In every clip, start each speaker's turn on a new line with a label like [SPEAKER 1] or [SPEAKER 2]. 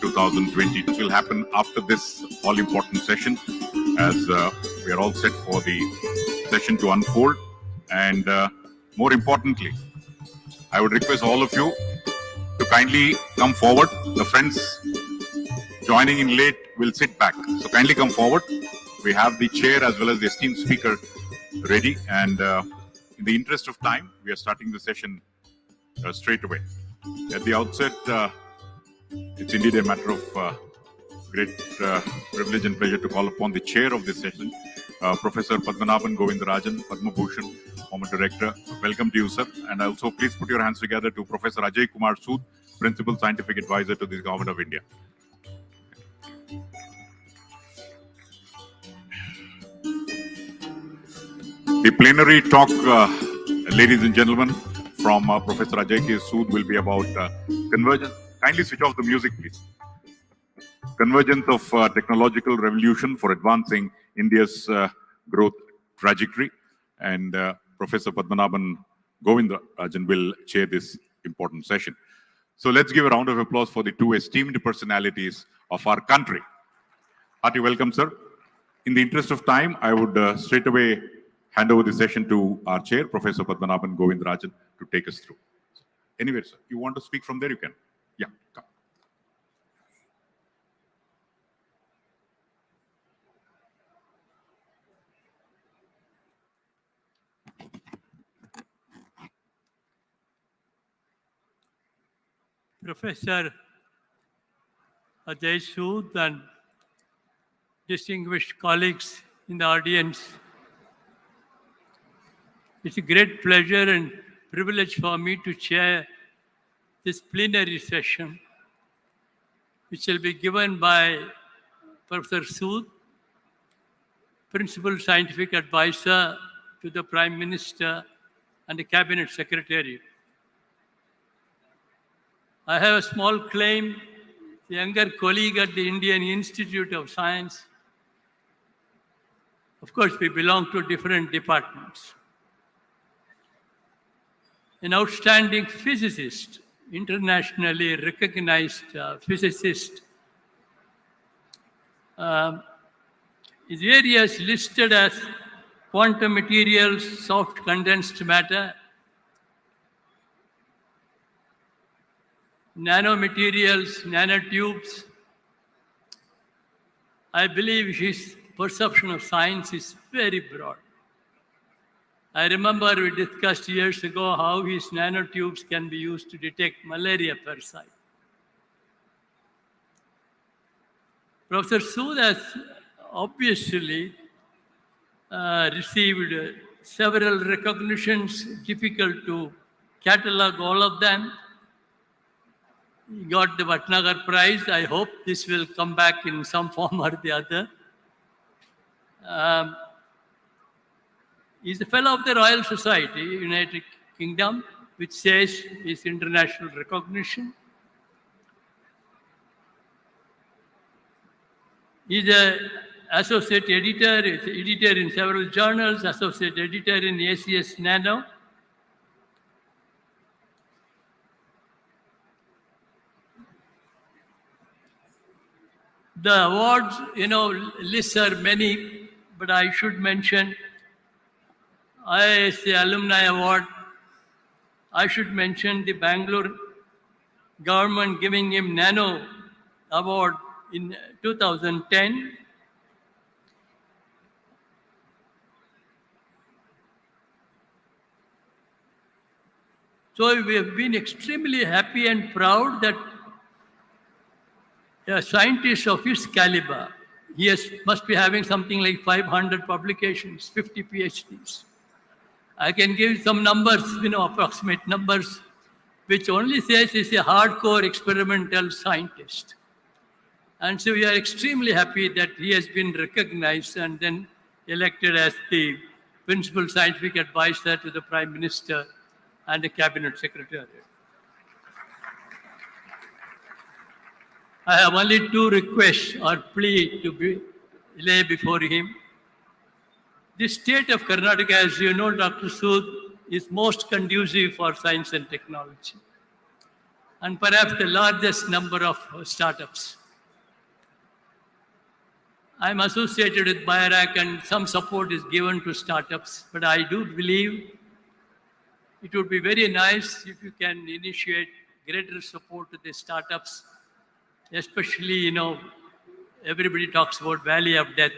[SPEAKER 1] 2020. This will happen after this all-important session, as we are all set for the session to unfold. And more importantly, I would request all of you to kindly come forward. The friends joining in late will sit back. So kindly come forward. We have the chair as well as the esteemed speaker ready. And in the interest of time, we are starting the session straight away. At the outset, it's indeed a matter of great privilege and pleasure to call upon the chair of this session, Professor Padmanabhan Govindarajan, Padma Bhushan, former director. Welcome to you, sir. And also, please put your hands together to Professor Ajay Kumar Sood, Principal Scientific Advisor to the Government of India. The plenary talk, ladies and gentlemen, from Professor Ajay K. Sood will be about convergence. Kindly switch off the music, please. Convergence of technological revolution for advancing India's growth trajectory. And Professor Padmanabhan Govindarajan will chair this important session. So let's give a round of applause for the two esteemed personalities of our country. Hearty welcome, sir. In the interest of time, I would straight away hand over the session to our chair, Professor Padmanabhan Govindarajan, to take us through. Anyway, sir, you want to speak from there, you can. Yeah, come.
[SPEAKER 2] Professor Ajay Sood and distinguished colleagues in the audience, it's a great pleasure and privilege for me to chair this plenary session, which will be given by Professor Sood, Principal Scientific Advisor to the Prime Minister and the Cabinet Secretary. I have a small claim, the younger colleague at the Indian Institute of Science. Of course, we belong to different departments. An outstanding physicist, internationally recognized physicist. His areas listed as quantum materials, soft condensed matter, nanomaterials, nanotubes. I believe his perception of science is very broad. I remember we discussed years ago how his nanotubes can be used to detect malaria parasite. Professor Sood has obviously received several recognitions, difficult to catalog all of them. He got the Bhatnagar Prize. I hope this will come back in some form or the other. He's a fellow of the Royal Society, United Kingdom, which says is international recognition. He's an associate editor, he's an editor in several journals, associate editor in ACS Nano. The awards, lists are many, but I should mention IISc Alumni Award. I should mention the Bangalore government giving him Nano Award in 2010. So we have been extremely happy and proud that a scientist of his caliber, he must be having something like 500 publications, 50 PhDs. I can give some numbers, approximate numbers, which only says he's a hardcore experimental scientist. And so we are extremely happy that he has been recognized and then elected as the Principal Scientific Advisor to the Prime Minister and the Cabinet Secretary. I have only two requests or plea to lay before him. The state of Karnataka, as you know, Dr. Sood, is most conducive for science and technology. and perhaps the largest number of startups. I'm associated with BioRack and some support is given to startups, but I do believe it would be very nice if you can initiate greater support to the startups, especially, everybody talks about valley of death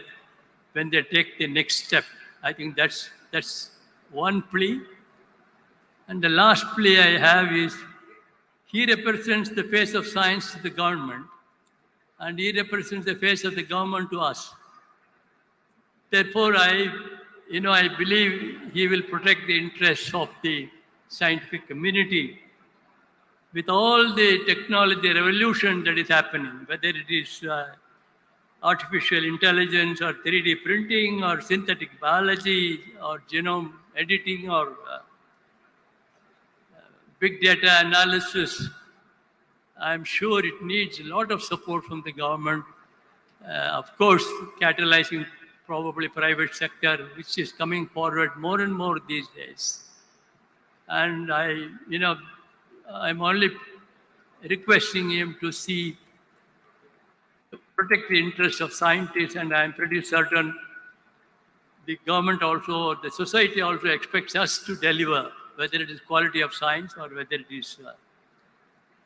[SPEAKER 2] when they take the next step. I think that's one plea. And the last plea I have is, he represents the face of science to the government, and he represents the face of the government to us. Therefore, I believe he will protect the interests of the scientific community with all the technology revolution that is happening, whether it is artificial intelligence or 3D printing or synthetic biology or genome editing or big data analysis. I'm sure it needs a lot of support from the government. Of course, catalyzing probably private sector, which is coming forward more and more these days. And I'm only requesting him to protect the interests of scientists, and I'm pretty certain the government also, the society also expects us to deliver, whether it is quality of science or whether it is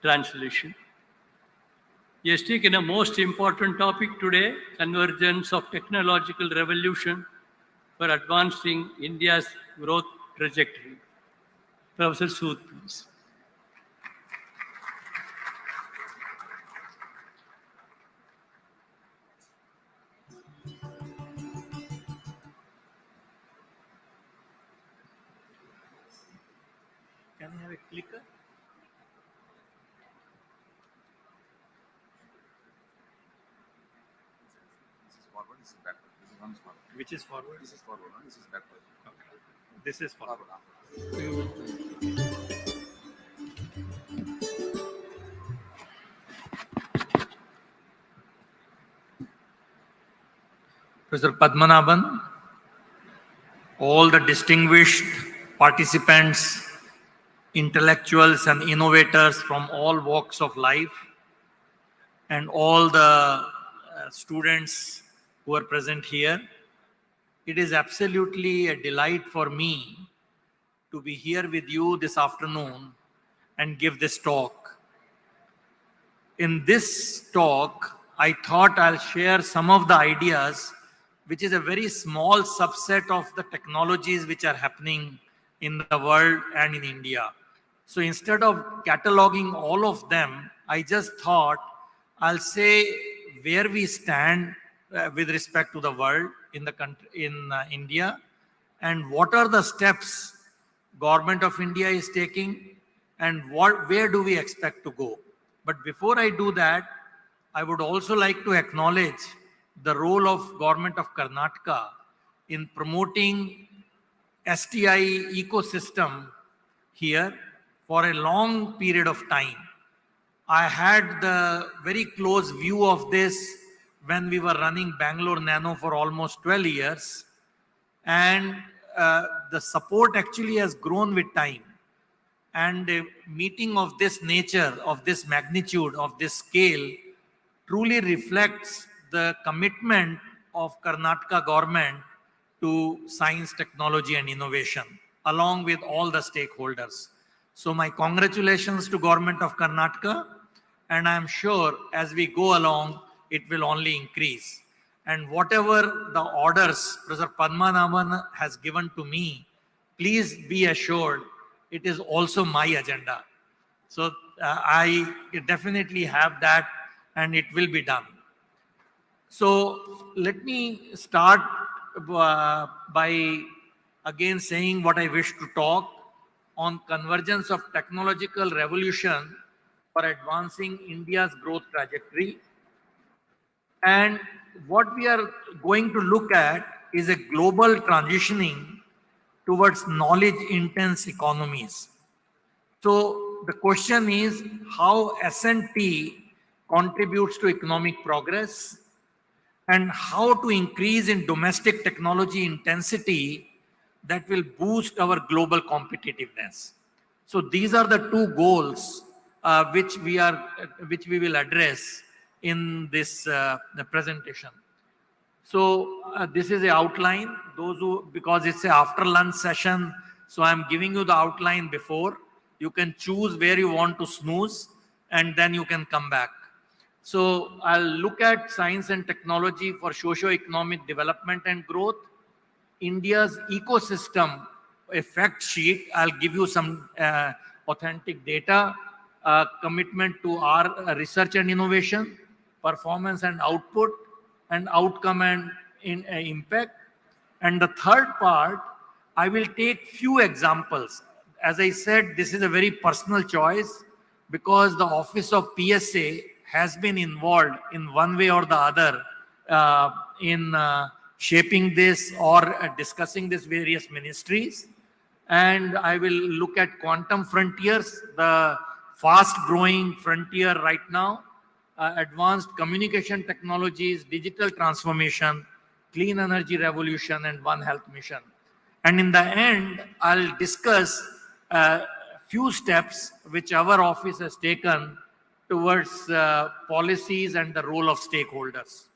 [SPEAKER 2] translation. He has taken a most important topic today, convergence of technological revolution for advancing India's growth trajectory. Professor Sood, please.
[SPEAKER 3] Can I have a clicker?
[SPEAKER 1] This is forward, this is backward. This is one forward.
[SPEAKER 3] Which is forward?
[SPEAKER 1] This is forward, no? This is backward.
[SPEAKER 3] Okay. This is forward. Professor Padmanabhan, all the distinguished participants, intellectuals and innovators from all walks of life, and all the students who are present here. It is absolutely a delight for me to be here with you this afternoon and give this talk. In this talk, I thought I'll share some of the ideas, which is a very small subset of the technologies which are happening in the world and in India. So instead of cataloging all of them, I just thought I'll say where we stand with respect to the world in the country, in India, and what are the steps government of India is taking, and where do we expect to go. But before I do that, I would also like to acknowledge the role of government of Karnataka in promoting STI ecosystem here for a long period of time. I had the very close view of this when we were running Bangalore Nano for almost 12 years. And the support actually has grown with time. And a meeting of this nature, of this magnitude, of this scale, truly reflects the commitment of Karnataka government to science, technology, and innovation, along with all the stakeholders. So my congratulations to government of Karnataka, and I'm sure as we go along, it will only increase. And whatever the orders Professor Padmanabhan has given to me, please be assured it is also my agenda. So I definitely have that, and it will be done. So let me start by again saying what I wish to talk on convergence of technological revolution for advancing India's growth trajectory. And what we are going to look at is a global transitioning towards knowledge-intense economies. So the question is how S&T contributes to economic progress, and how to increase in domestic technology intensity that will boost our global competitiveness. So these are the two goals which we will address in this presentation. So this is the outline. Because it's a after lunch session, so I'm giving you the outline before. You can choose where you want to snooze, and then you can come back. So I'll look at science and technology for socio-economic development and growth. India's ecosystem, a fact sheet. I'll give you some authentic data, commitment to our research and innovation, performance and output, and outcome and impact. And the third part, I will take few examples. As I said, this is a very personal choice because the office of PSA has been involved in one way or the other in shaping this or discussing this various ministries. And I will look at quantum frontiers, the fast growing frontier right now, advanced communication technologies, digital transformation, clean energy revolution, and One Health mission. And in the end, I'll discuss a few steps which our office has taken towards policies and the role of stakeholders.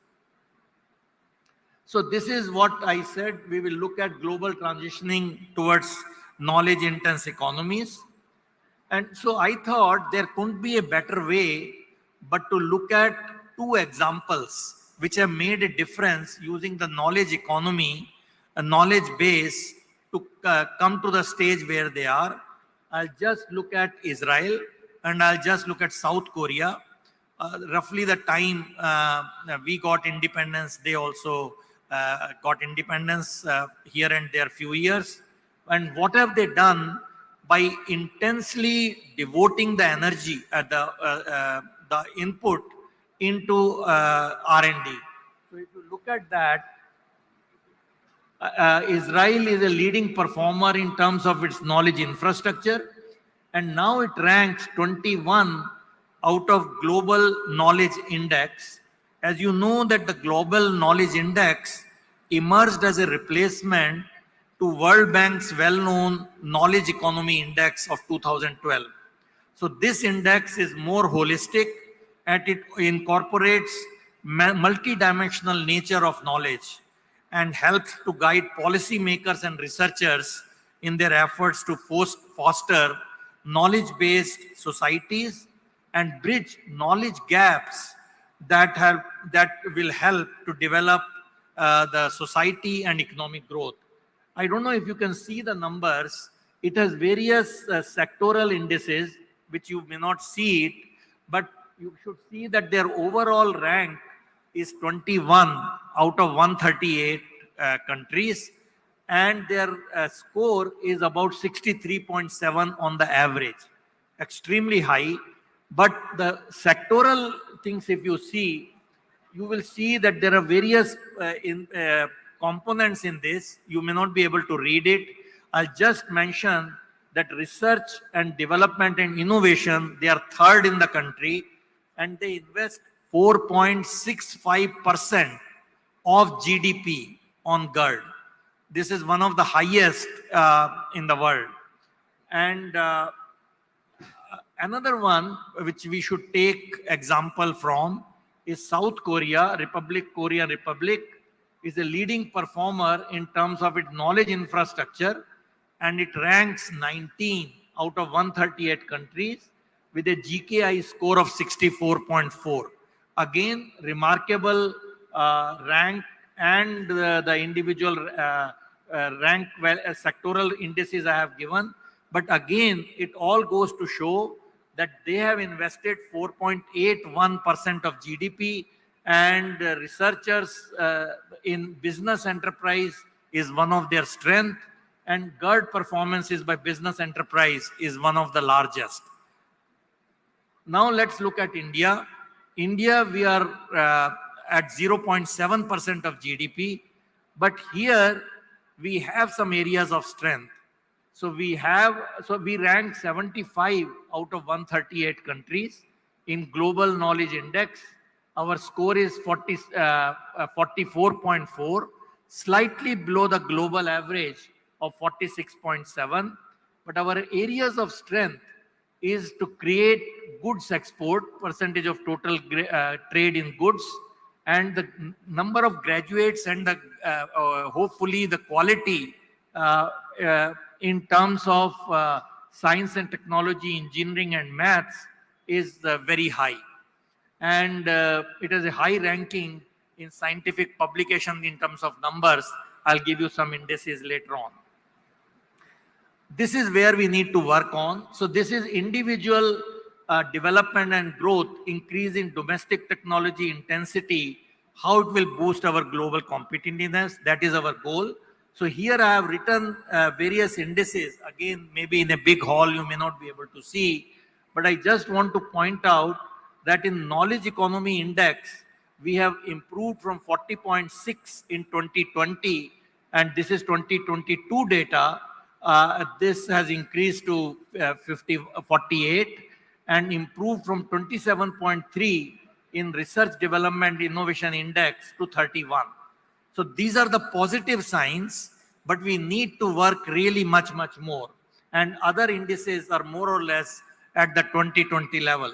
[SPEAKER 3] So this is what I said. We will look at global transitioning towards knowledge intense economies. And so I thought there couldn't be a better way but to look at two examples which have made a difference using the knowledge economy, a knowledge base to come to the stage where they are. I'll just look at Israel and I'll just look at South Korea. Roughly the time we got independence, they also got independence here and there few years. And what have they done by intensely devoting the energy, the input into R&D. So if you look at that, Israel is a leading performer in terms of its knowledge infrastructure, and now it ranks 21 out of Global Knowledge Index. As you know that the Global Knowledge Index emerged as a replacement to World Bank's well-known Knowledge Economy Index of 2012. So this index is more holistic and it incorporates multidimensional nature of knowledge and helps to guide policymakers and researchers in their efforts to foster knowledge-based societies and bridge knowledge gaps that will help to develop the society and economic growth. I don't know if you can see the numbers. It has various sectoral indices, which you may not see it, but you should see that their overall rank is 21 out of 138 countries, and their score is about 63.7 on the average, extremely high. But the sectoral things, if you see, you will see that there are various components in this. You may not be able to read it. I'll just mention that research and development and innovation, they are third in the country, and they invest 4.65% of GDP on GERD. This is one of the highest in the world. And another one which we should take example from is South Korea. Korean Republic is a leading performer in terms of its knowledge infrastructure, and it ranks 19 out of 138 countries with a GKI score of 64.4. Again, remarkable rank, and the individual rank sectoral indices I have given. But again, it all goes to show that they have invested 4.81% of GDP, and researchers in business enterprise is one of their strength, and GERD performances by business enterprise is one of the largest. Now let's look at India. India, we are at 0.7% of GDP, but here we have some areas of strength. So we rank 75 out of 138 countries in Global Knowledge Index. Our score is 44.4, slightly below the global average of 46.7. But our areas of strength is to create goods export, percentage of total trade in goods, and the number of graduates and the hopefully the quality in terms of science and technology, engineering and maths is very high. And it has a high ranking in scientific publication in terms of numbers. I'll give you some indices later on. This is where we need to work on. So this is individual development and growth, increase in domestic technology intensity, how it will boost our global competitiveness. That is our goal. So here I have written various indices. Again, maybe in a big hall you may not be able to see, but I just want to point out that in knowledge economy index, we have improved from 40.6 in 2020, and this is 2022 data. This has increased to 48 and improved from 27.3 in research development innovation index to 31. So these are the positive signs, but we need to work really much more. And other indices are more or less at the 2020 level.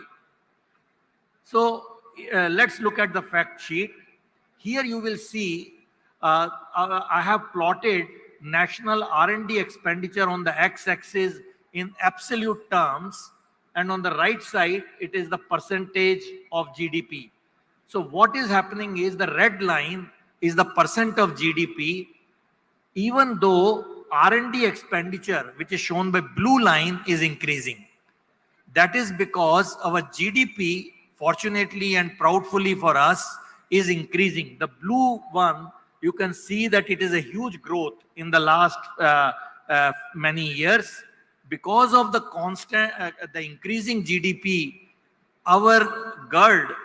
[SPEAKER 3] So let's look at the fact sheet. Here you will see I have plotted national R&D expenditure on the x-axis in absolute terms, and on the right side it is the percentage of GDP. So what is happening is the red line is the percent of GDP, even though R&D expenditure, which is shown by blue line, is increasing. That is because our GDP, fortunately and proudly for us, is increasing. The blue one, you can see that it is a huge growth in the last many years. Because of the constant, the increasing GDP, our GERD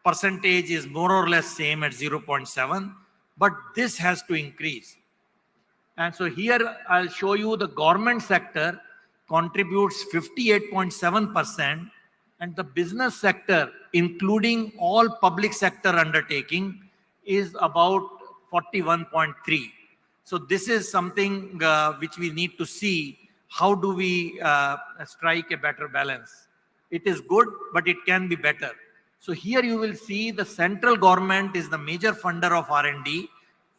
[SPEAKER 3] percentage is more or less same at 0.7, but this has to increase. And so here I'll show you the government sector contributes 58.7%, and the business sector, including all public sector undertaking, is about 41.3. So this is something which we need to see. How do we strike a better balance? It is good, but it can be better. So here you will see the central government is the major funder of R&D,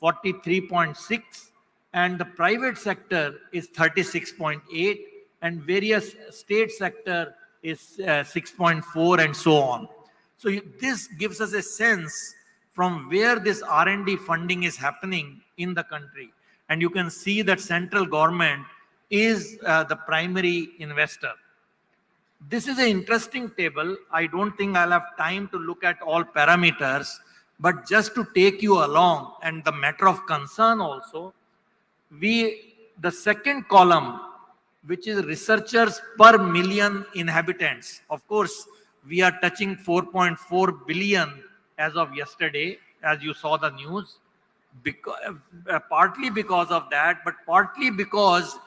[SPEAKER 3] 43.6, and the private sector is 36.8, and various state sector is 6.4, and so on. So this gives us a sense from where this R&D funding is happening in the country. And you can see that central government is the primary investor. This is an interesting table. I don't think I'll have time to look at all parameters, but just to take you along, and the matter of concern also, the second column, which is researchers per million inhabitants. Of course, we are touching 4.4 billion as of yesterday, as you saw the news, partly because of that, but partly because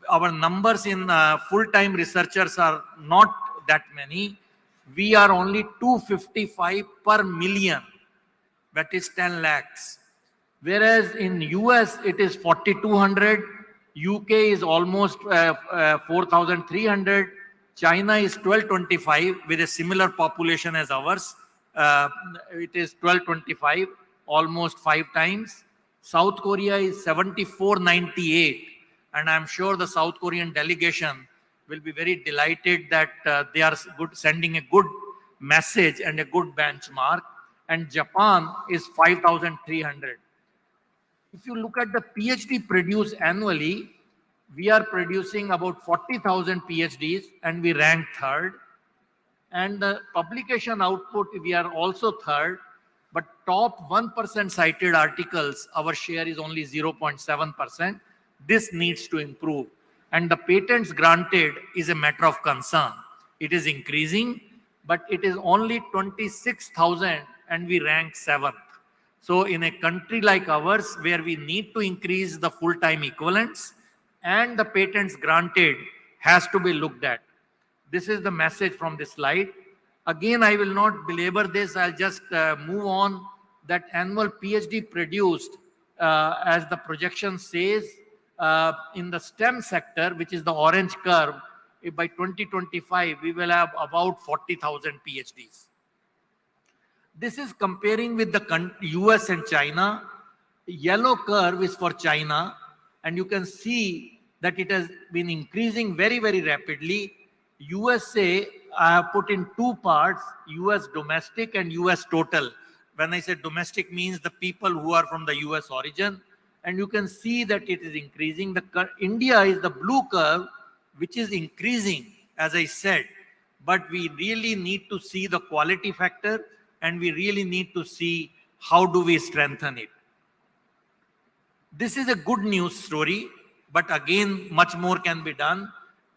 [SPEAKER 3] our numbers in full-time researchers are not that many. We are only 255 per million, that is 10 lakhs. Whereas in US it is 4,200, UK is almost 4,300, China is 1,225 with a similar population as ours. It is 1,225, almost 5 times. South Korea is 7,498, and I'm sure the South Korean delegation will be very delighted that they are sending a good message and a good benchmark. And Japan is 5,300. If you look at the PhD produced annually, we are producing about 40,000 PhDs, and we rank third. And the publication output, we are also third, but top 1% cited articles, our share is only 0.7%. This needs to improve. And the patents granted is a matter of concern. It is increasing, but it is only 26,000, and we rank 7th. So in a country like ours, where we need to increase the full-time equivalents, and the patents granted has to be looked at. This is the message from this slide. Again, I will not belabor this. I'll just move on. That annual PhD produced, as the projection says, in the STEM sector, which is the orange curve, by 2025, we will have about 40,000 PhDs. This is comparing with the US and China. Yellow curve is for China, and you can see that it has been increasing very, very rapidly. USA, I have put in two parts, US domestic and US total. When I say domestic, means the people who are from the US origin, and you can see that it is increasing. India is the blue curve, which is increasing, as I said, but we really need to see the quality factor, and we really need to see how do we strengthen it. This is a good news story, but again, much more can be done.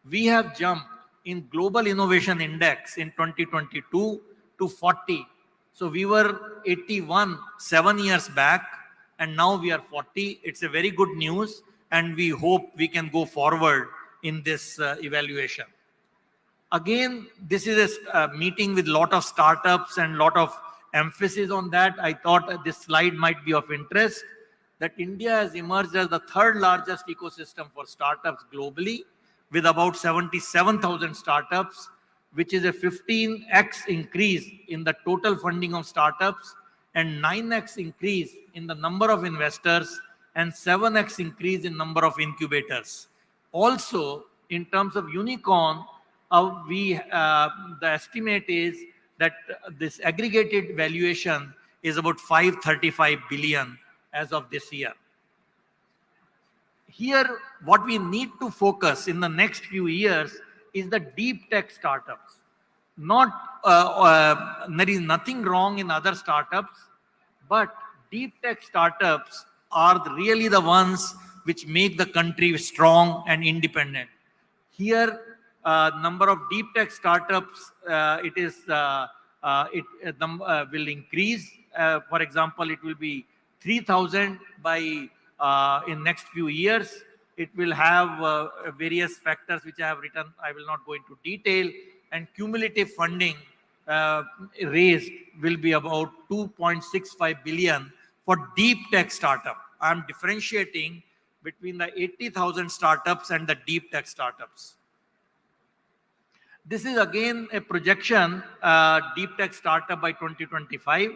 [SPEAKER 3] We have jumped in Global Innovation Index in 2022 to 40. So we were 81 7 years back, and now we are 40. It's a very good news, and we hope we can go forward in this evaluation. Again, this is a meeting with a lot of startups and lot of emphasis on that. I thought this slide might be of interest, that India has emerged as the third largest ecosystem for startups globally, with about 77,000 startups, which is a 15x increase in the total funding of startups, and 9x increase in the number of investors, and 7x increase in number of incubators. Also, in terms of unicorn, the estimate is that this aggregated valuation is about 535 billion as of this year. Here, what we need to focus in the next few years is the deep tech startups. There is nothing wrong in other startups, but deep tech startups are really the ones which make the country strong and independent. Here, number of deep tech startups, will increase. For example, it will be 3,000 by in next few years. It will have various factors which I have written. I will not go into detail. And cumulative funding raised will be about 2.65 billion for deep tech startup. I am differentiating between the 80,000 startups and the deep tech startups. This is again a projection, deep tech startup by 2025,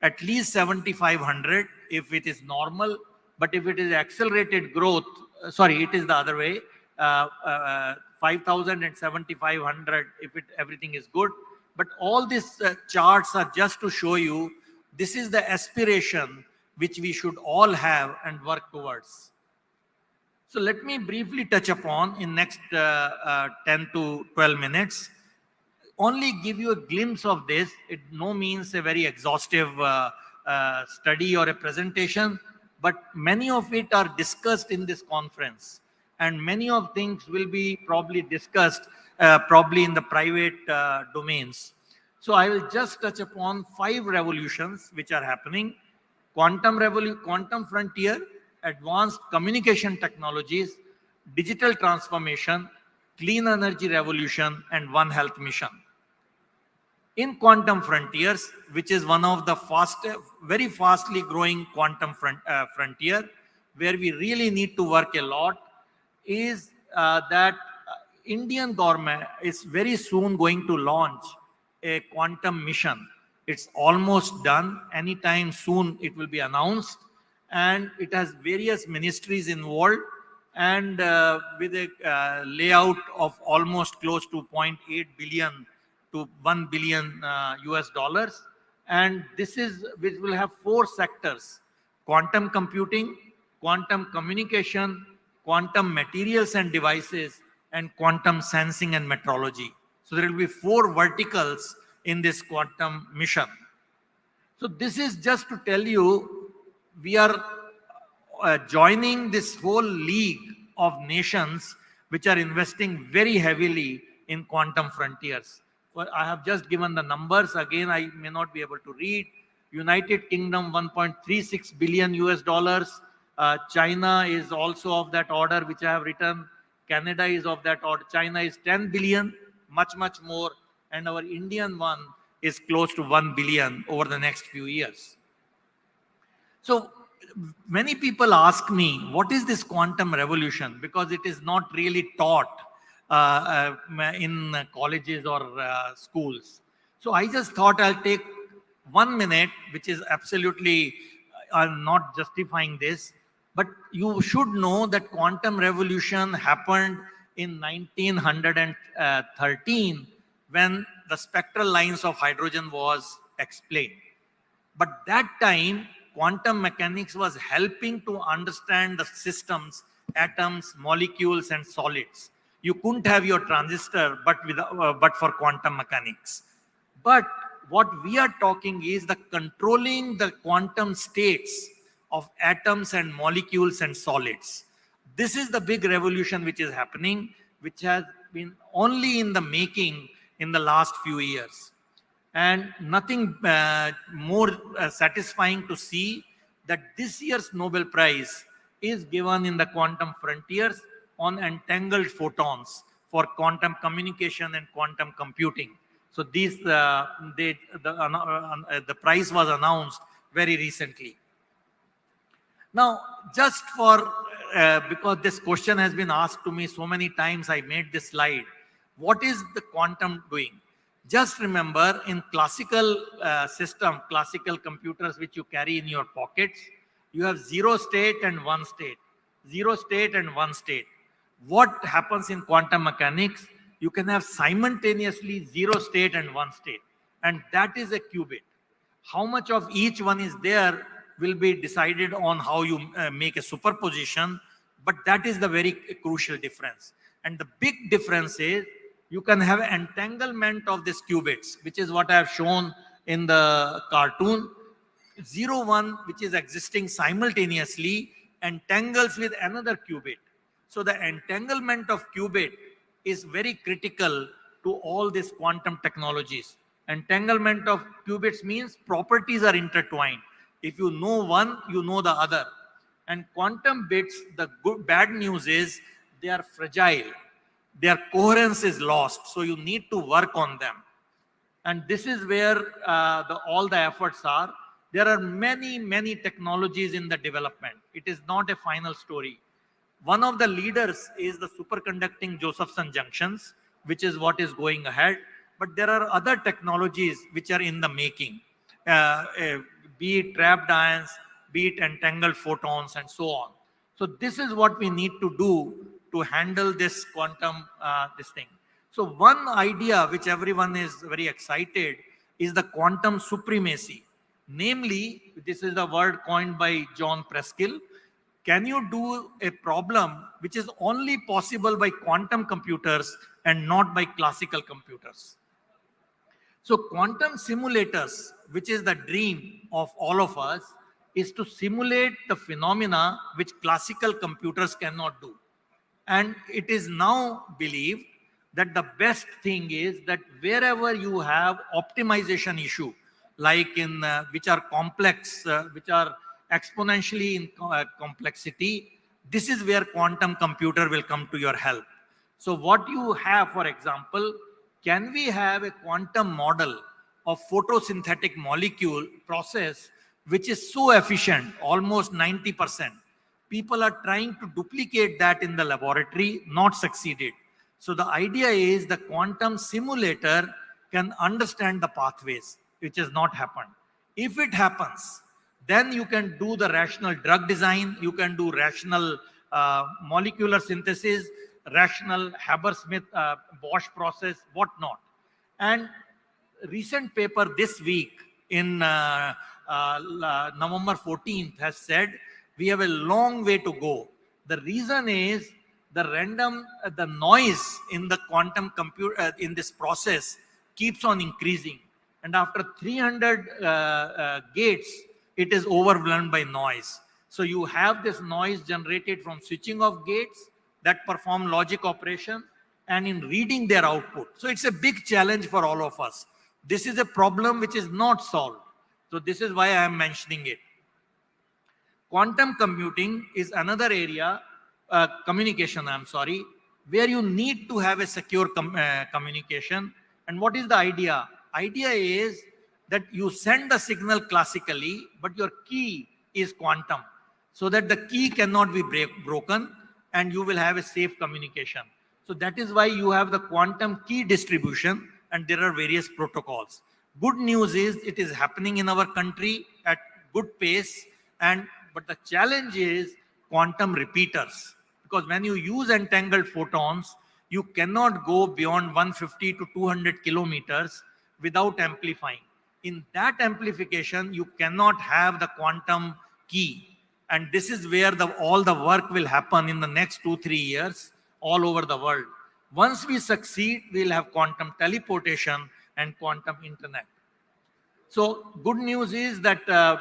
[SPEAKER 3] at least 7,500 if it is normal, but if it is accelerated growth, sorry, it is the other way, 5,000 and 7,500 if everything is good. But all these charts are just to show you this is the aspiration which we should all have and work towards. So let me briefly touch upon in next 10 to 12 minutes, only give you a glimpse of this. It no means a very exhaustive study or a presentation, but many of it are discussed in this conference, and many of things will be probably discussed probably in the private domains. So I will just touch upon 5 revolutions which are happening: quantum frontier, advanced communication technologies, digital transformation, clean energy revolution, and One Health mission. In quantum frontiers, which is one of the very fastly growing quantum frontier, where we really need to work a lot, is that Indian government is very soon going to launch a quantum mission. It's almost done. Anytime soon it will be announced, and it has various ministries involved, and with a layout of almost close to 0.8 billion to 1 billion US dollars. And this is which will have 4 sectors: quantum computing, quantum communication, quantum materials and devices, and quantum sensing and metrology. So there will be 4 verticals in this quantum mission. So this is just to tell you, we are joining this whole league of nations which are investing very heavily in quantum frontiers. Well, I have just given the numbers. Again, I may not be able to read. United Kingdom, 1.36 billion US dollars. China is also of that order, which I have written. Canada is of that order. China is 10 billion, much more. And our Indian one is close to 1 billion over the next few years. So many people ask me, what is this quantum revolution? Because it is not really taught in colleges or schools. So I just thought I'll take 1 minute, which is absolutely not justifying this, but you should know that quantum revolution happened in 1913 when the spectral lines of hydrogen was explained. But that time, quantum mechanics was helping to understand the systems, atoms, molecules, and solids. You couldn't have your transistor, but for quantum mechanics. But what we are talking is the controlling the quantum states of atoms and molecules and solids. This is the big revolution which is happening, which has been only in the making in the last few years. And nothing more satisfying to see that this year's Nobel Prize is given in the quantum frontiers on entangled photons for quantum communication and quantum computing. So these, the prize was announced very recently. Now, just for, because this question has been asked to me so many times, I made this slide. What is the quantum doing? Just remember, in classical system, classical computers which you carry in your pockets, you have 0 state and 1 state. 0 state and 1 state. What happens in quantum mechanics? You can have simultaneously 0 state and 1 state. And that is a qubit. How much of each one is there will be decided on how you make a superposition. But that is the very crucial difference. And the big difference is you can have entanglement of these qubits, which is what I have shown in the cartoon. 0, 1, which is existing simultaneously, entangles with another qubit. So the entanglement of qubit is very critical to all these quantum technologies. Entanglement of qubits means properties are intertwined. If you know one, you know the other. And quantum bits, the bad news is they are fragile. Their coherence is lost. So you need to work on them. And this is where all the efforts are. There are many, many technologies in the development. It is not a final story. One of the leaders is the superconducting Josephson junctions, which is what is going ahead. But there are other technologies which are in the making, be it trapped ions, be it entangled photons, and so on. So this is what we need to do to handle this quantum, this thing. So one idea which everyone is very excited is the quantum supremacy. Namely, this is the word coined by John Preskill. Can you do a problem which is only possible by quantum computers and not by classical computers? So quantum simulators, which is the dream of all of us, is to simulate the phenomena which classical computers cannot do. And it is now believed that the best thing is that wherever you have optimization issue, like in which are complex, which are exponentially in complexity, this is where quantum computer will come to your help. So what you have, for example, can we have a quantum model of photosynthetic molecule process which is so efficient, almost 90%? People are trying to duplicate that in the laboratory, not succeeded. So the idea is the quantum simulator can understand the pathways, which has not happened. If it happens, then you can do the rational drug design, you can do rational molecular synthesis, rational Haber-Smith-Bosch process, whatnot. And recent paper this week in November 14th has said we have a long way to go. The reason is the noise in the quantum computer in this process keeps on increasing. And after 300 gates, it is overwhelmed by noise. So you have this noise generated from switching of gates that perform logic operation and in reading their output. So it's a big challenge for all of us. This is a problem which is not solved. So this is why I am mentioning it. Quantum computing is another area, communication, I'm sorry, where you need to have a secure communication. And what is the idea? Idea is that you send the signal classically, but your key is quantum, so that the key cannot be broken and you will have a safe communication. So that is why you have the quantum key distribution, and there are various protocols. Good news is it is happening in our country at good pace, but the challenge is quantum repeaters, because when you use entangled photons, you cannot go beyond 150 to 200 kilometers without amplifying. In that amplification, you cannot have the quantum key. And this is where all the work will happen in the next 2-3 years all over the world. Once we succeed, we'll have quantum teleportation and quantum internet. So good news is that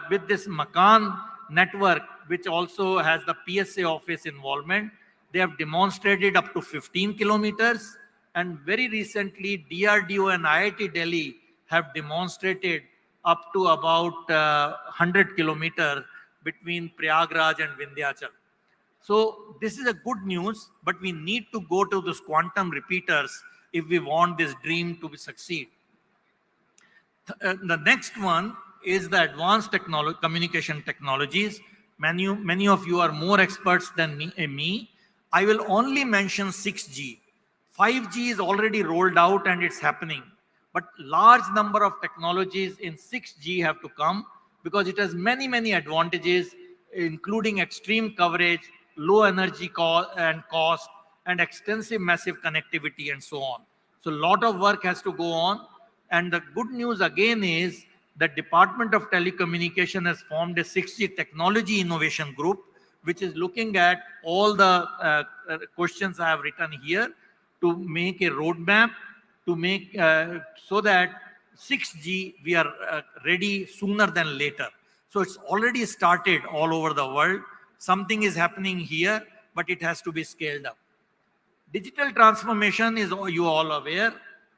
[SPEAKER 3] with this Macan network, which also has the PSA office involvement, they have demonstrated up to 15 kilometers. And very recently, DRDO and IIT Delhi have demonstrated up to about 100 kilometers between Prayagraj and Vindhyachal. So this is a good news, but we need to go to those quantum repeaters if we want this dream to succeed. The next one is the advanced communication technologies. Many of you are more experts than me. I will only mention 6G. 5G is already rolled out and it's happening. But large number of technologies in 6G have to come because it has many advantages, including extreme coverage, low energy cost, and extensive massive connectivity and so on. So a lot of work has to go on. And the good news again is that Department of Telecommunication has formed a 6G Technology Innovation Group, which is looking at all the questions I have written here to make a roadmap to make so that 6G we are ready sooner than later. So it's already started all over the world. Something is happening here, but it has to be scaled up. Digital transformation is, you all aware,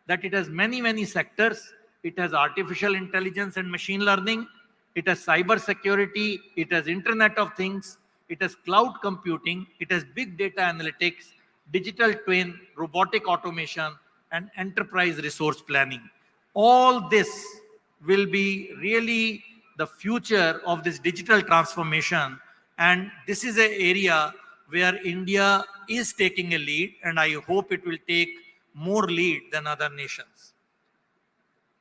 [SPEAKER 3] that it has many sectors. It has artificial intelligence and machine learning. It has cyber security. It has Internet of Things. It has cloud computing. It has big data analytics, digital twin, robotic automation, and enterprise resource planning. All this will be really the future of this digital transformation. And this is an area where India is taking a lead, and I hope it will take more lead than other nations.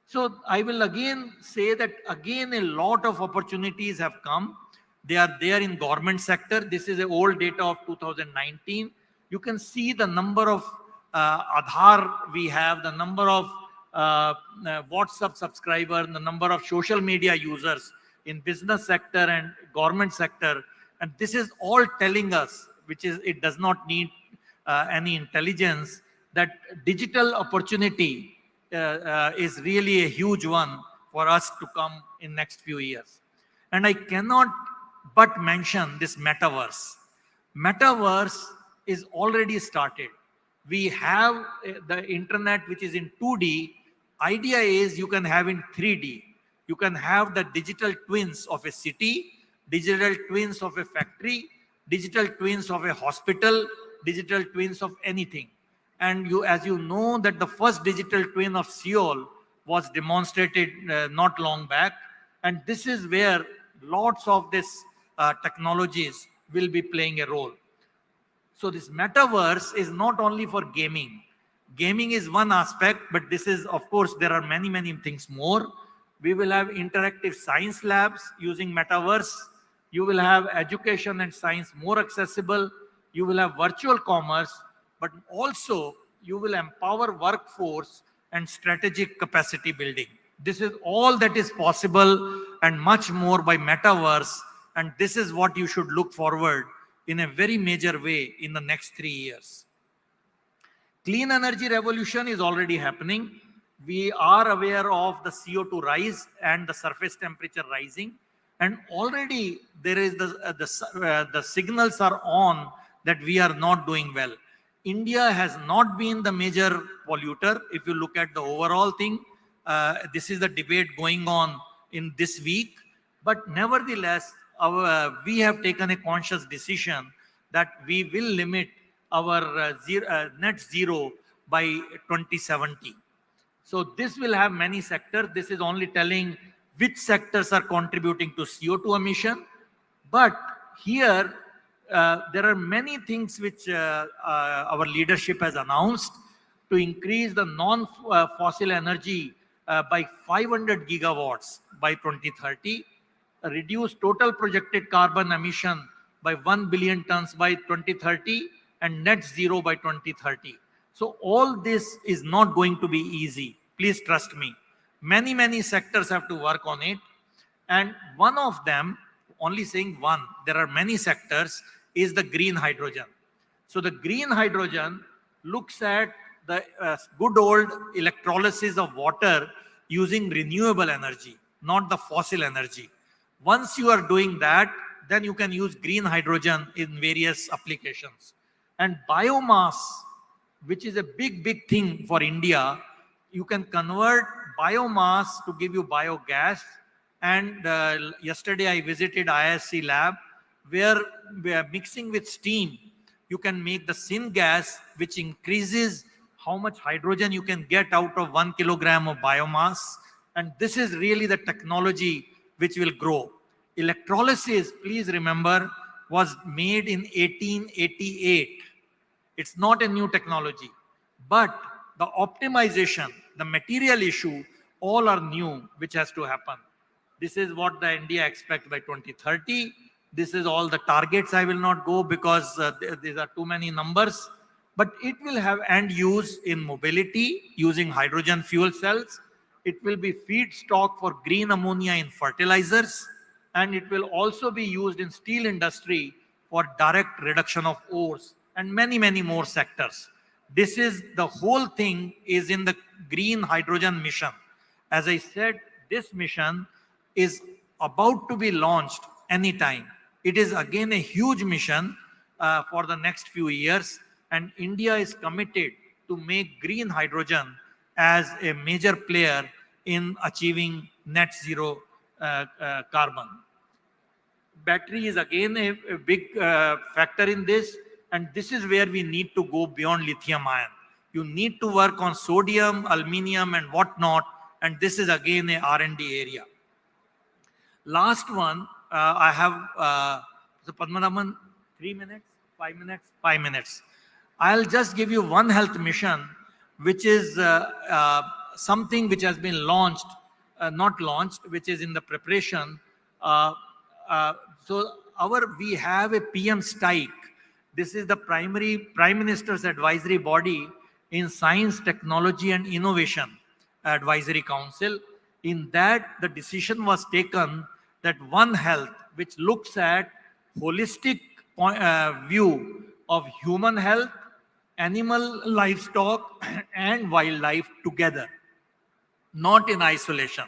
[SPEAKER 3] So I will again say that again a lot of opportunities have come. They are there in government sector. This is an old data of 2019. You can see the number of Aadhaar we have, the number of WhatsApp subscribers, the number of social media users in business sector and government sector. And this is all telling us, which is it does not need any intelligence, that digital opportunity is really a huge one for us to come in next few years. And I cannot but mention this metaverse. Metaverse is already started. We have the internet which is in 2D. Idea is you can have in 3D. You can have the digital twins of a city, digital twins of a factory, digital twins of a hospital, digital twins of anything. And you, as you know, that the first digital twin of Seoul was demonstrated not long back. And this is where lots of these technologies will be playing a role. So this metaverse is not only for gaming. Gaming is one aspect, but this is, of course, there are many things more. We will have interactive science labs using metaverse. You will have education and science more accessible. You will have virtual commerce, but also you will empower workforce and strategic capacity building. This is all that is possible and much more by metaverse. And this is what you should look forward in a very major way in the next 3 years. Clean energy revolution is already happening. We are aware of the CO2 rise and the surface temperature rising. And already there is the signals are on that we are not doing well. India has not been the major polluter. If you look at the overall thing, this is the debate going on in this week. But nevertheless, we have taken a conscious decision that we will limit our net zero by 2070. So this will have many sectors. This is only telling which sectors are contributing to CO2 emission. But here, there are many things which our leadership has announced to increase the non-fossil energy by 500 gigawatts by 2030, reduce total projected carbon emission by 1 billion tons by 2030, and net zero by 2030. So all this is not going to be easy. Please trust me. Many sectors have to work on it. And one of them, only saying one, there are many sectors, is the green hydrogen. So the green hydrogen looks at the good old electrolysis of water using renewable energy, not the fossil energy. Once you are doing that, then you can use green hydrogen in various applications. And biomass, which is a big thing for India, you can convert biomass to give you biogas. And yesterday I visited ISC lab, where we are mixing with steam. You can make the syngas, which increases how much hydrogen you can get out of 1 kilogram of biomass. And this is really the technology which will grow. Electrolysis, please remember, was made in 1888. It's not a new technology, but the optimization, the material issue, all are new, which has to happen. This is what the India expects by 2030. This is all the targets. I will not go because these are too many numbers, but it will have end use in mobility using hydrogen fuel cells. It will be feedstock for green ammonia in fertilizers, and it will also be used in steel industry for direct reduction of ores and many more sectors. This is the whole thing is in the green hydrogen mission. As I said, this mission is about to be launched anytime. It is again a huge mission for the next few years, and India is committed to make green hydrogen as a major player in achieving net zero carbon. Battery is again a big factor in this, and this is where we need to go beyond lithium ion. You need to work on sodium, aluminium, and whatnot, and this is again a R&D area. Last one, I have, so Padmanabhan, 3 minutes, 5 minutes, 5 minutes. I'll just give you one health mission, which is something which has been launched, not launched, which is in the preparation. So we have a PM STIKE. This is the Prime Minister's advisory body in Science, Technology and Innovation Advisory Council. In that, the decision was taken that One Health, which looks at holistic view of human health, animal, livestock and wildlife together, not in isolation.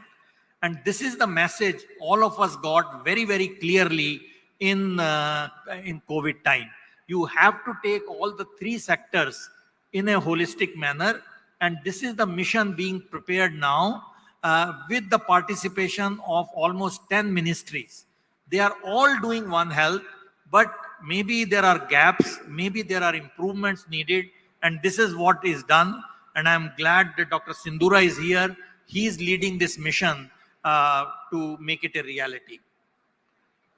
[SPEAKER 3] And this is the message all of us got very clearly in COVID time. You have to take all the three sectors in a holistic manner, and this is the mission being prepared now with the participation of almost 10 ministries. They are all doing One Health, but maybe there are gaps, maybe there are improvements needed, and this is what is done. And I'm glad that Dr. Sindhura is here. He is leading this mission to make it a reality.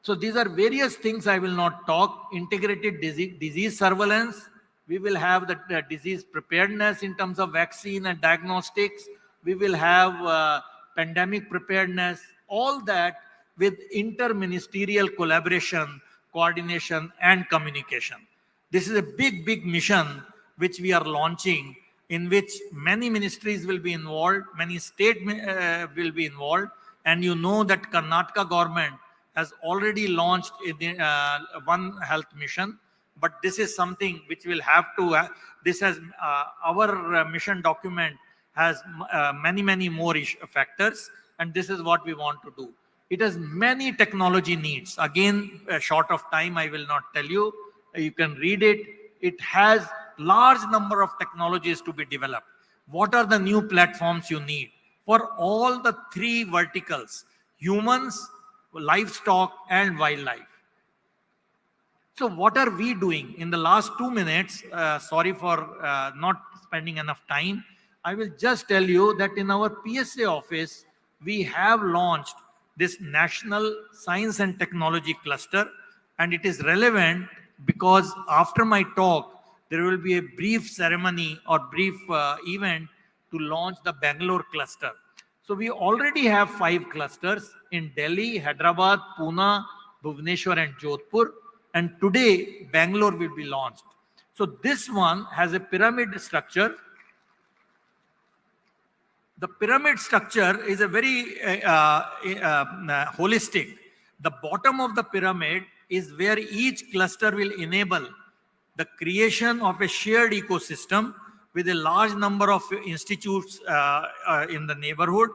[SPEAKER 3] So these are various things I will not talk. Integrated disease surveillance. We will have the disease preparedness in terms of vaccine and diagnostics. We will have pandemic preparedness, all that with interministerial collaboration, coordination and communication. This is a big mission which we are launching, in which many ministries will be involved, many states will be involved. And you know that Karnataka government has already launched One Health mission, but this is something which will have to, this has, our mission document has many more factors, and this is what we want to do. It has many technology needs. Again, short of time, I will not tell you. You can read it. It has large number of technologies to be developed. What are the new platforms you need for all the three verticals: humans, livestock and wildlife? So what are we doing in the last 2 minutes? Sorry for not spending enough time. I will just tell you that in our PSA office, we have launched this National Science and Technology Cluster, and it is relevant because after my talk, there will be a brief ceremony or brief event to launch the Bangalore cluster. So we already have 5 clusters in Delhi, Hyderabad, Pune, Bhubaneswar and Jodhpur. And today, Bangalore will be launched. So this one has a pyramid structure. The pyramid structure is a very holistic. The bottom of the pyramid is where each cluster will enable the creation of a shared ecosystem with a large number of institutes in the neighborhood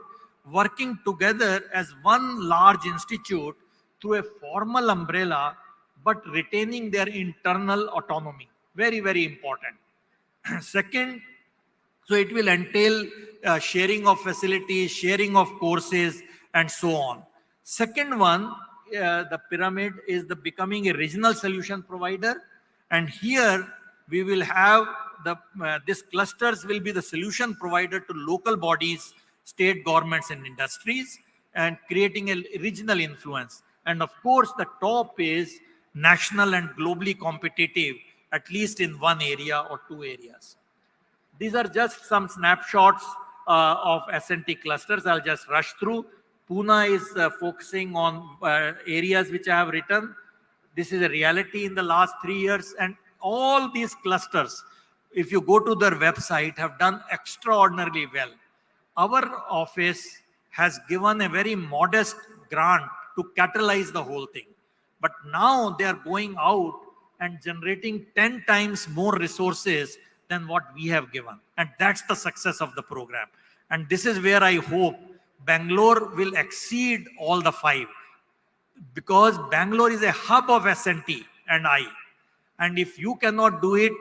[SPEAKER 3] working together as one large institute through a formal umbrella but retaining their internal autonomy. Very, very important. Second, so it will entail sharing of facilities, sharing of courses, and so on. Second one, the pyramid is the becoming a regional solution provider. And here we will have this clusters will be the solution provider to local bodies, state governments and industries, and creating a regional influence. And of course, the top is national and globally competitive, at least in one area or 2 areas. These are just some snapshots of S&T clusters. I'll just rush through. Pune is focusing on areas which I have written. This is a reality in the last 3 years. And all these clusters, if you go to their website, have done extraordinarily well. Our office has given a very modest grant to catalyze the whole thing. But now they are going out and generating 10 times more resources than what we have given. And that's the success of the program. And this is where I hope Bangalore will exceed all the 5, because Bangalore is a hub of S&T and I. And if you cannot do it,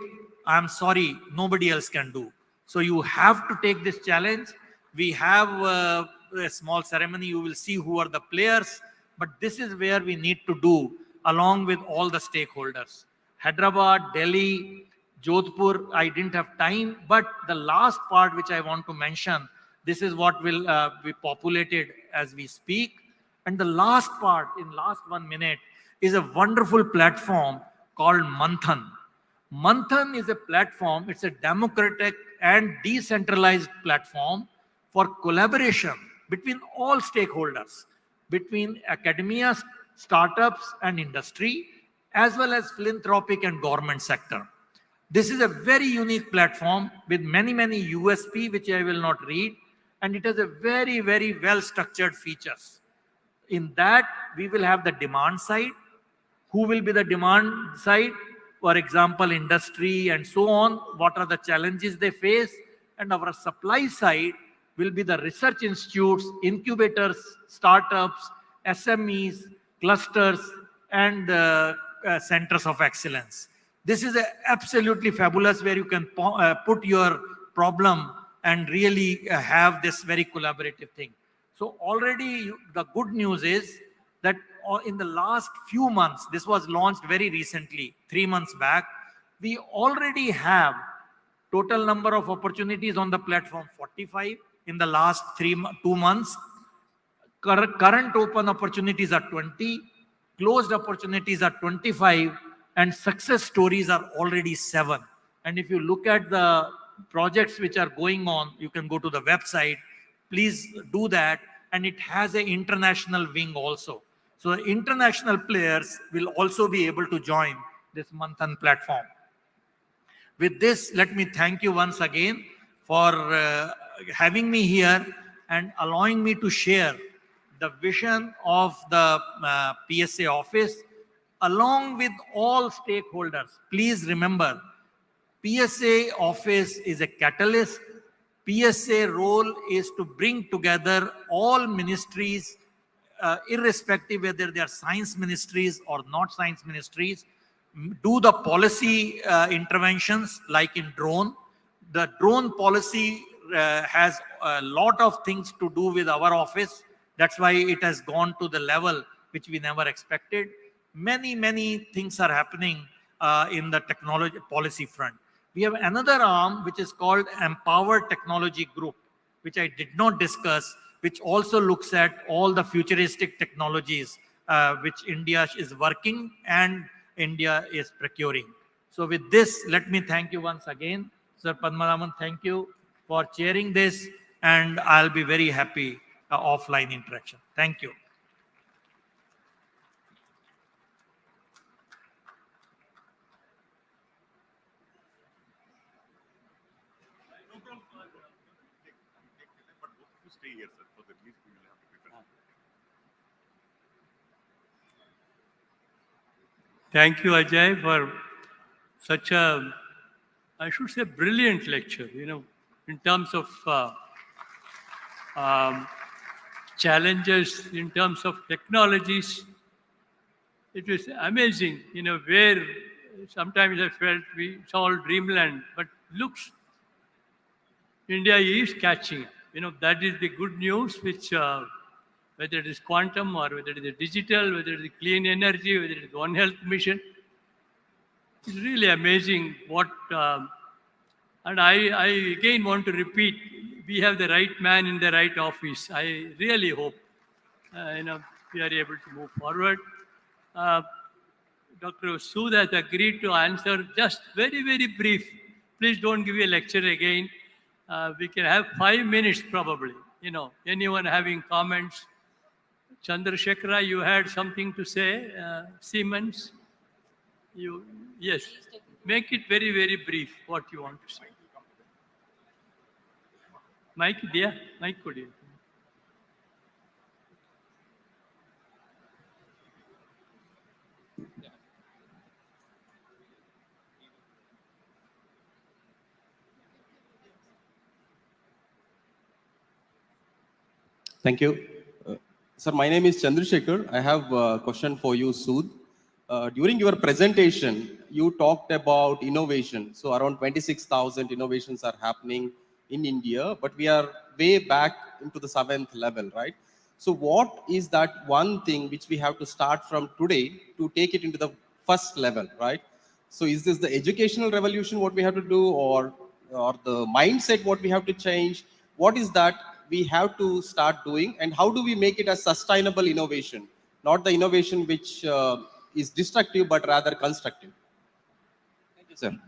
[SPEAKER 3] I'm sorry, nobody else can do. So you have to take this challenge. We have a small ceremony. You will see who are the players. But this is where we need to do along with all the stakeholders. Hyderabad, Delhi, Jodhpur, I didn't have time, but the last part which I want to mention, this is what will be populated as we speak. And the last part, in last 1 minute, is a wonderful platform called Manthan. Manthan is a platform, it's a democratic and decentralized platform for collaboration between all stakeholders, between academia, startups and industry, as well as philanthropic and government sector. This is a very unique platform with many, many USP, which I will not read. And it has a very, very well-structured features. In that, we will have the demand side. Who will be the demand side? For example, industry and so on. What are the challenges they face? And our supply side will be the research institutes, incubators, startups, SMEs, clusters, and centers of excellence. This is absolutely fabulous, where you can put your problem and really have this very collaborative thing. So already the good news is that in the last few months, this was launched very recently, 3 months back, we already have total number of opportunities on the platform, 45 in the last 2 months. Current open opportunities are 20, closed opportunities are 25, and success stories are already 7. And if you look at the projects which are going on, you can go to the website, please do that. And it has an international wing also. So the international players will also be able to join this Manthan platform. With this, let me thank you once again for having me here and allowing me to share the vision of the PSA office along with all stakeholders. Please remember, PSA office is a catalyst. PSA role is to bring together all ministries, irrespective whether they are science ministries or not science ministries, do the policy interventions like in drone. The drone policy has a lot of things to do with our office. That's why it has gone to the level which we never expected. Many, many things are happening in the technology policy front. We have another arm which is called Empowered Technology Group, which I did not discuss, which also looks at all the futuristic technologies which India is working and India is procuring. So with this, let me thank you once again. Sir Padmanabhan, thank you for chairing this, and I'll be very happy offline interaction. Thank you.
[SPEAKER 1] No problem. But both of you stay here, sir, for the least we will have to prepare.
[SPEAKER 2] Thank you, Ajay, for such a, I should say, brilliant lecture, in terms of challenges, in terms of technologies. It was amazing, where sometimes I felt it's all dreamland, but looks, India is catching up. That is the good news, which whether it is quantum or whether it is digital, whether it is clean energy, whether it is One Health Mission, it's really amazing what. And I again want to repeat, we have the right man in the right office. I really hope, we are able to move forward. Dr. Sood has agreed to answer just very, very brief. Please don't give me a lecture again. We can have 5 minutes probably. Anyone having comments? Chandrasekhara, you had something to say? Siemens? Yes. Make it very, very brief what you want to say. Mike, dear, Mike, could you?
[SPEAKER 4] Thank you. Sir, my name is Chandrasekhar. I have a question for you, Sood. During your presentation, you talked about innovation. So around 26,000 innovations are happening in India, but we are way back into the 7th level, right? So what is that one thing which we have to start from today to take it into the first level, right? So is this the educational revolution what we have to do, or the mindset what we have to change? What is that we have to start doing, and how do we make it a sustainable innovation, not the innovation which is destructive but rather constructive? Thank you, sir.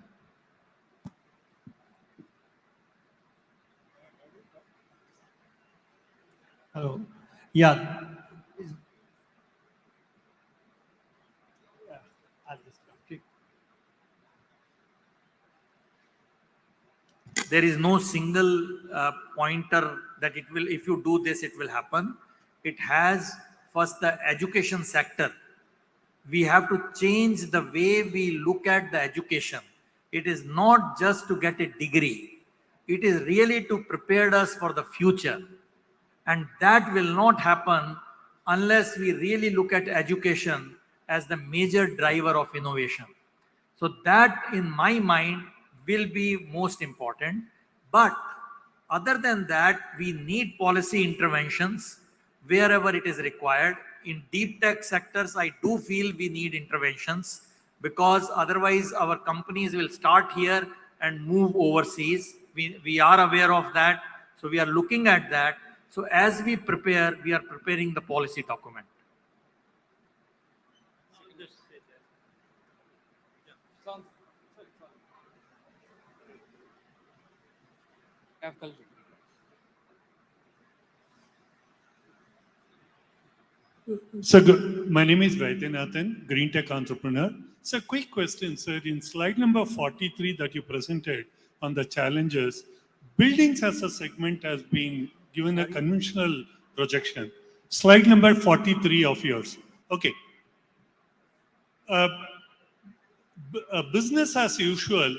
[SPEAKER 5] Hello. Yeah. I'll just come.
[SPEAKER 3] There is no single pointer that it will, if you do this, it will happen. It has first the education sector. We have to change the way we look at the education. It is not just to get a degree. It is really to prepare us for the future. And that will not happen unless we really look at education as the major driver of innovation. So that, in my mind, will be most important. But other than that, we need policy interventions wherever it is required. In deep tech sectors, I do feel we need interventions, because otherwise our companies will start here and move overseas. We are aware of that. So we are looking at that. So as we prepare, we are preparing the policy document.
[SPEAKER 5] So good. My name is Vaidyanathan, Green Tech Entrepreneur. So quick question, sir. In slide number 43 that you presented on the challenges, buildings as a segment has been given a conventional projection. Slide number 43 of yours. Okay. Business as usual,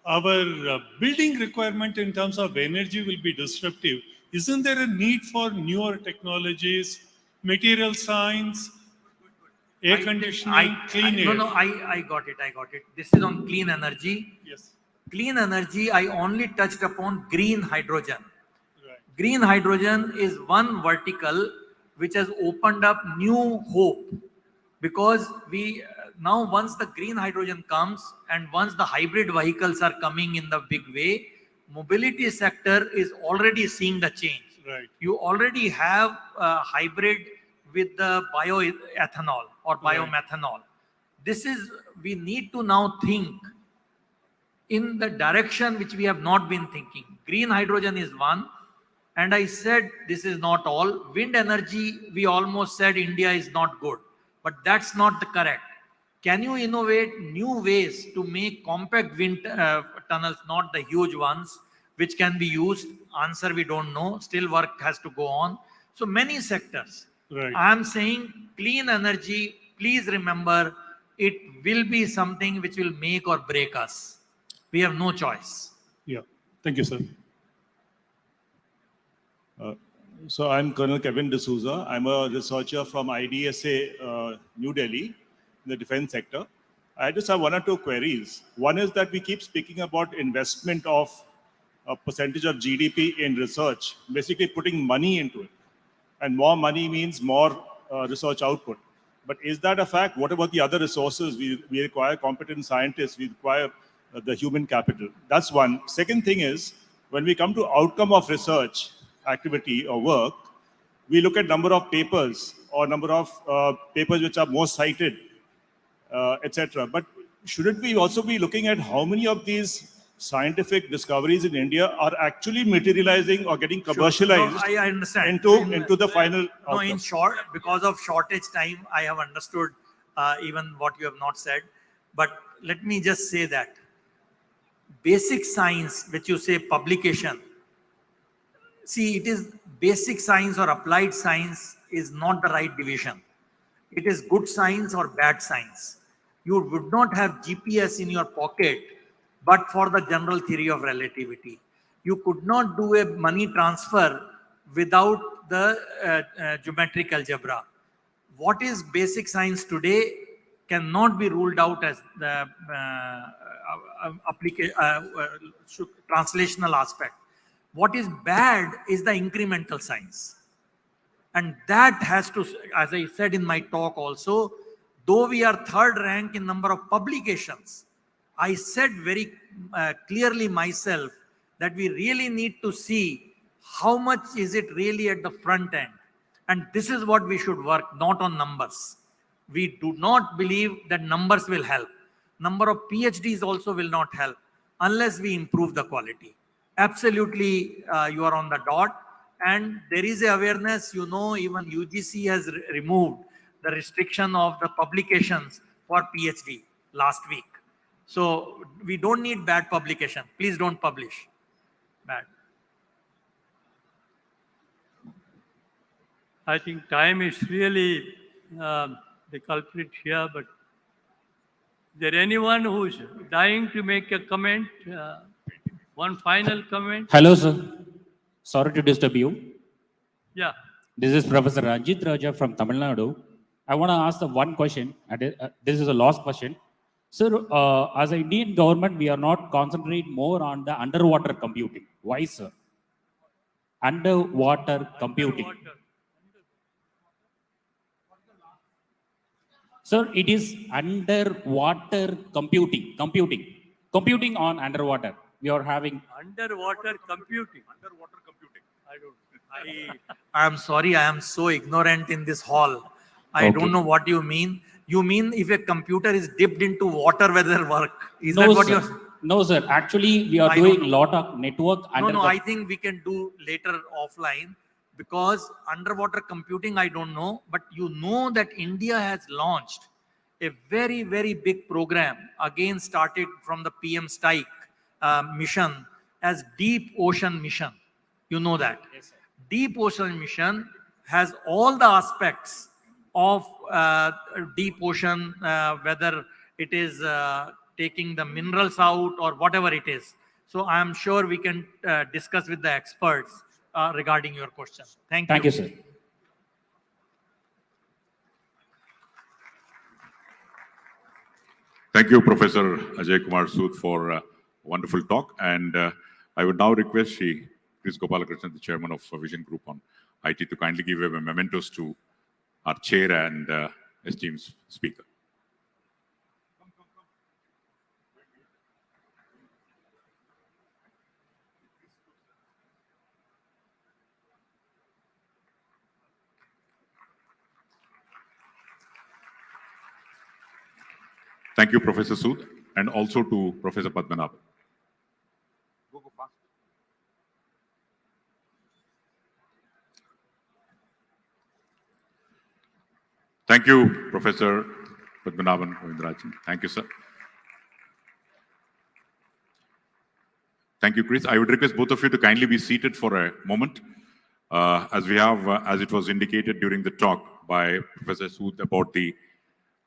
[SPEAKER 5] our building requirement in terms of energy will be disruptive. Isn't there a need for newer technologies, material science, air conditioning, clean air?
[SPEAKER 3] No, I got it. This is on clean energy.
[SPEAKER 5] Yes.
[SPEAKER 3] Clean energy, I only touched upon green hydrogen.
[SPEAKER 5] Right.
[SPEAKER 3] Green hydrogen is one vertical which has opened up new hope, because we now, once the green hydrogen comes and once the hybrid vehicles are coming in the big way, mobility sector is already seeing the change.
[SPEAKER 5] Right.
[SPEAKER 3] You already have a hybrid with the bioethanol or biomethanol. We need to now think in the direction which we have not been thinking. Green hydrogen is one, and I said this is not all. Wind energy, we almost said India is not good, but that's not the correct. Can you innovate new ways to make compact wind tunnels, not the huge ones, which can be used? Answer, we don't know. Still work has to go on. So many sectors.
[SPEAKER 5] Right.
[SPEAKER 3] I am saying clean energy, please remember, it will be something which will make or break us. We have no choice.
[SPEAKER 5] Yeah. Thank you, sir.
[SPEAKER 6] So I'm Colonel Kevin D'Souza. I'm a researcher from IDSA, New Delhi, in the defense sector. I just have one or two queries. One is that we keep speaking about investment of a percentage of GDP in research, basically putting money into it. And more money means more research output. But is that a fact? What about the other resources? We require competent scientists. We require the human capital. That's one. Second thing is, when we come to outcome of research activity or work, we look at number of papers or number of papers which are most cited, etc. But shouldn't we also be looking at how many of these scientific discoveries in India are actually materializing or getting commercialized
[SPEAKER 3] No, I understand.
[SPEAKER 6] into the final
[SPEAKER 3] No,
[SPEAKER 6] outcome?
[SPEAKER 3] in short, because of shortage time, I have understood even what you have not said. But let me just say that basic science, which you say publication, see, it is basic science or applied science is not the right division. It is good science or bad science. You would not have GPS in your pocket, but for the general theory of relativity. You could not do a money transfer without the geometric algebra. What is basic science today cannot be ruled out as the translational aspect. What is bad is the incremental science. And that has to, as I said in my talk also, though we are third rank in number of publications, I said very clearly myself that we really need to see how much is it really at the front end. And this is what we should work, not on numbers. We do not believe that numbers will help. Number of PhDs also will not help unless we improve the quality. Absolutely, you are on the dot. And there is a awareness, you know, even UGC has removed the restriction of the publications for PhD last week. So we don't need bad publication. Please don't publish bad.
[SPEAKER 2] I think time is really the culprit here, but is there anyone who's dying to make a comment? One final comment?
[SPEAKER 7] Hello, sir. Sorry to disturb you.
[SPEAKER 2] Yeah.
[SPEAKER 7] This is Professor Ranjit Raja from Tamil Nadu. I want to ask the one question, and this is the last question. Sir, as an Indian government, we are not concentrate more on the underwater computing. Why, sir? Underwater computing. Sir, it is underwater computing. Computing on underwater. We are having
[SPEAKER 2] Underwater computing.
[SPEAKER 3] I am sorry, I am so ignorant in this hall. I
[SPEAKER 7] Okay.
[SPEAKER 3] don't know what you mean. You mean if a computer is dipped into water, whether work? Is
[SPEAKER 7] no,
[SPEAKER 3] that what
[SPEAKER 7] sir.
[SPEAKER 3] you're...
[SPEAKER 7] No, sir. Actually, we are
[SPEAKER 3] I don't
[SPEAKER 7] doing
[SPEAKER 3] know.
[SPEAKER 7] lot of network under
[SPEAKER 3] No,
[SPEAKER 7] the...
[SPEAKER 3] I think we can do later offline because underwater computing, I don't know. But you know that India has launched a very, very big program, again started from the PM Strike mission as Deep Ocean Mission. You know that.
[SPEAKER 7] Yes, sir.
[SPEAKER 3] Deep Ocean Mission has all the aspects of deep ocean, whether it is taking the minerals out or whatever it is. So I am sure we can discuss with the experts regarding your question. Thank you.
[SPEAKER 7] Thank you, sir.
[SPEAKER 1] Thank you, Professor Ajay Kumar Sood, for a wonderful talk. And I would now request Shri Chris Gopalakrishnan, the chairman of Vision Group on IT, to kindly give a mementos to our chair and esteemed speaker. Thank you, Professor Sood, and also to Professor Padmanabhan. Thank you, Professor Padmanabhan Govindrajan. Thank you, sir. Thank you, Chris. I would request both of you to kindly be seated for a moment, as we have, as it was indicated during the talk by Professor Sood about the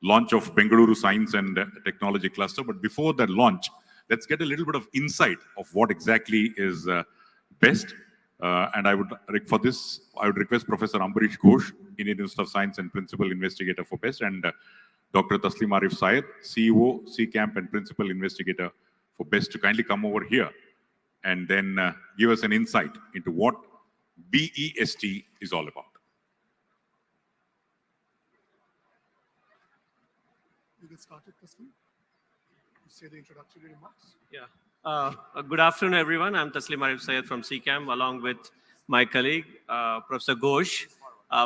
[SPEAKER 1] launch of Bengaluru Science and Technology Cluster. But before that launch, let's get a little bit of insight of what exactly is best. And I would, for this, I would request Professor Ambarish Ghosh, Indian Institute of Science and Principal Investigator for BEST, and Dr. Taslim Arif Syed, CEO, CCAMP and Principal Investigator for BEST, to kindly come over here and then give us an insight into what BEST is all about.
[SPEAKER 8] You get started, Taslim. Say the introductory remarks.
[SPEAKER 9] Yeah. Good afternoon, everyone. I'm Taslim Arif Syed from CCAM, along with my colleague, Professor Ghosh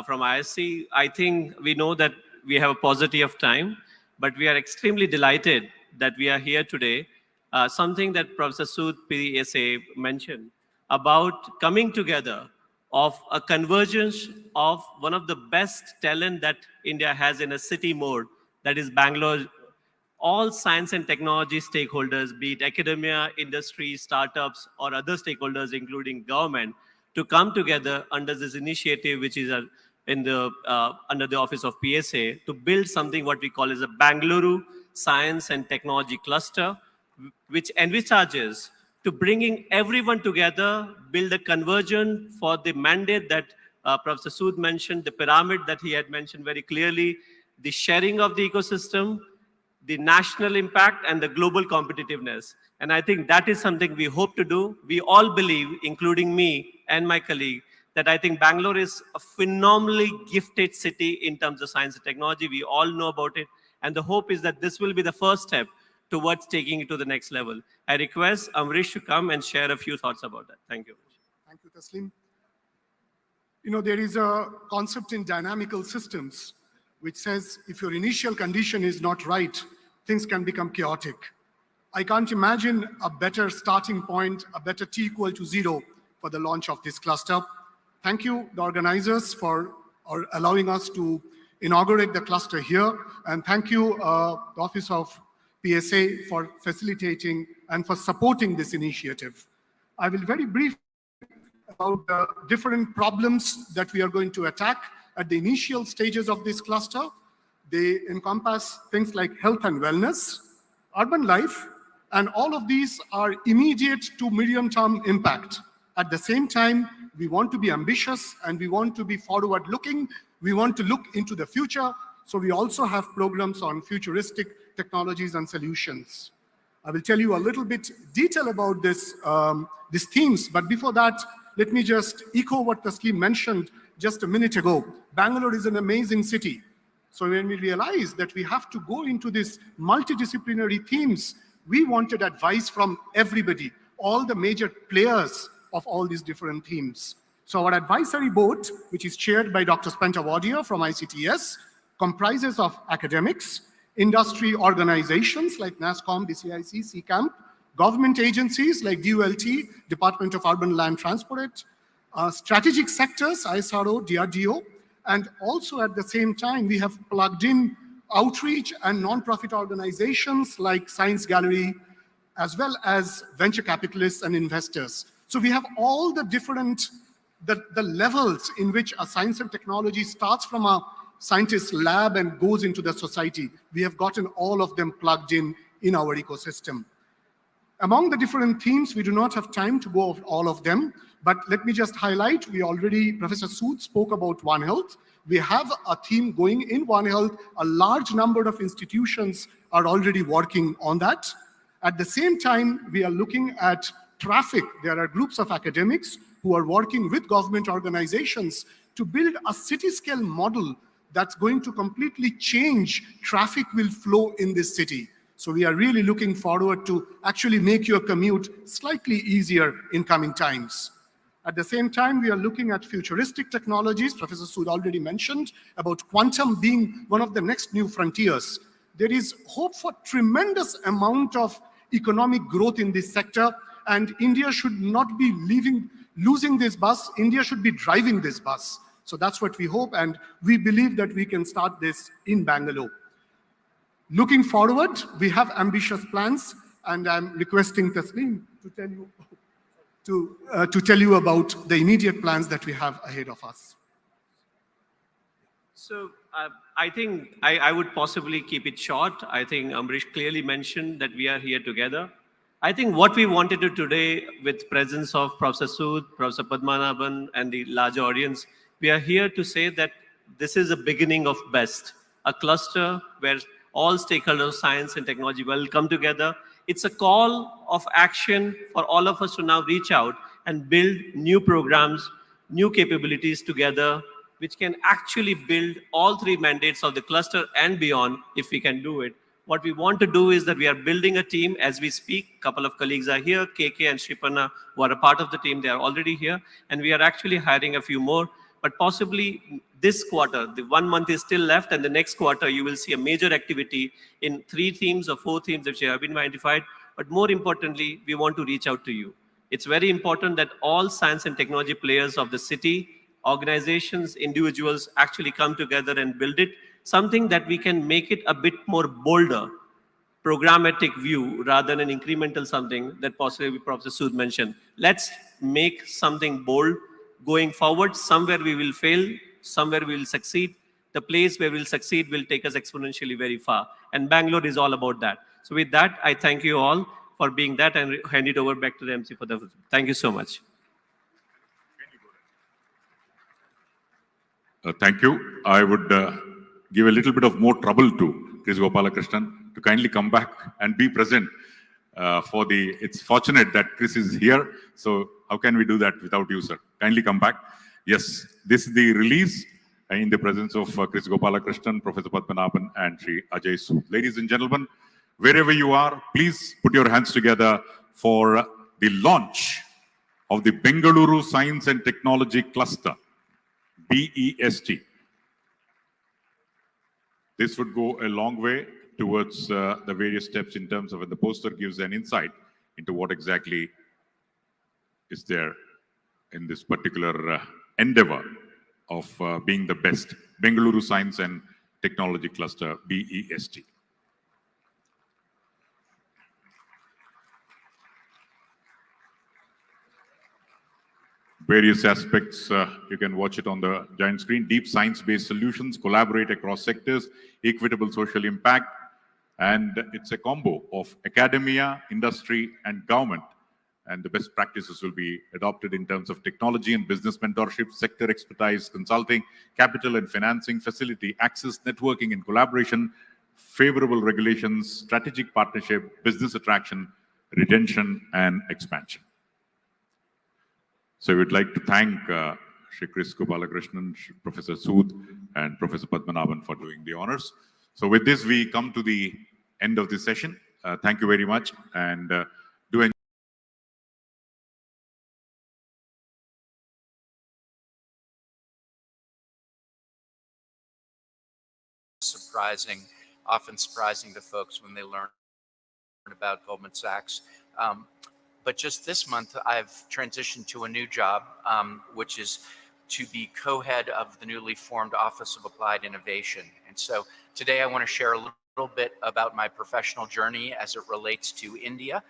[SPEAKER 9] from ISC. I think we know that we have a paucity of time, but we are extremely delighted that we are here today. Something that Professor Sood PSA mentioned about coming together of a convergence of one of the best talent that India has in a city mode, that is Bangalore. All science and technology stakeholders, be it academia, industry, startups, or other stakeholders, including government, to come together under this initiative, which is under the office of PSA, to build something what we call as a Bangalore Science and Technology Cluster, which envisages to bringing everyone together, build a conversion for the mandate that Professor Sood mentioned, the pyramid that he had mentioned very clearly, the sharing of the ecosystem, the national impact, and the global competitiveness. And I think that is something we hope to do. We all believe, including me and my colleague, that I think Bangalore is a phenomenally gifted city in terms of science and technology. We all know about it. And the hope is that this will be the first step towards taking it to the next level. I request Amrish to come and share a few thoughts about that. Thank you.
[SPEAKER 8] Thank you, Taslim. You know, there is a concept in dynamical systems which says if your initial condition is not right, things can become chaotic. I can't imagine a better starting point, a better T equal to 0 for the launch of this cluster. Thank you, the organizers, for allowing us to inaugurate the cluster here. And thank you, the Office of PSA, for facilitating and for supporting this initiative. I will very briefly about the different problems that we are going to attack at the initial stages of this cluster. They encompass things like health and wellness, urban life, and all of these are immediate to medium-term impact. At the same time, we want to be ambitious and we want to be forward-looking. We want to look into the future. So we also have programs on futuristic technologies and solutions. I will tell you a little bit detail about these themes, but before that, let me just echo what Taslim mentioned just a minute ago. Bangalore is an amazing city. So when we realized that we have to go into these multidisciplinary themes, we wanted advice from everybody, all the major players of all these different themes. So our advisory board, which is chaired by Dr. Spenta Wadia from ICTS, comprises of academics, industry organizations like NASSCOM, DCIC, CCAMP, government agencies like DULT, Department of Urban Land Transport, strategic sectors, ISRO, DRDO, and also at the same time, we have plugged in outreach and non-profit organizations like Science Gallery, as well as venture capitalists and investors. So we have all the different, the levels in which a science and technology starts from a scientist lab and goes into the society. We have gotten all of them plugged in our ecosystem. Among the different themes, we do not have time to go over all of them, but let me just highlight, Professor Sood spoke about One Health. We have a theme going in One Health. A large number of institutions are already working on that. At the same time, we are looking at traffic. There are groups of academics who are working with government organizations to build a city-scale model that's going to completely change traffic will flow in this city. So we are really looking forward to actually make your commute slightly easier in coming times. At the same time, we are looking at futuristic technologies. Professor Sood already mentioned about quantum being one of the next new frontiers. There is hope for tremendous amount of economic growth in this sector, and India should not be losing this bus. India should be driving this bus. So that's what we hope, and we believe that we can start this in Bangalore. Looking forward, we have ambitious plans, and I'm requesting Tasneem to tell you about the immediate plans that we have ahead of us.
[SPEAKER 9] So I think I would possibly keep it short. I think Amrish clearly mentioned that we are here together. I think what we wanted to today, with presence of Professor Sood, Professor Padmanabhan, and the larger audience, we are here to say that this is a beginning of BEST, a cluster where all stakeholders of science and technology will come together. It's a call of action for all of us to now reach out and build new programs, new capabilities together, which can actually build all three mandates of the cluster and beyond if we can do it. What we want to do is that we are building a team as we speak. A couple of colleagues are here, KK and Sripanna, who are a part of the team. They are already here. And we are actually hiring a few more. But possibly this quarter, the 1 month is still left, and the next quarter you will see a major activity in 3 themes or 4 themes which have been identified. But more importantly, we want to reach out to you. It's very important that all science and technology players of the city, organizations, individuals actually come together and build it, something that we can make it a bit more bolder, programmatic view rather than an incremental something that possibly Professor Sood mentioned. Let's make something bold going forward. Somewhere we will fail, somewhere we will succeed. The place where we'll succeed will take us exponentially very far. And Bangalore is all about that. So with that, I thank you all for being that and hand it over back to the MC for the, thank you so much.
[SPEAKER 1] Thank you. I would give a little bit of more trouble to Chris Gopalakrishnan to kindly come back and be present for the, it's fortunate that Chris is here. So how can we do that without you, sir? Kindly come back. Yes, this is the release in the presence of Chris Gopalakrishnan, Professor Padmanabhan, and Sri Ajay Sood. Ladies and gentlemen, wherever you are, please put your hands together for the launch of the Bengaluru Science and Technology Cluster, BEST. This would go a long way towards the various steps in terms of when the poster gives an insight into what exactly is there in this particular endeavor of being the best. Bengaluru Science and Technology Cluster, BEST. Various aspects, you can watch it on the giant screen. Deep science-based solutions, collaborate across sectors, equitable social impact, and it's a combo of academia, industry, and government. And the best practices will be adopted in terms of technology and business mentorship, sector expertise, consulting, capital and financing, facility, access, networking and collaboration, favorable regulations, strategic partnership, business attraction, retention, and expansion. So I would like to thank Shri Chris Gopalakrishnan, Professor Sood, and Professor Padmanabhan for doing the honors. So with this, we come to the end of this session. Thank you very much, and do enjoy.
[SPEAKER 10] Often surprising to folks when they learn about Goldman Sachs. But just this month, I've transitioned to a new job, which is to be co-head of the newly formed Office of Applied Innovation. And so today I want to share a little bit about my professional journey as it relates to India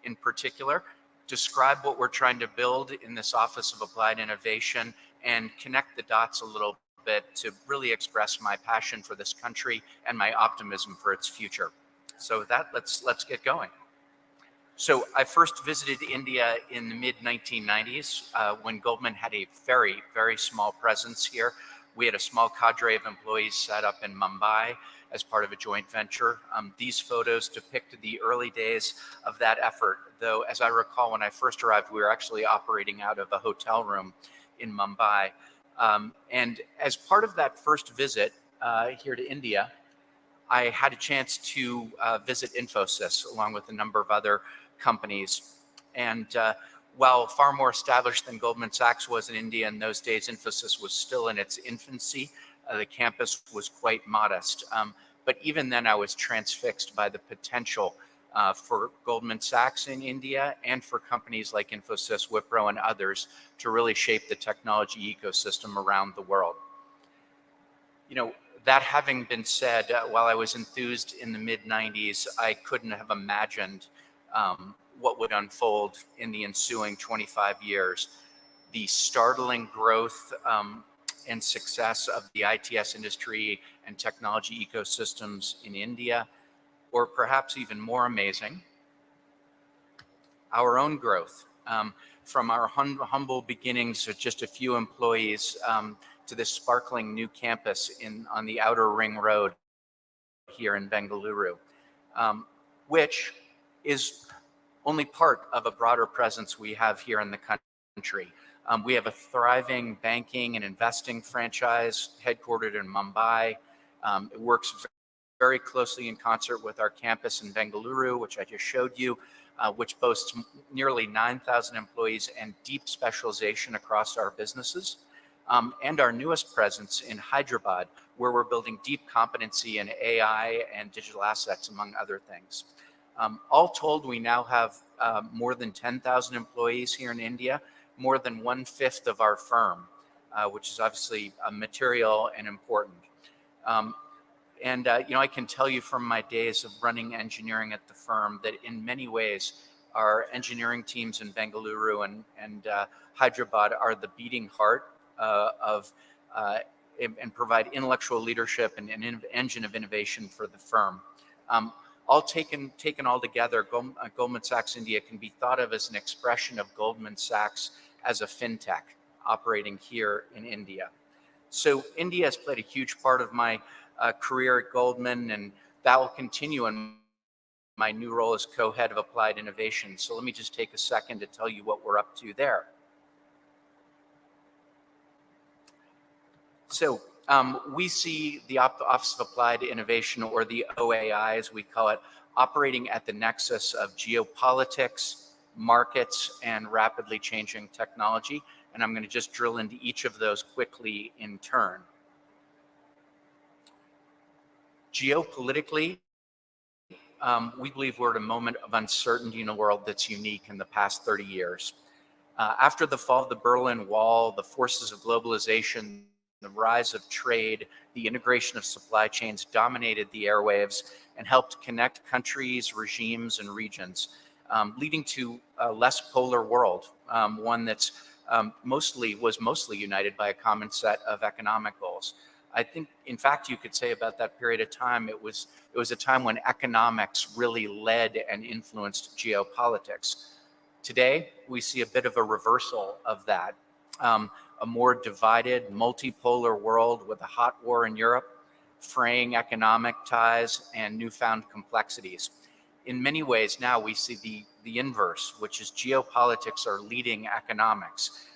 [SPEAKER 10] in particular, describe what we're trying to build in this Office of Applied Innovation, and connect the dots a little bit to really express my passion for this country and my optimism for its future. So with that, let's get going. So I first visited India in the mid-1990s when Goldman had a very, very small presence here. We had a small cadre of employees set up in Mumbai as part of a joint venture. These photos depict the early days of that effort, though as I recall, when I first arrived, we were actually operating out of a hotel room in Mumbai. And as part of that first visit here to India, I had a chance to visit Infosys along with a number of other companies. And while far more established than Goldman Sachs was in India in those days, Infosys was still in its infancy. The campus was quite modest. But even then, I was transfixed by the potential for Goldman Sachs in India and for companies like Infosys, Wipro, and others to really shape the technology ecosystem around the world. You know, that having been said, while I was enthused in the mid-90s, I couldn't have imagined what would unfold in the ensuing 25 years. The startling growth and success of the ITS industry and technology ecosystems in India, or perhaps even more amazing, our own growth. From our humble beginnings with just a few employees to this sparkling new campus on the outer ring road here in Bengaluru, which is only part of a broader presence we have here in the country. We have a thriving banking and investing franchise headquartered in Mumbai. It works very closely in concert with our campus in Bengaluru, which I just showed you, which boasts nearly 9,000 employees and deep specialization across our businesses. And our newest presence in Hyderabad, where we're building deep competency in AI and digital assets, among other things. All told, we now have more than 10,000 employees here in India, more than 1/5 of our firm, which is obviously material and important. You know, I can tell you from my days of running engineering at the firm that in many ways, our engineering teams in Bengaluru and Hyderabad are the beating heart and provide intellectual leadership and an engine of innovation for the firm. All taken all together, Goldman Sachs India can be thought of as an expression of Goldman Sachs as a fintech operating here in India. So India has played a huge part of my career at Goldman, and that will continue in my new role as co-head of applied innovation. So let me just take a second to tell you what we're up to there. So we see the Office of Applied Innovation, or the OAI as we call it, operating at the nexus of geopolitics, markets, and rapidly changing technology. And I'm going to just drill into each of those quickly in turn. Geopolitically, we believe we're at a moment of uncertainty in a world that's unique in the past 30 years. After the fall of the Berlin Wall, the forces of globalization, the rise of trade, the integration of supply chains dominated the airwaves and helped connect countries, regimes, and regions, leading to a less polar world, one that's mostly united by a common set of economic goals. I think, in fact, you could say about that period of time, it was a time when economics really led and influenced geopolitics. Today, we see a bit of a reversal of that. A more divided, multipolar world with a hot war in Europe, fraying economic ties, and newfound complexities. In many ways, now we see the inverse, which is geopolitics are leading economics.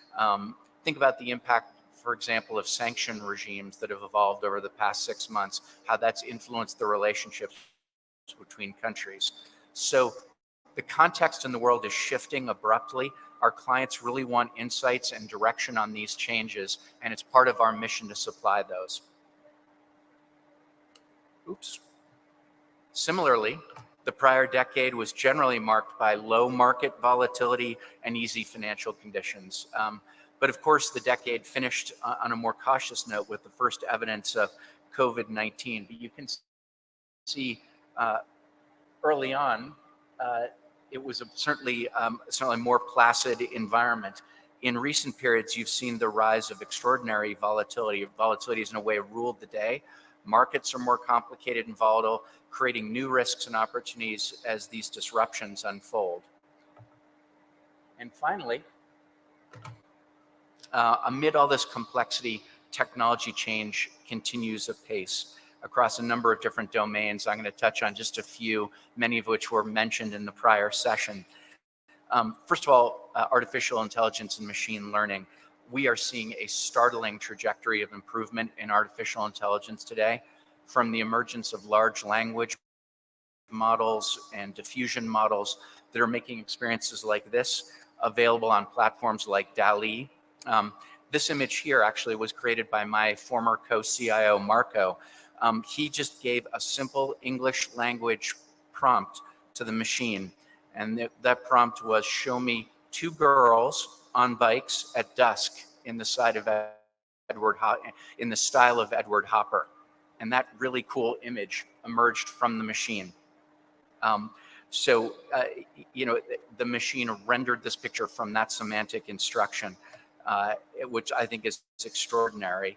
[SPEAKER 10] Think about the impact, for example, of sanction regimes that have evolved over the past 6 months, how that's influenced the relationships between countries. So the context in the world is shifting abruptly. Our clients really want insights and direction on these changes, and it's part of our mission to supply those. Oops. Similarly, the prior decade was generally marked by low market volatility and easy financial conditions. But of course, the decade finished on a more cautious note with the first evidence of COVID-19. But you can see early on, it was certainly a more placid environment. In recent periods, you've seen the rise of extraordinary volatility. Volatility has in a way ruled the day. Markets are more complicated and volatile, creating new risks and opportunities as these disruptions unfold. And finally, amid all this complexity, technology change continues apace across a number of different domains. I'm going to touch on just a few, many of which were mentioned in the prior session. First of all, artificial intelligence and machine learning. We are seeing a startling trajectory of improvement in artificial intelligence today, from the emergence of large language models and diffusion models that are making experiences like this available on platforms like DALL-E. This image here actually was created by my former co-CIO, Marco, He just gave a simple English language prompt to the machine. And that prompt was, show me two girls on bikes at dusk in the style of Edward Hopper. And that really cool image emerged from the machine. The machine rendered this picture from that semantic instruction, which I think is extraordinary.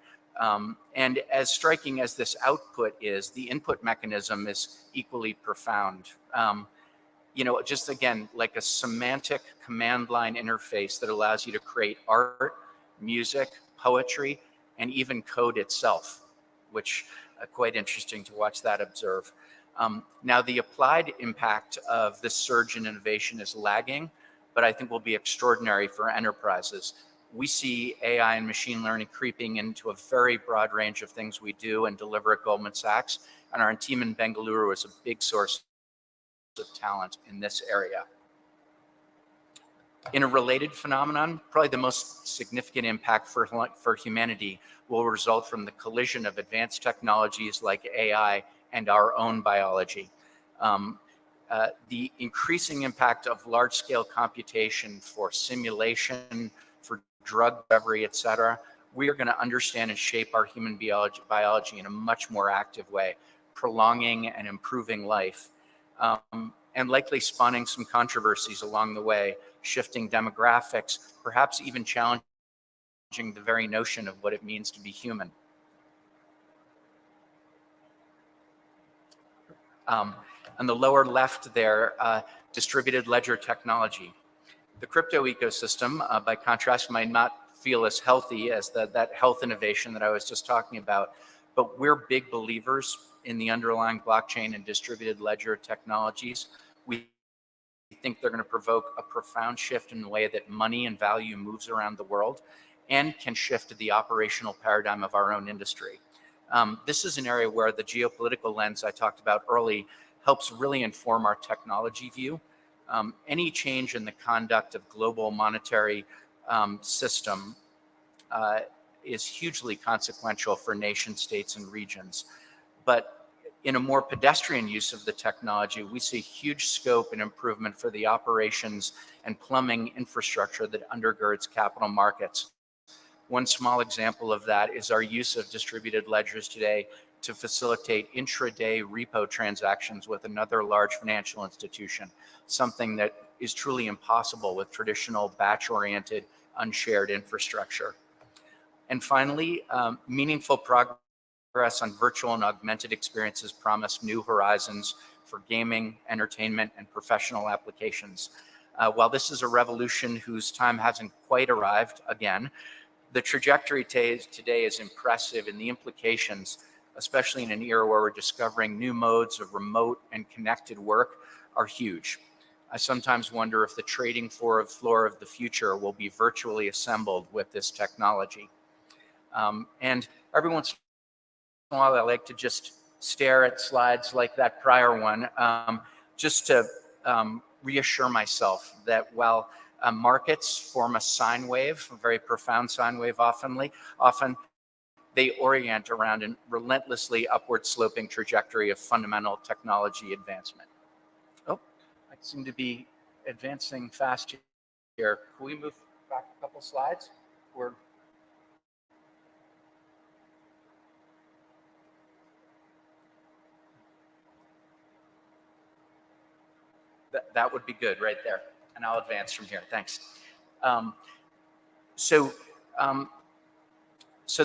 [SPEAKER 10] And as striking as this output is, the input mechanism is equally profound. Just again, like a semantic command line interface that allows you to create art, music, poetry, and even code itself, which quite interesting to watch that observe. Now, the applied impact of this surge in innovation is lagging, but I think will be extraordinary for enterprises. We see AI and machine learning creeping into a very broad range of things we do and deliver at Goldman Sachs, and our team in Bengaluru is a big source of talent in this area. In a related phenomenon, probably the most significant impact for humanity will result from the collision of advanced technologies like AI and our own biology. The increasing impact of large-scale computation for simulation, for drug discovery, et cetera, we are going to understand and shape our human biology in a much more active way, prolonging and improving life, and likely spawning some controversies along the way, shifting demographics, perhaps even challenging the very notion of what it means to be human. On the lower left there, distributed ledger technology. The crypto ecosystem, by contrast, might not feel as healthy as that health innovation that I was just talking about, but we're big believers in the underlying blockchain and distributed ledger technologies. We think they're going to provoke a profound shift in the way that money and value moves around the world and can shift the operational paradigm of our own industry. This is an area where the geopolitical lens I talked about early helps really inform our technology view. Any change in the conduct of global monetary system is hugely consequential for nation states and regions. But in a more pedestrian use of the technology, we see huge scope and improvement for the operations and plumbing infrastructure that undergirds capital markets. One small example of that is our use of distributed ledgers today to facilitate intraday repo transactions with another large financial institution, something that is truly impossible with traditional batch-oriented, unshared infrastructure. And finally, meaningful progress on virtual and augmented experiences promise new horizons for gaming, entertainment, and professional applications. While this is a revolution whose time hasn't quite arrived again, the trajectory today is impressive, and the implications, especially in an era where we're discovering new modes of remote and connected work, are huge. I sometimes wonder if the trading floor of the future will be virtually assembled with this technology. And every once in a while, I like to just stare at slides like that prior one, just to reassure myself that while markets form a sine wave, a very profound sine wave often they orient around a relentlessly upward sloping trajectory of fundamental technology advancement. Oh, I seem to be advancing fast here. Can we move back a couple slides? That would be good right there. And I'll advance from here. Thanks. So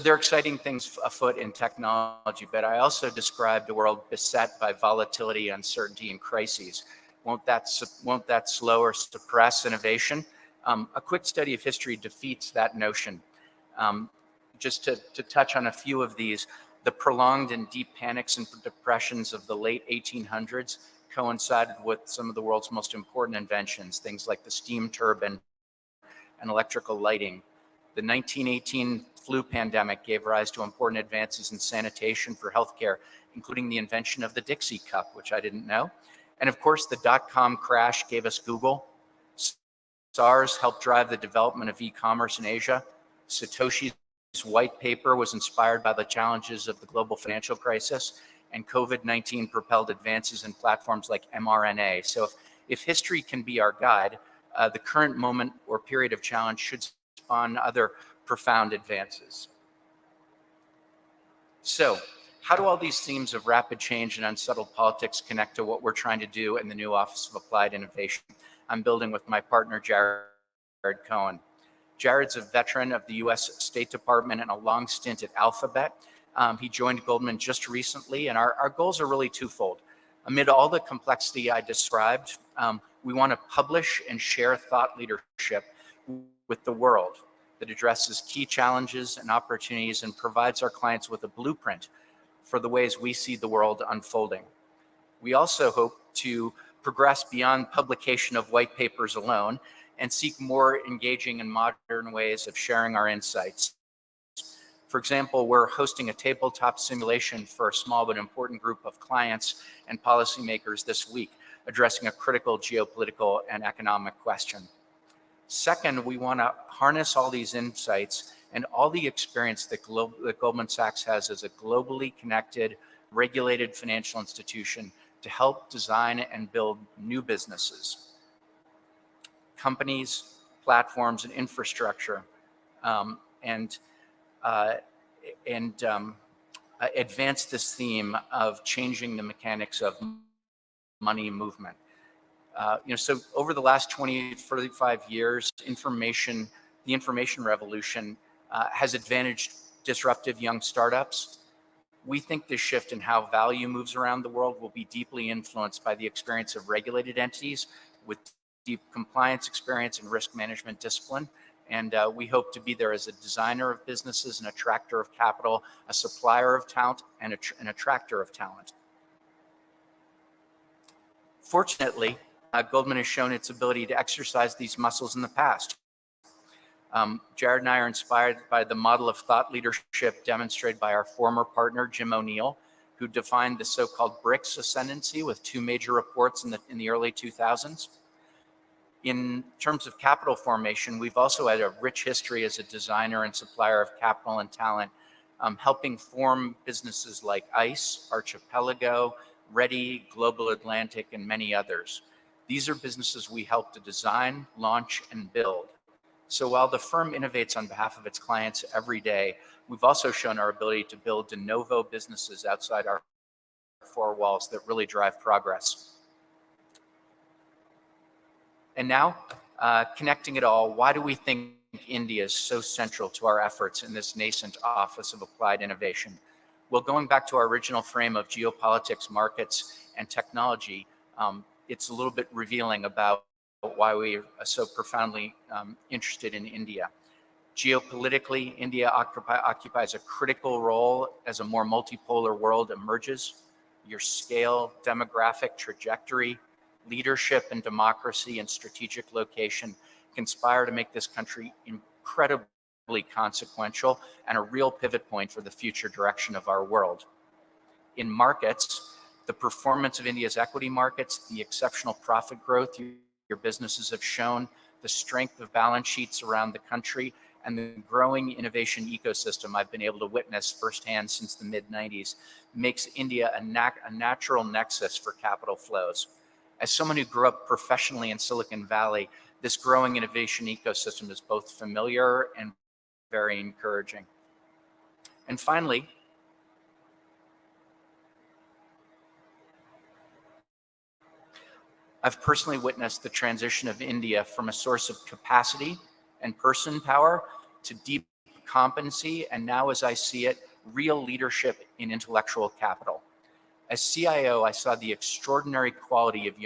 [SPEAKER 10] there are exciting things afoot in technology, but I also described a world beset by volatility, uncertainty, and crises. Won't that slow or suppress innovation? A quick study of history defeats that notion. Just to touch on a few of these, the prolonged and deep panics and depressions of the late 1800s coincided with some of the world's most important inventions, things like the steam turbine and electrical lighting. The 1918 flu pandemic gave rise to important advances in sanitation for healthcare, including the invention of the Dixie cup, which I didn't know. And of course, the dot-com crash gave us Google. SARS helped drive the development of e-commerce in Asia. Satoshi's white paper was inspired by the challenges of the global financial crisis, and COVID-19 propelled advances in platforms like mRNA. So if history can be our guide, the current moment or period of challenge should spawn other profound advances. So how do all these themes of rapid change and unsettled politics connect to what we're trying to do in the new Office of Applied Innovation I'm building with my partner, Jared Cohen? Jared's a veteran of the US State Department and a long stint at Alphabet. He joined Goldman just recently, and our goals are really twofold. Amid all the complexity I described, we want to publish and share thought leadership with the world that addresses key challenges and opportunities and provides our clients with a blueprint for the ways we see the world unfolding. We also hope to progress beyond publication of white papers alone and seek more engaging and modern ways of sharing our insights. For example, we're hosting a tabletop simulation for a small but important group of clients and policymakers this week, addressing a critical geopolitical and economic question. Second, we want to harness all these insights and all the experience that Goldman Sachs has as a globally connected, regulated financial institution to help design and build new businesses, companies, platforms, and infrastructure, and advance this theme of changing the mechanics of money movement. So over the last 20, 35 years, the information revolution has advantaged disruptive young startups. We think this shift in how value moves around the world will be deeply influenced by the experience of regulated entities with deep compliance experience and risk management discipline. And we hope to be there as a designer of businesses, an attractor of capital, a supplier of talent, and an attractor of talent. Fortunately, Goldman has shown its ability to exercise these muscles in the past. Jared and I are inspired by the model of thought leadership demonstrated by our former partner, Jim O'Neill, who defined the so-called BRICS ascendancy with two major reports in the early 2000s. In terms of capital formation, we've also had a rich history as a designer and supplier of capital and talent, helping form businesses like ICE, Archipelago, Ready, Global Atlantic, and many others. These are businesses we help to design, launch, and build. So while the firm innovates on behalf of its clients every day, we've also shown our ability to build de novo businesses outside our four walls that really drive progress. And now, connecting it all, why do we think India is so central to our efforts in this nascent Office of Applied Innovation? Well, going back to our original frame of geopolitics, markets, and technology, it's a little bit revealing about why we are so profoundly interested in India. Geopolitically, India occupies a critical role as a more multipolar world emerges. Your scale, demographic trajectory, leadership and democracy and strategic location conspire to make this country incredibly consequential and a real pivot point for the future direction of our world. In markets, the performance of India's equity markets, the exceptional profit growth your businesses have shown, the strength of balance sheets around the country, and the growing innovation ecosystem I've been able to witness firsthand since the mid-90s makes India a natural nexus for capital flows. As someone who grew up professionally in Silicon Valley, this growing innovation ecosystem is both familiar and very encouraging. And finally, I've personally witnessed the transition of India from a source of capacity and person power to deep competency, and now as I see it, real leadership in intellectual capital. As CIO, I saw the extraordinary quality of the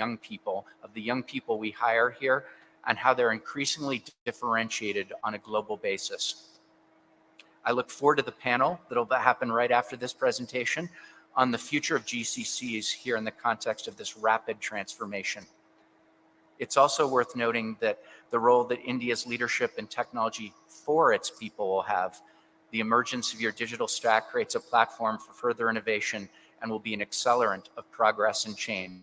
[SPEAKER 10] young people we hire here, and how they're increasingly differentiated on a global basis. I look forward to the panel that'll happen right after this presentation on the future of GCCs here in the context of this rapid transformation. It's also worth noting that the role that India's leadership in technology for its people will have. The emergence of your digital stack creates a platform for further innovation and will be an accelerant of progress and change.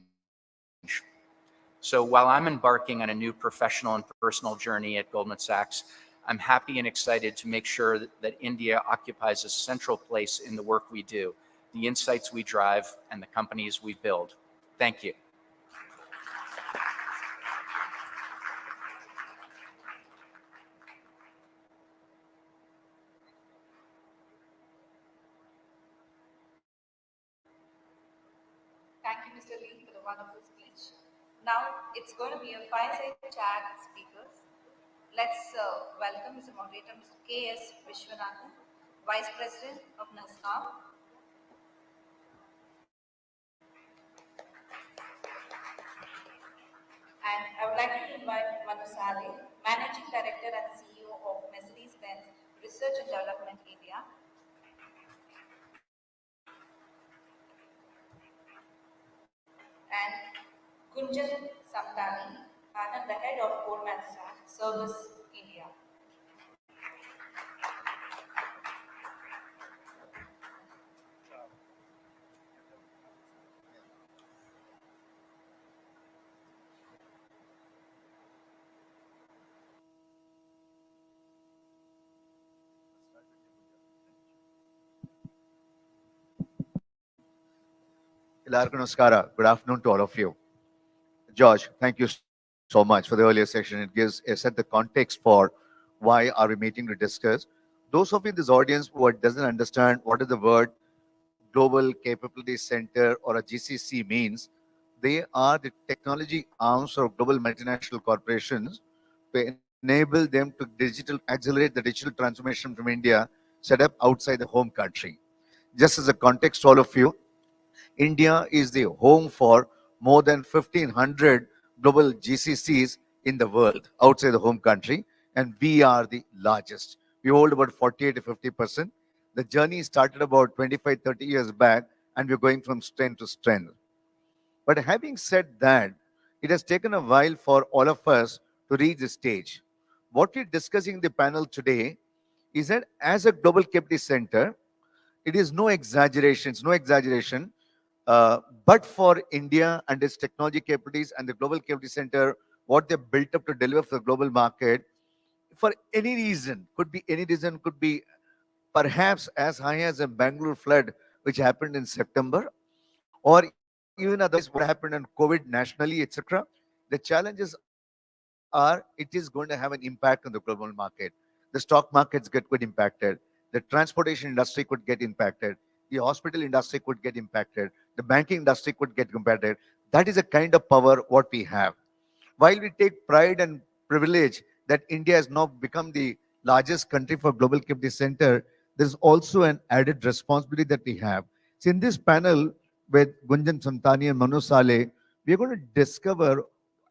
[SPEAKER 10] So while I'm embarking on a new professional and personal journey at Goldman Sachs, I'm happy and excited to make sure that India occupies a central place in the work we do, the insights we drive, and the companies we build. Thank you.
[SPEAKER 11] Thank you, Mr. Lee, for the wonderful speech. Now, it's going to be a fireside chat with speakers. Let's welcome Mr. Moderator, Mr. K.S. Vishwanathan, Vice President of NASCAR. And I would like to invite Manu Sale, Managing Director and CEO of Mercedes-Benz Research and Development India. And Gunjan Samdani, and the head of Goldman Sachs Service India.
[SPEAKER 12] Ellarku Namaskara. Good afternoon to all of you. George, thank you so much for the earlier section. It gives set the context for why are we meeting to discuss. Those of you in this audience who doesn't understand what is the word Global Capability Center or a GCC means, they are the technology arms of global multinational corporations to enable them to accelerate the digital transformation from India set up outside the home country. Just as a context, all of you, India is the home for more than 1,500 global GCCs in the world outside the home country, and we are the largest. We hold about 48 to 50%. The journey started about 25, 30 years back, and we're going from strength to strength. But having said that, it has taken a while for all of us to reach this stage. What we're discussing in the panel today is that as a global capability center, it is no exaggeration, but for India and its technology capabilities and the global capability center, what they built up to deliver for the global market, for any reason, could be perhaps as high as a Bangalore flood, which happened in September, or even otherwise what happened in COVID nationally, etc. The challenges are, it is going to have an impact on the global market. The stock markets get impacted. The transportation industry could get impacted. The hospital industry could get impacted. The banking industry could get impacted. That is a kind of power what we have. While we take pride and privilege that India has now become the largest country for global capability center, there's also an added responsibility that we have. So in this panel with Gunjan Samdani and Manu Sale, we are going to discover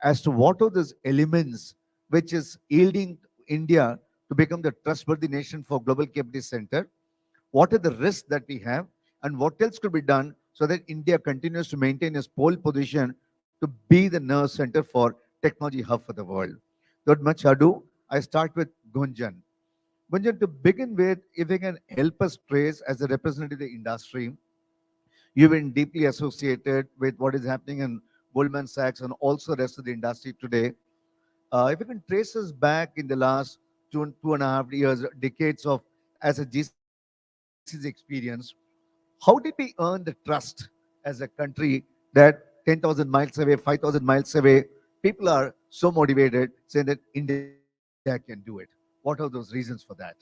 [SPEAKER 12] as to what are those elements which is yielding India to become the trustworthy nation for global capability center. What are the risks that we have, and what else could be done so that India continues to maintain its pole position to be the nerve center for technology hub for the world. Without much ado, I start with Gunjan. Gunjan, to begin with, if you can help us trace as a representative of the industry, you've been deeply associated with what is happening in Goldman Sachs and also the rest of the industry today. If you can trace us back in the last two and a half years, decades of as a GCC experience, how did we earn the trust as a country that 10,000 miles away, 5,000 miles away, people are so motivated saying that India can do it? What are those reasons for that?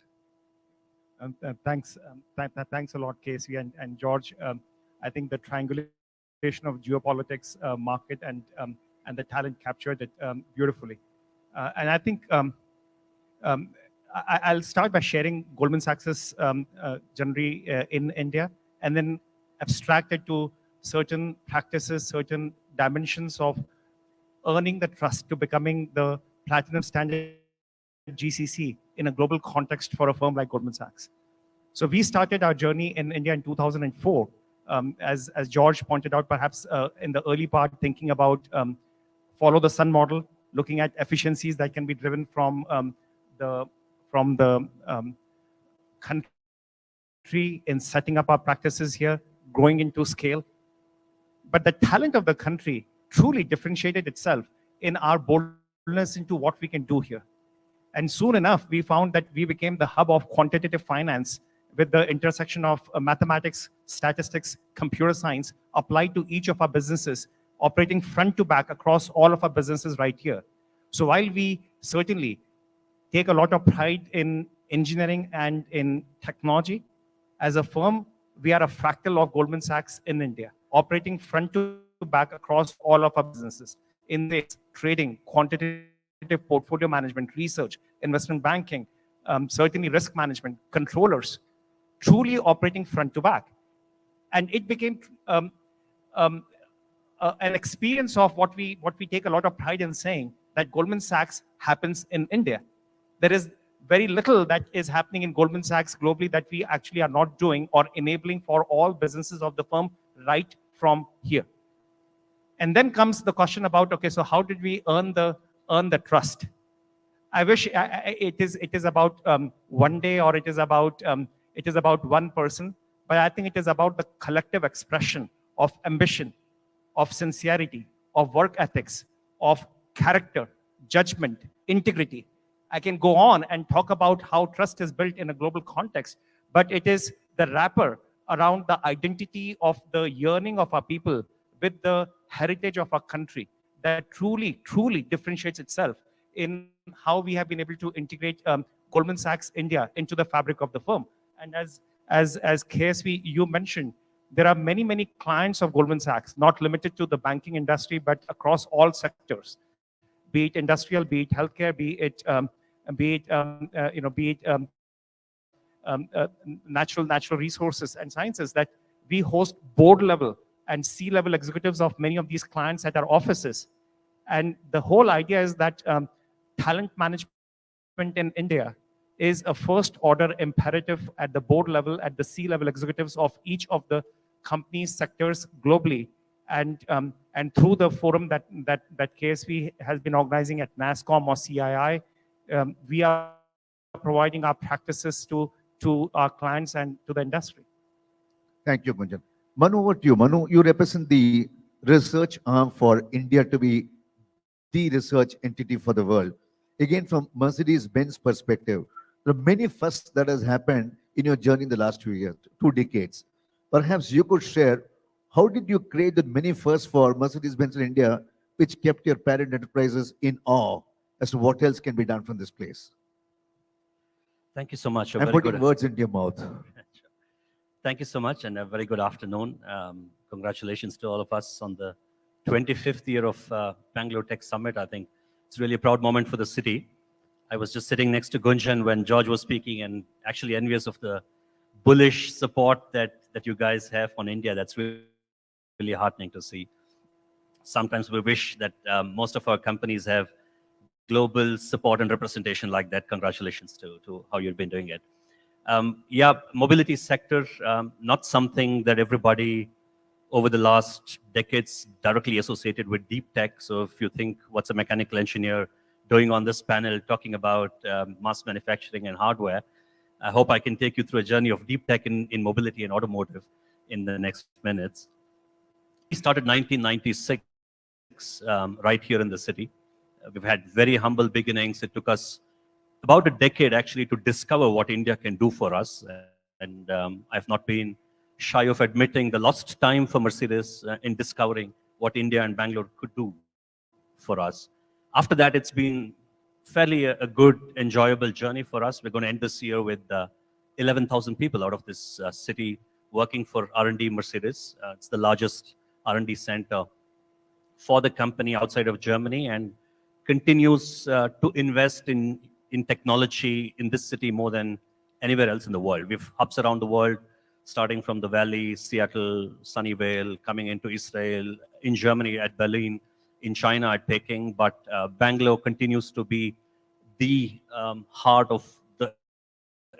[SPEAKER 13] Thanks a lot, Casey and George. I think the triangulation of geopolitics, market, and the talent captured it beautifully. And I think I'll start by sharing Goldman Sachs's journey in India, and then abstract it to certain practices, certain dimensions of earning the trust to becoming the platinum standard GCC in a global context for a firm like Goldman Sachs. So we started our journey in India in 2004. As George pointed out, perhaps in the early part, thinking about follow the sun model, looking at efficiencies that can be driven from the country in setting up our practices here, growing into scale. But the talent of the country truly differentiated itself in our boldness into what we can do here. And soon enough, we found that we became the hub of quantitative finance with the intersection of mathematics, statistics, computer science applied to each of our businesses, operating front to back across all of our businesses right here. So while we certainly take a lot of pride in engineering and in technology, as a firm, we are a fractal of Goldman Sachs in India, operating front to back across all of our businesses in this trading, quantitative portfolio management, research, investment banking, certainly risk management, controllers, truly operating front to back. And it became an experience of what we take a lot of pride in saying, that Goldman Sachs happens in India. There is very little that is happening in Goldman Sachs globally that we actually are not doing or enabling for all businesses of the firm right from here. And then comes the question about, okay, so how did we earn the trust? I wish it is about one day, or it is about one person, but I think it is about the collective expression of ambition, of sincerity, of work ethics, of character, judgment, integrity. I can go on and talk about how trust is built in a global context, but it is the wrapper around the identity of the yearning of our people with the heritage of our country that truly, truly differentiates itself in how we have been able to integrate Goldman Sachs India into the fabric of the firm. And as KSV, you mentioned, there are many, many clients of Goldman Sachs, not limited to the banking industry, but across all sectors, be it industrial, be it healthcare, be it natural resources and sciences, that we host board level and C-level executives of many of these clients at our offices. And the whole idea is that talent management in India is a first order imperative at the board level, at the C-level executives of each of the companies, sectors globally. And through the forum that KSV has been organizing at NASSCOM or CII, we are providing our practices to our clients and to the industry.
[SPEAKER 12] Thank you, Gunjan. Manu, over to you. Manu, you represent the research arm for India to be the research entity for the world. Again, from Mercedes-Benz perspective, there are many firsts that has happened in your journey in the last 2 years, 2 decades. Perhaps you could share, how did you create the many firsts for Mercedes-Benz in India, which kept your parent enterprises in awe as to what else can be done from this place?
[SPEAKER 14] Thank you so much.
[SPEAKER 12] I'm putting words into your mouth.
[SPEAKER 14] Thank you so much, and a very good afternoon. Congratulations to all of us on the 25th year of Bangalore Tech Summit. I think it's really a proud moment for the city. I was just sitting next to Gunjan when George was speaking, and actually envious of the bullish support that you guys have on India. That's really heartening to see. Sometimes we wish that most of our companies have global support and representation like that. Congratulations to how you've been doing it. Yeah, mobility sector, not something that everybody over the last decades directly associated with Deeptech. So if you think what's a mechanical engineer doing on this panel talking about mass manufacturing and hardware, I hope I can take you through a journey of Deeptech in mobility and automotive in the next minutes. We started 1996 right here in the city. We've had very humble beginnings. It took us about a decade actually to discover what India can do for us. And I've not been shy of admitting the lost time for Mercedes in discovering what India and Bangalore could do for us. After that, it's been fairly a good, enjoyable journey for us. We're going to end this year with 11,000 people out of this city working for R&D Mercedes. It's the largest R&D center for the company outside of Germany, and continues to invest in technology in this city more than anywhere else in the world. We've hubs around the world, starting from the Valley, Seattle, Sunnyvale, coming into Israel, in Germany at Berlin, in China at Peking, but Bangalore continues to be the heart of the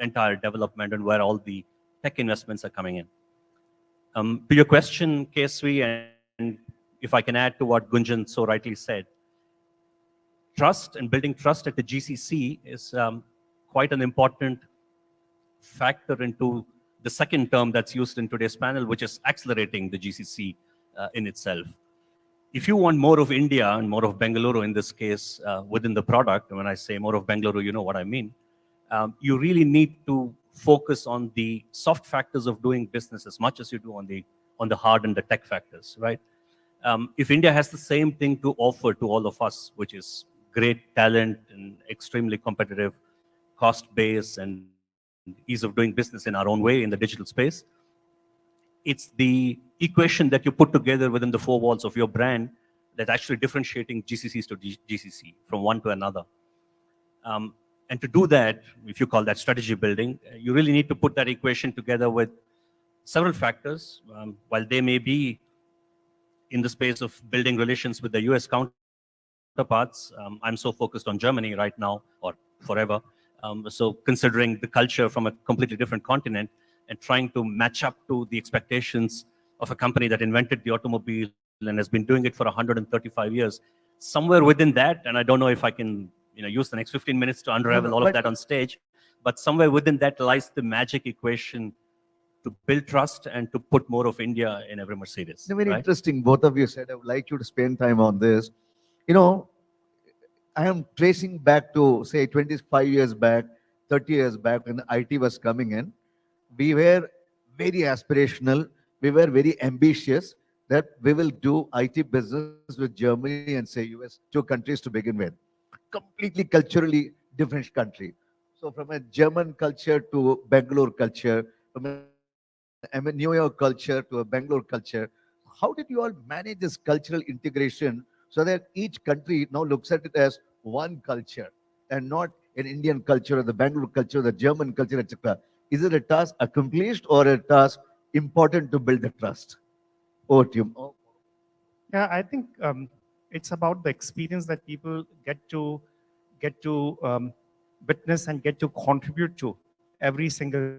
[SPEAKER 14] entire development and where all the tech investments are coming in. To your question, KSV, and if I can add to what Gunjan so rightly said, trust and building trust at the GCC is quite an important factor into the second term that's used in today's panel, which is accelerating the GCC in itself. if you want more of India and more of Bengaluru in this case within the product, when I say more of Bengaluru, you know what I mean, you really need to focus on the soft factors of doing business as much as you do on the hard and the tech factors, right? If India has the same thing to offer to all of us, which is great talent and extremely competitive cost base and ease of doing business in our own way in the digital space, it's the equation that you put together within the four walls of your brand that's actually differentiating GCCs to GCC from one to another. And to do that, if you call that strategy building, you really need to put that equation together with several factors. While they may be in the space of building relations with the US counterparts, I'm so focused on Germany right now, or forever. So considering the culture from a completely different continent and trying to match up to the expectations of a company that invented the automobile and has been doing it for 135 years, somewhere within that, and I don't know if I can use the next 15 minutes to unravel all of that on stage, but somewhere within that lies the magic equation to build trust and to put more of India in every Mercedes.
[SPEAKER 12] Very
[SPEAKER 14] right?
[SPEAKER 12] interesting, both of you said. I would like you to spend time on this. You know, I am tracing back to, say, 25 years back, 30 years back, when IT was coming in. We were very aspirational. We were very ambitious that we will do IT business with Germany and, say, US, two countries to begin with. Completely culturally different country. So from a German culture to Bangalore culture, from a New York culture to a Bangalore culture, how did you all manage this cultural integration so that each country now looks at it as one culture and not an Indian culture or the Bangalore culture, the German culture, etc.? Is it a task accomplished or a task important to build the trust? Over to you.
[SPEAKER 13] Yeah, I think it's about the experience that people get to witness and get to contribute to every single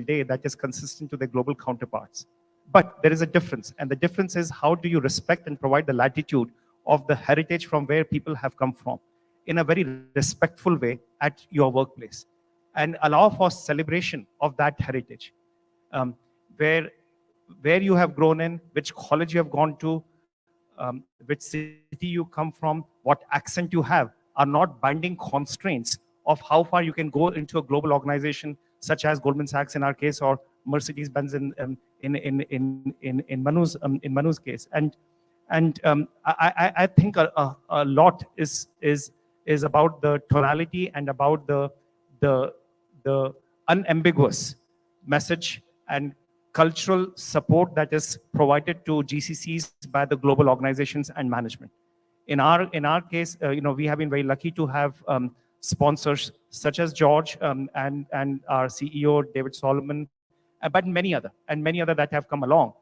[SPEAKER 13] day that is consistent to their global counterparts. But there is a difference, and the difference is how do you respect and provide the latitude of the heritage from where people have come from in a very respectful way at your workplace, and allow for celebration of that heritage, where you have grown in, which college you have gone to, which city you come from, what accent you have, are not binding constraints of how far you can go into a global organization such as Goldman Sachs in our case, or Mercedes-Benz in Manu's case. And I think a lot is about the tonality and about the unambiguous message and cultural support that is provided to GCCs by the global organizations and management. In our case, we have been very lucky to have sponsors such as George and our CEO David Solomon, but many other that have come along.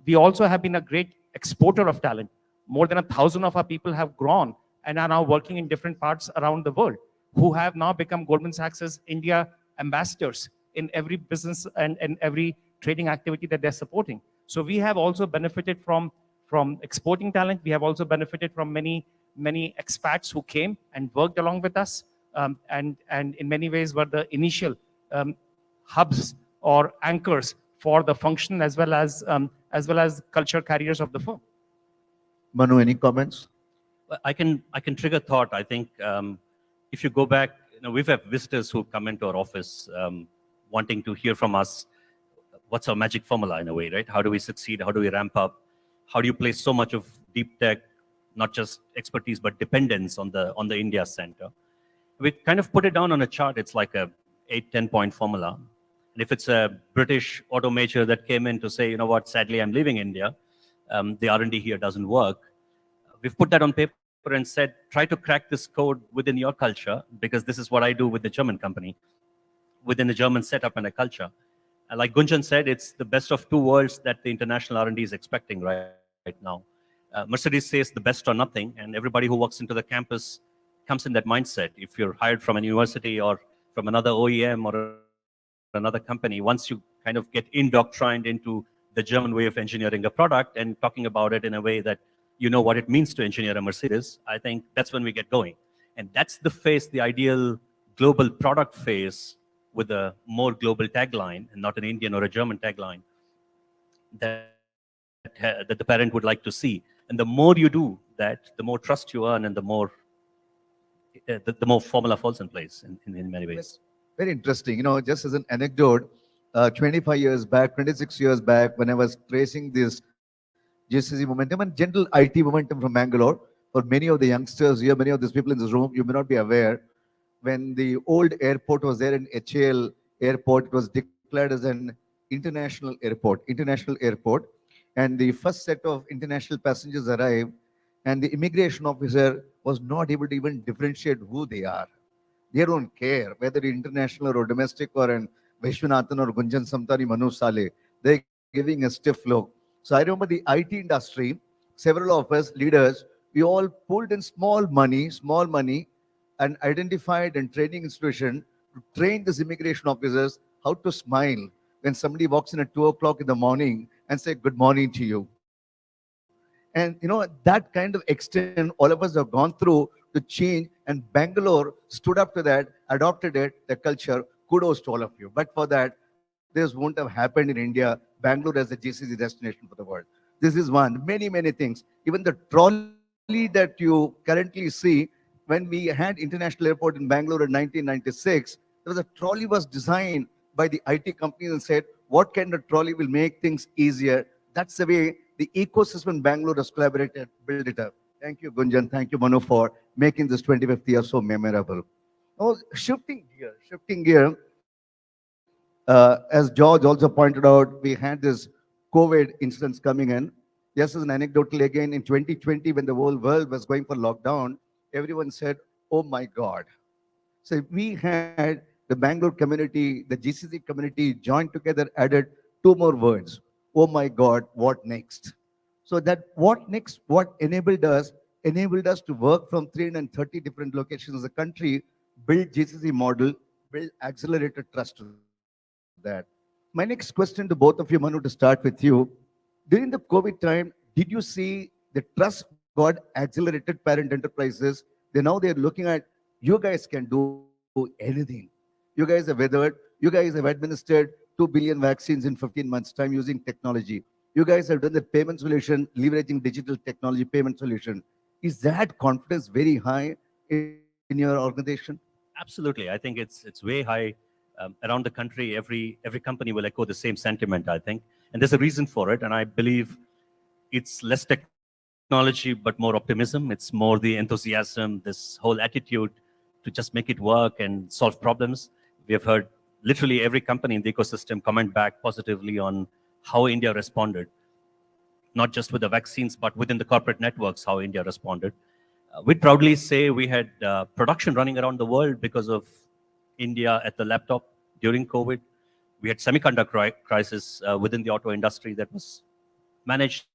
[SPEAKER 13] We also have been a great exporter of talent. More than 1,000 of our people have grown and are now working in different parts around the world, who have now become Goldman Sachs's India ambassadors in every business and every trading activity that they're supporting. So we have also benefited from exporting talent. We have also benefited from many expats who came and worked along with us, and in many ways were the initial hubs or anchors for the function as well as culture carriers of the firm.
[SPEAKER 12] Manu, any comments?
[SPEAKER 14] Well, I can trigger thought. I think if you go back, we've had visitors who come into our office wanting to hear from us. What's our magic formula in a way, right? How do we succeed? How do we ramp up? How do you place so much of deep tech, not just expertise, but dependence on the India center? We kind of put it down on a chart. It's like a 8-10 point formula. And if it's a British auto major that came in to say, you know what, sadly, I'm leaving India, the R&D here doesn't work. We've put that on paper and said, try to crack this code within your culture, because this is what I do with the German company, within the German setup and a culture. And like Gunjan said, it's the best of two worlds that the international R&D is expecting right now. Mercedes says the best or nothing, and everybody who walks into the campus comes in that mindset. If you're hired from a university or from another OEM or another company, once you kind of get indoctrined into the German way of engineering a product and talking about it in a way that you know what it means to engineer a Mercedes, I think that's when we get going. And that's the phase, the ideal global product phase, with a more global tagline and not an Indian or a German tagline that the parent would like to see. And the more you do that, the more trust you earn and the more formula falls in place in many ways.
[SPEAKER 12] Very interesting. Just as an anecdote, 25 years back, 26 years back, when I was tracing this GCC momentum and general IT momentum from Bangalore, for many of the youngsters here, many of these people in this room, you may not be aware, when the old airport was there in HAL airport, it was declared as an international airport. And the first set of international passengers arrived, and the immigration officer was not able to even differentiate who they are. They don't care whether international or domestic or an Vishwanathan or Gunjan Samtani Manu Sale. They're giving a stiff look. So I remember the IT industry, several of us leaders, we all pulled in small money, and identified and training institution to train these immigration officers how to smile when somebody walks in at 2 o'clock in the morning and say good morning to you. And that kind of extent all of us have gone through to change, and Bangalore stood up to that, adopted it, the culture. Kudos to all of you. But for that, this won't have happened in India, Bangalore as a GCC destination for the world. This is one. Many things. Even the trolley that you currently see, when we had International Airport in Bangalore in 1996, there was a trolley was designed by the IT companies and said, what kind of trolley will make things easier? That's the way the ecosystem in Bangalore has collaborated, build it up. Thank you, Gunjan. Thank you, Manu, for making this 25th year so memorable. Now, shifting gear, as George also pointed out, we had this COVID incidents coming in. Just as an anecdotal again, in 2020, when the whole world was going for lockdown, everyone said, oh my God. So we had the Bangalore community, the GCC community joined together, added two more words. Oh my God, what next? So that what next, what enabled us to work from 330 different locations in the country, build GCC model, build accelerated trust to that. My next question to both of you, Manu, to start with you. During the COVID time, did you see the trust got accelerated parent enterprises? They're looking at, you guys can do anything. You guys have weathered, you guys have administered 2 billion vaccines in 15 months' time using technology. You guys have done the payment solution, leveraging digital technology payment solution. Is that confidence very high in your organization?
[SPEAKER 14] Absolutely. I think it's way high around the country. Every company will echo the same sentiment, I think. And there's a reason for it. And I believe it's less technology, but more optimism. It's more the enthusiasm, this whole attitude to just make it work and solve problems. We have heard literally every company in the ecosystem comment back positively on how India responded, not just with the vaccines, but within the corporate networks, how India responded. We'd proudly say we had production running around the world because of India at the laptop during COVID. We had semiconductor crisis within the auto industry that was managed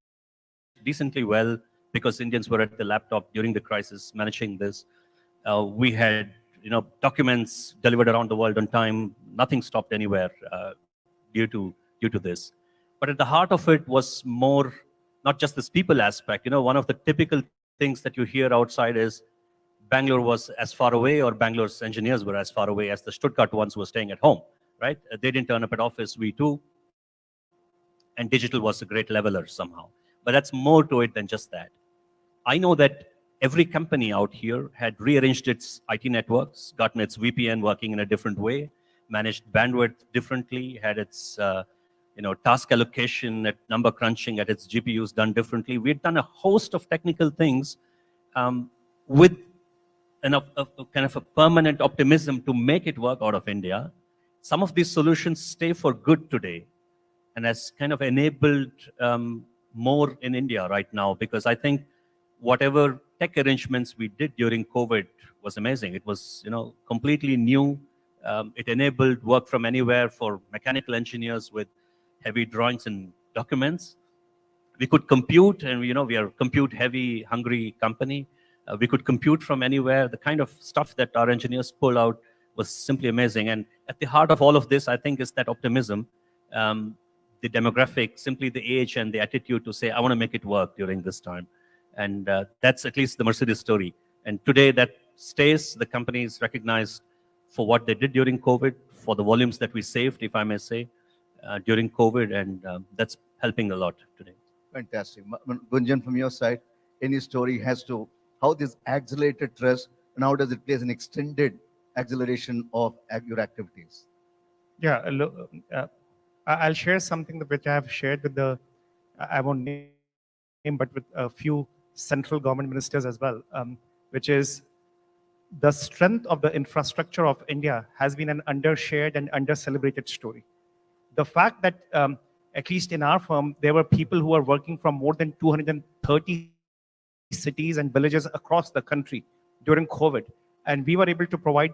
[SPEAKER 14] decently well because Indians were at the laptop during the crisis managing this. We had documents delivered around the world on time. Nothing stopped anywhere due to this. But at the heart of it was more not just this people aspect. One of the typical things that you hear outside is Bangalore was as far away, or Bangalore's engineers were as far away as the Stuttgart ones who were staying at home, right? They didn't turn up at office, we too. And digital was a great leveler somehow. But that's more to it than just that. I know that every company out here had rearranged its IT networks, gotten its VPN working in a different way, managed bandwidth differently, had its task allocation, at number crunching at its GPUs done differently. We had done a host of technical things with kind of a permanent optimism to make it work out of India. Some of these solutions stay for good today and has kind of enabled more in India right now, because I think whatever tech arrangements we did during COVID was amazing. It was completely new. It enabled work from anywhere for mechanical engineers with heavy drawings and documents. We could compute, and we are a compute-heavy, hungry company. We could compute from anywhere. The kind of stuff that our engineers pull out was simply amazing. And at the heart of all of this, I think, is that optimism, the demographic, simply the age and the attitude to say, I want to make it work during this time. And that's at least the Mercedes story. And today that stays. The company is recognized for what they did during COVID, for the volumes that we saved, if I may say, during COVID, and that's helping a lot today.
[SPEAKER 12] Fantastic. Gunjan, from your side, any story as to how this accelerated trust and how does it plays an extended acceleration of your activities?
[SPEAKER 13] Yeah, I'll share something which I have shared with I won't name, but with a few central government ministers as well, which is the strength of the infrastructure of India has been an undershared and under-celebrated story. The fact that, at least in our firm, there were people who are working from more than 230 cities and villages across the country during COVID, and we were able to provide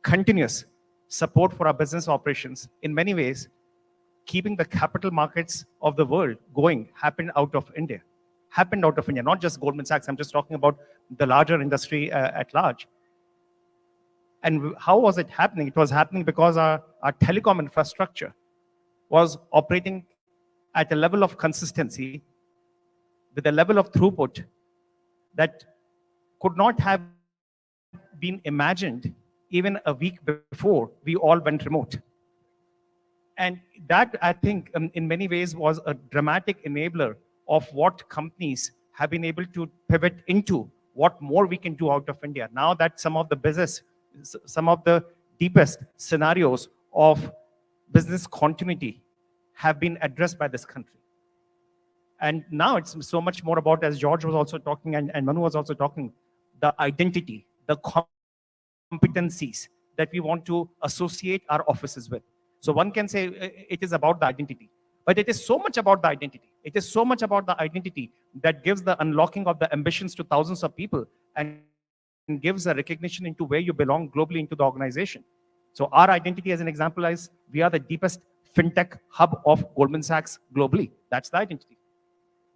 [SPEAKER 13] continuous support for our business operations. In many ways, keeping the capital markets of the world going happened out of India. Happened out of India, not just Goldman Sachs. I'm just talking about the larger industry at large. And how was it happening? It was happening because our telecom infrastructure was operating at a level of consistency with a level of throughput that could not have been imagined even a week before we all went remote. And that, I think, in many ways was a dramatic enabler of what companies have been able to pivot into, what more we can do out of India. Now that some of the deepest scenarios of business continuity have been addressed by this country. And now it's so much more about, as George was also talking and Manu was also talking, the identity, the competencies that we want to associate our offices with. So one can say it is about the identity, but it is so much about the identity. It is so much about the identity that gives the unlocking of the ambitions to thousands of people and gives a recognition into where you belong globally into the organization. So our identity, as an example, is we are the deepest fintech hub of Goldman Sachs globally. That's the identity.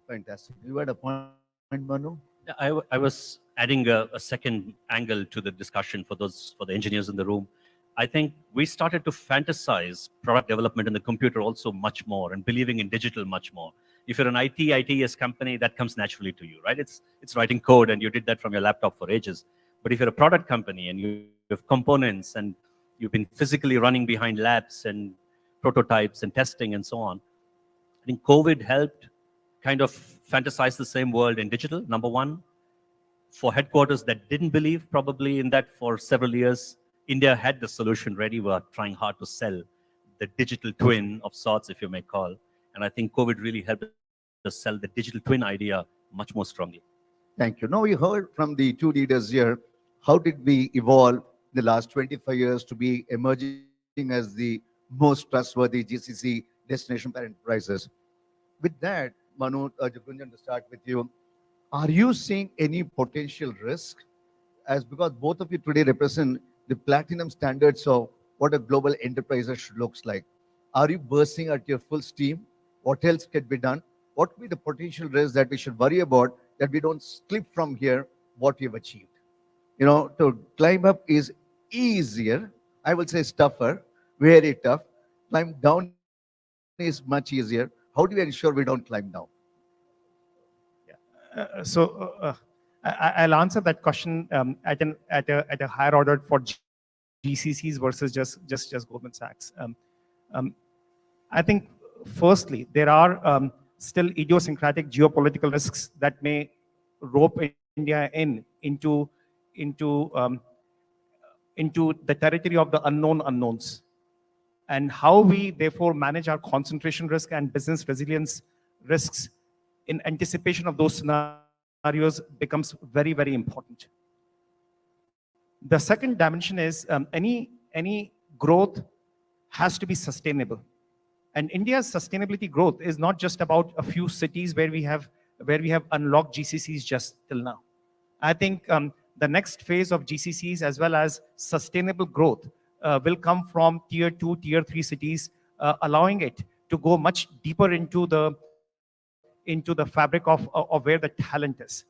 [SPEAKER 12] Fantastic. You had a point, Manu?
[SPEAKER 14] Yeah, I was adding a second angle to the discussion for the engineers in the room. I think we started to fantasize product development in the computer also much more and believing in digital much more. If you're an ITS company, that comes naturally to you, right? It's writing code and you did that from your laptop for ages. But if you're a product company and you have components and you've been physically running behind labs and prototypes and testing and so on, I think COVID helped kind of fantasize the same world in digital, number one. For headquarters that didn't believe probably in that for several years, India had the solution ready. We are trying hard to sell the digital twin of sorts, if you may call. And I think COVID really helped us sell the digital twin idea much more strongly.
[SPEAKER 12] Thank you. Now we heard from the two leaders here, how did we evolve in the last 25 years to be emerging as the most trustworthy GCC destination for enterprises. With that, Manu, Gunjan, to start with you, are you seeing any potential risk as because both of you today represent the platinum standards of what a global enterprise looks like? Are you bursting at your full steam? What else can be done? What would be the potential risk that we should worry about that we don't slip from here what we've achieved? You know, to climb up is easier. I will say it's tougher, very tough. Climb down is much easier. How do we ensure we don't climb down?
[SPEAKER 13] I'll answer that question at a higher order for GCCs versus just Goldman Sachs. I think firstly there are still idiosyncratic geopolitical risks that may rope India into the territory of the unknown unknowns, and how we therefore manage our concentration risk and business resilience risks in anticipation of those scenarios becomes very, very important. The second dimension is any growth has to be sustainable. And India's sustainability growth is not just about a few cities where we have unlocked GCCs just till now. I think the next phase of GCCs as well as sustainable growth will come from tier 2, tier 3 cities, allowing it to go much deeper into the fabric of where the talent is.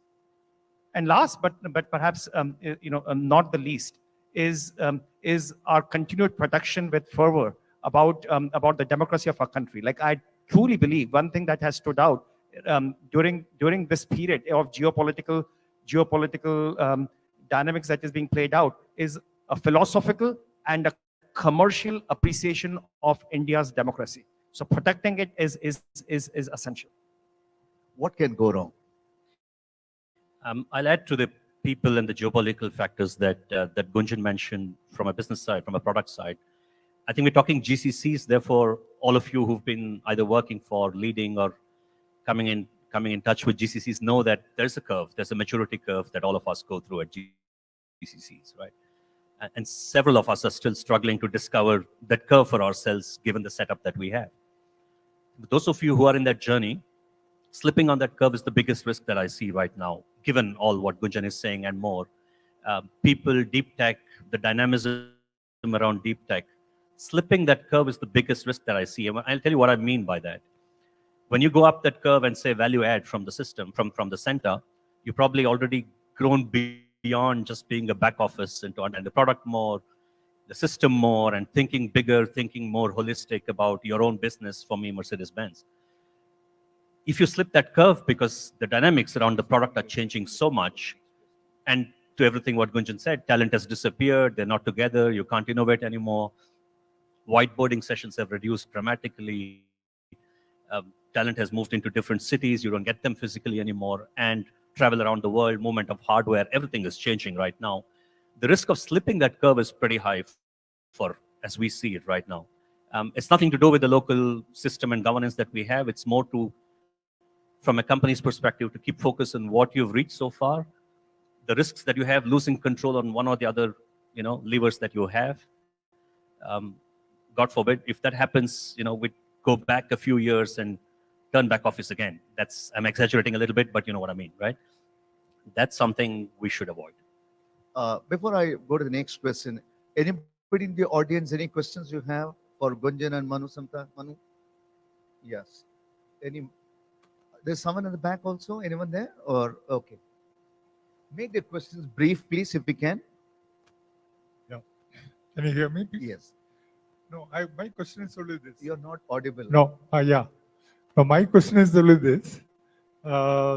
[SPEAKER 13] And last, but perhaps not the least, is our continued protection with fervor about the democracy of our country. Like, I truly believe one thing that has stood out during this period of geopolitical dynamics that is being played out is a philosophical and a commercial appreciation of India's democracy. So protecting it is essential.
[SPEAKER 12] what can go wrong?
[SPEAKER 14] I'll add to the people and the geopolitical factors that Gunjan mentioned from a business side, from a product side. I think we're talking GCCs. Therefore, all of you who've been either working for, leading, or coming in touch with GCCs know that there's a curve. There's a maturity curve that all of us go through at GCCs, right? And several of us are still struggling to discover that curve for ourselves, given the setup that we have. But those of you who are in that journey, slipping on that curve is the biggest risk that I see right now, given all what Gunjan is saying and more. People, deep tech, the dynamism around deep tech, slipping that curve is the biggest risk that I see. And I'll tell you what I mean by that. When you go up that curve and say value add from the system, from the center, you've probably already grown beyond just being a back office into understanding the product more, the system more, and thinking bigger, thinking more holistic about your own business. For me, Mercedes-Benz. If you slip that curve because the dynamics around the product are changing so much, and to everything what Gunjan said, talent has disappeared, they're not together, you can't innovate anymore, whiteboarding sessions have reduced dramatically, talent has moved into different cities, you don't get them physically anymore, and travel around the world, movement of hardware, everything is changing right now. The risk of slipping that curve is pretty high for, as we see it right now. It's nothing to do with the local system and governance that we have, it's more to, from a company's perspective, to keep focus on what you've reached so far, the risks that you have, losing control on one or the other, levers that you have. God forbid, if that happens, we go back a few years and turn back office again. I'm exaggerating a little bit, but you know what I mean, right? That's something we should avoid.
[SPEAKER 12] Before I go to the next question, anybody in the audience, any questions you have for Gunjan and Manu Samta? Manu? Yes. There's someone in the back also? Anyone there? Or okay. Make the questions brief, please, if we can.
[SPEAKER 15] Yeah. Can you hear me? Please?
[SPEAKER 12] Yes.
[SPEAKER 15] No, my question is only this.
[SPEAKER 12] You're not audible.
[SPEAKER 15] No, yeah. No, my question is only this.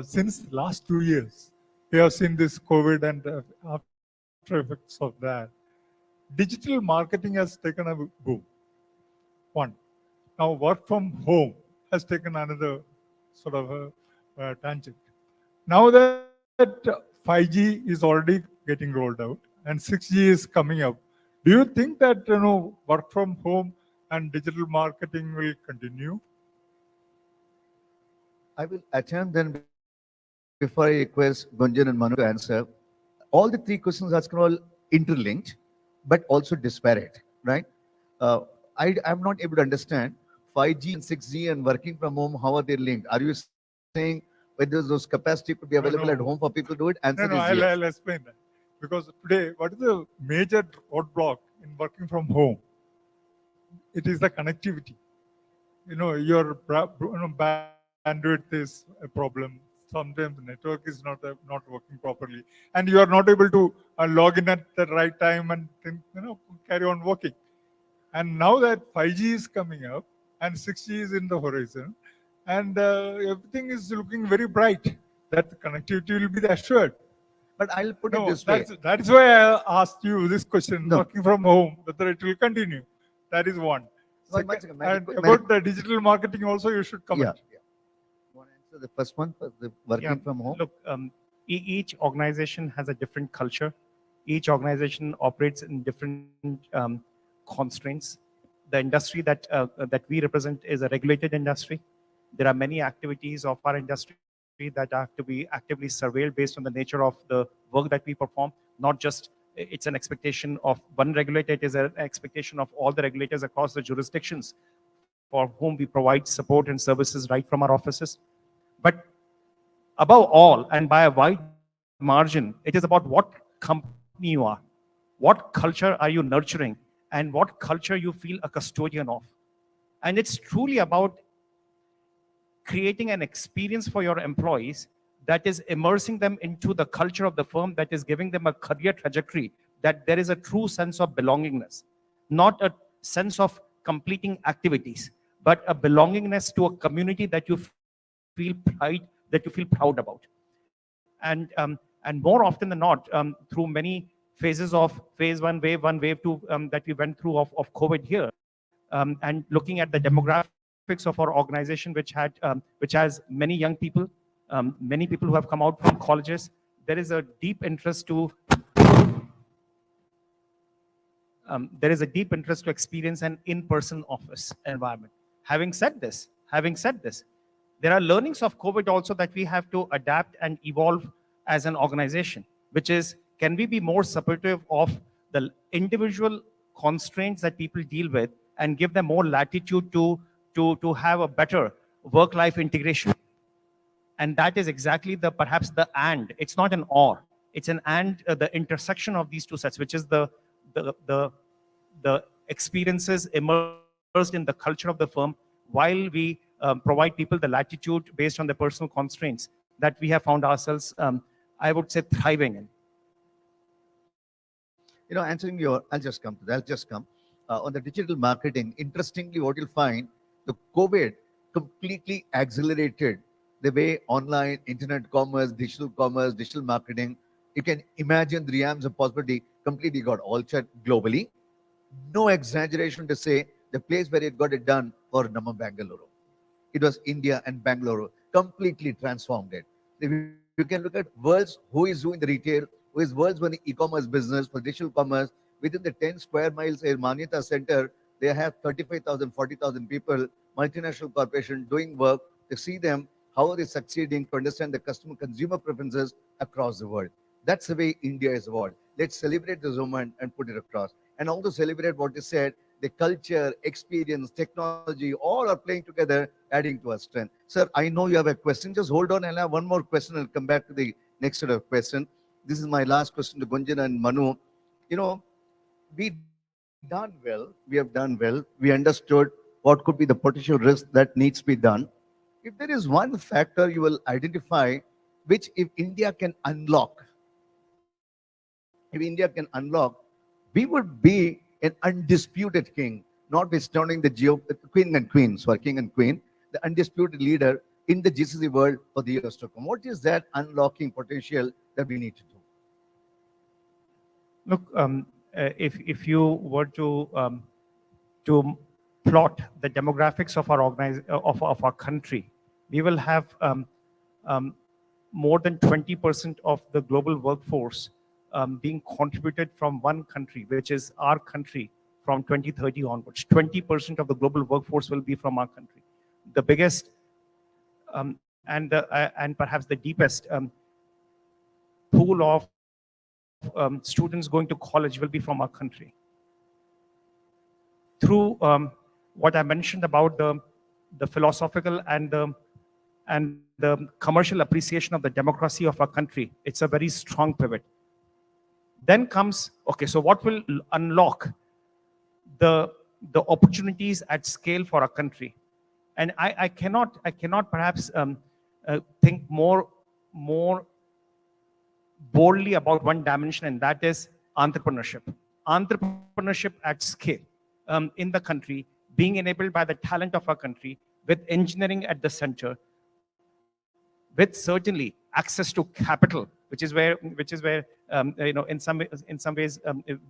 [SPEAKER 15] Since last 2 years, we have seen this COVID and after effects of that. Digital marketing has taken a boom. One. Now work from home has taken another sort of a tangent. Now that 5G is already getting rolled out and 6G is coming up, do you think that work from home and digital marketing will continue?
[SPEAKER 12] I will attempt then before I request Gunjan and Manu to answer. All the three questions are all interlinked, but also disparate, right? I'm not able to understand 5G and 6G and working from home, how are they linked? Are you saying whether those capacity could be available at home for people to do it? Answer is yes.
[SPEAKER 15] I'll explain that. Because today, what is the major roadblock in working from home? It is the connectivity. Your bandwidth is a problem. Sometimes the network is not working properly, and you are not able to log in at the right time and carry on working. And now that 5G is coming up and 6G is in the horizon, and everything is looking very bright, that the connectivity will be assured.
[SPEAKER 12] But I'll put it this way.
[SPEAKER 15] That's why I asked you this question, working from home, whether it will continue. That is one. Second, and about the digital marketing also, you should comment.
[SPEAKER 12] Yeah. Want to answer the first one, for the working from home?
[SPEAKER 13] Look, each organization has a different culture. Each organization operates in different constraints. The industry that we represent is a regulated industry. There are many activities of our industry that have to be actively surveilled based on the nature of the work that we perform. Not just it's an expectation of one regulator, it is an expectation of all the regulators across the jurisdictions for whom we provide support and services right from our offices. But above all, and by a wide margin, it is about what company you are, what culture are you nurturing, and what culture you feel a custodian of. And it's truly about creating an experience for your employees that is immersing them into the culture of the firm, that is giving them a career trajectory, that there is a true sense of belongingness, not a sense of completing activities, but a belongingness to a community that you feel pride, that you feel proud about. And more often than not, through many phases of phase one, wave 2 that we went through of COVID here, and looking at the demographics of our organization, which has many young people, many people who have come out from colleges, there is a deep interest to experience an in-person office environment. Having said this, there are learnings of COVID also that we have to adapt and evolve as an organization, which is, can we be more supportive of the individual constraints that people deal with and give them more latitude to have a better work-life integration? And that is exactly perhaps the and. It's not an or. It's an and, the intersection of these two sets, which is the experiences immersed in the culture of the firm, while we provide people the latitude based on their personal constraints that we have found ourselves, I would say, thriving in.
[SPEAKER 12] Answering I'll just come. On the digital marketing, interestingly, what you'll find, the COVID completely accelerated the way online, internet commerce, digital marketing, you can imagine the realms of possibility completely got altered globally. No exaggeration to say, the place where it got it done for Nama Bangalore. It was India and Bangalore, completely transformed it. If you can look at worlds, who is doing the retail, who is worlds for the e-commerce business, for digital commerce, within the 10 square miles in Manyata Center, they have 35,000, 40,000 people, multinational corporation doing work to see them, how are they succeeding to understand the consumer preferences across the world. That's the way India is evolved. Let's celebrate this moment and put it across. And also celebrate what you said, the culture, experience, technology, all are playing together, adding to our strength. Sir, I know you have a question. Just hold on. I'll have one more question. I'll come back to the next set of questions. This is my last question to Gunjan and Manu. We done well. We have done well. We understood what could be the potential risk that needs to be done. If there is one factor you will identify, which if India can unlock, we would be an undisputed king, notwithstanding the king and queen, the undisputed leader in the GCC world for the years to come. What is that unlocking potential that we need to do?
[SPEAKER 13] Look, if you were to plot the demographics of our country, we will have more than 20% of the global workforce being contributed from one country, which is our country, from 2030 onwards. 20% of the global workforce will be from our country. The biggest and perhaps the deepest pool of students going to college will be from our country. Through what I mentioned about the philosophical and the commercial appreciation of the democracy of our country, it's a very strong pivot. Then comes, okay, so what will unlock the opportunities at scale for our country? And I cannot perhaps think more boldly about one dimension, and that is entrepreneurship. Entrepreneurship at scale in the country, being enabled by the talent of our country, with engineering at the center, with certainly access to capital, which is where in some ways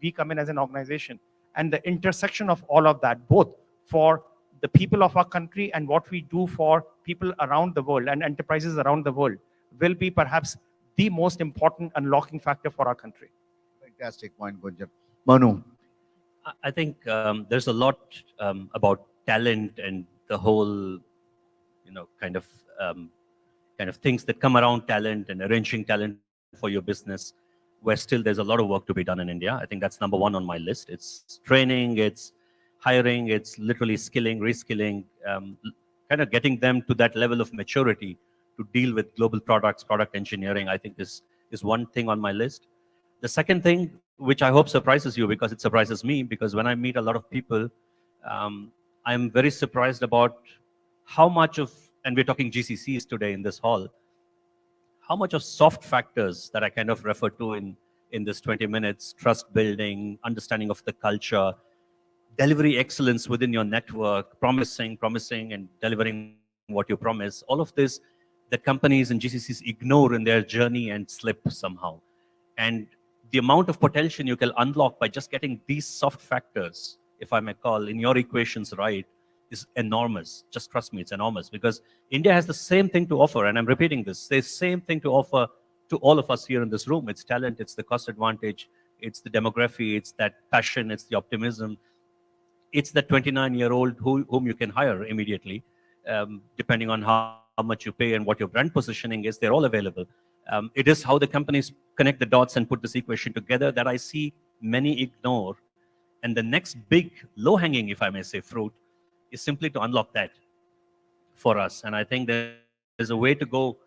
[SPEAKER 13] we come in as an organization, and the intersection of all of that, both for the people of our country and what we do for people around the world and enterprises around the world, will be perhaps the most important unlocking factor for our country.
[SPEAKER 12] Fantastic point, Gunjan. Manu.
[SPEAKER 14] I think there's a lot about talent and the whole, kind of things that come around talent and arranging talent for your business, where still there's a lot of work to be done in India. I think that's number one on my list. It's training, it's hiring, it's literally skilling, reskilling, kind of getting them to that level of maturity to deal with global products, product engineering. I think is one thing on my list. The second thing, which I hope surprises you, because it surprises me, because when I meet a lot of people, I'm very surprised about how much of, and we're talking GCCs today in this hall, how much of soft factors that I kind of refer to in this 20 minutes, trust building, understanding of the culture, delivery excellence within your network, promising and delivering what you promise, all of this that companies and GCCs ignore in their journey and slip somehow. And the amount of potential you can unlock by just getting these soft factors, if I may call, in your equations right, is enormous. Just trust me, it's enormous, because India has the same thing to offer, and I'm repeating this, the same thing to offer to all of us here in this room. It's talent, it's the cost advantage, it's the demography, it's that passion, it's the optimism, it's the 29-year-old whom you can hire immediately, depending on how much you pay and what your brand positioning is. They're all available. It is how the companies connect the dots and put this equation together that I see many ignore. And the next big low-hanging, if I may say, fruit is simply to unlock that for us. And I think there's a way to go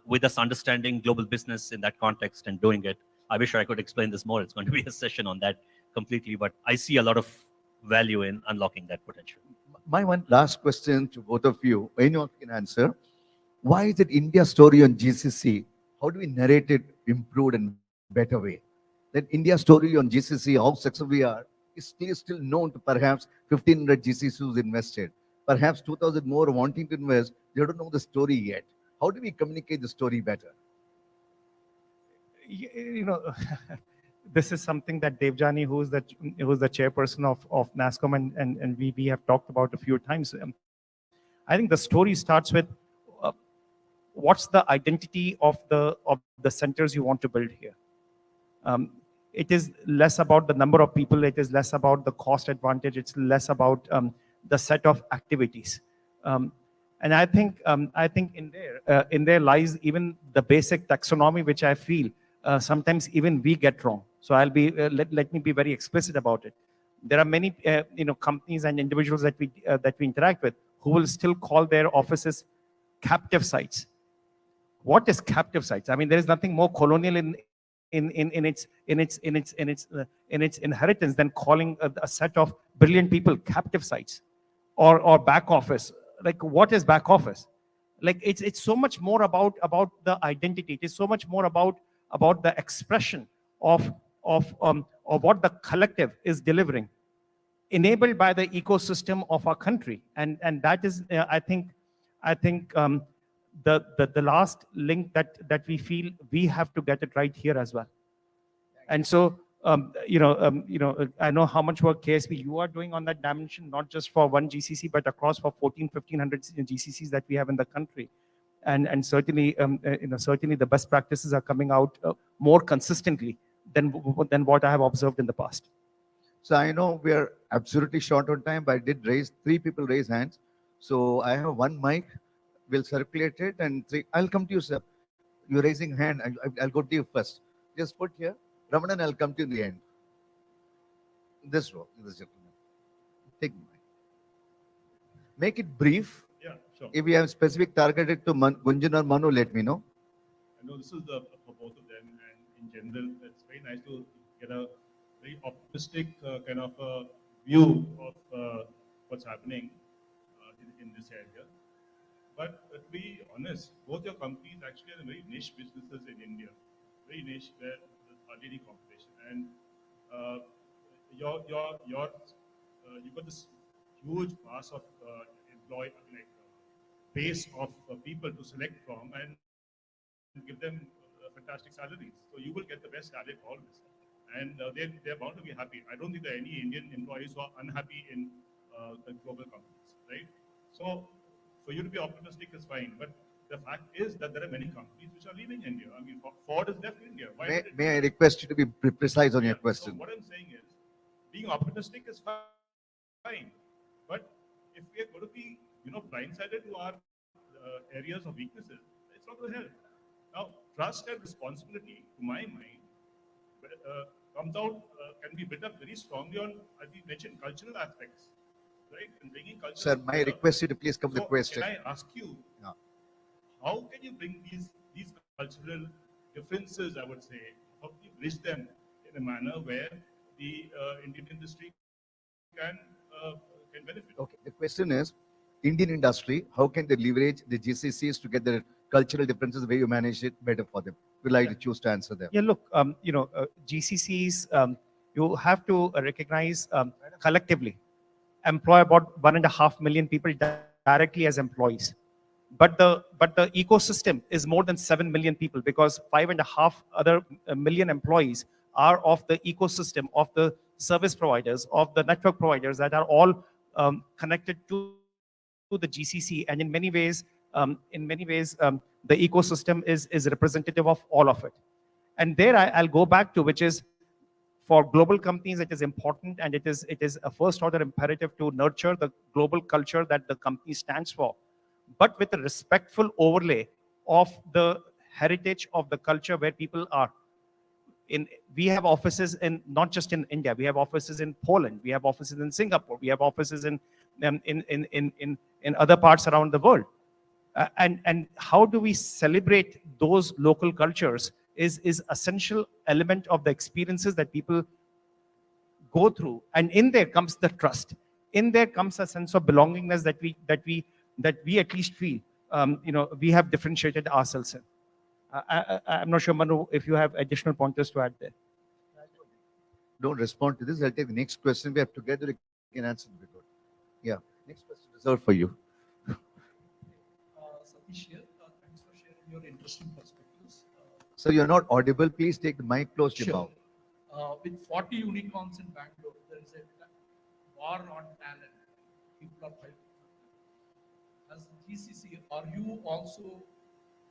[SPEAKER 14] with us understanding global business in that context and doing it. I wish I could explain this more. It's going to be a session on that completely, but I see a lot of value in unlocking that potential.
[SPEAKER 12] My one last question to both of you, anyone can answer. Why is it India story on GCC? How do we narrate it improved and better way? That India story on GCC, how successful we are, is still known to perhaps 1,500 GCCs invested. Perhaps 2,000 more wanting to invest. They don't know the story yet. How do we communicate the story better?
[SPEAKER 13] You know, this is something that Devjani, who's the chairperson of NASCOM, and we have talked about a few times. I think the story starts with what's the identity of the centers you want to build here. It is less about the number of people. It is less about the cost advantage. It's less about the set of activities. And I think in there lies even the basic taxonomy, which I feel sometimes even we get wrong. So I'll be let me be very explicit about it. There are many companies and individuals that we interact with who will still call their offices captive sites. What is captive sites? I mean, there is nothing more colonial in its inheritance than calling a set of brilliant people captive sites or back office. Like, what is back office? Like, it's so much more about the identity. It is so much more about the expression of what the collective is delivering, enabled by the ecosystem of our country, and that is I think the last link that we feel we have to get it right here as well. And so I know how much work KSP you are doing on that dimension, not just for one GCC, but across for 1,500 GCCs that we have in the country. And certainly, certainly the best practices are coming out more consistently than what I have observed in the past.
[SPEAKER 12] So I know we are absolutely short on time, but I did raise 3 people raise hands. So I have one mic. We'll circulate it, and 3. I'll come to you, sir. You're raising hand. I'll go to you first. Just put here. Ramanan, I'll come to you in the end. This row, this gentleman. Take the mic. Make it brief.
[SPEAKER 6] Yeah, sure.
[SPEAKER 12] If we have specific targeted to Gunjan or Manu, let me know.
[SPEAKER 6] I know this is for both of them, and in general, it's very nice to get a very optimistic kind of a view of what's happening in this area. But to be honest, both your companies actually are very niche businesses in India, very niche where there's hardly any competition. And you've got this huge mass of base of people to select from and give them fantastic salaries. So you will get the best talent always, and they're bound to be happy. I don't think there are any Indian employees who are unhappy in the global companies, right? So for you to be optimistic is fine, but the fact is that there are many companies which are leaving India. I mean, Ford has left India.
[SPEAKER 12] May I request you to be precise on your question?
[SPEAKER 6] So what I'm saying is, being optimistic is fine, but if we are going to be, blindsided to our areas of weaknesses, it's not going to help. Now, trust and responsibility, to my mind, comes out, can be built up very strongly on, as we mentioned, cultural aspects, right? And bringing culture.
[SPEAKER 12] Sir, may I request you to please come to the question?
[SPEAKER 6] Can I ask you, how can you bring these cultural differences, I would say, how can you bridge them in a manner where the Indian industry can benefit?
[SPEAKER 12] Okay, the question is, Indian industry, how can they leverage the GCCs to get the cultural differences, the way you manage it better for them? We'd like to choose to answer them.
[SPEAKER 13] Yeah, look, GCCs, you have to recognize collectively employ about 1.5 million people directly as employees. But the ecosystem is more than 7 million people, because 5.5 other million employees are of the ecosystem of the service providers, of the network providers that are all connected to the GCC, and in many ways, the ecosystem is representative of all of it. And there I'll go back to, which is for global companies, it is important, and it is a first order imperative to nurture the global culture that the company stands for, but with a respectful overlay of the heritage of the culture where people are. We have offices in not just in India. We have offices in Poland. We have offices in Singapore. We have offices in other parts around the world. And how do we celebrate those local cultures is essential element of the experiences that people go through. And in there comes the trust. In there comes a sense of belongingness that we at least feel we have differentiated ourselves in. I'm not sure, Manu, if you have additional pointers to add there.
[SPEAKER 12] Don't respond to this. I'll take the next question. We have together we can answer it. Yeah, next question reserved for you.
[SPEAKER 16] Satish here. Thanks for sharing your interesting perspectives.
[SPEAKER 12] Sir, you're not audible. Please take the mic close to your mouth.
[SPEAKER 16] With 40 unicorns in Bangalore, there is a war on talent. People are fighting. As GCC, are you also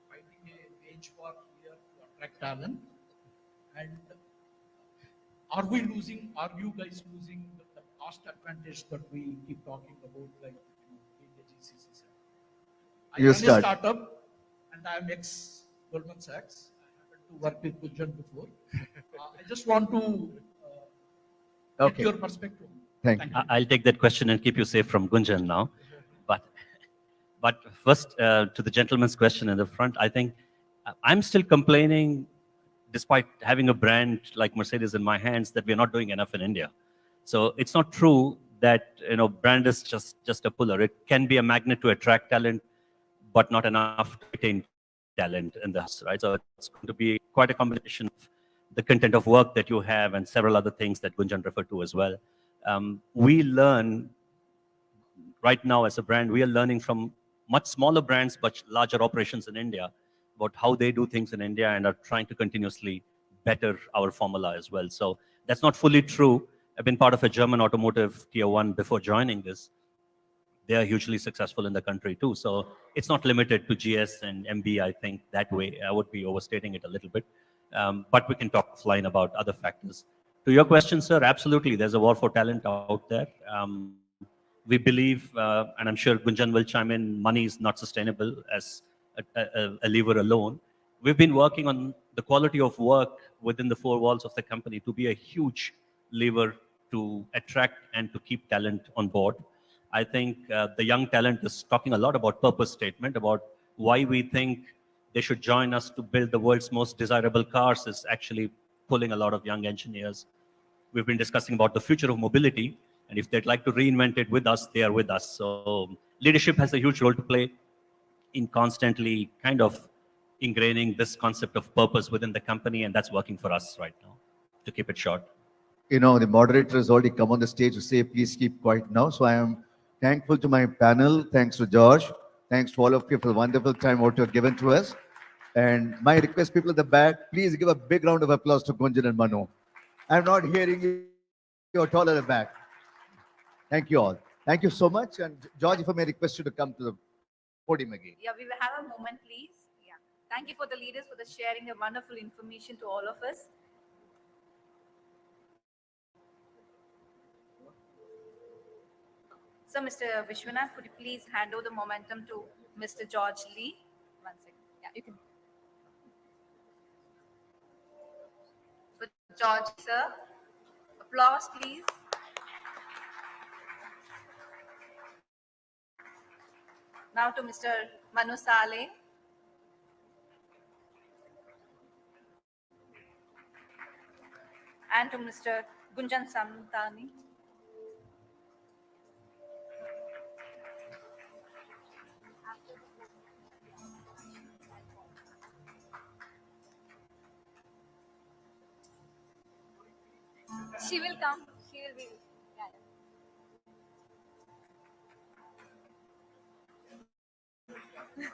[SPEAKER 16] fighting a wage war here to attract talent? And are you guys losing the cost advantage that we keep talking about, like being a GCC center? I run a startup, and I'm ex-Goldman Sachs. I happened to work with Gunjan before. I just want to get your perspective.
[SPEAKER 12] Thank you.
[SPEAKER 14] I'll take that question and keep you safe from Gunjan now. But first, to the gentleman's question in the front, I think I'm still complaining, despite having a brand like Mercedes in my hands, that we're not doing enough in India. So it's not true that brand is just a puller. It can be a magnet to attract talent, but not enough to retain talent in the house, right? So it's going to be quite a combination of the content of work that you have and several other things that Gunjan referred to as well. We learn right now as a brand, we are learning from much smaller brands, but larger operations in India about how they do things in India and are trying to continuously better our formula as well. So that's not fully true. I've been part of a German automotive tier 1 before joining this. They are hugely successful in the country too. So it's not limited to GS and MB, I think, that way. I would be overstating it a little bit. But we can talk offline about other factors. To your question, sir, absolutely. There's a war for talent out there. We believe, and I'm sure Gunjan will chime in, money is not sustainable as a lever alone. We've been working on the quality of work within the four walls of the company to be a huge lever to attract and to keep talent on board. I think the young talent is talking a lot about purpose statement, about why we think they should join us to build the world's most desirable cars is actually pulling a lot of young engineers. We've been discussing about the future of mobility, and if they'd like to reinvent it with us, they are with us. So leadership has a huge role to play in constantly kind of ingraining this concept of purpose within the company, and that's working for us right now, to keep it short.
[SPEAKER 12] The moderator has already come on the stage to say, please keep quiet now. So I am thankful to my panel. Thanks to George. Thanks to all of you for the wonderful time what you have given to us. And my request, people at the back, please give a big round of applause to Gunjan and Manu. I'm not hearing you at all at the back. Thank you all. Thank you so much. And George, if I may request you to come to the podium again.
[SPEAKER 11] Yeah, we will have a moment, please. Yeah. Thank you for the leaders for the sharing the wonderful information to all of us. So, Mr. Vishwanath, could you please hand over the momentum to Mr. George Lee? 1 second. Yeah, you can. For George, sir. Applause, please. Now to Mr. Manu Saleh. And to Mr. Gunjan Samtani. She will come. She will be. Yeah, yeah.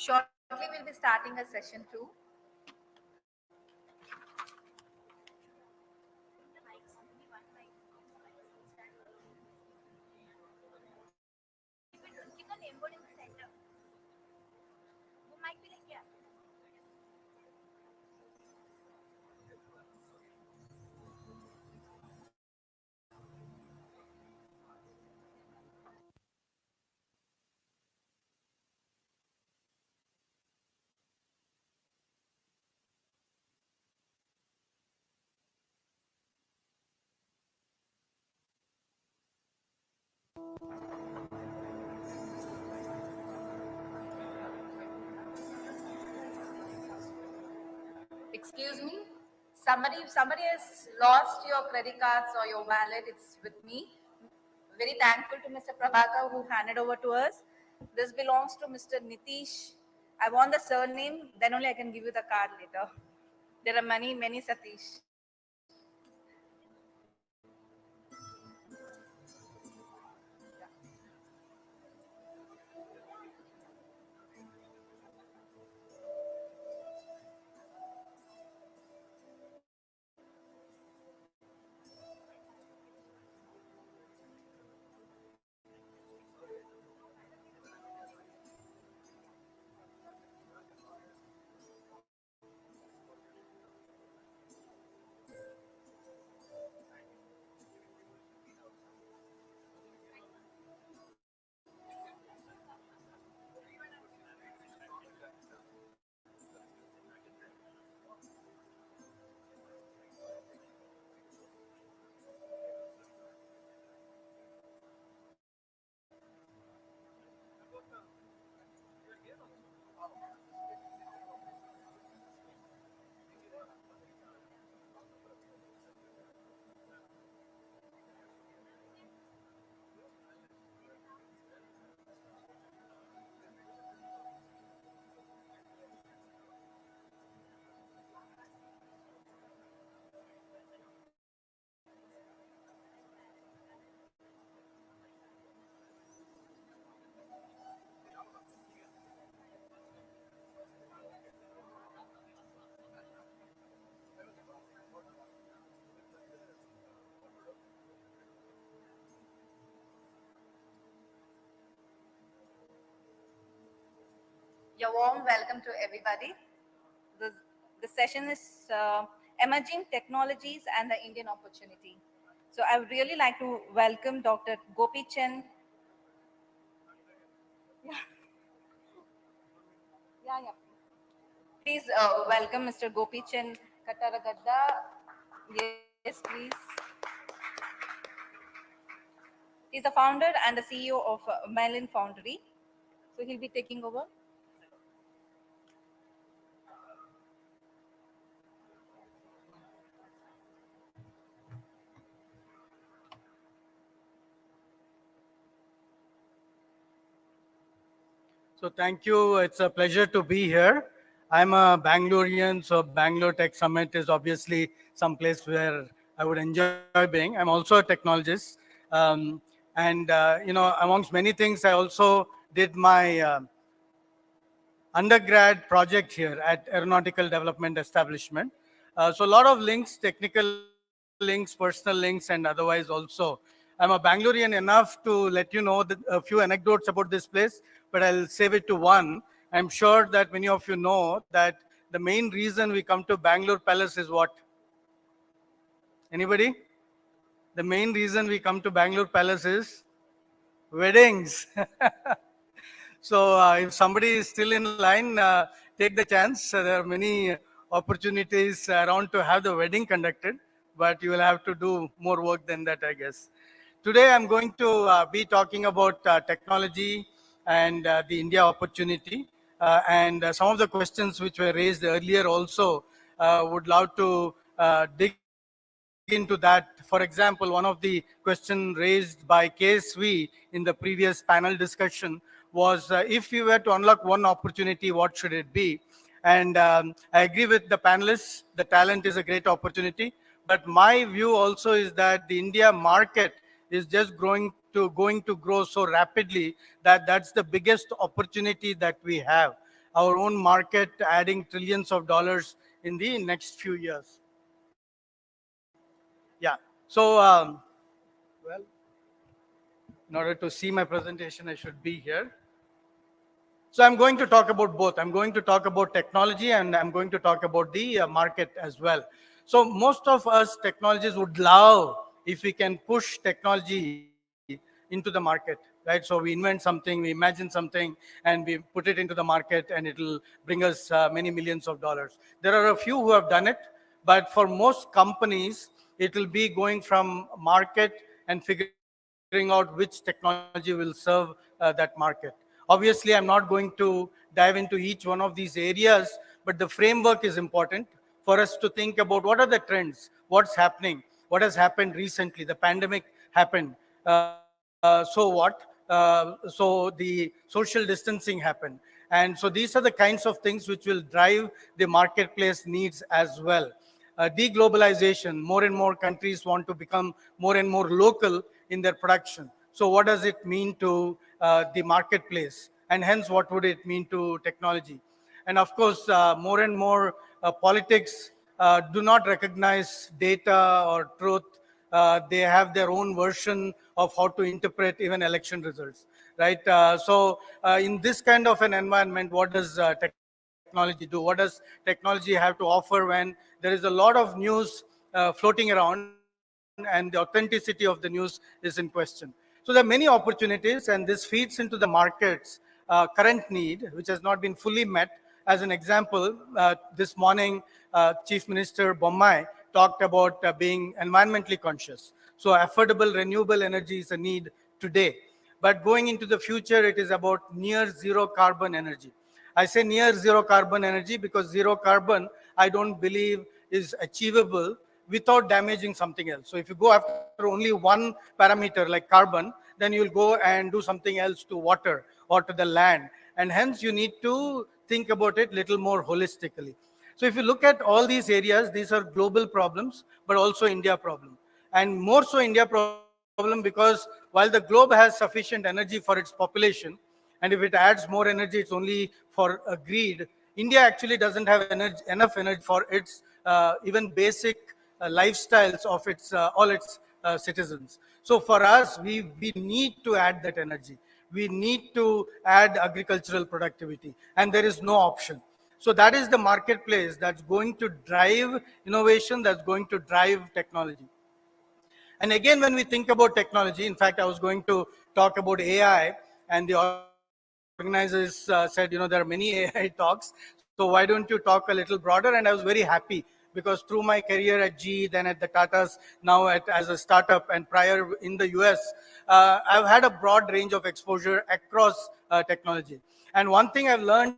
[SPEAKER 11] Shortly, we'll be starting a session 2. Excuse me, somebody has lost your credit cards or your wallet. It's with me. Very thankful to Mr. Prabhakar who handed over to us. This belongs to Mr. Nitish. I want the surname, then only I can give you the card later. There are many Satish. Your warm welcome to everybody. The session is Emerging Technologies and the Indian Opportunity. So I would really like to welcome Dr. Gopi Chen. Yeah. Please welcome Mr. Gopi Chen Kattaragadda. Yes, please. He's the founder and the CEO of Merlin Foundry. So he'll be taking over.
[SPEAKER 17] So thank you. It's a pleasure to be here. I'm a Bangalorean, so Bangalore Tech Summit is obviously some place where I would enjoy being. I'm also a technologist. Amongst many things, I also did my undergrad project here at Aeronautical Development Establishment. So a lot of links, technical links, personal links, and otherwise also. I'm a Bangalorean enough to let you know a few anecdotes about this place, but I'll save it to one. I'm sure that many of you know that the main reason we come to Bangalore Palace is what? Anybody? The main reason we come to Bangalore Palace is weddings. So if somebody is still in line, take the chance. There are many opportunities around to have the wedding conducted, but you will have to do more work than that, I guess. Today, I'm going to be talking about technology and the India opportunity. And some of the questions which were raised earlier also would love to dig into that. For example, one of the questions raised by KSV in the previous panel discussion was if you were to unlock one opportunity, what should it be? And I agree with the panelists, the talent is a great opportunity. But my view also is that the India market is just going to grow so rapidly that that's the biggest opportunity that we have. our own market, adding trillions of dollars in the next few years. Yeah. So, well, in order to see my presentation, I should be here. So I'm going to talk about both. I'm going to talk about technology and I'm going to talk about the market as well. So most of us technologists would love if we can push technology into the market, right? So we invent something, we imagine something, and we put it into the market and it'll bring us many millions of dollars. There are a few who have done it, but for most companies, it will be going from market and figuring out which technology will serve that market. Obviously, I'm not going to dive into each one of these areas, but the framework is important for us to think about what are the trends, what's happening, what has happened recently. The pandemic happened. So what? So the social distancing happened. And so these are the kinds of things which will drive the marketplace needs as well. Deglobalization, more and more countries want to become more and more local in their production. So what does it mean to the marketplace? And hence, what would it mean to technology? And of course, more and more politics do not recognize data or truth. They have their own version of how to interpret even election results, right? So in this kind of an environment, what does technology do? What does technology have to offer when there is a lot of news floating around and the authenticity of the news is in question? So there are many opportunities, and this feeds into the market's current need, which has not been fully met. As an example, this morning, Chief Minister Bommai talked about being environmentally conscious. So affordable renewable energy is a need today. But going into the future, it is about near zero carbon energy. I say near zero carbon energy because zero carbon, I don't believe, is achievable without damaging something else. So if you go after only one parameter like carbon, then you'll go and do something else to water or to the land. And hence you need to think about it a little more holistically. So if you look at all these areas, these are global problems, but also India problem. And more so India problem because while the globe has sufficient energy for its population, and if it adds more energy, it's only for greed. India actually doesn't have enough energy for its even basic lifestyles of its all its citizens. So for us, we need to add that energy. We need to add agricultural productivity, and there is no option. So that is the marketplace that's going to drive innovation, that's going to drive technology. And again, when we think about technology, in fact, I was going to talk about AI, and the organizers said, there are many AI talks, so why don't you talk a little broader? And I was very happy because through my career at GE, then at the Tatas, now as a startup, and prior in the US, I've had a broad range of exposure across technology. And one thing I've learned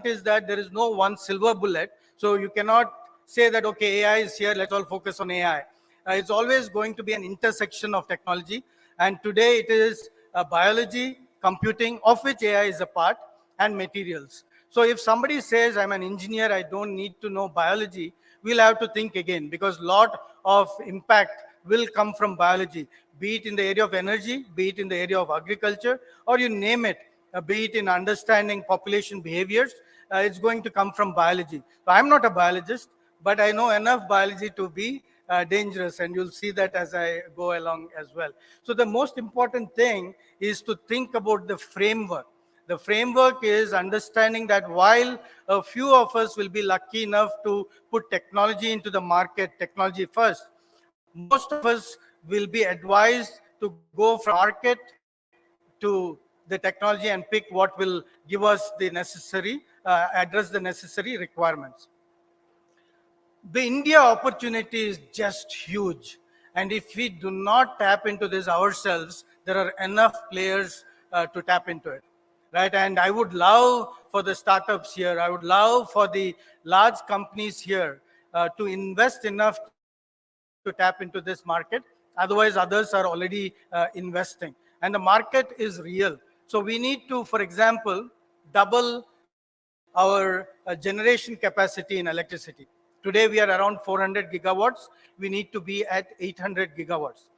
[SPEAKER 17] is that there is no one silver bullet, so you cannot say that, okay, AI is here, let's all focus on AI. It's always going to be an intersection of technology. And today it is biology, computing, of which AI is a part, and materials. So if somebody says, I'm an engineer, I don't need to know biology, we'll have to think again, because a lot of impact will come from biology, be it in the area of energy, be it in the area of agriculture, or you name it, be it in understanding population behaviors, it's going to come from biology. So I'm not a biologist, but I know enough biology to be dangerous, and you'll see that as I go along as well. So the most important thing is to think about the framework. The framework is understanding that while a few of us will be lucky enough to put technology into the market, technology first, most of us will be advised to go from market to the technology and pick what will give us the necessary, address the necessary requirements. The India opportunity is just huge. And if we do not tap into this ourselves, there are enough players to tap into it, right? And I would love for the startups here, I would love for the large companies here to invest enough to tap into this market. Otherwise, others are already investing. And the market is real. So we need to, for example, double our generation capacity in electricity. Today, we are around 400 gigawatts. We need to be at 800 gigawatts.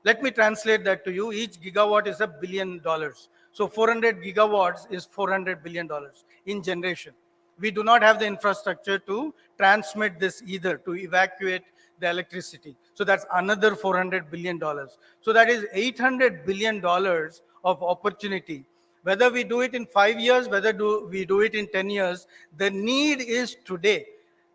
[SPEAKER 17] Let me translate that to you. Each gigawatt is $1 billion. So 400 gigawatts is $400 billion in generation. We do not have the infrastructure to transmit this either, to evacuate the electricity. So that's another $400 billion. So that is $800 billion of opportunity. Whether we do it in 5 years, whether we do it in 10 years, the need is today.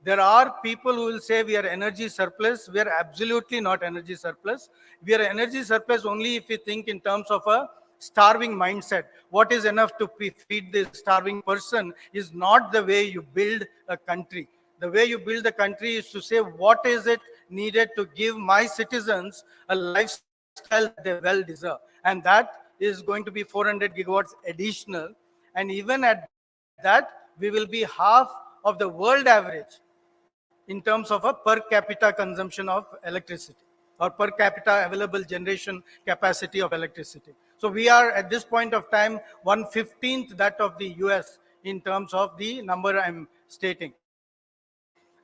[SPEAKER 17] There are people who will say we are energy surplus. We are absolutely not energy surplus. We are energy surplus only if we think in terms of a starving mindset. What is enough to feed the starving person is not the way you build a country. The way you build a country is to say what is it needed to give my citizens a lifestyle that they well deserve. And that is going to be 400 gigawatts additional. And even at that, we will be half of the world average in terms of a per capita consumption of electricity or per capita available generation capacity of electricity. So we are at this point of time 1/15 that of the US in terms of the number I'm stating.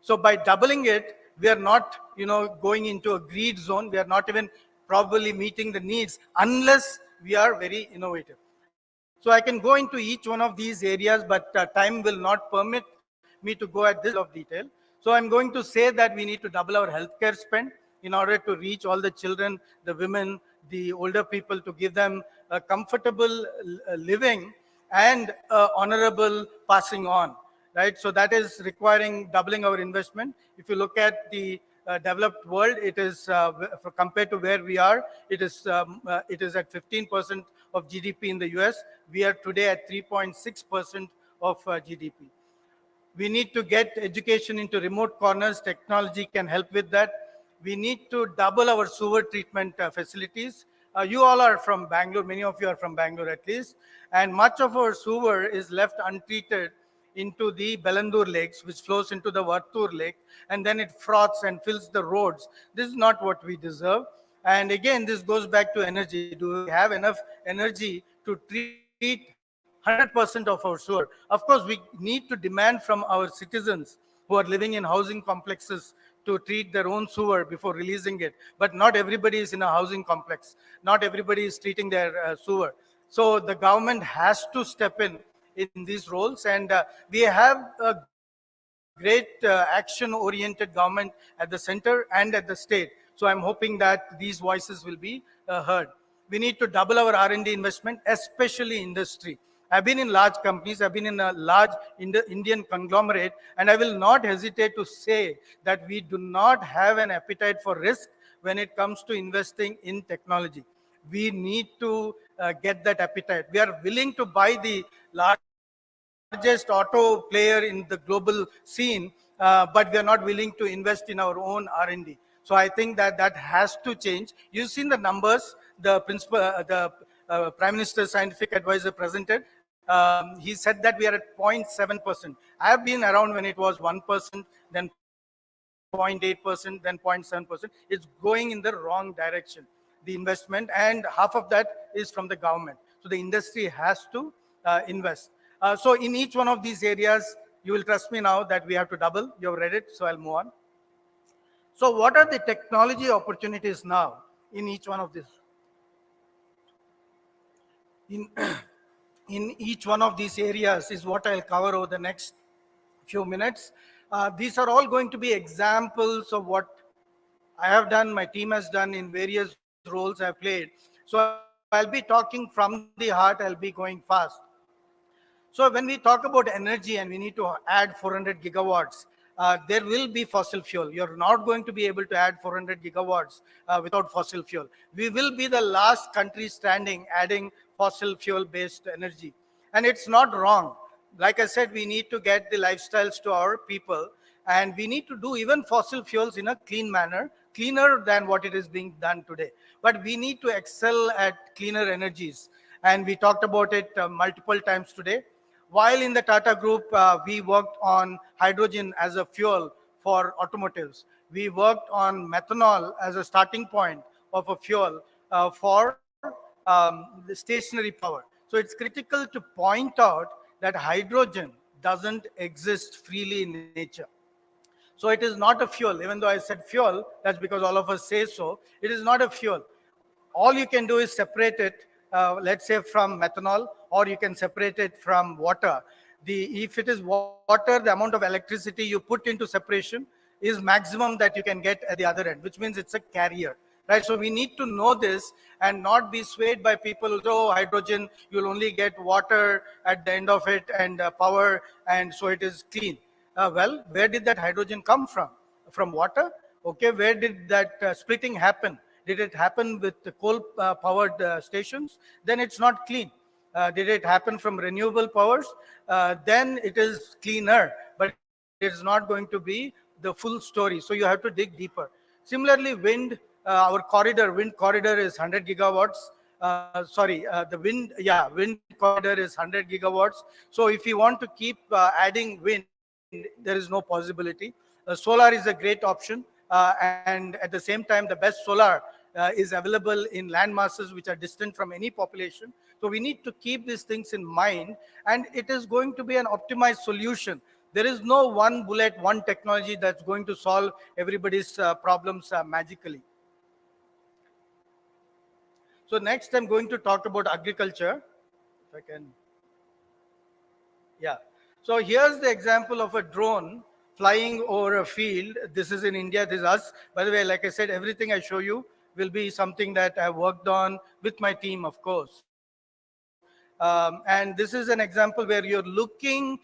[SPEAKER 17] So by doubling it, we are not, going into a greed zone. We are not even probably meeting the needs unless we are very innovative. So I can go into each one of these areas, but time will not permit me to go at this level of detail. So I'm going to say that we need to double our healthcare spend in order to reach all the children, the women, the older people, to give them a comfortable living and honorable passing on. Right? So that is requiring doubling our investment. If you look at the developed world, it is compared to where we are, it is at 15% of GDP in the US. We are today at 3.6% of GDP. We need to get education into remote corners. Technology can help with that. We need to double our sewer treatment facilities. You all are from Bangalore. Many of you are from Bangalore at least. And much of our sewer is left untreated into the Belandur lakes, which flows into the Vartur lake, and then it froths and fills the roads. This is not what we deserve. And again, this goes back to energy. Do we have enough energy to treat 100% of our sewer? Of course, we need to demand from our citizens who are living in housing complexes to treat their own sewer before releasing it. But not everybody is in a housing complex. Not everybody is treating their sewer. So the government has to step in these roles. And we have a great action-oriented government at the center and at the state. So I'm hoping that these voices will be heard. We need to double our R&D investment, especially industry. I've been in large companies, I've been in a large Indian conglomerate, and I will not hesitate to say that we do not have an appetite for risk when it comes to investing in technology. We need to get that appetite. We are willing to buy the largest auto player in the global scene, but we are not willing to invest in our own R&D. So I think that has to change. You've seen the numbers the Prime Minister's scientific advisor presented. He said that we are at 0.7%. I have been around when it was 1%, then 0.8%, then 0.7%. It's going in the wrong direction, the investment, and half of that is from the government. So the industry has to invest. So in each one of these areas, you will trust me now that we have to double. You've read it, so I'll move on. So what are the technology opportunities now in each one of these? In each one of these areas is what I'll cover over the next few minutes. These are all going to be examples of what I have done, my team has done in various roles I've played. So I'll be talking from the heart, I'll be going fast. So when we talk about energy and we need to add 400 gigawatts, there will be fossil fuel. You're not going to be able to add 400 gigawatts without fossil fuel. We will be the last country standing adding fossil fuel based energy. And it's not wrong. Like I said, we need to get the lifestyles to our people, and we need to do even fossil fuels in a clean manner, cleaner than what it is being done today. But we need to excel at cleaner energies. And we talked about it multiple times today. While in the Tata Group, we worked on hydrogen as a fuel for automotives. We worked on methanol as a starting point of a fuel for the stationary power. So it's critical to point out that hydrogen doesn't exist freely in nature. So it is not a fuel. Even though I said fuel, that's because all of us say so. It is not a fuel. All you can do is separate it let's say from methanol, or you can separate it from water. If it is water, the amount of electricity you put into separation is maximum that you can get at the other end, which means it's a carrier. Right, so we need to know this and not be swayed by people who say, oh, hydrogen, you'll only get water at the end of it and power, and so it is clean. Well, where did that hydrogen come from? From water? Okay, where did that splitting happen? Did it happen with the coal-powered stations? Then it's not clean. Did it happen from renewable powers? Then it is cleaner, but it is not going to be the full story. So you have to dig deeper. Similarly, wind, our wind corridor is 100 gigawatts. Wind corridor is 100 gigawatts. So if you want to keep adding wind, there is no possibility. Solar is a great option. And at the same time, the best solar is available in land masses which are distant from any population. So we need to keep these things in mind, and it is going to be an optimized solution. There is no one bullet, one technology that's going to solve everybody's problems magically. So next I'm going to talk about agriculture. If I can. Yeah. So here's the example of a drone flying over a field. This is in India, this is us. By the way, like I said, everything I show you will be something that I worked on with my team, of course. And this is an example where you're looking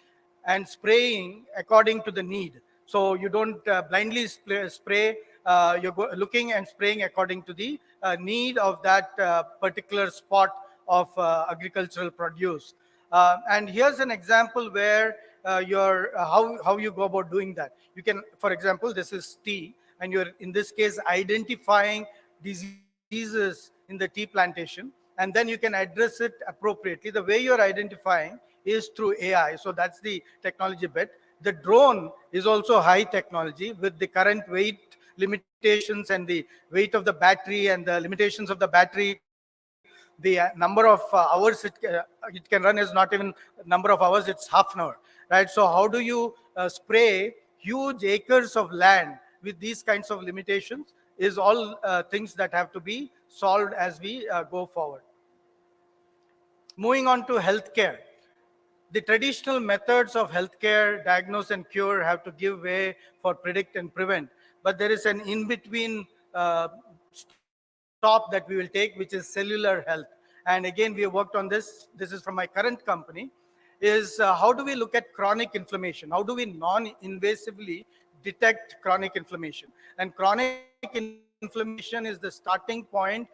[SPEAKER 17] and spraying according to the need. So you don't blindly spray, you're looking and spraying according to the need of that particular spot of agricultural produce. And here's an example where how you go about doing that. You can, for example, this is tea, and you're in this case identifying diseases in the tea plantation, and then you can address it appropriately. The way you're identifying is through AI. So that's the technology bit. The drone is also high technology with the current weight limitations and the weight of the battery and the limitations of the battery. The number of hours it can run is not even number of hours, it's half an hour, right? So how do you spray huge acres of land with these kinds of limitations is all things that have to be solved as we go forward. Moving on to healthcare. The traditional methods of healthcare, diagnose and cure, have to give way for predict and prevent. But there is an in-between stop that we will take, which is cellular health. And again, we have worked on this. This is from my current company. Is how do we look at chronic inflammation? How do we non-invasively detect chronic inflammation? And chronic inflammation is the starting point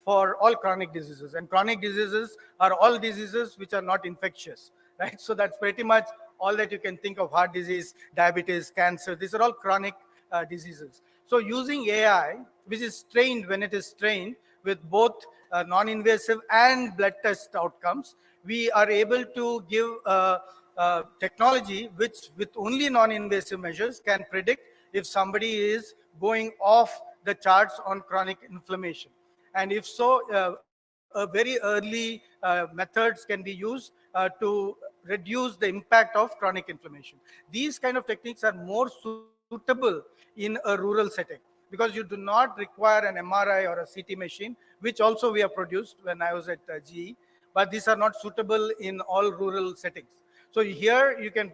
[SPEAKER 17] for all chronic diseases. And chronic diseases are all diseases which are not infectious, right? So that's pretty much all that you can think of: heart disease, diabetes, cancer. These are all chronic diseases. So using AI, which is trained, when it is trained with both non-invasive and blood test outcomes, we are able to give technology which with only non-invasive measures can predict if somebody is going off the charts on chronic inflammation. And if so, very early methods can be used to reduce the impact of chronic inflammation. These kind of techniques are more suitable in a rural setting because you do not require an MRI or a CT machine, which also we have produced when I was at GE, but these are not suitable in all rural settings. So here you can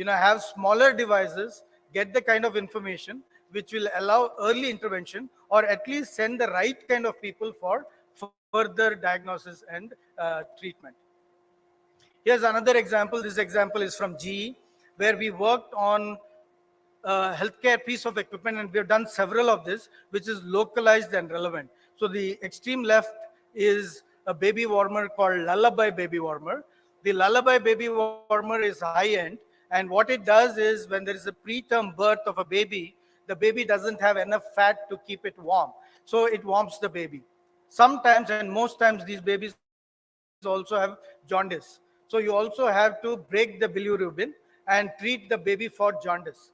[SPEAKER 17] have smaller devices, get the kind of information which will allow early intervention, or at least send the right kind of people for further diagnosis and treatment. Here's another example. This example is from GE, where we worked on a healthcare piece of equipment, and we have done several of this, which is localized and relevant. So the extreme left is a baby warmer called Lullaby Baby Warmer. The Lullaby Baby Warmer is high-end, and what it does is when there is a preterm birth of a baby, the baby doesn't have enough fat to keep it warm. So it warms the baby. Sometimes, and most times, these babies also have jaundice. So you also have to break the bilirubin and treat the baby for jaundice.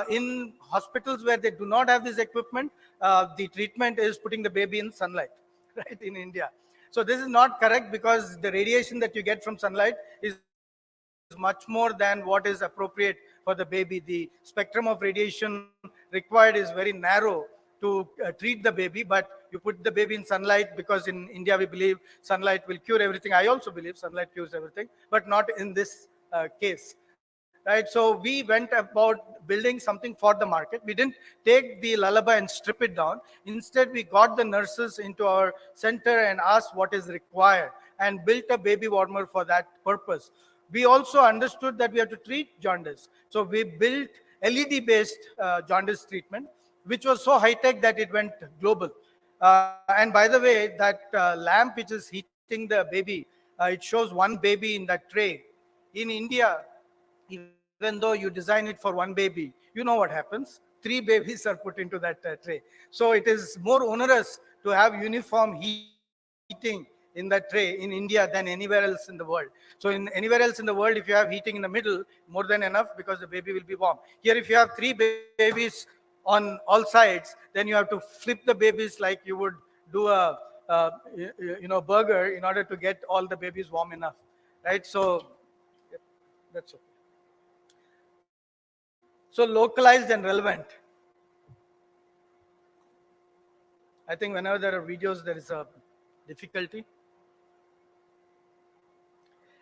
[SPEAKER 17] In hospitals where they do not have this equipment, the treatment is putting the baby in sunlight, right, in India. So this is not correct because the radiation that you get from sunlight is much more than what is appropriate for the baby. The spectrum of radiation required is very narrow to treat the baby, but you put the baby in sunlight, because in India we believe sunlight will cure everything. I also believe sunlight cures everything, but not in this case. Right, so we went about building something for the market. We didn't take the lullaby and strip it down. Instead, we got the nurses into our center and asked what is required and built a baby warmer for that purpose. We also understood that we have to treat jaundice. So we built LED-based jaundice treatment, which was so high-tech that it went global. And by the way, that lamp which is heating the baby, it shows one baby in that tray. In India, even though you design it for one baby, you know what happens. 3 babies are put into that tray. So it is more onerous to have uniform heating in that tray in India than anywhere else in the world. So in anywhere else in the world, if you have heating in the middle, more than enough, because the baby will be warm. Here, if you have 3 babies on all sides, then you have to flip the babies like you would do a burger in order to get all the babies warm enough, right? So yep, that's okay. So localized and relevant. I think whenever there are videos, there is a difficulty.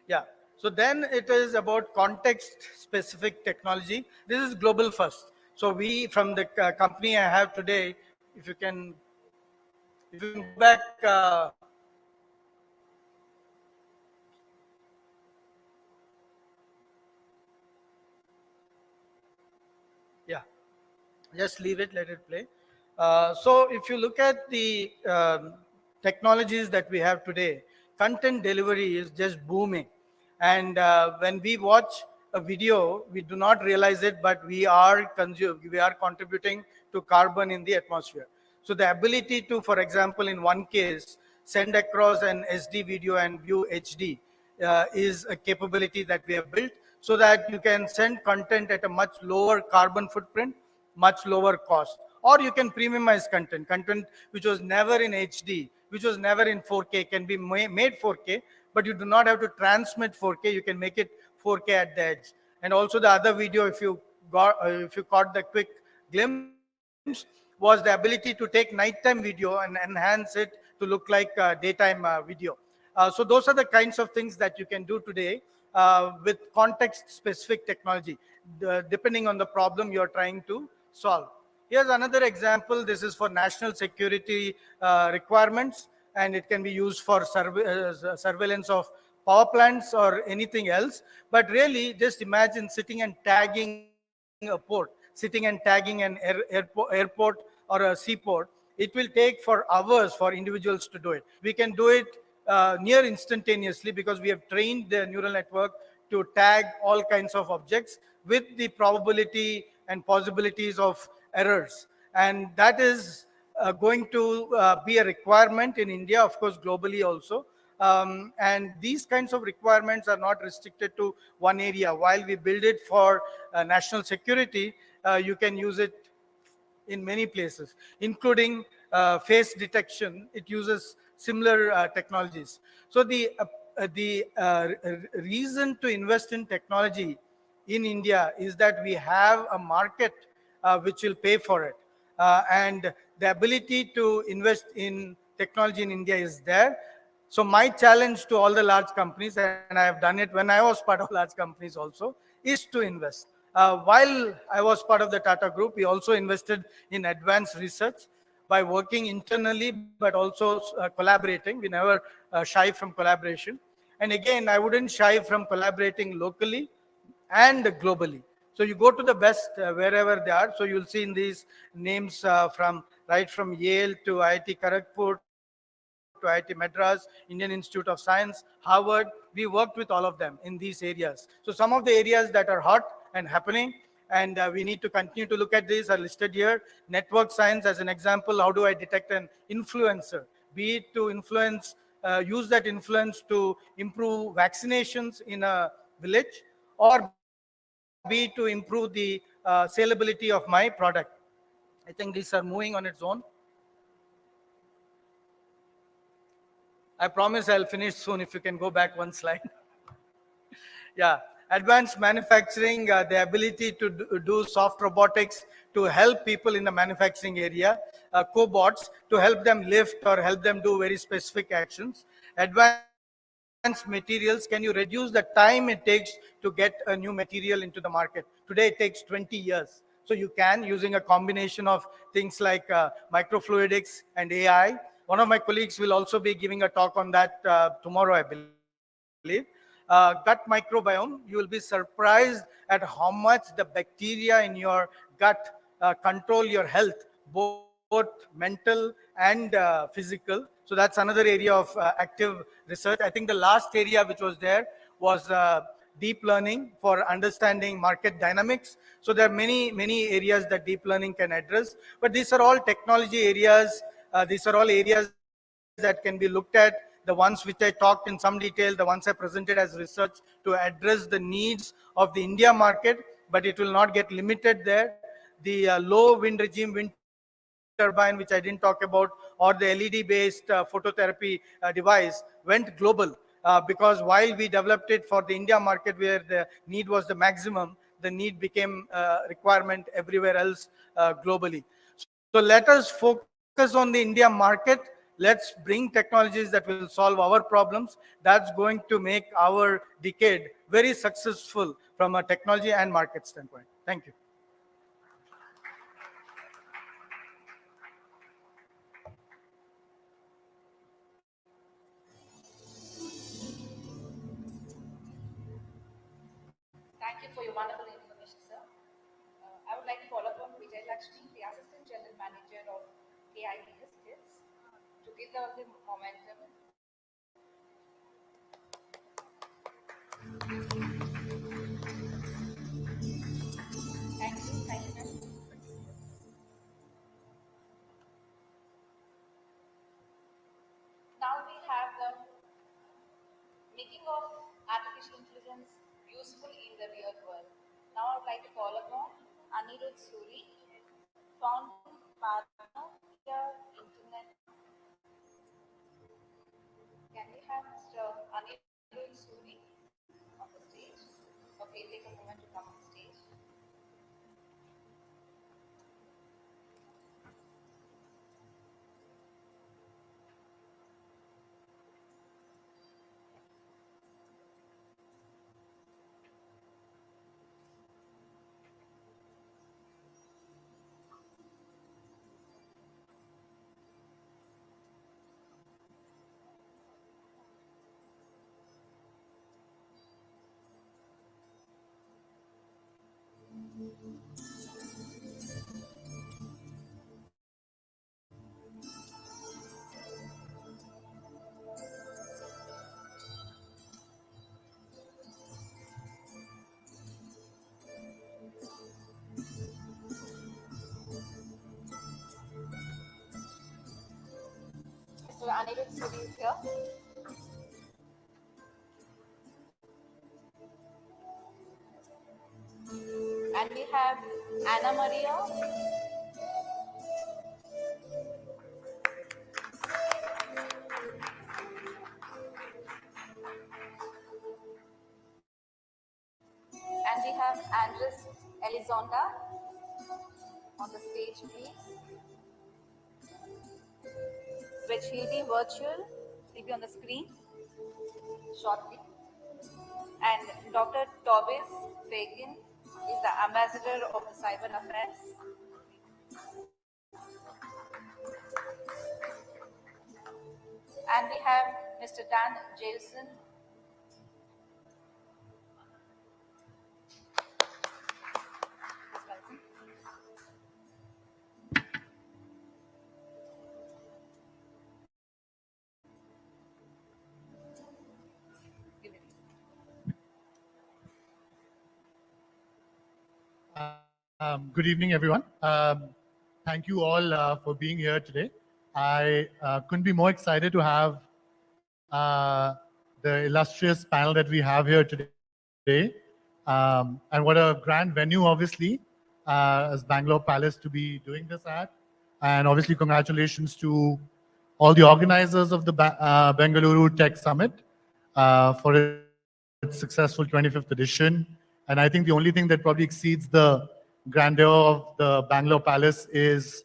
[SPEAKER 17] Yeah. So then it is about context-specific technology. This is global first. So we, from the company I have today, if you can go back. Yeah, just leave it, let it play. So if you look at the technologies that we have today, content delivery is just booming. And when we watch a video, we do not realize it, but we are contributing to carbon in the atmosphere. So the ability to, for example, in one case, send across an SD video and view HD is a capability that we have built, so that you can send content at a much lower carbon footprint, much lower cost. Or you can premiumize content which was never in HD, which was never in 4K, can be made 4K, but you do not have to transmit 4K. You can make it 4K at the edge. And also the other video, if you caught the quick glimpse, was the ability to take nighttime video and enhance it to look like daytime video. So those are the kinds of things that you can do today with context-specific technology, depending on the problem you're trying to solve. Here's another example. This is for national security requirements, and it can be used for surveillance of power plants or anything else. But really, just imagine sitting and tagging a port, sitting and tagging an airport or a seaport. It will take for hours for individuals to do it. We can do it near instantaneously, because we have trained the neural network to tag all kinds of objects with the probability and possibilities of errors. And that is going to be a requirement in India, of course, globally also. And these kinds of requirements are not restricted to one area. While we build it for national security, you can use it in many places, including face detection. It uses similar technologies. So the reason to invest in technology in India is that we have a market which will pay for it. And the ability to invest in technology in India is there. So my challenge to all the large companies, and I have done it when I was part of large companies also, is to invest. While I was part of the Tata Group, we also invested in advanced research by working internally, but also collaborating. We never shy from collaboration. And again, I wouldn't shy from collaborating locally and globally. So you go to the best wherever they are. So you'll see in these names right from Yale to IIT Kharagpur to IIT Madras, Indian Institute of Science, Harvard. We worked with all of them in these areas. So some of the areas that are hot and happening, and we need to continue to look at these, are listed here. Network science, as an example, how do I detect an influencer? Be it to influence, use that influence to improve vaccinations in a village, or be to improve the saleability of my product. I think these are moving on its own. I promise I'll finish soon if you can go back one slide. Yeah, advanced manufacturing, the ability to do soft robotics to help people in the manufacturing area. cobots to help them lift or help them do very specific actions. Advanced materials, can you reduce the time it takes to get a new material into the market? Today it takes 20 years. So you can, using a combination of things like microfluidics and AI. One of my colleagues will also be giving a talk on that tomorrow, I believe. Gut microbiome, you will be surprised at how much the bacteria in your gut control your health, both mental and physical. So that's another area of active research. I think the last area which was there was deep learning for understanding market dynamics. So there are many areas that deep learning can address. But these are all technology areas. These are all areas that can be looked at. The ones which I talked in some detail, the ones I presented as research to address the needs of the India market, but it will not get limited there. The low wind regime wind turbine, which I didn't talk about, or the LED-based phototherapy device went global because while we developed it for the India market where the need was the maximum, the need became requirement everywhere else globally. So let us focus on the India market. Let's bring technologies that will solve our problems. That's going to make our decade very successful from a technology and market standpoint. Thank you.
[SPEAKER 11] Thank you for your wonderful information, sir. I would like to call upon Vijay Lakshmi, the Assistant General Manager of KIDS Kids, to give the momentum. Thank you, ma'am. Now we have the making of artificial intelligence useful in the real world. Now I would like to call upon Anirudh Suri, founding partner via Internet. Can we have Mr. Anirudh Suri on the stage? Okay, take a moment to come on stage. Mr. Anirudh Suri is here. And we have Anna Maria. And we have Andres Elizondo on the stage, please. Which will be virtual, will be on the screen shortly. And Dr. Tobis Fagin is the ambassador of the Cyber Affairs. And we have Mr. Dan Jason.
[SPEAKER 18] Good evening, everyone. Thank you all for being here today. I couldn't be more excited to have the illustrious panel that we have here today. And what a grand venue, obviously, as Bangalore Palace to be doing this at. And obviously, congratulations to all the organizers of the Bengaluru Tech Summit for its successful 25th edition. And I think the only thing that probably exceeds the grandeur of the Bangalore Palace is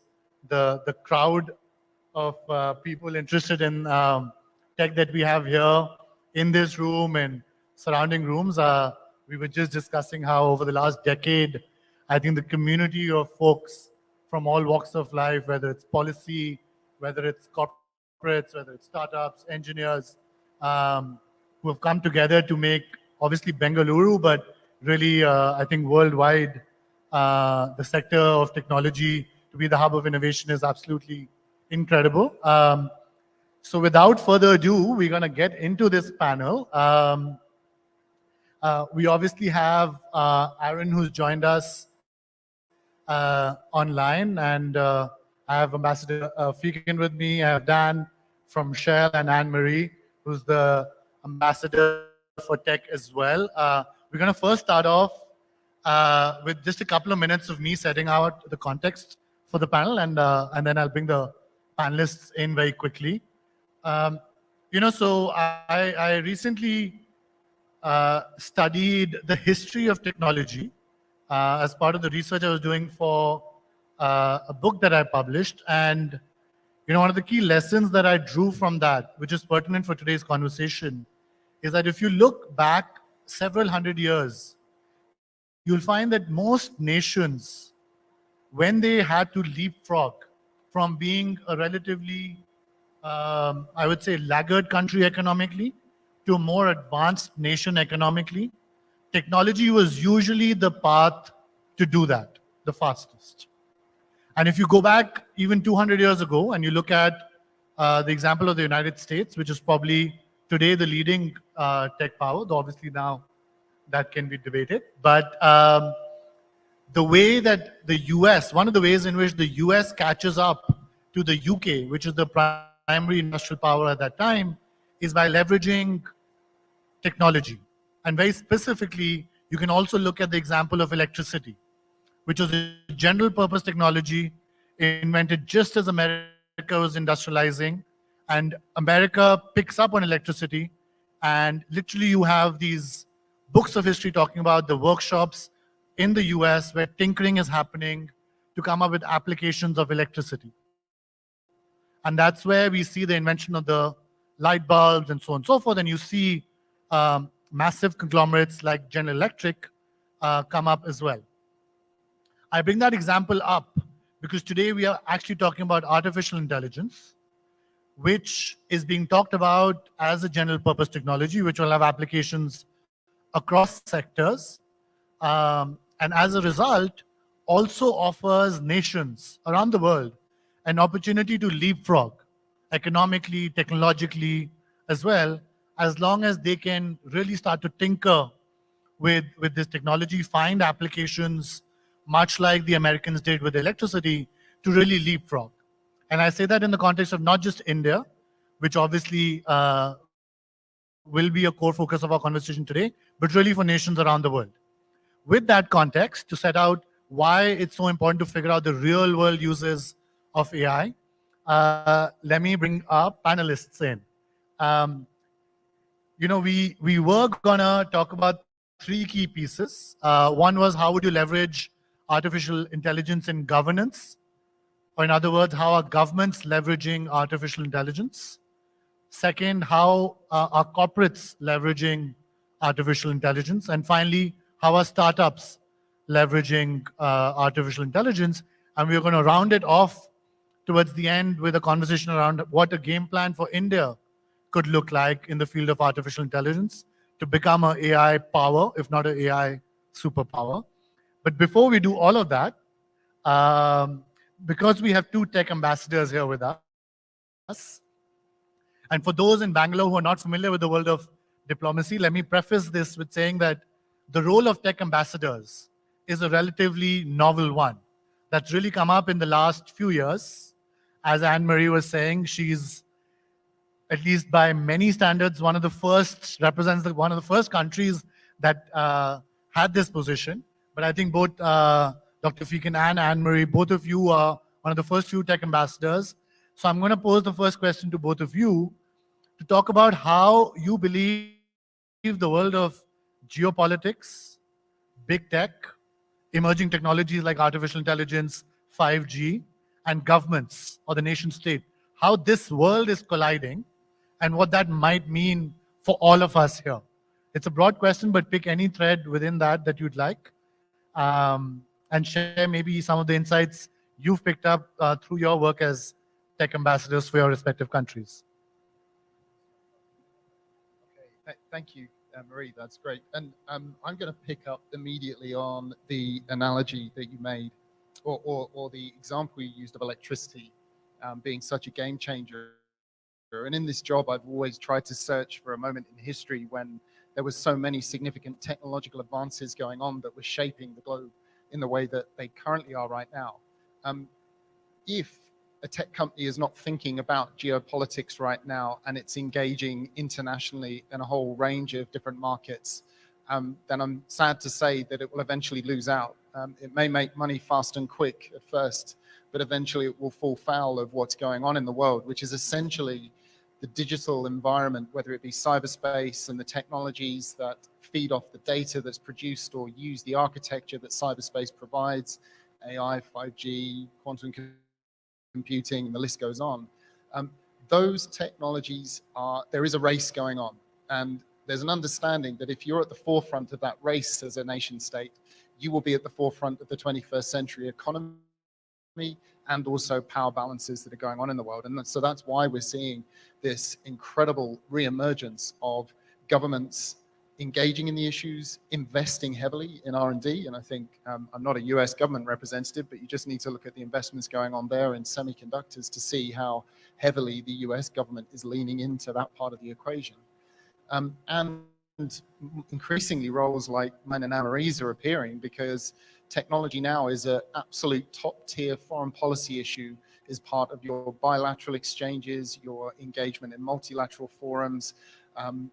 [SPEAKER 18] the crowd of people interested in tech that we have here in this room and surrounding rooms. We were just discussing how over the last decade, I think the community of folks from all walks of life, whether it's policy, whether it's corporates, whether it's startups, engineers, who have come together to make obviously Bengaluru, but really, I think worldwide, the sector of technology to be the hub of innovation is absolutely incredible. So without further ado, we're going to get into this panel. We obviously have Aaron, who's joined us online, and I have Ambassador Fikin with me. I have Dan from Shell and Anne-Marie, who's the ambassador for tech as well. We're going to first start off with just a couple of minutes of me setting out the context for the panel, and then I'll bring the panelists in very quickly. So I recently studied the history of technology as part of the research I was doing for a book that I published. And one of the key lessons that I drew from that, which is pertinent for today's conversation, is that if you look back several hundred years, you'll find that most nations, when they had to leapfrog from being a relatively, I would say, laggard country economically to a more advanced nation economically, technology was usually the path to do that the fastest. And if you go back even 200 years ago and you look at the example of the United States, which is probably today the leading tech power, though obviously now that can be debated, but the way that the US, one of the ways in which the US catches up to the UK, which is the primary industrial power at that time, is by leveraging technology. And very specifically, you can also look at the example of electricity, which was a general purpose technology invented just as America was industrializing. And America picks up on electricity. And literally you have these books of history talking about the workshops in the US where tinkering is happening to come up with applications of electricity. And that's where we see the invention of the light bulbs and so on and so forth. And you see massive conglomerates like General Electric come up as well. I bring that example up because today we are actually talking about artificial intelligence, which is being talked about as a general purpose technology, which will have applications across sectors. And as a result, also offers nations around the world an opportunity to leapfrog economically, technologically as well, as long as they can really start to tinker with this technology, find applications, much like the Americans did with electricity, to really leapfrog. And I say that in the context of not just India, which obviously will be a core focus of our conversation today, but really for nations around the world. With that context, to set out why it's so important to figure out the real world uses of AI, let me bring our panelists in. We were gonna talk about three key pieces. One was how would you leverage artificial intelligence in governance? Or in other words, how are governments leveraging artificial intelligence? Second, how are corporates leveraging artificial intelligence? And finally, how are startups leveraging artificial intelligence? And we're going to round it off towards the end with a conversation around what a game plan for India could look like in the field of artificial intelligence to become an AI power, if not an AI superpower. But before we do all of that, because we have two tech ambassadors here with us, and for those in Bangalore who are not familiar with the world of diplomacy, let me preface this with saying that the role of tech ambassadors is a relatively novel one that's really come up in the last few years. As Anne-Marie was saying, she's, at least by many standards, one of the first, represents one of the first countries that had this position. But I think both Dr. Fikin and Anne-Marie, both of you are one of the first few tech ambassadors. So I'm going to pose the first question to both of you to talk about how you believe the world of geopolitics, big tech, emerging technologies like artificial intelligence, 5G, and governments or the nation state, how this world is colliding and what that might mean for all of us here. It's a broad question, but pick any thread within that that you'd like, and share maybe some of the insights you've picked up through your work as tech ambassadors for your respective countries.
[SPEAKER 19] Thank you, Marie. That's great. And I'm going to pick up immediately on the analogy that you made, or the example you used of electricity being such a game changer. And in this job, I've always tried to search for a moment in history when there was so many significant technological advances going on that were shaping the globe in the way that they currently are right now. If a tech company is not thinking about geopolitics right now and it's engaging internationally in a whole range of different markets, then I'm sad to say that it will eventually lose out. It may make money fast and quick at first, but eventually it will fall foul of what's going on in the world, which is essentially the digital environment, whether it be cyberspace and the technologies that feed off the data that's produced or use the architecture that cyberspace provides, AI, 5G, quantum computing, the list goes on. Those technologies there is a race going on. And there's an understanding that if you're at the forefront of that race as a nation state, you will be at the forefront of the 21st century economy and also power balances that are going on in the world. And so that's why we're seeing this incredible reemergence of governments engaging in the issues, investing heavily in R&D. And I think I'm not a US government representative, but you just need to look at the investments going on there in semiconductors to see how heavily the US government is leaning into that part of the equation. And increasingly roles like mine and Amarie's are appearing because technology now is an absolute top tier foreign policy issue as part of your bilateral exchanges, your engagement in multilateral forums,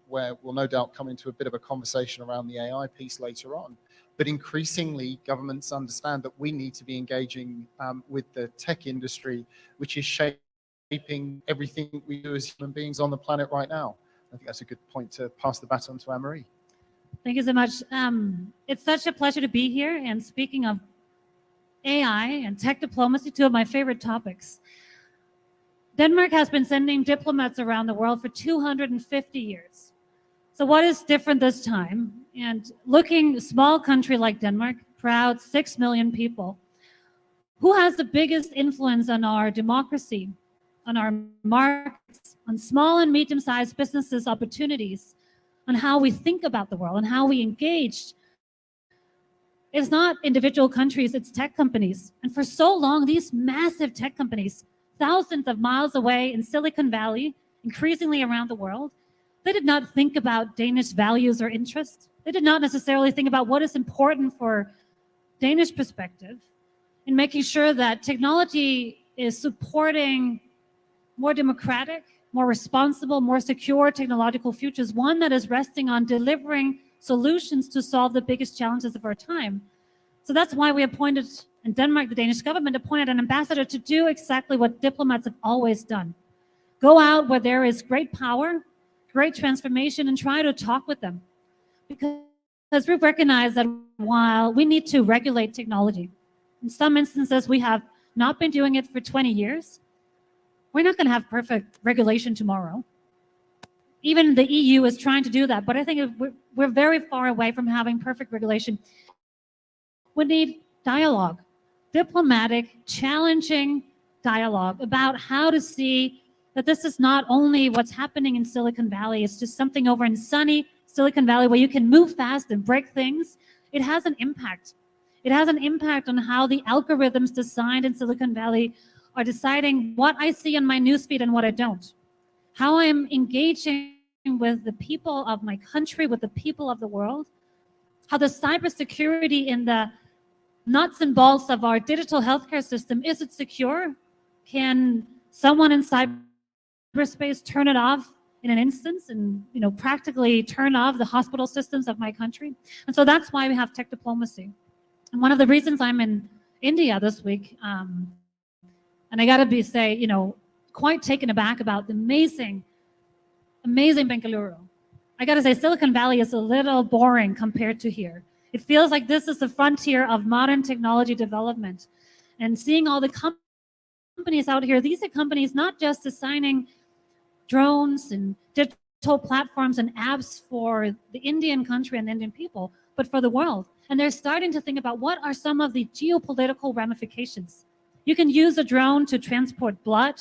[SPEAKER 19] where we'll no doubt come into a bit of a conversation around the AI piece later on. But increasingly, governments understand that we need to be engaging with the tech industry, which is shaping everything we do as human beings on the planet right now. I think that's a good point to pass the baton to Anne-Marie.
[SPEAKER 20] Thank you so much. It's such a pleasure to be here. And speaking of AI and tech diplomacy, two of my favorite topics. Denmark has been sending diplomats around the world for 250 years. So what is different this time? And looking a small country like Denmark, proud 6 million people, who has the biggest influence on our democracy, on our markets, on small and medium-sized businesses' opportunities, on how we think about the world and how we engage? It's not individual countries, it's tech companies. And for so long, these massive tech companies, thousands of miles away in Silicon Valley, increasingly around the world, they did not think about Danish values or interests. They did not necessarily think about what is important for Danish perspective in making sure that technology is supporting more democratic, more responsible, more secure technological futures, one that is resting on delivering solutions to solve the biggest challenges of our time. So that's why we appointed, in Denmark, the Danish government appointed an ambassador to do exactly what diplomats have always done. Go out where there is great power, great transformation, and try to talk with them. Because we recognize that while we need to regulate technology, in some instances we have not been doing it for 20 years, we're not going to have perfect regulation tomorrow. Even the EU is trying to do that, but I think we're very far away from having perfect regulation. We need dialogue, diplomatic, challenging dialogue about how to see that this is not only what's happening in Silicon Valley, it's just something over in sunny Silicon Valley where you can move fast and break things. It has an impact. It has an impact on how the algorithms designed in Silicon Valley are deciding what I see on my newsfeed and what I don't. How I'm engaging with the people of my country, with the people of the world. How the cybersecurity in the nuts and bolts of our digital healthcare system, is it secure? Can someone in cyberspace turn it off in an instance and practically turn off the hospital systems of my country? And so that's why we have tech diplomacy. And one of the reasons I'm in India this week, and I gotta say, quite taken aback about the amazing Bengaluru. I gotta say, Silicon Valley is a little boring compared to here. It feels like this is the frontier of modern technology development. And seeing all the companies out here, these are companies not just designing drones and digital platforms and apps for the Indian country and the Indian people, but for the world. And they're starting to think about what are some of the geopolitical ramifications. You can use a drone to transport blood,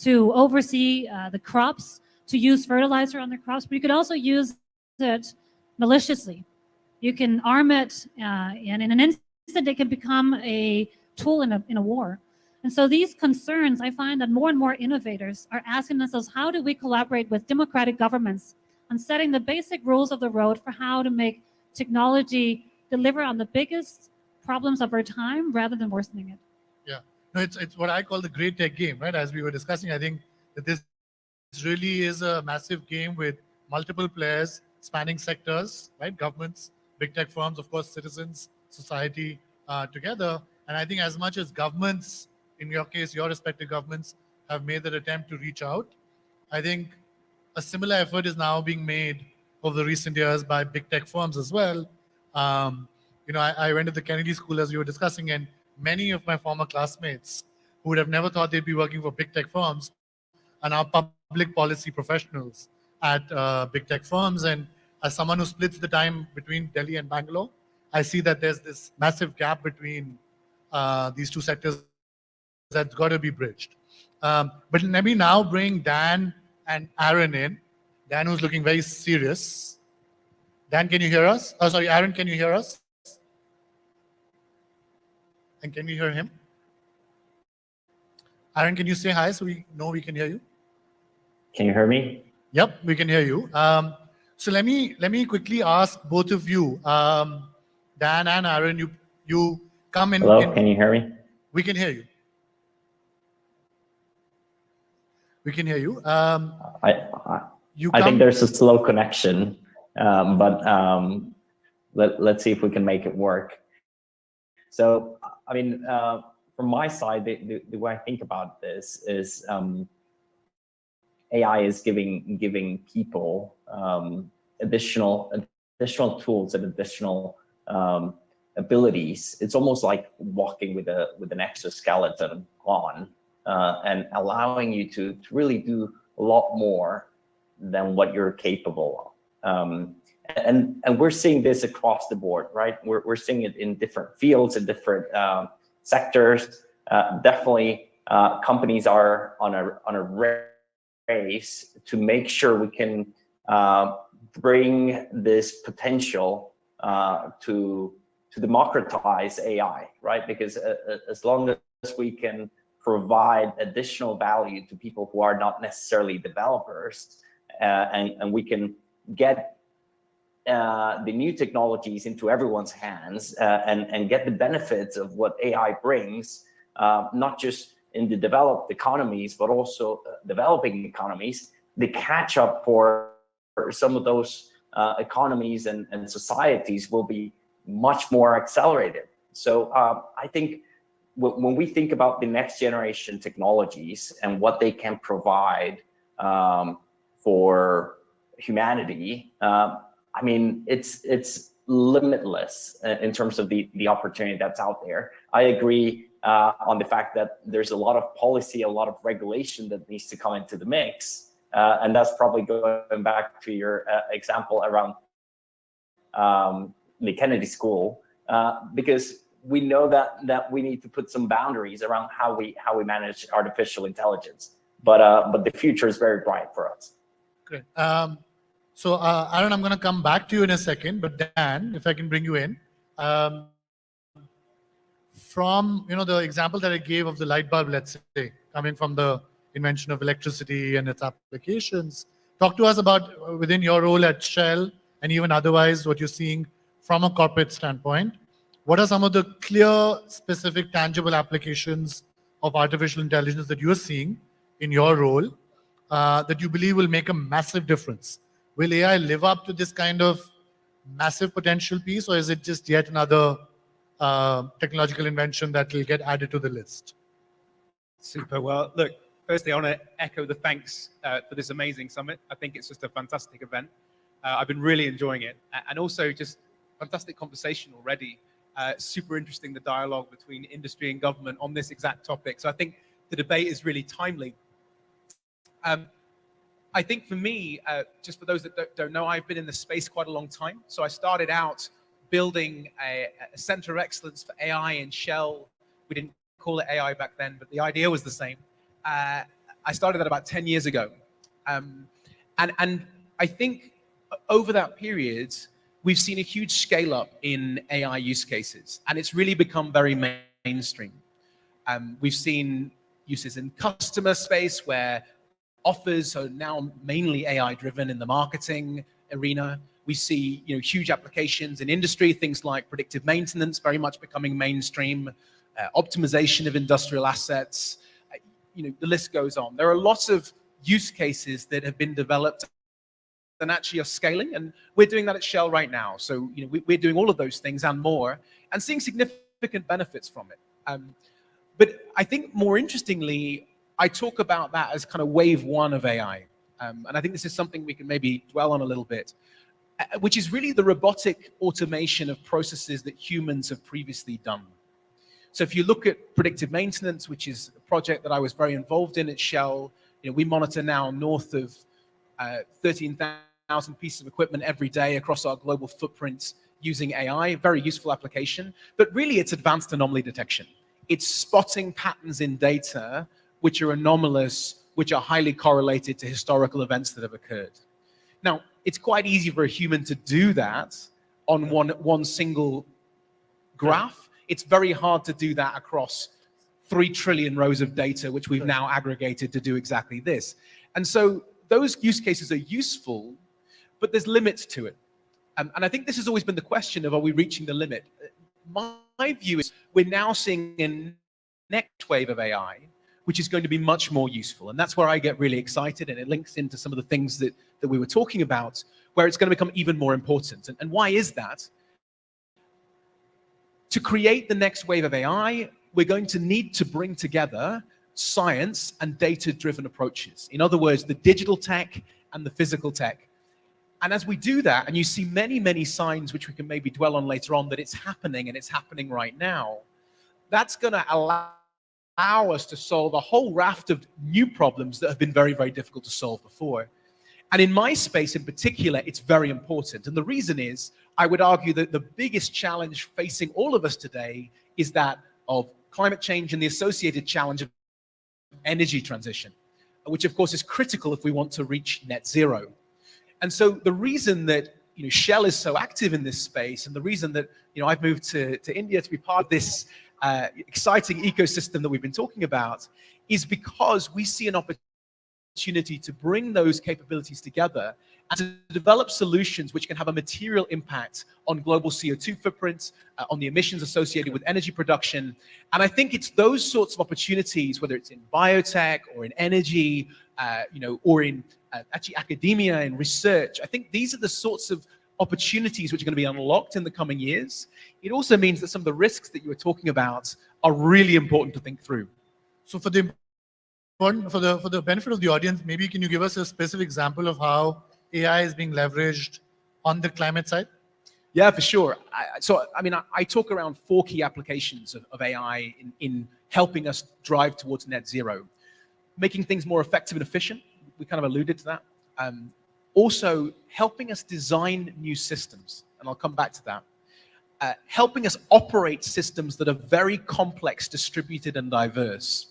[SPEAKER 20] to oversee the crops, to use fertilizer on the crops, but you could also use it maliciously. You can arm it, and in an instant, it can become a tool in a war. And so these concerns, I find that more and more innovators are asking themselves, how do we collaborate with democratic governments on setting the basic rules of the road for how to make technology deliver on the biggest problems of our time rather than worsening it?
[SPEAKER 18] Yeah, no, it's what I call the great tech game, right? As we were discussing, I think that this really is a massive game with multiple players spanning sectors, right? Governments, big tech firms, of course, citizens, society together. And I think as much as governments, in your case, your respective governments have made that attempt to reach out, I think a similar effort is now being made over the recent years by big tech firms as well. I went to the Kennedy School as we were discussing, and many of my former classmates who would have never thought they'd be working for big tech firms are now public policy professionals at big tech firms. And as someone who splits the time between Delhi and Bangalore, I see that there's this massive gap between these two sectors that's got to be bridged. But let me now bring Dan and Aaron in. Dan, who's looking very serious. Dan, can you hear us? Oh, sorry, Aaron, can you hear us? And can you hear him? Aaron, can you say hi so we know we can hear you?
[SPEAKER 21] Can you hear me?
[SPEAKER 18] Yep, we can hear you. So let me quickly ask both of you, Dan and Aaron, you come in.
[SPEAKER 21] Hello, can you hear me?
[SPEAKER 18] We can hear you. We can hear you.
[SPEAKER 21] I think there's a slow connection, but let's see if we can make it work. So, I mean, from my side, the way I think about this is AI is giving people additional tools and additional abilities. It's almost like walking with an exoskeleton on, and allowing you to really do a lot more than what you're capable of. And we're seeing this across the board, right? We're seeing it in different fields and different sectors. Definitely, companies are on a race to make sure we can bring this potential to democratize AI, right? Because as long as we can provide additional value to people who are not necessarily developers, and we can get the new technologies into everyone's hands, and get the benefits of what AI brings, not just in the developed economies, but also developing economies, the catch up for some of those economies and societies will be much more accelerated. So I think when we think about the next generation technologies and what they can provide for humanity, I mean, it's limitless in terms of the opportunity that's out there. I agree on the fact that there's a lot of policy, a lot of regulation that needs to come into the mix. And that's probably going back to your example around the Kennedy School, because we know that we need to put some boundaries around how we manage artificial intelligence. But the future is very bright for us.
[SPEAKER 18] Great. So Aaron, I'm going to come back to you in a second, but Dan, if I can bring you in. From the example that I gave of the light bulb, let's say, coming from the invention of electricity and its applications, talk to us about within your role at Shell and even otherwise what you're seeing from a corporate standpoint. What are some of the clear, specific, tangible applications of artificial intelligence that you're seeing in your role that you believe will make a massive difference? Will AI live up to this kind of massive potential piece, or is it just yet another technological invention that will get added to the list?
[SPEAKER 22] Super. Well, look, firstly, I want to echo the thanks for this amazing summit. I think it's just a fantastic event. I've been really enjoying it. And also just fantastic conversation already. Super interesting, the dialogue between industry and government on this exact topic. So I think the debate is really timely. I think for me, just for those that don't know, I've been in the space quite a long time. So I started out building a center of excellence for AI in Shell. We didn't call it AI back then, but the idea was the same. I started that about 10 years ago. And I think over that period, we've seen a huge scale up in AI use cases, and it's really become very mainstream. We've seen uses in customer space where offers are now mainly AI driven in the marketing arena. We see huge applications in industry, things like predictive maintenance very much becoming mainstream, optimization of industrial assets, the list goes on. There are lots of use cases that have been developed and actually are scaling, and we're doing that at Shell right now. So we're doing all of those things and more, and seeing significant benefits from it. But I think more interestingly, I talk about that as kind of wave one of AI. And I think this is something we can maybe dwell on a little bit, which is really the robotic automation of processes that humans have previously done. So if you look at predictive maintenance, which is a project that I was very involved in at Shell, we monitor now north of 13,000 pieces of equipment every day across our global footprint using AI, very useful application. But really it's advanced anomaly detection. It's spotting patterns in data which are anomalous, which are highly correlated to historical events that have occurred. Now, it's quite easy for a human to do that on one single graph. It's very hard to do that across 3 trillion rows of data, which we've now aggregated to do exactly this. And so those use cases are useful, but there's limits to it. And I think this has always been the question of, are we reaching the limit? My view is we're now seeing a next wave of AI, which is going to be much more useful. And that's where I get really excited, and it links into some of the things that we were talking about, where it's going to become even more important. And why is that? To create the next wave of AI, we're going to need to bring together science and data-driven approaches. In other words, the digital tech and the physical tech. And as we do that, and you see many, many signs, which we can maybe dwell on later on, that it's happening, and it's happening right now, that's going to allow us to solve a whole raft of new problems that have been very, very difficult to solve before. And in my space in particular, it's very important. And the reason is, I would argue that the biggest challenge facing all of us today is that of climate change and the associated challenge of energy transition, which of course is critical if we want to reach net zero. And so the reason that Shell is so active in this space, and the reason that I've moved to India to be part of this exciting ecosystem that we've been talking about, is because we see an opportunity to bring those capabilities together and to develop solutions which can have a material impact on global CO2 footprints, on the emissions associated with energy production. And I think it's those sorts of opportunities, whether it's in biotech or in energy, or in actually academia and research. I think these are the sorts of opportunities which are going to be unlocked in the coming years. It also means that some of the risks that you were talking about are really important to think through.
[SPEAKER 18] So for the benefit of the audience, maybe can you give us a specific example of how AI is being leveraged on the climate side?
[SPEAKER 22] Yeah, for sure. I talk around 4 key applications of AI in helping us drive towards net zero. Making things more effective and efficient. We kind of alluded to that. Also helping us design new systems, and I'll come back to that. Helping us operate systems that are very complex, distributed, and diverse.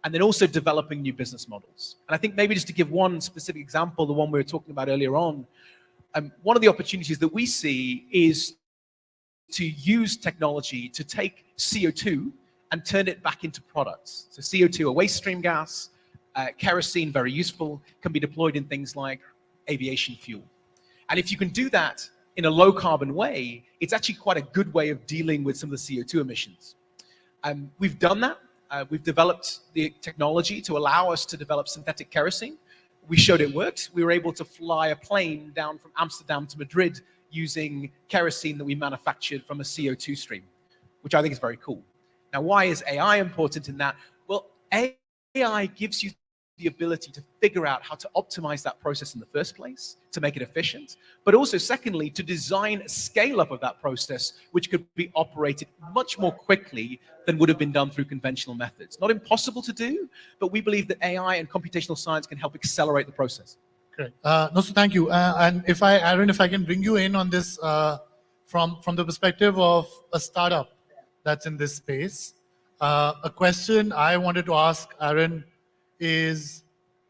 [SPEAKER 22] And then also developing new business models. And I think maybe just to give one specific example, the one we were talking about earlier on, one of the opportunities that we see is to use technology to take CO2 and turn it back into products. So CO2, a waste stream gas, kerosene, very useful, can be deployed in things like aviation fuel. And if you can do that in a low carbon way, it's actually quite a good way of dealing with some of the CO2 emissions. We've done that. We've developed the technology to allow us to develop synthetic kerosene. We showed it works. We were able to fly a plane down from Amsterdam to Madrid using kerosene that we manufactured from a CO2 stream, which I think is very cool. Now, why is AI important in that? Well, AI gives you the ability to figure out how to optimize that process in the first place, to make it efficient, but also secondly, to design a scale up of that process, which could be operated much more quickly than would have been done through conventional methods. Not impossible to do, but we believe that AI and computational science can help accelerate the process.
[SPEAKER 18] Correct. No, so thank you. And if Aaron, if I can bring you in on this from the perspective of a startup that's in this space, a question I wanted to ask Aaron is,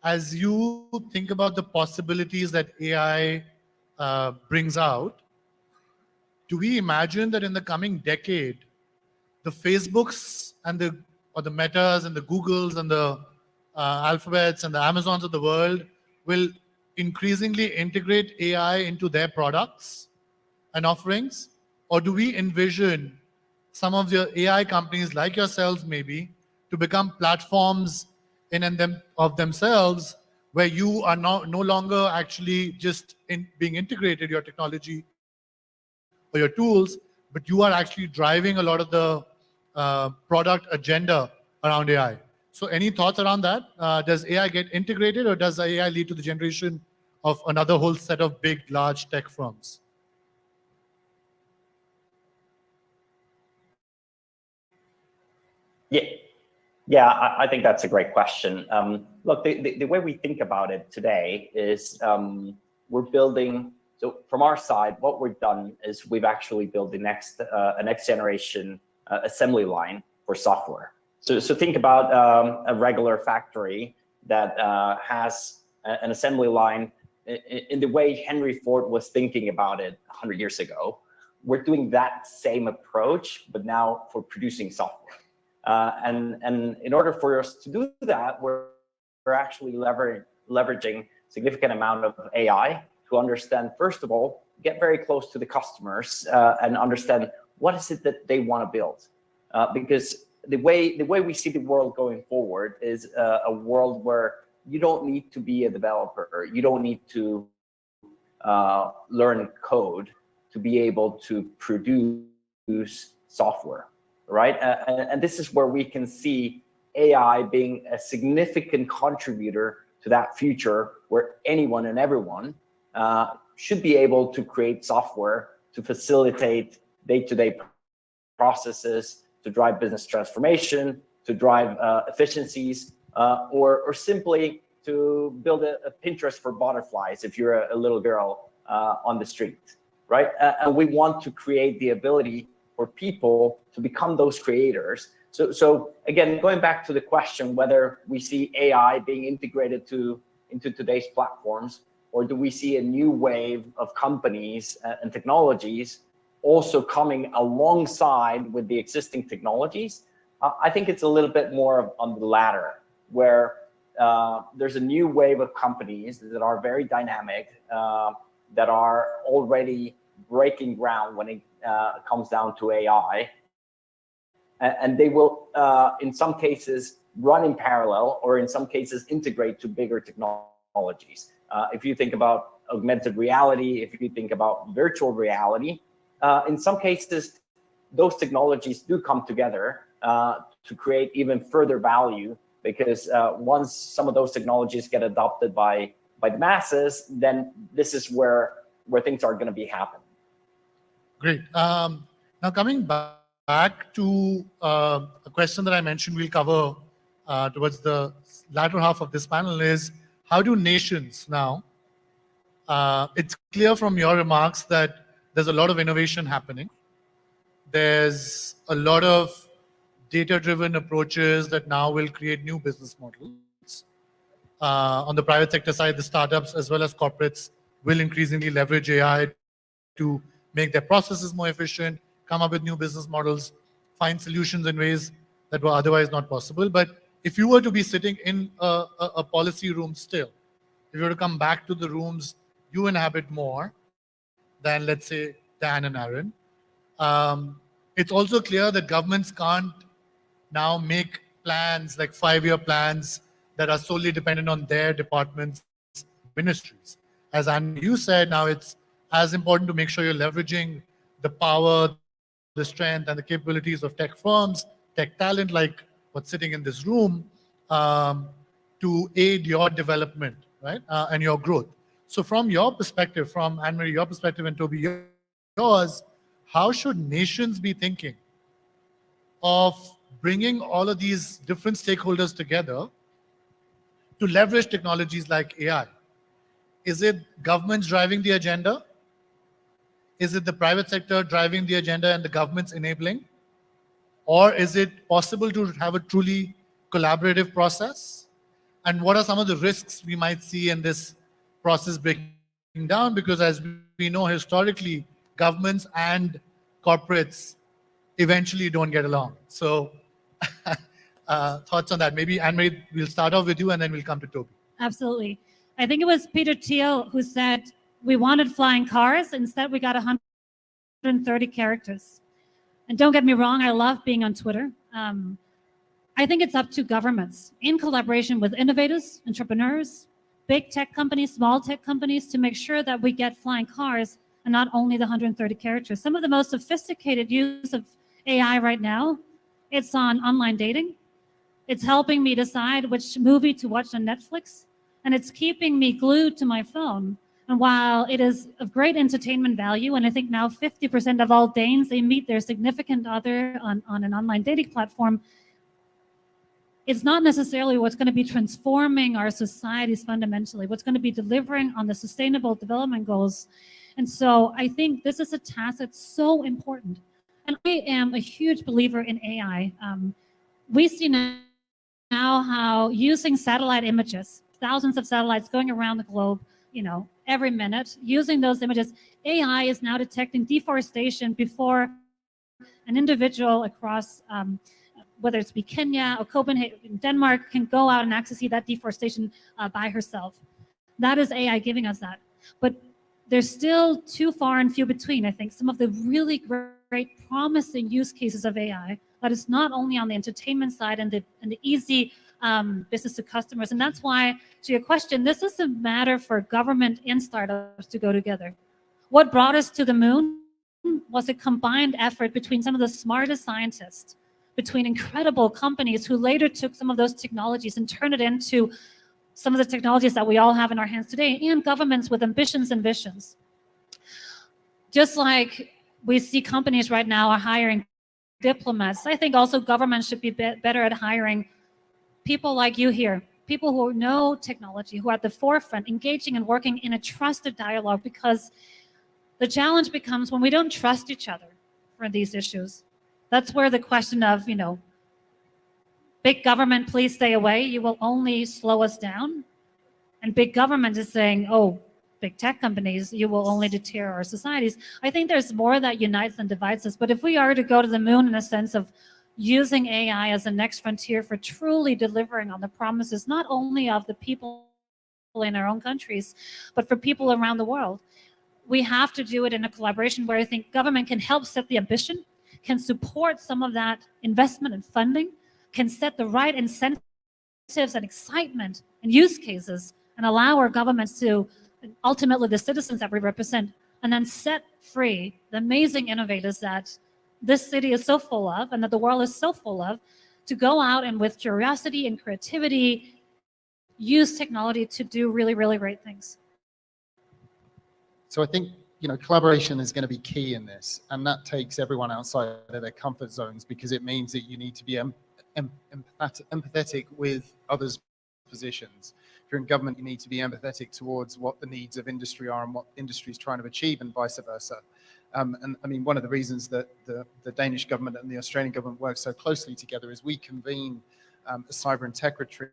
[SPEAKER 18] as you think about the possibilities that AI brings out, do we imagine that in the coming decade, the Facebooks and the Metas and the Googles and the Alphabets and the Amazons of the world will increasingly integrate AI into their products and offerings? Or do we envision some of the AI companies like yourselves maybe to become platforms in and of themselves, where you are no longer actually just being integrated, your technology or your tools, but you are actually driving a lot of the product agenda around AI? So any thoughts around that? Does AI get integrated, or does AI lead to the generation of another whole set of big, large tech firms?
[SPEAKER 21] Yeah, I think that's a great question. Look, the way we think about it today is we're building. So from our side, what we've done is we've actually built a next generation assembly line for software. So think about a regular factory that has an assembly line in the way Henry Ford was thinking about it 100 years ago. We're doing that same approach, but now for producing software. And in order for us to do that, we're actually leveraging significant amount of AI to understand, first of all, get very close to the customers and understand what is it that they want to build. Because the way we see the world going forward is a world where you don't need to be a developer, or you don't need to learn code to be able to produce software. Right? And this is where we can see AI being a significant contributor to that future, where anyone and everyone should be able to create software to facilitate day-to-day processes, to drive business transformation, to drive efficiencies, or simply to build a Pinterest for butterflies if you're a little girl on the street. Right? And we want to create the ability for people to become those creators. So again, going back to the question whether we see AI being integrated into today's platforms, or do we see a new wave of companies and technologies also coming alongside with the existing technologies? I think it's a little bit more on the latter, where there's a new wave of companies that are very dynamic, that are already breaking ground when it comes down to AI, and they will in some cases run in parallel, or in some cases integrate to bigger technologies. If you think about augmented reality, if you think about virtual reality, in some cases those technologies do come together to create even further value, because once some of those technologies get adopted by the masses, then this is where things are going to be happening.
[SPEAKER 18] Great. Now coming back to a question that I mentioned we'll cover towards the latter half of this panel is, how do nations now, it's clear from your remarks that there's a lot of innovation happening. There's a lot of data-driven approaches that now will create new business models. On the private sector side, the startups as well as corporates will increasingly leverage AI to make their processes more efficient, come up with new business models, find solutions in ways that were otherwise not possible. But if you were to be sitting in a policy room still, if you were to come back to the rooms you inhabit more than, let's say, Dan and Aaron, it's also clear that governments can't now make plans like 5-year plans that are solely dependent on their departments, ministries. As Andy, you said, now it's as important to make sure you're leveraging the power, the strength, and the capabilities of tech firms, tech talent like what's sitting in this room, to to aid your development, right, and your growth. So from your perspective, from Anne-Marie, your perspective, and Toby, yours, how should nations be thinking of bringing all of these different stakeholders together to leverage technologies like AI? Is it governments driving the agenda? Is it the private sector driving the agenda and the government's enabling? Or is it possible to have a truly collaborative process? And what are some of the risks we might see in this process breaking down? Because as we know historically, governments and corporates eventually don't get along. So thoughts on that? Maybe Anne-Marie, we'll start off with you and then we'll come to Toby.
[SPEAKER 20] Absolutely. I think it was Peter Thiel who said we wanted flying cars. Instead, we got 130 characters. And don't get me wrong, I love being on Twitter. I think it's up to governments in collaboration with innovators, entrepreneurs, big tech companies, small tech companies, to make sure that we get flying cars and not only the 130 characters. Some of the most sophisticated use of AI right now, it's on online dating. It's helping me decide which movie to watch on Netflix. And it's keeping me glued to my phone. And while it is of great entertainment value, and I think now 50% of all Danes, they meet their significant other on an online dating platform, it's not necessarily what's going to be transforming our societies fundamentally, what's going to be delivering on the sustainable development goals. And so I think this is a task that's so important. And I am a huge believer in AI. We see now how using satellite images, thousands of satellites going around the globe, every minute, using those images, AI is now detecting deforestation before an individual across, whether it's be Kenya or Copenhagen, Denmark, can go out and actually see that deforestation by herself. That is AI giving us that. But there's still too far and few between, I think, some of the really great promising use cases of AI that is not only on the entertainment side and the easy business to customers. And that's why, to your question, this is a matter for government and startups to go together. What brought us to the moon was a combined effort between some of the smartest scientists, between incredible companies who later took some of those technologies and turned it into some of the technologies that we all have in our hands today, and governments with ambitions and visions. Just like we see companies right now are hiring diplomats, I think also governments should be better at hiring people like you here, people who know technology, who are at the forefront, engaging and working in a trusted dialogue, because the challenge becomes when we don't trust each other for these issues. That's where the question of, big government, please stay away, you will only slow us down. And big government is saying, oh, big tech companies, you will only deter our societies. I think there's more that unites than divides us. But if we are to go to the moon in a sense of using AI as the next frontier for truly delivering on the promises, not only of the people in our own countries, but for people around the world, we have to do it in a collaboration where I think government can help set the ambition, can support some of that investment and funding, can set the right incentives and excitement and use cases, and allow our governments to, ultimately the citizens that we represent, and then set free the amazing innovators that this city is so full of and that the world is so full of, to go out and with curiosity and creativity, use technology to do really, really great things.
[SPEAKER 19] So I think, collaboration is going to be key in this, and that takes everyone outside of their comfort zones, because it means that you need to be empathetic with others' positions. If you're in government, you need to be empathetic towards what the needs of industry are and what industry is trying to achieve, and vice versa. And I mean, one of the reasons that the Danish government and the Australian government work so closely together is we convene a cyber and tech retreat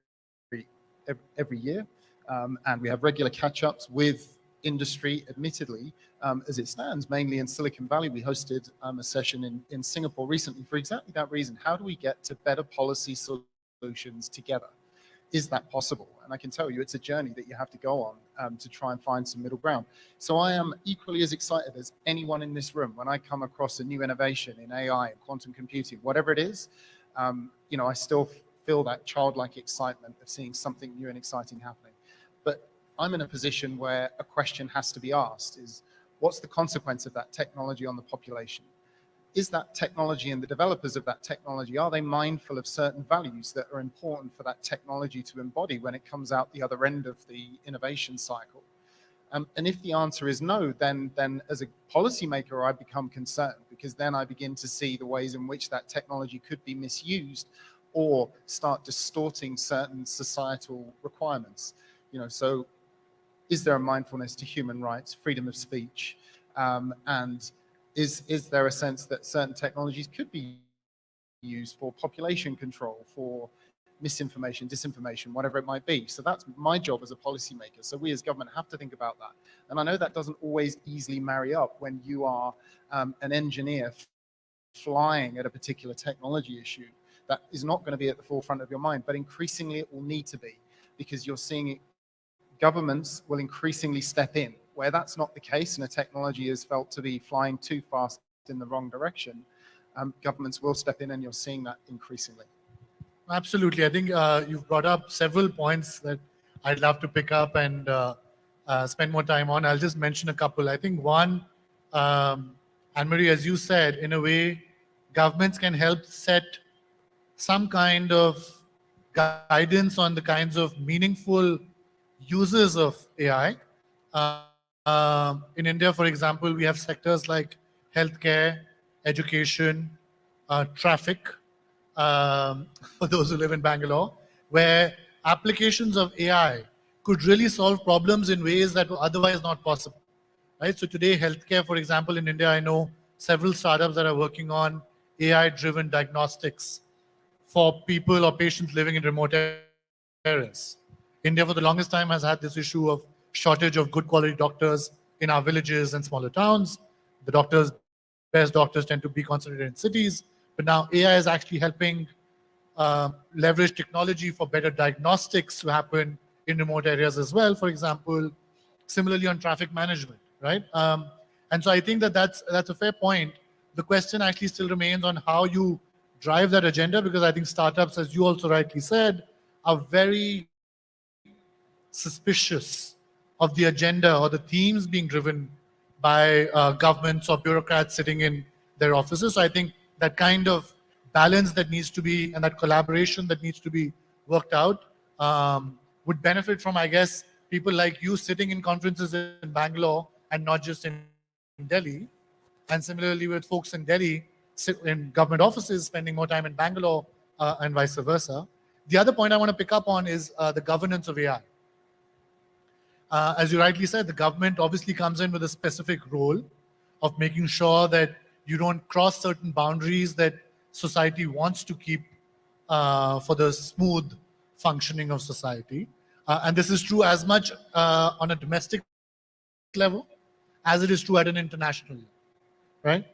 [SPEAKER 19] every year, and we have regular catch-ups with industry. Admittedly, as it stands, mainly in Silicon Valley. We hosted a session in Singapore recently for exactly that reason. How do we get to better policy solutions together? Is that possible? And I can tell you it's a journey that you have to go on to try and find some middle ground. So I am equally as excited as anyone in this room when I come across a new innovation in AI and quantum computing, whatever it is. I still feel that childlike excitement of seeing something new and exciting happening. But I'm in a position where a question has to be asked: is what's the consequence of that technology on the population? is that technology and the developers of that technology, are they mindful of certain values that are important for that technology to embody when it comes out the other end of the innovation cycle? And if the answer is no, then as a policymaker, I become concerned, because then I begin to see the ways in which that technology could be misused or start distorting certain societal requirements. So is there a mindfulness to human rights, freedom of speech, and is there a sense that certain technologies could be used for population control, for misinformation, disinformation, whatever it might be? So that's my job as a policymaker. So we as government have to think about that. And I know that doesn't always easily marry up when you are an engineer flying at a particular technology issue. That is not going to be at the forefront of your mind, but increasingly it will need to be, because you're seeing it, governments will increasingly step in. Where that's not the case and a technology is felt to be flying too fast in the wrong direction, governments will step in, and you're seeing that increasingly.
[SPEAKER 18] Absolutely. I think you've brought up several points that I'd love to pick up and spend more time on. I'll just mention a couple. I think one, Anne-Marie, as you said, in a way, governments can help set some kind of guidance on the kinds of meaningful uses of AI. In India, for example, we have sectors like healthcare, education, traffic, for those who live in Bangalore, where applications of AI could really solve problems in ways that were otherwise not possible. Right? So today, healthcare, for example, in India, I know several startups that are working on AI-driven diagnostics for people or patients living in remote areas. India, for the longest time, has had this issue of shortage of good quality doctors in our villages and smaller towns. The best doctors tend to be concentrated in cities. But now AI is actually helping leverage technology for better diagnostics to happen in remote areas as well. For example, similarly on traffic management, right? And so I think that that's a fair point. The question actually still remains on how you drive that agenda, because I think startups, as you also rightly said, are very suspicious of the agenda or the themes being driven by governments or bureaucrats sitting in their offices. So I think that kind of balance that needs to be, and that collaboration that needs to be worked out, would benefit from, I guess, people like you sitting in conferences in Bangalore and not just in Delhi. And similarly with folks in Delhi, sit in government offices, spending more time in Bangalore, and vice versa. The other point I want to pick up on is the governance of AI. As you rightly said, the government obviously comes in with a specific role of making sure that you don't cross certain boundaries that society wants to keep for the smooth functioning of society. And this is true as much on a domestic level as it is true at an international level, right?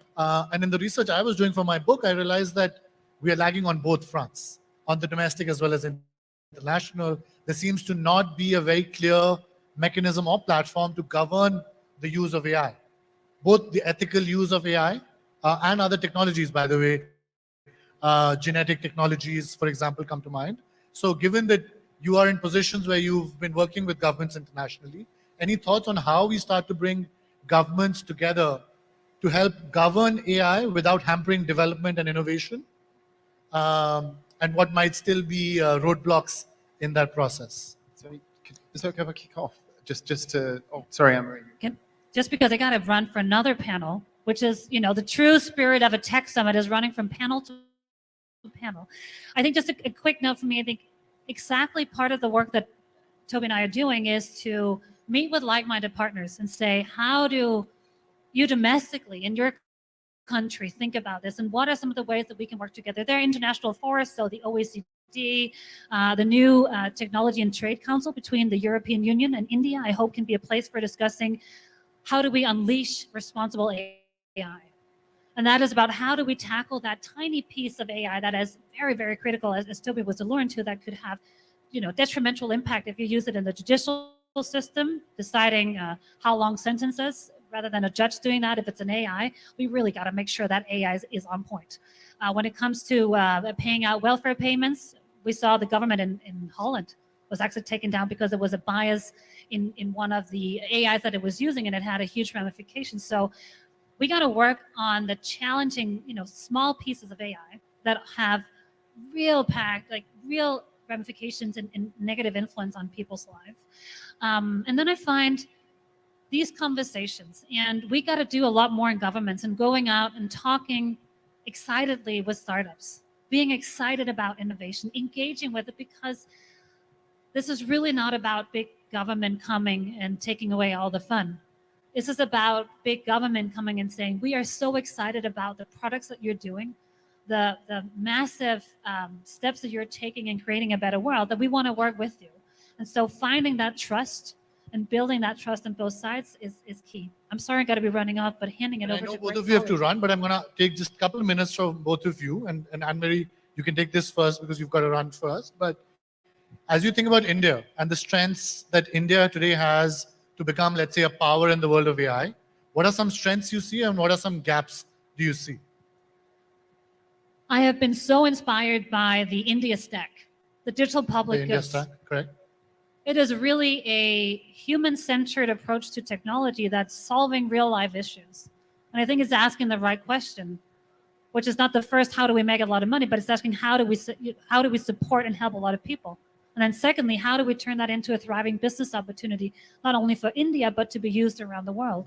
[SPEAKER 18] And in the research I was doing for my book, I realized that we are lagging on both fronts, on the domestic as well as international. There seems to not be a very clear mechanism or platform to govern the use of AI, both the ethical use of AI and other technologies, by the way. Genetic technologies, for example, come to mind. So given that you are in positions where you've been working with governments internationally, any thoughts on how we start to bring governments together to help govern AI without hampering development and innovation? And what might still be roadblocks in that process?
[SPEAKER 19] So is it okay if I kick off? Just to, sorry, Anne-Marie.
[SPEAKER 20] Just because I got to run for another panel, which is, the true spirit of a tech summit is running from panel to panel. I think just a quick note for me, I think exactly part of the work that Toby and I are doing is to meet with like-minded partners and say, how do you domestically in your country think about this, and what are some of the ways that we can work together? There are international forums, so the OECD, the new Technology and Trade Council between the European Union and India, I hope can be a place for discussing how do we unleash responsible AI. And that is about how do we tackle that tiny piece of AI that is very, very critical, as Toby was alluring to, that could have detrimental impact if you use it in the judicial system, deciding how long sentences, rather than a judge doing that. If it's an AI, we really got to make sure that AI is on point. When it comes to paying out welfare payments, we saw the government in Holland was actually taken down because there was a bias in one of the AIs that it was using, and it had a huge ramification. So We got to work on the challenging, small pieces of AI that have real ramifications and negative influence on people's lives. And then I find these conversations, and we got to do a lot more in governments and going out and talking excitedly with startups, being excited about innovation, engaging with it, because this is really not about big government coming and taking away all the fun. This is about big government coming and saying, we are so excited about the products that you're doing, the massive steps that you're taking in creating a better world, that we want to work with you. And so finding that trust and building that trust on both sides is key. I'm sorry I got to be running off, but handing it over to
[SPEAKER 18] I know
[SPEAKER 20] great
[SPEAKER 18] both of you have to
[SPEAKER 20] colleagues.
[SPEAKER 18] run, but I'm going to take just a couple of minutes from both of you. And Anne-Marie, you can take this first because you've got to run first. But as you think about India and the strengths that India today has to become, let's say, a power in the world of AI, what are some strengths you see and what are some gaps do you see?
[SPEAKER 20] I have been so inspired by the India Stack, the digital
[SPEAKER 18] The
[SPEAKER 20] public
[SPEAKER 18] India
[SPEAKER 20] goods.
[SPEAKER 18] stack, correct?
[SPEAKER 20] It is really a human-centered approach to technology that's solving real-life issues. And I think it's asking the right question, which is not the first, how do we make a lot of money, but it's asking how do we support and help a lot of people? And then secondly, how do we turn that into a thriving business opportunity, not only for India, but to be used around the world?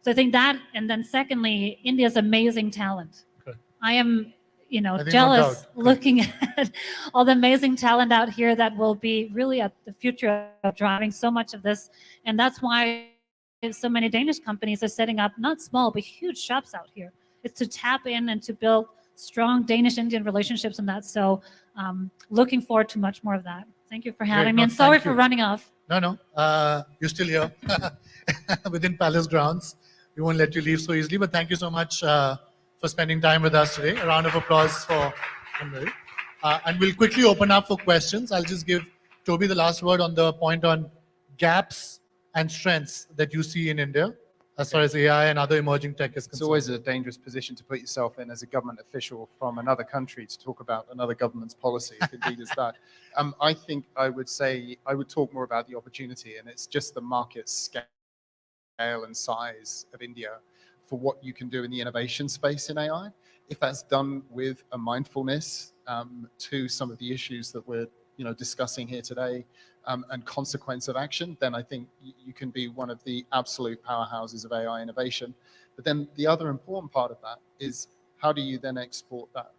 [SPEAKER 20] So I think that, and then secondly, India's amazing talent.
[SPEAKER 18] Okay.
[SPEAKER 20] I am,
[SPEAKER 18] I think no
[SPEAKER 20] jealous
[SPEAKER 18] doubt.
[SPEAKER 20] looking at all the amazing talent out here that will be really at the future of driving so much of this. And that's why so many Danish companies are setting up not small, but huge shops out here. It's to tap in and to build strong Danish-Indian relationships and that. So looking forward to much more of that. Thank you for having me.
[SPEAKER 18] No,
[SPEAKER 20] And sorry
[SPEAKER 18] thank
[SPEAKER 20] for
[SPEAKER 18] you.
[SPEAKER 20] running off.
[SPEAKER 18] No, you're still here within Palace grounds. We won't let you leave so easily, but thank you so much for spending time with us today. A round of applause for Anne-Marie. And we'll quickly open up for questions. I'll just give Toby the last word on the point on gaps and strengths that you see in India as far as AI and other emerging tech is concerned.
[SPEAKER 4] It's always a dangerous position to put yourself in as a government official from another country to talk about another government's policy, if indeed is that. I think I would say, I would talk more about the opportunity, and it's just the market scale and size of India for what you can do in the innovation space in AI. If that's done with a mindfulness to some of the issues that we're discussing here today, and consequence of action, then I think you can be one of the absolute powerhouses of AI innovation. But then the other important part of that is, how do you then export that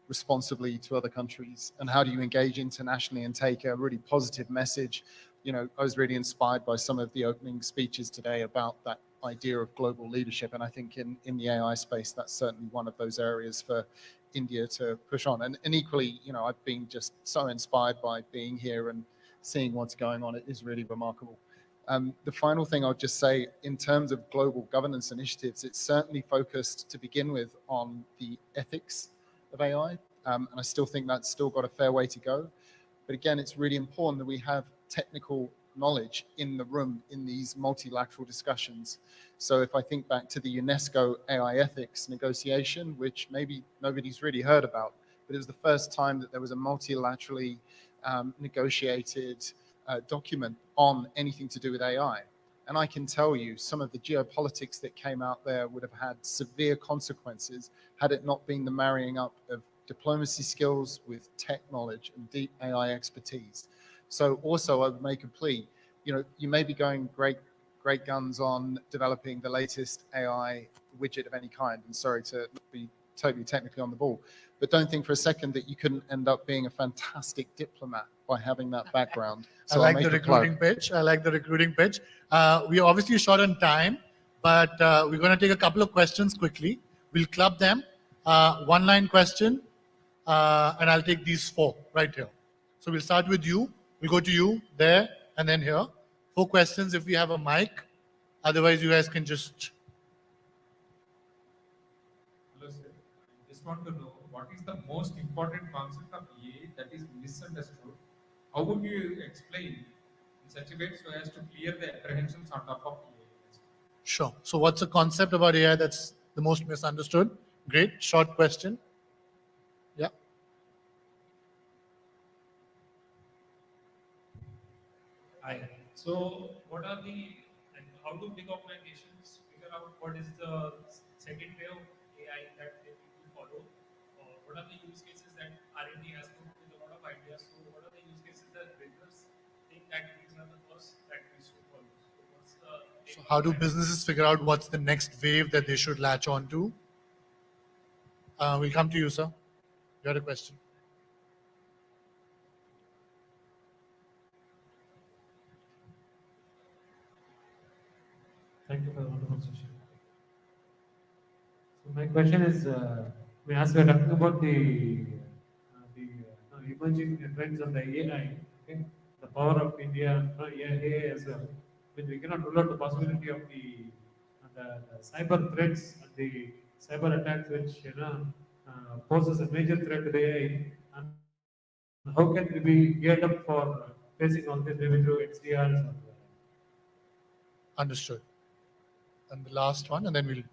[SPEAKER 4] responsibly to other countries? And how do you engage internationally and take a really positive message? I was really inspired by some of the opening speeches today about that idea of global leadership. And I think in the AI space, that's certainly one of those areas for India to push on. And equally, I've been just so inspired by being here and seeing what's going on. It is really remarkable. The final thing I'll just say, in terms of global governance initiatives, it's certainly focused to begin with on the ethics of AI. And I still think that's still got a fair way to go. But again, it's really important that we have technical knowledge in the room in these multilateral discussions. So if I think back to the UNESCO AI ethics negotiation, which maybe nobody's really heard about, but it was the first time that there was a multilaterally negotiated document on anything to do with AI. And I can tell you, some of the geopolitics that came out there would have had severe consequences had it not been the marrying up of diplomacy skills with tech knowledge and deep AI expertise. So also I would make a plea, you may be going great guns on developing the latest AI widget of any kind. And sorry to be totally technically on the ball, but don't think for a second that you couldn't end up being a fantastic diplomat by having that background. So
[SPEAKER 18] I like the recruiting pitch. I like the recruiting pitch. We are obviously short on time, but we're going to take a couple of questions quickly. We'll club them. One-line question, and I'll take these 4 right here. So we'll start with you. We'll go to you, there, and then here. 4 questions if we have a mic. Otherwise, you guys can just...
[SPEAKER 5] Hello, sir. I just want to know, what is the most important concept of AI that is misunderstood? How would you explain in such a way so as to clear the apprehensions on top of AI?
[SPEAKER 18] Sure. So what's the concept about AI that's the most misunderstood? Great. Short question. Yeah.
[SPEAKER 5] Hi. So what are the, and how do big organizations figure
[SPEAKER 2] out what is the second way of AI that they need to follow? What are the use cases that R&D has come up with a lot of ideas? So what are the use cases that business think that these are the first that we should follow? So what's the
[SPEAKER 18] So how do businesses figure out what's the next wave that they should latch on to? We'll come to you, sir. You had a question.
[SPEAKER 2] Thank you for the wonderful session. So my question is, as we are talking about the emerging trends of the AI, okay, the power of India, AI as well. When we cannot rule out the possibility of the cyber threats and the cyber attacks, which poses a major threat to the AI, and how can we be geared up for facing all this, maybe through XDRs?
[SPEAKER 18] Understood. And the last one, and then we'll.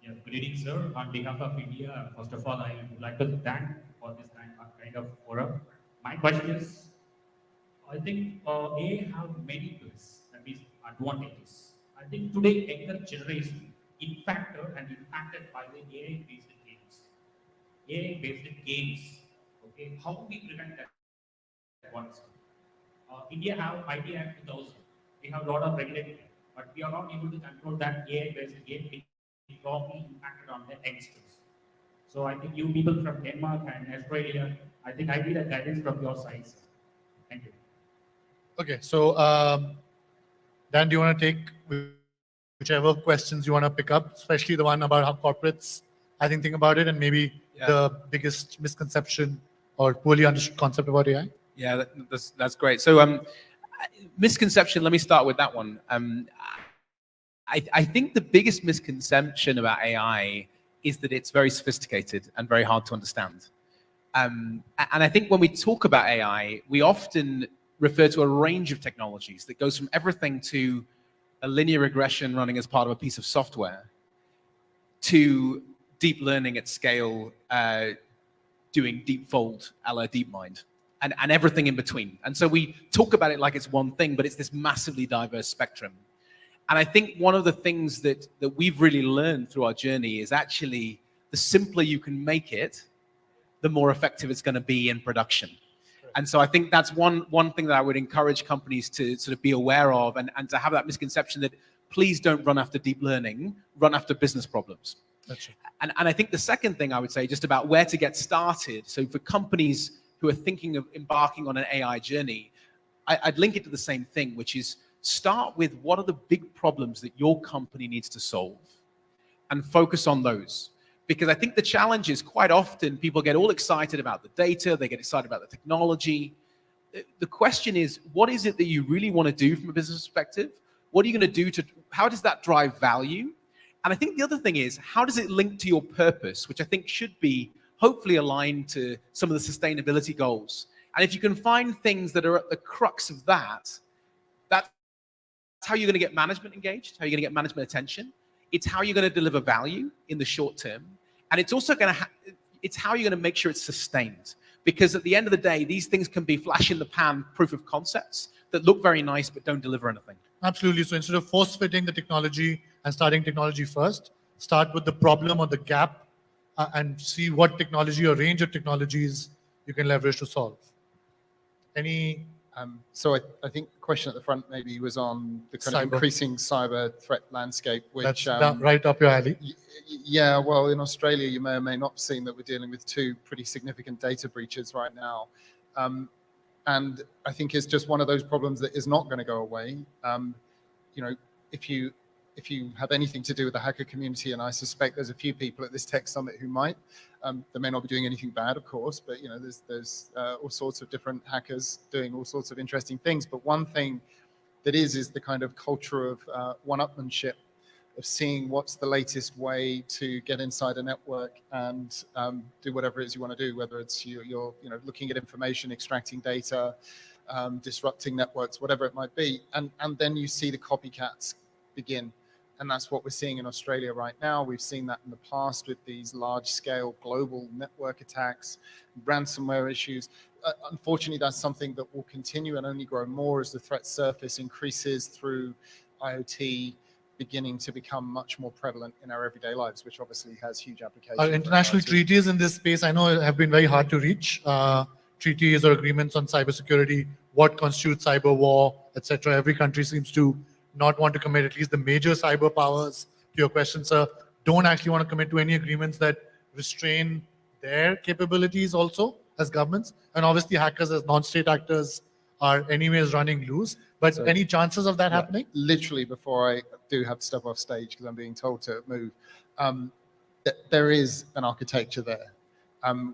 [SPEAKER 7] Yeah, good evening, sir. On behalf of India, first of all, I would like to thank for this kind of forum. My question is, I think AI have many plus, that is advantages. I think today younger generation impacted by the AI-based games. AI-based games, okay, how we prevent that once? India have IT Act 2000. We have a lot of regulation, but we are not able to control that AI-based game being strongly impacted on the youngsters. So I think you people from Denmark and Australia, I think I need a guidance from your side, sir. Thank you.
[SPEAKER 18] Okay, so Dan, do you want to take whichever questions you want to pick up, especially the one about how corporates, I think about it, and maybe the biggest misconception or poorly understood concept about AI?
[SPEAKER 22] Yeah, that's great. So misconception, let me start with that one. I think the biggest misconception about AI is that it's very sophisticated and very hard to understand. And I think when we talk about AI, we often refer to a range of technologies that goes from everything to a linear regression running as part of a piece of software to deep learning at scale, doing deep fold a la DeepMind, and everything in between. And so we talk about it like it's one thing, but it's this massively diverse spectrum. And I think one of the things that we've really learned through our journey is actually the simpler you can make it, the more effective it's going to be in production. And so I think that's one thing that I would encourage companies to sort of be aware of, and to have that misconception that please don't run after deep learning, run after business problems.
[SPEAKER 18] That's right.
[SPEAKER 22] And I think the second thing I would say, just about where to get started, so for companies who are thinking of embarking on an AI journey, I'd link it to the same thing, which is start with what are the big problems that your company needs to solve and focus on those. Because I think the challenge is quite often people get all excited about the data, they get excited about the technology. The question is, what is it that you really want to do from a business perspective? What are you going to do how does that drive value? And I think the other thing is, how does it link to your purpose, which I think should be hopefully aligned to some of the sustainability goals. And if you can find things that are at the crux of that, that's how you're going to get management engaged, how you're going to get management attention. It's how you're going to deliver value in the short term. And it's also going to, it's how you're going to make sure it's sustained. Because at the end of the day, these things can be flash in the pan proof of concepts that look very nice but don't deliver anything.
[SPEAKER 18] Absolutely. So instead of force fitting the technology and starting technology first, start with the problem or the gap and see what technology or range of technologies you can leverage to solve. Any?
[SPEAKER 4] So I think the question at the front maybe was on the kind of increasing cyber threat landscape, which
[SPEAKER 18] that's right up your alley.
[SPEAKER 4] Yeah, well, in Australia, you may or may not have seen that we're dealing with 2 pretty significant data breaches right now. And I think it's just one of those problems that is not going to go away. You know, if you have anything to do with the hacker community, and I suspect there's a few people at this tech summit who might, they may not be doing anything bad, of course, but you know, there's all sorts of different hackers doing all sorts of interesting things. But one thing that is the kind of culture of one-upmanship, of seeing what's the latest way to get inside a network and do whatever it is you want to do, whether it's you're you know, looking at information, extracting data, disrupting networks, whatever it might be, and then you see the copycats begin. And that's what we're seeing in Australia right now. We've seen that in the past with these large-scale global network attacks, ransomware issues. Unfortunately, that's something that will continue and only grow more as the threat surface increases through
[SPEAKER 19] IoT beginning to become much more prevalent in our everyday lives, which obviously has huge applications.
[SPEAKER 18] Our international treaties in this space, I know, have been very hard to reach. Treaties or agreements on cybersecurity, what constitutes cyber war, etc. Every country seems to not want to commit, at least the major cyber powers, to your question, sir, don't actually want to commit to any agreements that restrain their capabilities also as governments. And obviously hackers as non-state actors are anyways running loose. But
[SPEAKER 19] So-
[SPEAKER 18] any chances of that happening?
[SPEAKER 19] Literally, before I do have to step off stage because I'm being told to move, there is an architecture there.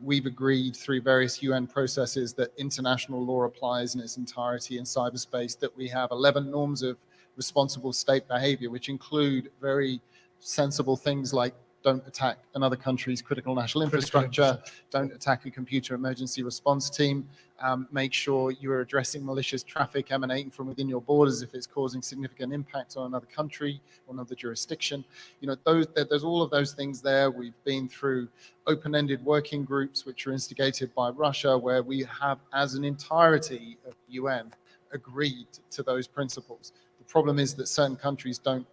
[SPEAKER 19] We've agreed through various UN processes that international law applies in its entirety in cyberspace, that we have 11 norms of responsible state behavior, which include very sensible things like don't attack another country's critical national infrastructure, don't attack a computer emergency response team, make sure you're addressing malicious traffic emanating from within your borders if it's causing significant impact on another country or another jurisdiction. You know, there's all of those things there. We've been through open-ended working groups which are instigated by Russia, where we have, as an entirety of the UN, agreed to those principles. The problem is that certain countries don't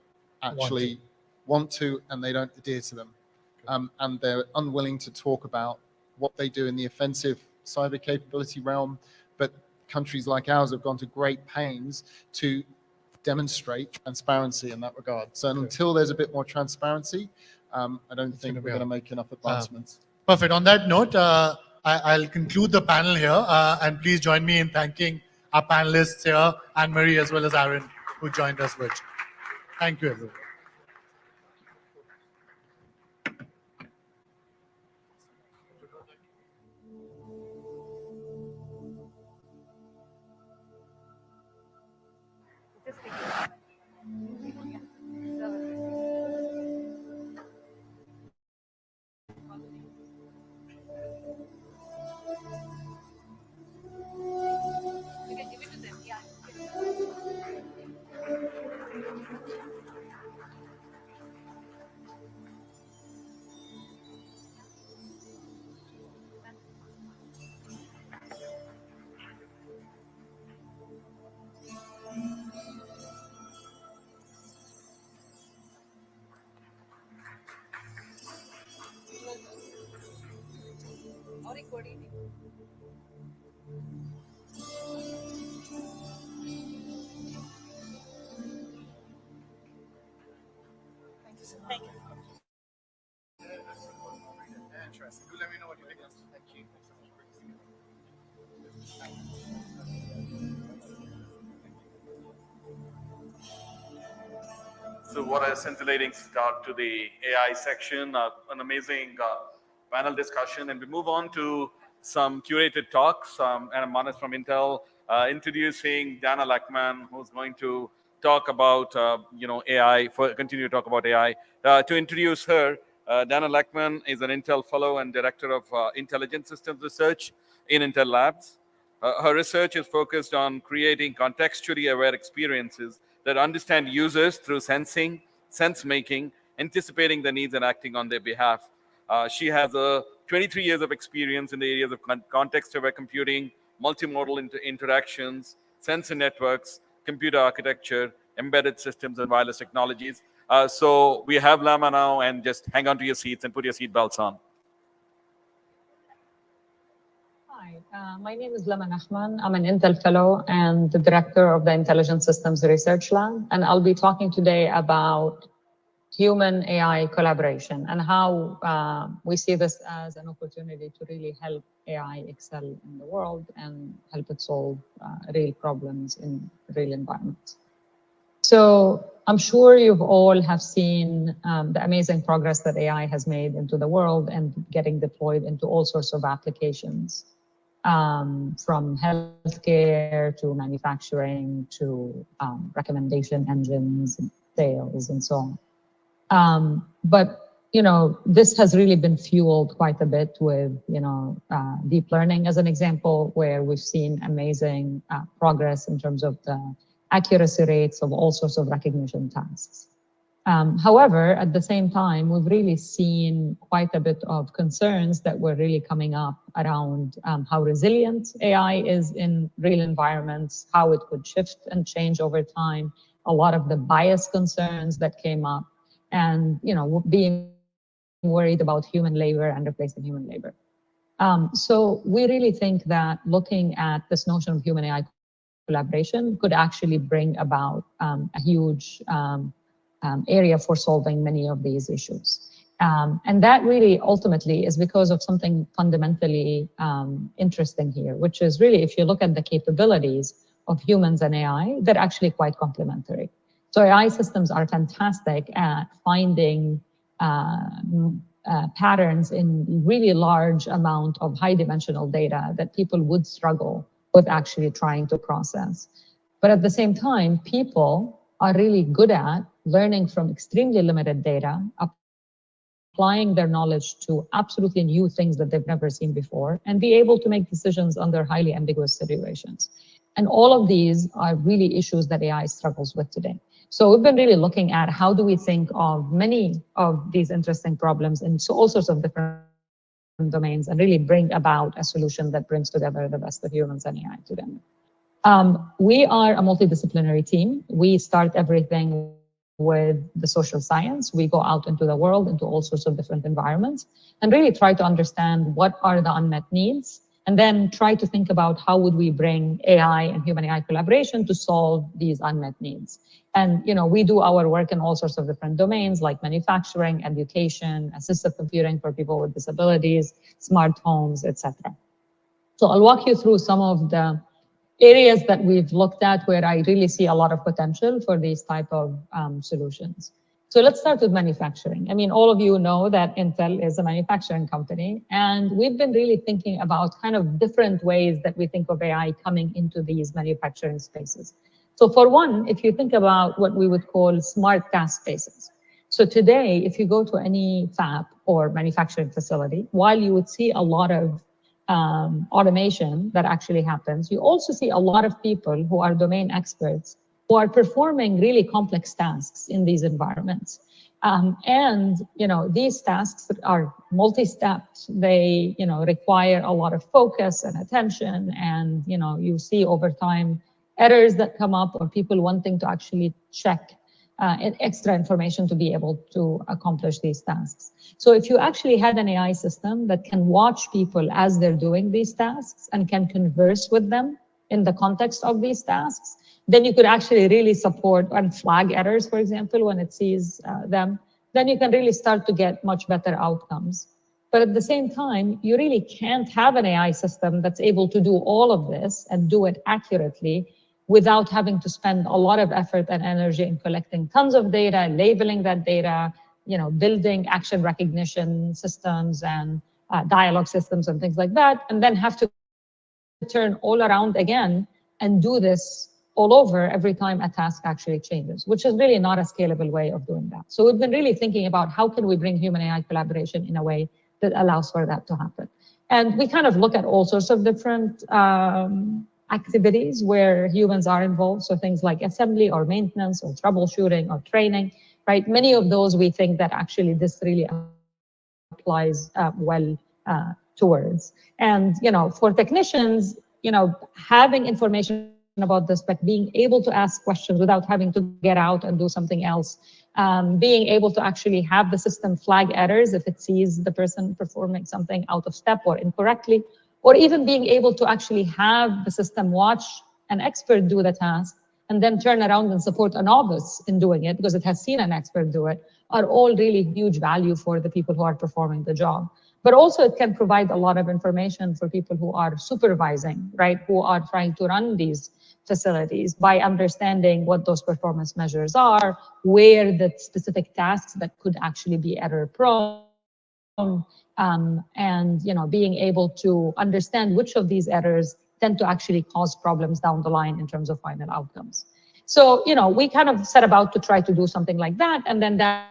[SPEAKER 19] actually want to, and they don't adhere to them. And they're unwilling to talk about what they do in the offensive cyber capability realm. But countries like ours have gone to great pains to demonstrate transparency in that regard. So until there's a bit more transparency, I don't think we're going to make enough advancements.
[SPEAKER 18] Perfect. On that note, I'll conclude the panel here. And please join me in thanking our panelists here, Anne-Marie as well as Aaron, who joined us virtually. Thank you, everyone.
[SPEAKER 11] You can give it to them, yeah. Or coordinating. Thank you.
[SPEAKER 19] Interesting. Let me know what you think. Thank you.
[SPEAKER 3] So what a scintillating start to the AI section, an amazing panel discussion. And we move on to some curated talks. And Manas from Intel introducing Dana Lackman, who's going to talk about, AI, continue to talk about AI. To introduce her, Dana Lackman is an Intel Fellow and Director of Intelligent Systems Research in Intel Labs. Her research is focused on creating contextually aware experiences that understand users through sensing, sense-making, anticipating their needs and acting on their behalf. She has 23 years of experience in the areas of context-aware computing, multimodal interactions, sensor networks, computer architecture, embedded systems, and wireless technologies. So we have Lama now, and just hang on to your seats and put your seatbelts on.
[SPEAKER 8] Hi, my name is Lama Nachman. I'm an Intel Fellow and the Director of the Intelligent Systems Research Lab. And I'll be talking today about human AI collaboration and how we see this as an opportunity to really help AI excel in the world and help it solve real problems in real environments. So I'm sure you've all have seen the amazing progress that AI has made into the world and getting deployed into all sorts of applications. From healthcare to manufacturing to recommendation engines, and sales, and so on. But this has really been fueled quite a bit with deep learning as an example, where we've seen amazing progress in terms of the accuracy rates of all sorts of recognition tasks. However, at the same time, we've really seen quite a bit of concerns that were really coming up around how resilient AI is in real environments, how it could shift and change over time, a lot of the bias concerns that came up, and being worried about human labor and replacing human labor. So we really think that looking at this notion of human AI collaboration could actually bring about a huge area for solving many of these issues. And that really ultimately is because of something fundamentally interesting here, which is really, if you look at the capabilities of humans and AI, they're actually quite complementary. So AI systems are fantastic at finding patterns in really large amount of high dimensional data that people would struggle with actually trying to process. But at the same time, people are really good at learning from extremely limited data, applying their knowledge to absolutely new things that they've never seen before, and be able to make decisions under highly ambiguous situations. And all of these are really issues that AI struggles with today. So we've been really looking at how do we think of many of these interesting problems in all sorts of different domains and really bring about a solution that brings together the best of humans and AI together. We are a multidisciplinary team. We start everything with the social science. We go out into the world, into all sorts of different environments, and really try to understand what are the unmet needs, and then try to think about how would we bring AI and human AI collaboration to solve these unmet needs. And we do our work in all sorts of different domains like manufacturing, education, assistive computing for people with disabilities, smart homes, etc. So I'll walk you through some of the areas that we've looked at where I really see a lot of potential for these type of solutions. So let's start with manufacturing. I mean, all of you know that Intel is a manufacturing company, and we've been really thinking about kind of different ways that we think of AI coming into these manufacturing spaces. So for one, if you think about what we would call smart task spaces. So today, if you go to any fab or manufacturing facility, while you would see a lot of automation that actually happens, you also see a lot of people who are domain experts who are performing really complex tasks in these environments. And these tasks are multi-stepped. They require a lot of focus and attention, and you see over time errors that come up or people wanting to actually check extra information to be able to accomplish these tasks. So if you actually had an AI system that can watch people as they're doing these tasks and can converse with them in the context of these tasks, then you could actually really support and flag errors, for example, when it sees them. Then you can really start to get much better outcomes. But at the same time, you really can't have an AI system that's able to do all of this and do it accurately without having to spend a lot of effort and energy in collecting tons of data, labeling that data, building action recognition systems and dialogue systems and things like that, and then have to turn all around again and do this all over every time a task actually changes, which is really not a scalable way of doing that. So we've been really thinking about how can we bring human AI collaboration in a way that allows for that to happen. And we kind of look at all sorts of different activities where humans are involved. So things like assembly or maintenance or troubleshooting or training, right? Many of those we think that actually this really applies well towards. And, for technicians, having information about the spec, being able to ask questions without having to get out and do something else, being able to actually have the system flag errors if it sees the person performing something out of step or incorrectly, or even being able to actually have the system watch an expert do the task and then turn around and support a novice in doing it because it has seen an expert do it, are all really huge value for the people who are performing the job. But also it can provide a lot of information for people who are supervising, right, who are trying to run these facilities by understanding what those performance measures are, where the specific tasks that could actually be error prone, and being able to understand which of these errors tend to actually cause problems down the line in terms of final outcomes. So, we kind of set about to try to do something like that, and then that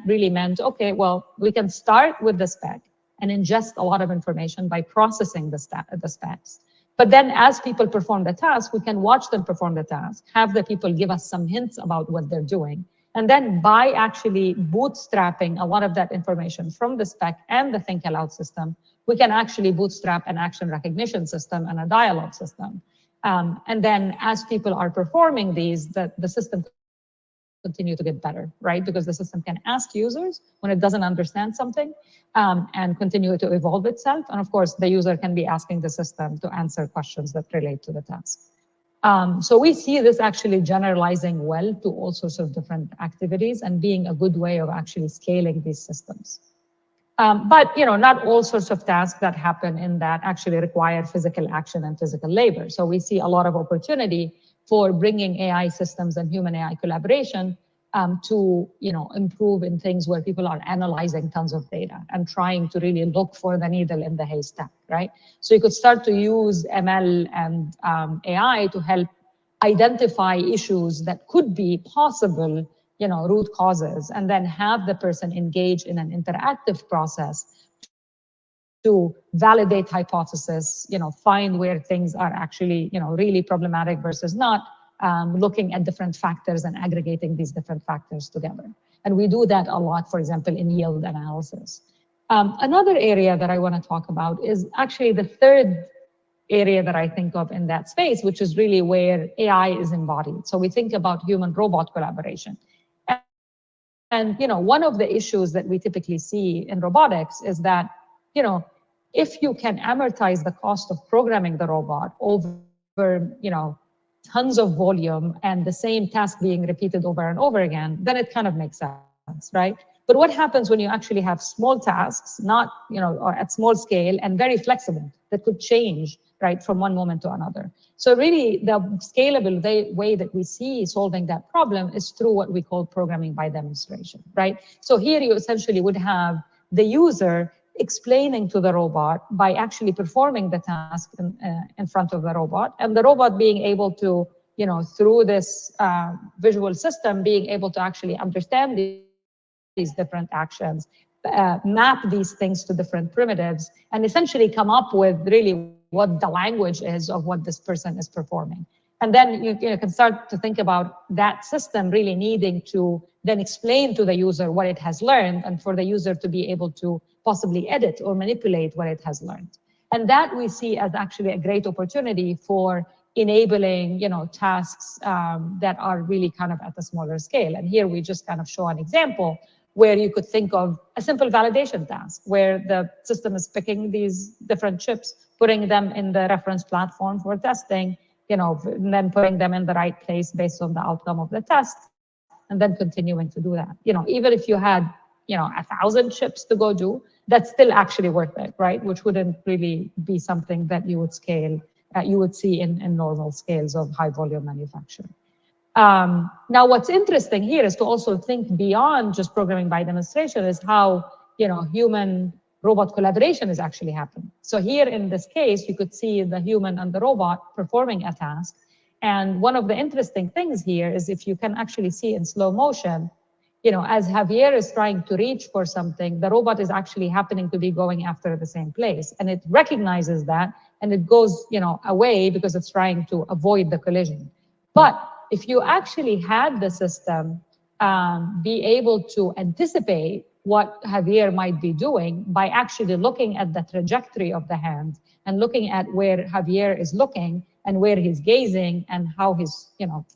[SPEAKER 8] really meant, okay, well, we can start with the spec and ingest a lot of information by processing the specs. But then as people perform the task, we can watch them perform the task, have the people give us some hints about what they're doing. And then by actually bootstrapping a lot of that information from the spec and the Think Aloud system, we can actually bootstrap an action recognition system and a dialogue system. And then as people are performing these, the system continue to get better, right? Because the system can ask users when it doesn't understand something and continue to evolve itself. And of course, the user can be asking the system to answer questions that relate to the task. So we see this actually generalizing well to all sorts of different activities and being a good way of actually scaling these systems. But not all sorts of tasks that happen in that actually require physical action and physical labor. So we see a lot of opportunity for bringing AI systems and human AI collaboration to improve in things where people are analyzing tons of data and trying to really look for the needle in the haystack, right? So you could start to use ML and AI to help identify issues that could be possible root causes, and then have the person engage in an interactive process to validate hypothesis, find where things are actually, really problematic versus not, looking at different factors and aggregating these different factors together. And we do that a lot, for example, in yield analysis. Another area that I want to talk about is actually the third area that I think of in that space, which is really where AI is embodied. So we think about human-robot collaboration. And one of the issues that we typically see in robotics is that, if you can amortize the cost of programming the robot over, tons of volume and the same task being repeated over and over again, then it kind of makes sense, right? But what happens when you actually have small tasks, not, or at small scale and very flexible, that could change, right, from one moment to another? So really the scalable way that we see solving that problem is through what we call programming by demonstration, right? So here you essentially would have the user explaining to the robot by actually performing the task in front of the robot, and the robot being able to, through this visual system, being able to actually understand these different actions, map these things to different primitives, and essentially come up with really what the language is of what this person is performing. And then you can start to think about that system really needing to then explain to the user what it has learned, and for the user to be able to possibly edit or manipulate what it has learned. And that we see as actually a great opportunity for enabling, tasks that are really kind of at a smaller scale. And here we just kind of show an example where you could think of a simple validation task where the system is picking these different chips, putting them in the reference platform for testing, and then putting them in the right place based on the outcome of the test, and then continuing to do that. Even if you had, 1,000 chips to go do, that's still actually worth it, right? Which wouldn't really be something that you would scale, you would see in normal scales of high volume manufacturing. Now, what's interesting here is to also think beyond just programming by demonstration is how, human-robot collaboration is actually happening. So here in this case, you could see the human and the robot performing a task. And one of the interesting things here is if you can actually see in slow motion, as Javier is trying to reach for something, the robot is actually happening to be going after the same place. And it recognizes that, and it goes, away because it's trying to avoid the collision. But if you actually had the system be able to anticipate what Javier might be doing by actually looking at the trajectory of the hand and looking at where Javier is looking and where he's gazing and how he's,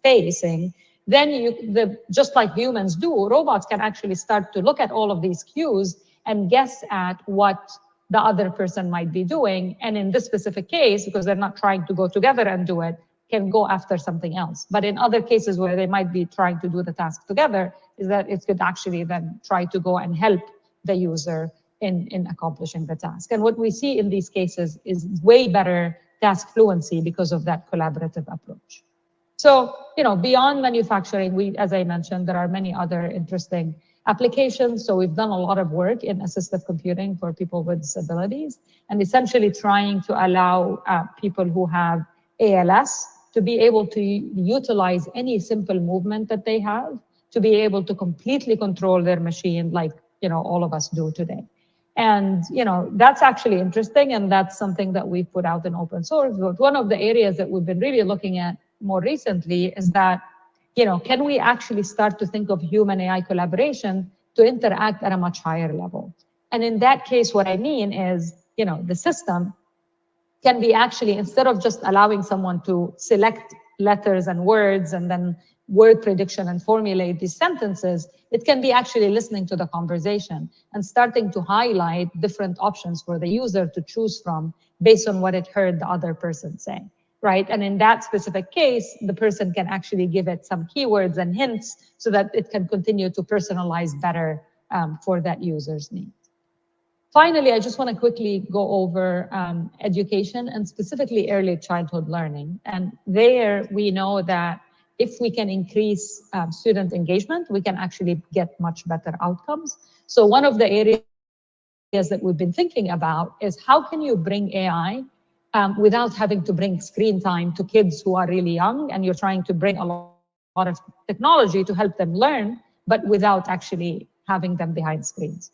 [SPEAKER 8] facing, then just like humans do, robots can actually start to look at all of these cues and guess at what the other person might be doing. And in this specific case, because they're not trying to go together and do it, can go after something else. But in other cases where they might be trying to do the task together, is that it could actually then try to go and help the user in accomplishing the task. And what we see in these cases is way better task fluency because of that collaborative approach. So, beyond manufacturing, as I mentioned, there are many other interesting applications. So we've done a lot of work in assistive computing for people with disabilities, and essentially trying to allow people who have ALS to be able to utilize any simple movement that they have to be able to completely control their machine like, all of us do today. And, that's actually interesting, and that's something that we've put out in open source. But one of the areas that we've been really looking at more recently is that, can we actually start to think of human AI collaboration to interact at a much higher level? And in that case, what I mean is, the system can be actually, instead of just allowing someone to select letters and words and then word prediction and formulate these sentences, it can be actually listening to the conversation and starting to highlight different options for the user to choose from based on what it heard the other person say, right? And in that specific case, the person can actually give it some keywords and hints so that it can continue to personalize better for that user's needs. Finally, I just want to quickly go over education and specifically early childhood learning. And there we know that if we can increase student engagement, we can actually get much better outcomes. So one of the areas that we've been thinking about is how can you bring AI without having to bring screen time to kids who are really young, and you're trying to bring a lot of technology to help them learn, but without actually having them behind screens.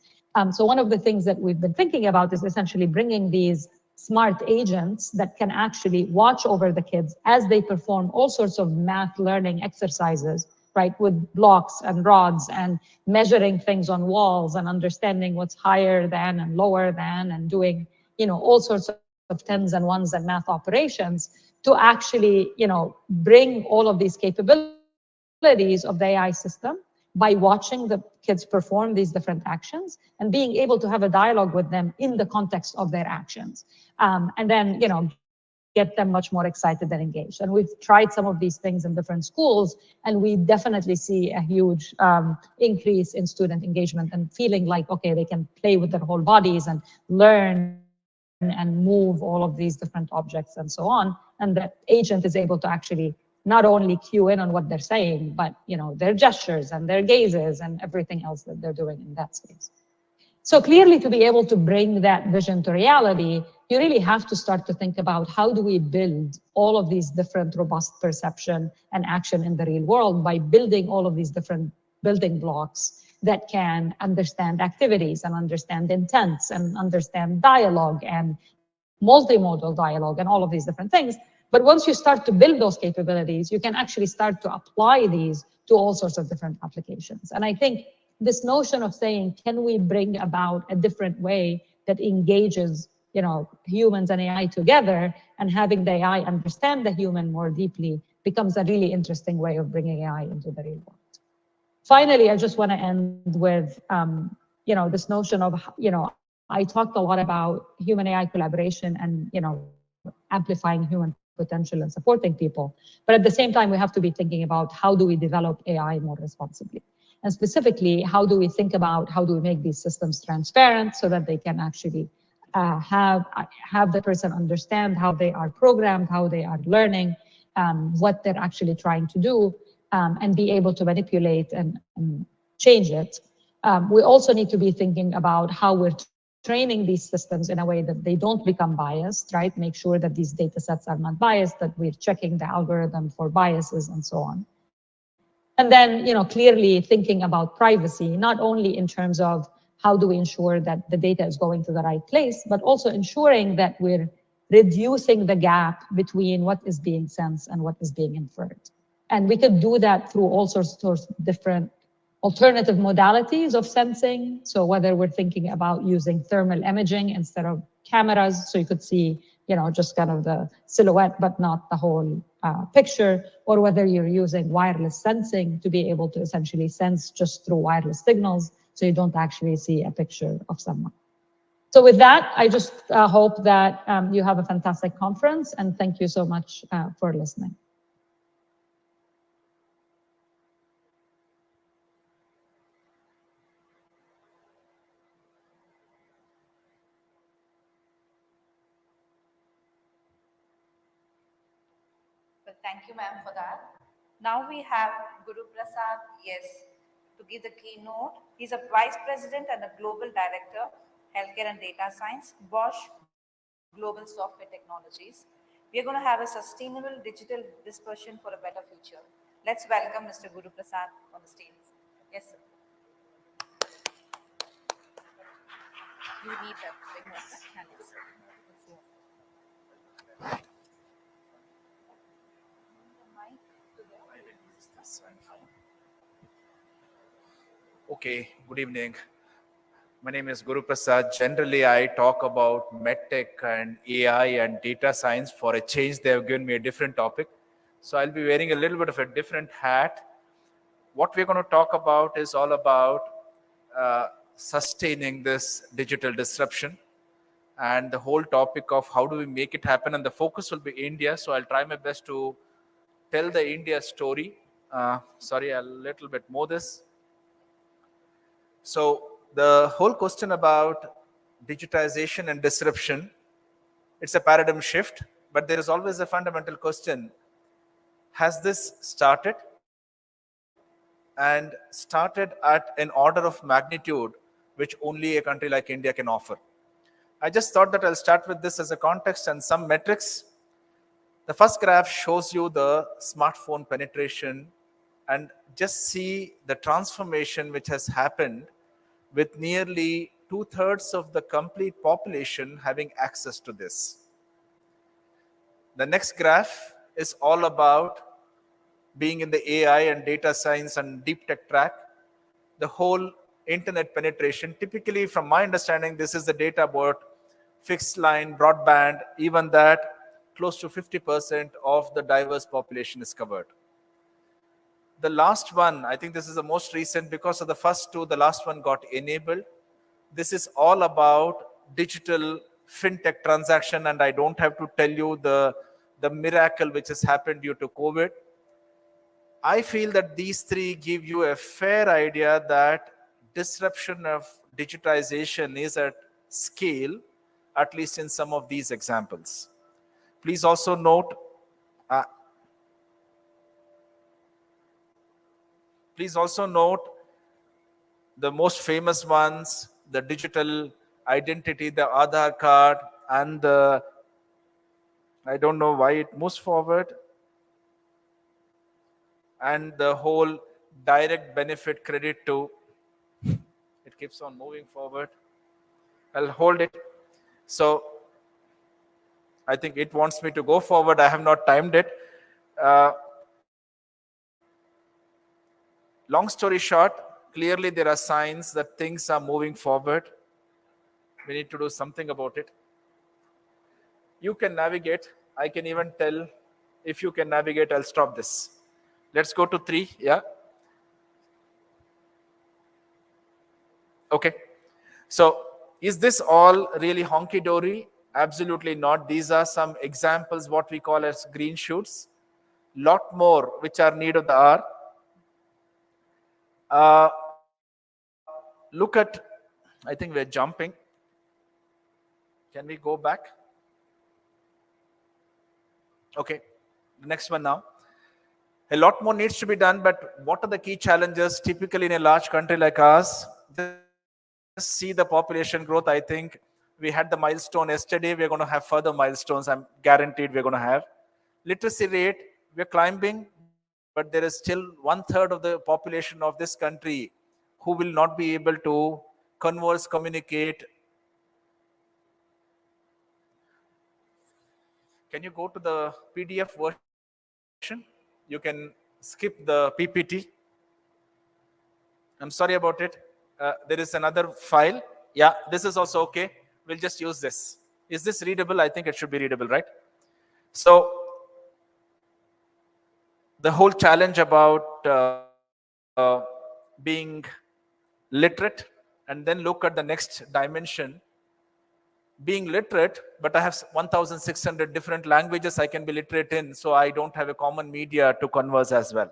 [SPEAKER 8] So one of the things that we've been thinking about is essentially bringing these smart agents that can actually watch over the kids as they perform all sorts of math learning exercises, right, with blocks and rods and measuring things on walls and understanding what's higher than and lower than and doing, you know, all sorts of tens and ones and math operations to actually, you know, bring all of these capabilities of the AI system by watching the kids perform these different actions and being able to have a dialogue with them in the context of their actions. And then, you know, get them much more excited and engaged. And we've tried some of these things in different schools, and we definitely see a huge increase in student engagement and feeling like, okay, they can play with their whole bodies and learn and move all of these different objects and so on. And the agent is able to actually not only cue in on what they're saying, but, you know, their gestures and their gazes and everything else that they're doing in that space. So clearly, to be able to bring that vision to reality, you really have to start to think about how do we build all of these different robust perception and action in the real world by building all of these different building blocks that can understand activities and understand intents and understand dialogue and multimodal dialogue and all of these different things. But once you start to build those capabilities, you can actually start to apply these to all sorts of different applications. And I think this notion of saying, can we bring about a different way that engages, you know, humans and AI together, and having the AI understand the human more deeply becomes a really interesting way of bringing AI into the real world. Finally, I just want to end with, you know, this notion of, you know, I talked a lot about human AI collaboration and, you know, amplifying human potential and supporting people. But at the same time, we have to be thinking about how do we develop AI more responsibly? And specifically, how do we think about how do we make these systems transparent so that they can actually have the person understand how they are programmed, how they are learning, what they're actually trying to do, and be able to manipulate and change it. We also need to be thinking about how we're training these systems in a way that they don't become biased, right? Make sure that these data sets are not biased, that we're checking the algorithm for biases and so on. And then, you know, clearly thinking about privacy, not only in terms of how do we ensure that the data is going to the right place, but also ensuring that we're reducing the gap between what is being sensed and what is being inferred. And we could do that through all sorts of different alternative modalities of sensing. So whether we're thinking about using thermal imaging instead of cameras, so you could see, you know, just kind of the silhouette, but not the whole picture, or whether you're using wireless sensing to be able to essentially sense just through wireless signals, so you don't actually see a picture of someone. So with that, I just hope that you have a fantastic conference, and thank you so much for listening.
[SPEAKER 11] Well, thank you, ma'am, for that. Now we have Guru Prasad, yes, to give the keynote. He's a Vice President and a Global Director, Healthcare and Data Science, Bosch Global Software Technologies. We are going to have a sustainable digital dispersion for a better future. Let's welcome Mr. Guru Prasad on the stage. Yes, sir. You need that big one, right? Yes, sir.
[SPEAKER 1] Okay, good evening. My name is Guru Prasad. Generally, I talk about medtech and AI and data science. For a change, they have given me a different topic. So I'll be wearing a little bit of a different hat. What we're going to talk about is all about sustaining this digital disruption and the whole topic of how do we make it happen. And the focus will be India. So I'll try my best to tell the India story. Sorry, a little bit more this. So the whole question about digitization and disruption, it's a paradigm shift, but there is always a fundamental question. Has this started? And started at an order of magnitude which only a country like India can offer. I just thought that I'll start with this as a context and some metrics. The first graph shows you the smartphone penetration and just see the transformation which has happened with nearly 2/3 of the complete population having access to this. The next graph is all about being in the AI and data science and deep tech track. The whole internet penetration, typically from my understanding, this is the data about fixed line, broadband, even that close to 50% of the diverse population is covered. The last one, I think this is the most recent because of the first two, the last one got enabled. This is all about digital fintech transaction, and I don't have to tell you the miracle which has happened due to COVID. I feel that these three give you a fair idea that disruption of digitization is at scale, at least in some of these examples. Please also note, the most famous ones, the digital identity, the Aadhaar card, and the, I don't know why it moves forward, and the whole direct benefit credit to, it keeps on moving forward. I'll hold it. So I think it wants me to go forward. I have not timed it. Long story short, clearly there are signs that things are moving forward. We need to do something about it. You can navigate. I can even tell if you can navigate, I'll stop this. Let's go to 3. Yeah. Okay. So is this all really honky-dory? Absolutely not. These are some examples, what we call as green shoots. Lot more which are need of the hour. Look at, I think we're jumping. Can we go back? Okay, the next one now. A lot more needs to be done, but what are the key challenges typically in a large country like ours? Just see the population growth. I think we had the milestone yesterday. We're going to have further milestones. I'm guaranteed we're going to have. Literacy rate, we're climbing, but there is still 1/3 of the population of this country who will not be able to converse, communicate. Can you go to the PDF version? You can skip the PPT. I'm sorry about it. There is another file. Yeah, this is also okay. We'll just use this. Is this readable? I think it should be readable, right? So the whole challenge about being literate, and then look at the next dimension. Being literate, but I have 1,600 different languages I can be literate in, so I don't have a common media to converse as well.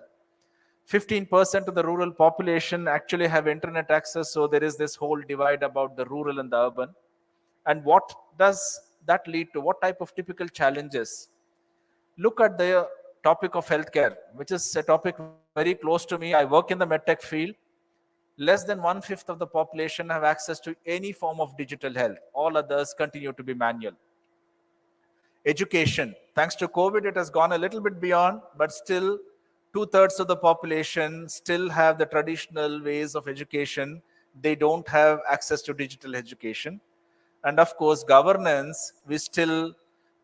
[SPEAKER 1] 15% of the rural population actually have internet access, so there is this whole divide about the rural and the urban. And what does that lead to? What type of typical challenges? Look at the topic of healthcare, which is a topic very close to me. I work in the medtech field. Less than 1/5 of the population have access to any form of digital health. All others continue to be manual. Education. Thanks to COVID, it has gone a little bit beyond, but still 2/3 of the population still have the traditional ways of education. They don't have access to digital education. And of course, governance, we still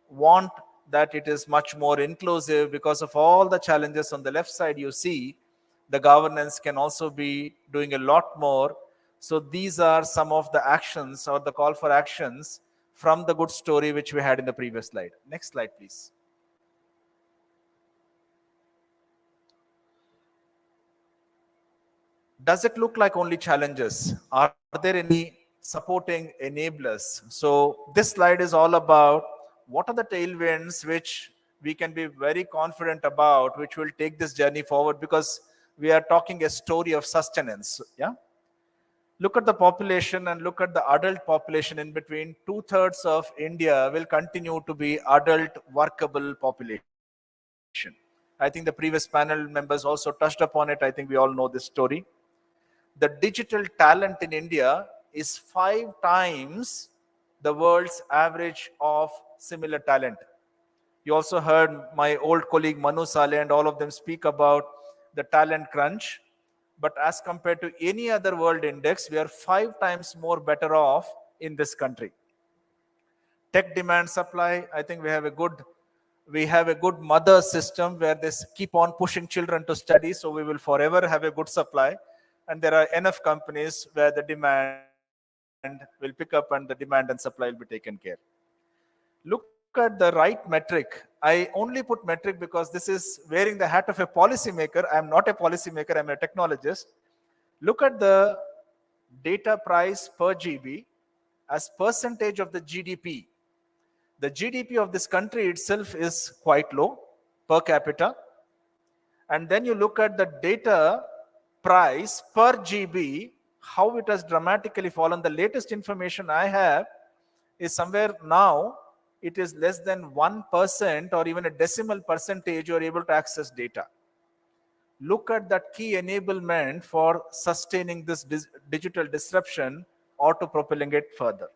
[SPEAKER 1] want that it is much more inclusive because of all the challenges on the left side you see. The governance can also be doing a lot more So these are some of the actions or the call for actions from the good story which we had in the previous slide. Next slide, please. Does it look like only challenges? Are there any supporting enablers? So this slide is all about what are the tailwinds which we can be very confident about, which will take this journey forward, because we are talking a story of sustenance. Yeah. Look at the population and look at the adult population in between. 2/3 of India will continue to be adult workable population. I think the previous panel members also touched upon it. I think we all know this story. The digital talent in India is 5 times the world's average of similar talent. You also heard my old colleague Manu Saleh and all of them speak about the talent crunch. But as compared to any other world index, we are 5 times more better off in this country. Tech demand supply, I think we have a good mother system where they keep on pushing children to study, so we will forever have a good supply. And there are enough companies where the demand will pick up and the demand and supply will be taken care. Look at the right metric. I only put metric because this is wearing the hat of a policymaker. I'm not a policymaker, I'm a technologist. Look at the data price per GB as percentage of the GDP. The GDP of this country itself is quite low per capita. And then you look at the data price per GB, how it has dramatically fallen. The latest information I have is somewhere now it is less than 1% or even a decimal percentage you are able to access data. Look at that key enablement for sustaining this digital disruption or to propelling it further.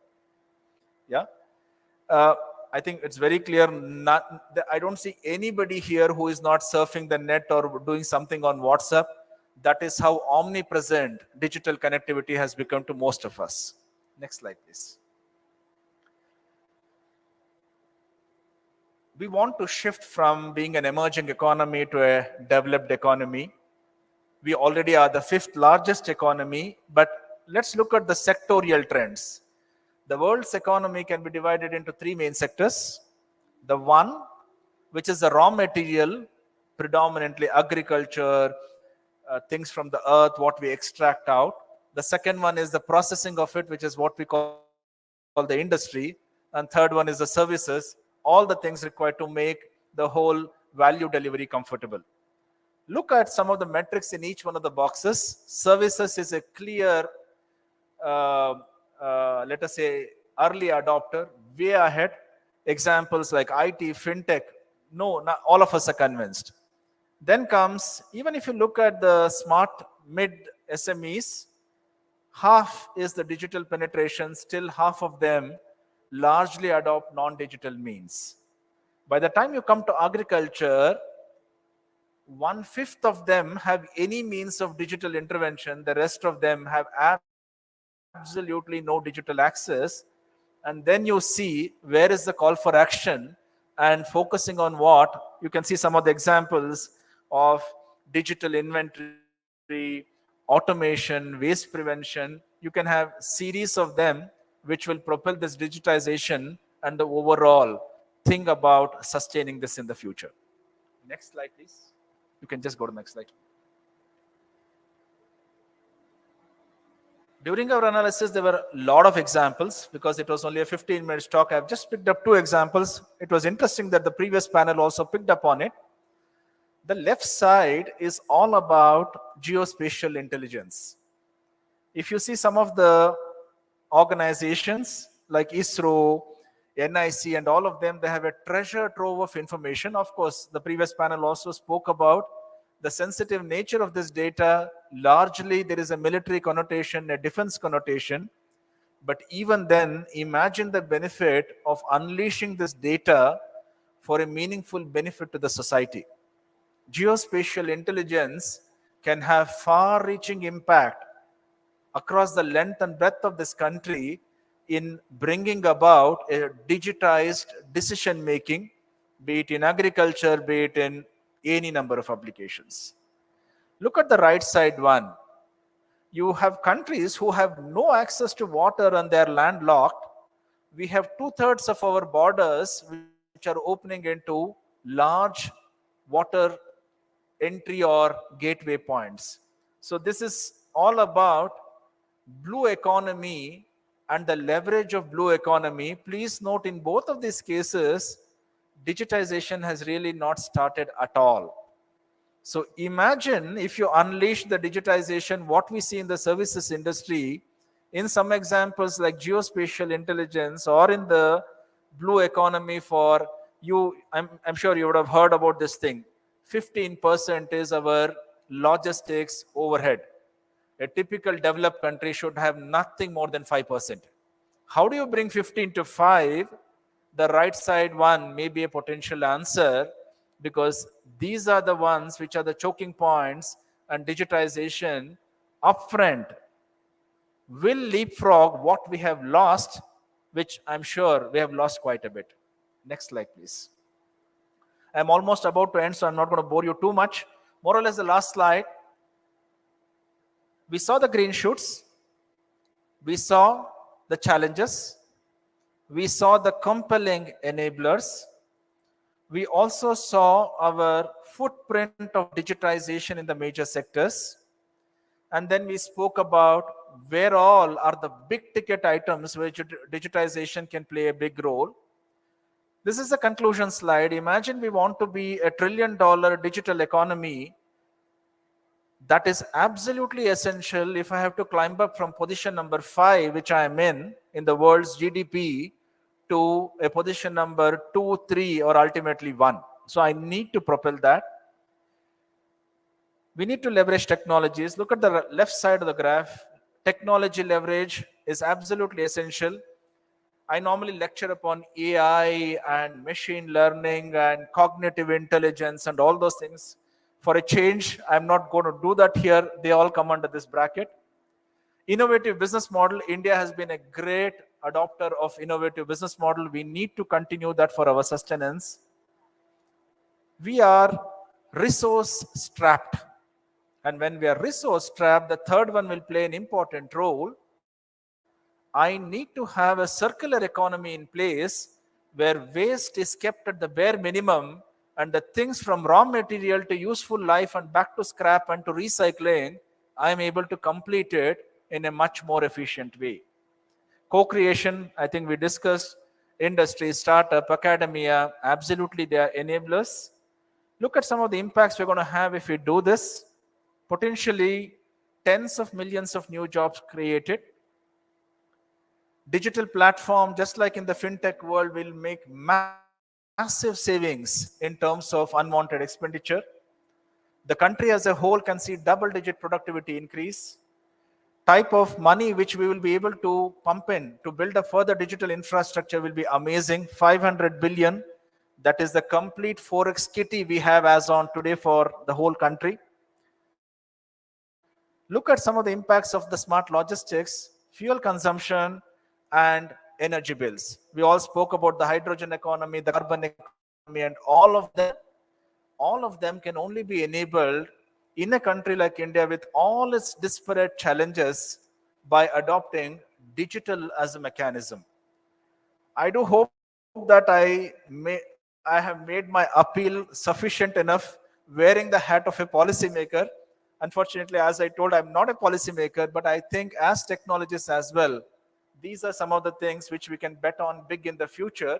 [SPEAKER 1] Yeah. I think it's very clear. I don't see anybody here who is not surfing the net or doing something on WhatsApp. That is how omnipresent digital connectivity has become to most of us. Next slide, please. We want to shift from being an emerging economy to a developed economy. We already are the 5th largest economy, but let's look at the sectorial trends. The world's economy can be divided into 3 main sectors. The one, which is the raw material, predominantly agriculture, things from the earth, what we extract out. The second one is the processing of it, which is what we call the industry. And third one is the services, all the things required to make the whole value delivery comfortable. Look at some of the metrics in each one of the boxes. Services is a clear, let us say, early adopter, way ahead. Examples like IT, fintech, no, not all of us are convinced. Then comes, even if you look at the smart mid SMEs, half is the digital penetration, still half of them largely adopt non-digital means. By the time you come to agriculture, 1/5 of them have any means of digital intervention. The rest of them have absolutely no digital access. And then you see where is the call for action and focusing on what. You can see some of the examples of digital inventory, automation, waste prevention. You can have series of them which will propel this digitization and the overall thing about sustaining this in the future. Next slide, please. You can just go to the next slide. During our analysis, there were a lot of examples. Because it was only a 15-minute talk, I've just picked up 2 examples. It was interesting that the previous panel also picked up on it. The left side is all about geospatial intelligence. If you see some of the organizations like ISRO, NIC, and all of them, they have a treasure trove of information. Of course, the previous panel also spoke about the sensitive nature of this data. Largely, there is a military connotation, a defense connotation. But even then, imagine the benefit of unleashing this data for a meaningful benefit to the society. Geospatial intelligence can have far-reaching impact across the length and breadth of this country in bringing about a digitized decision making, be it in agriculture, be it in any number of applications. Look at the right side one. You have countries who have no access to water and they're landlocked. We have 2/3 of our borders which are opening into large water entry or gateway points. So this is all about blue economy and the leverage of blue economy. Please note, in both of these cases, digitization has really not started at all. So imagine if you unleash the digitization, what we see in the services industry, in some examples like geospatial intelligence or in the blue economy for you, I'm sure you would have heard about this thing. 15% is our logistics overhead. A typical developed country should have nothing more than 5%. How do you bring 15 to 5? The right side one may be a potential answer, because these are the ones which are the choking points, and digitization upfront will leapfrog what we have lost, which I'm sure we have lost quite a bit. Next slide, please. I'm almost about to end, so I'm not going to bore you too much. More or less the last slide. We saw the green shoots. We saw the challenges. We saw the compelling enablers. We also saw our footprint of digitization in the major sectors. And then we spoke about where all are the big ticket items where digitization can play a big role. This is the conclusion slide. Imagine we want to be a $1 trillion digital economy. That is absolutely essential if I have to climb up from position number 5, which I am in the world's GDP, to a position number 2, 3, or ultimately 1. So I need to propel that. We need to leverage technologies. Look at the left side of the graph. Technology leverage is absolutely essential. I normally lecture upon AI and machine learning and cognitive intelligence and all those things. For a change, I'm not going to do that here. They all come under this bracket. Innovative business model. India has been a great adopter of innovative business model. We need to continue that for our sustenance. We are resource strapped. And when we are resource strapped, the third one will play an important role. I need to have a circular economy in place where waste is kept at the bare minimum, and the things from raw material to useful life and back to scrap and to recycling, I am able to complete it in a much more efficient way. Co-creation, I think we discussed. Industry, startup, academia, absolutely they are enablers. Look at some of the impacts we're going to have if we do this. Potentially tens of millions of new jobs created. Digital platform, just like in the fintech world, will make massive savings in terms of unwanted expenditure. The country as a whole can see double-digit productivity increase. Type of money which we will be able to pump in to build a further digital infrastructure will be amazing. 500 billion. That is the complete forex kitty we have as on today for the whole country. Look at some of the impacts of the smart logistics, fuel consumption, and energy bills. We all spoke about the hydrogen economy, the carbon economy, and all of them can only be enabled in a country like India with all its disparate challenges by adopting digital as a mechanism. I do hope that I have made my appeal sufficient enough, wearing the hat of a policymaker. Unfortunately, as I told, I'm not a policymaker, but I think as technologists as well, these are some of the things which we can bet on big in the future.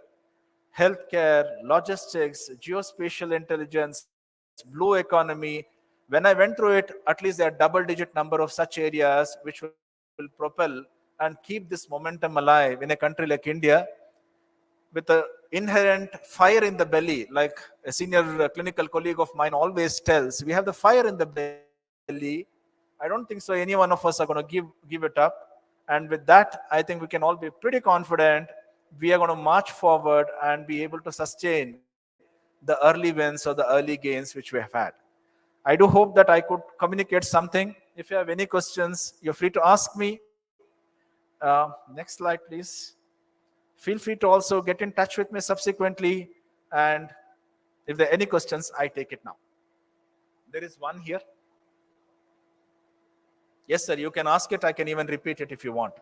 [SPEAKER 1] Healthcare, logistics, geospatial intelligence, blue economy. When I went through it, at least there are double-digit number of such areas which will propel and keep this momentum alive in a country like India, with the inherent fire in the belly. Like a senior clinical colleague of mine always tells, we have the fire in the belly. I don't think so any one of us are going to give it up. And with that, I think we can all be pretty confident we are going to march forward and be able to sustain the early wins or the early gains which we have had. I do hope that I could communicate something. If you have any questions, you're free to ask me. Next slide, please. Feel free to also get in touch with me subsequently. And if there are any questions, I take it now. There is one here. Yes, sir, you can ask it. I can even repeat it if you want.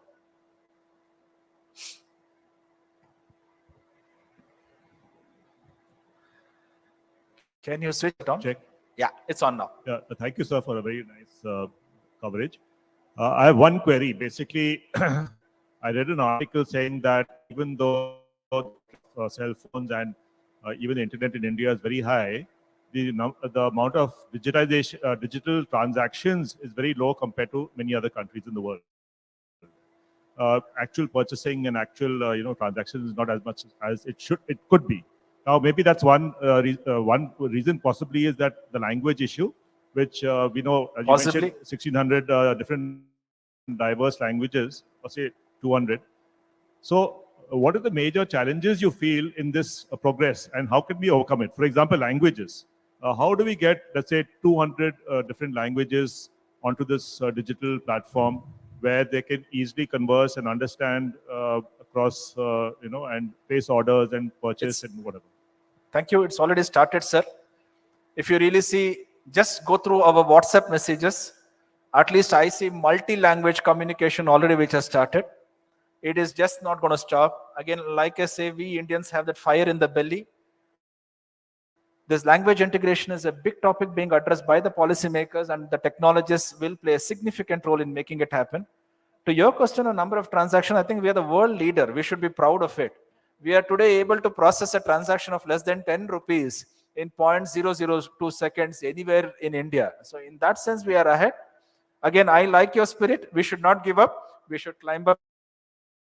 [SPEAKER 1] Can you switch it on?
[SPEAKER 6] Check.
[SPEAKER 1] Yeah, it's on now.
[SPEAKER 6] Yeah, thank you, sir, for a very nice coverage. I have one query. Basically, I read an article saying that even though cell phones and even the internet in India is very high, the amount of digitization, digital transactions is very low compared to many other countries in the world. Actual purchasing and actual transactions is not as much as it could be. Now maybe that's one reason possibly is that the language issue, which we know, as you
[SPEAKER 1] Possibly.
[SPEAKER 6] mentioned, 1600 different diverse languages, or say 200. So what are the major challenges you feel in this progress, and how can we overcome it? For example, languages. How do we get, let's say, 200 different languages onto this digital platform where they can easily converse and understand across, and place orders and purchase and whatever?
[SPEAKER 1] Thank you. It's already started, sir. If you really see, just go through our WhatsApp messages. At least I see multi-language communication already which has started. It is just not going to stop. Again, like I say, we Indians have that fire in the belly. This language integration is a big topic being addressed by the policymakers, and the technologists will play a significant role in making it happen. To your question on number of transactions, I think we are the world leader. We should be proud of it. We are today able to process a transaction of less than 10 rupees in 0.002 seconds anywhere in India. So in that sense, we are ahead. Again, I like your spirit. We should not give up. We should climb up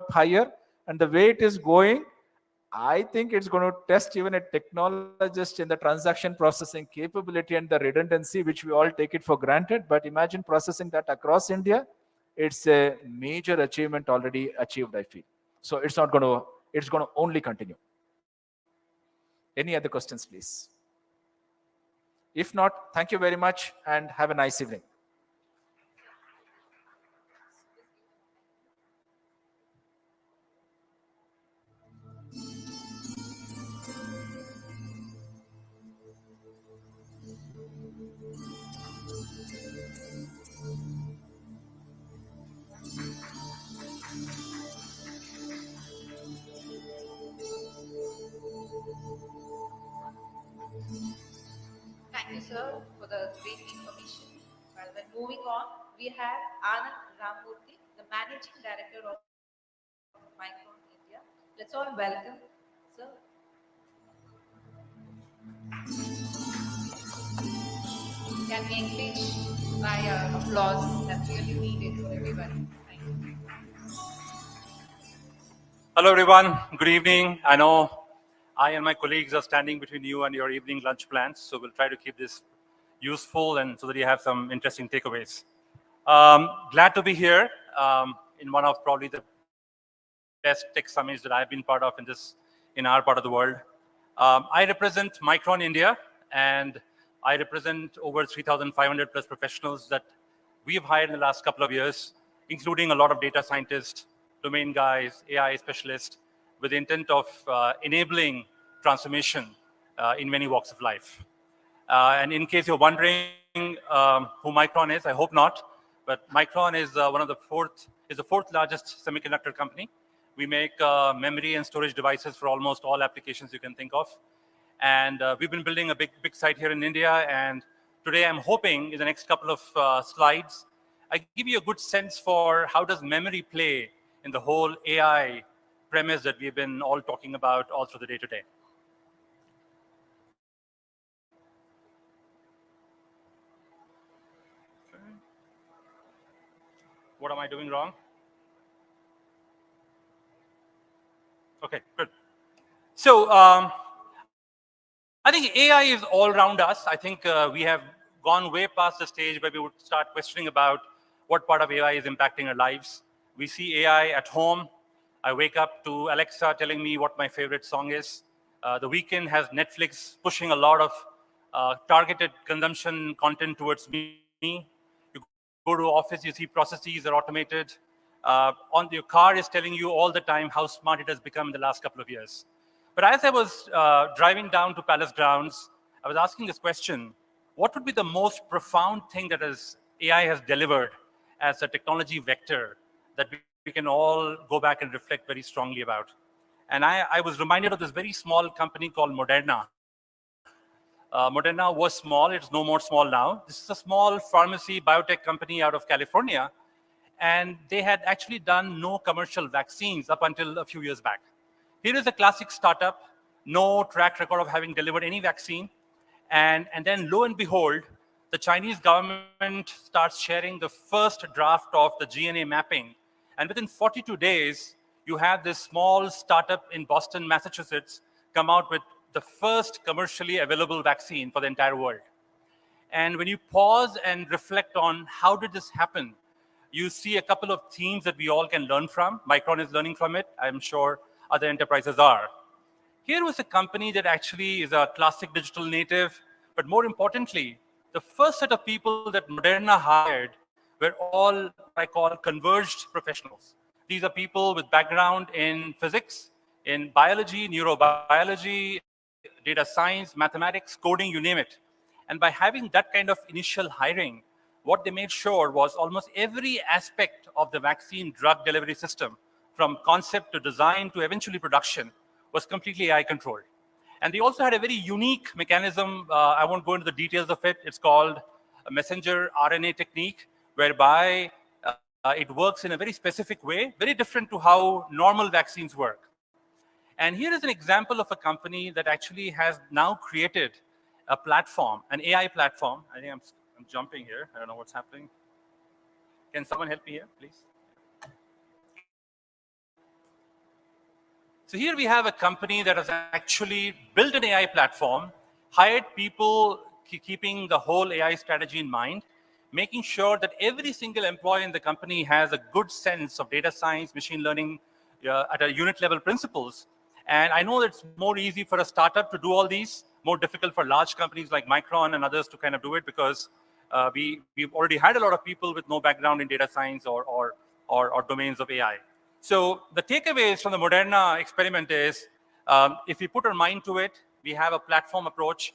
[SPEAKER 1] higher. And the way it is going, I think it's going to test even a technologist in the transaction processing capability and the redundancy, which we all take it for granted. But imagine processing that across India. It's a major achievement already achieved, I feel. So it's going to only continue. Any other questions, please? If not, thank you very much and have a nice evening.
[SPEAKER 11] Thank you, sir, for the great information. Well, then moving on, we have Anand Ramurthy, the Managing Director of Micron India. Let's all welcome, sir. Can we engage by applause? That's really needed for everybody. Thank you.
[SPEAKER 9] Hello, everyone. Good evening. I know I and my colleagues are standing between you and your evening lunch plans, so we'll try to keep this useful and so that you have some interesting takeaways. Glad to be here in one of probably the best tech summits that I've been part of in our part of the world. I represent Micron India, and I represent over 3,500 plus professionals that we've hired in the last couple of years, including a lot of data scientists, domain guys, AI specialists, with the intent of enabling transformation in many walks of life. And in case you're wondering who Micron is, I hope not, but Micron is the fourth largest semiconductor company. We make memory and storage devices for almost all applications you can think of. And we've been building a big site here in India. And today I'm hoping in the next couple of slides, I give you a good sense for how does memory play in the whole AI premise that we've been all talking about all through the day today. What am I doing wrong? Okay, good. So I think AI is all around us. I think we have gone way past the stage where we would start questioning about what part of AI is impacting our lives. We see AI at home. I wake up to Alexa telling me what my favorite song is. The weekend has Netflix pushing a lot of targeted consumption content towards me. You go to office, you see processes are automated. On your car is telling you all the time how smart it has become in the last couple of years. But as I was driving down to Palace Grounds, I was asking this question: what would be the most profound thing that AI has delivered? as a technology vector that we can all go back and reflect very strongly about. And I was reminded of this very small company called Moderna. Moderna was small, it's no more small now. This is a small pharmacy biotech company out of California, and they had actually done no commercial vaccines up until a few years back. Here is a classic startup, no track record of having delivered any vaccine. And then lo and behold, the Chinese government starts sharing the first draft of the GNA mapping. And within 42 days, you have this small startup in Boston, Massachusetts, come out with the first commercially available vaccine for the entire world. And when you pause and reflect on how did this happen, you see a couple of themes that we all can learn from. Micron is learning from it. I'm sure other enterprises are. Here was a company that actually is a classic digital native, but more importantly, the first set of people that Moderna hired were all what I call converged professionals. These are people with background in physics, in biology, neurobiology, data science, mathematics, coding, you name it. And by having that kind of initial hiring, what they made sure was almost every aspect of the vaccine drug delivery system, from concept to design to eventually production, was completely AI controlled. And they also had a very unique mechanism. I won't go into the details of it. It's called a messenger RNA technique, whereby it works in a very specific way, very different to how normal vaccines work. And here is an example of a company that actually has now created a platform, an AI platform. I think I'm jumping here. I don't know what's happening. Can someone help me here, please? So here we have a company that has actually built an AI platform, hired people keeping the whole AI strategy in mind, making sure that every single employee in the company has a good sense of data science, machine learning at a unit level principles. And I know it's more easy for a startup to do all these, more difficult for large companies like Micron and others to kind of do it, because we've already had a lot of people with no background in data science or domains of AI. So the takeaways from the Moderna experiment is, if we put our mind to it, we have a platform approach,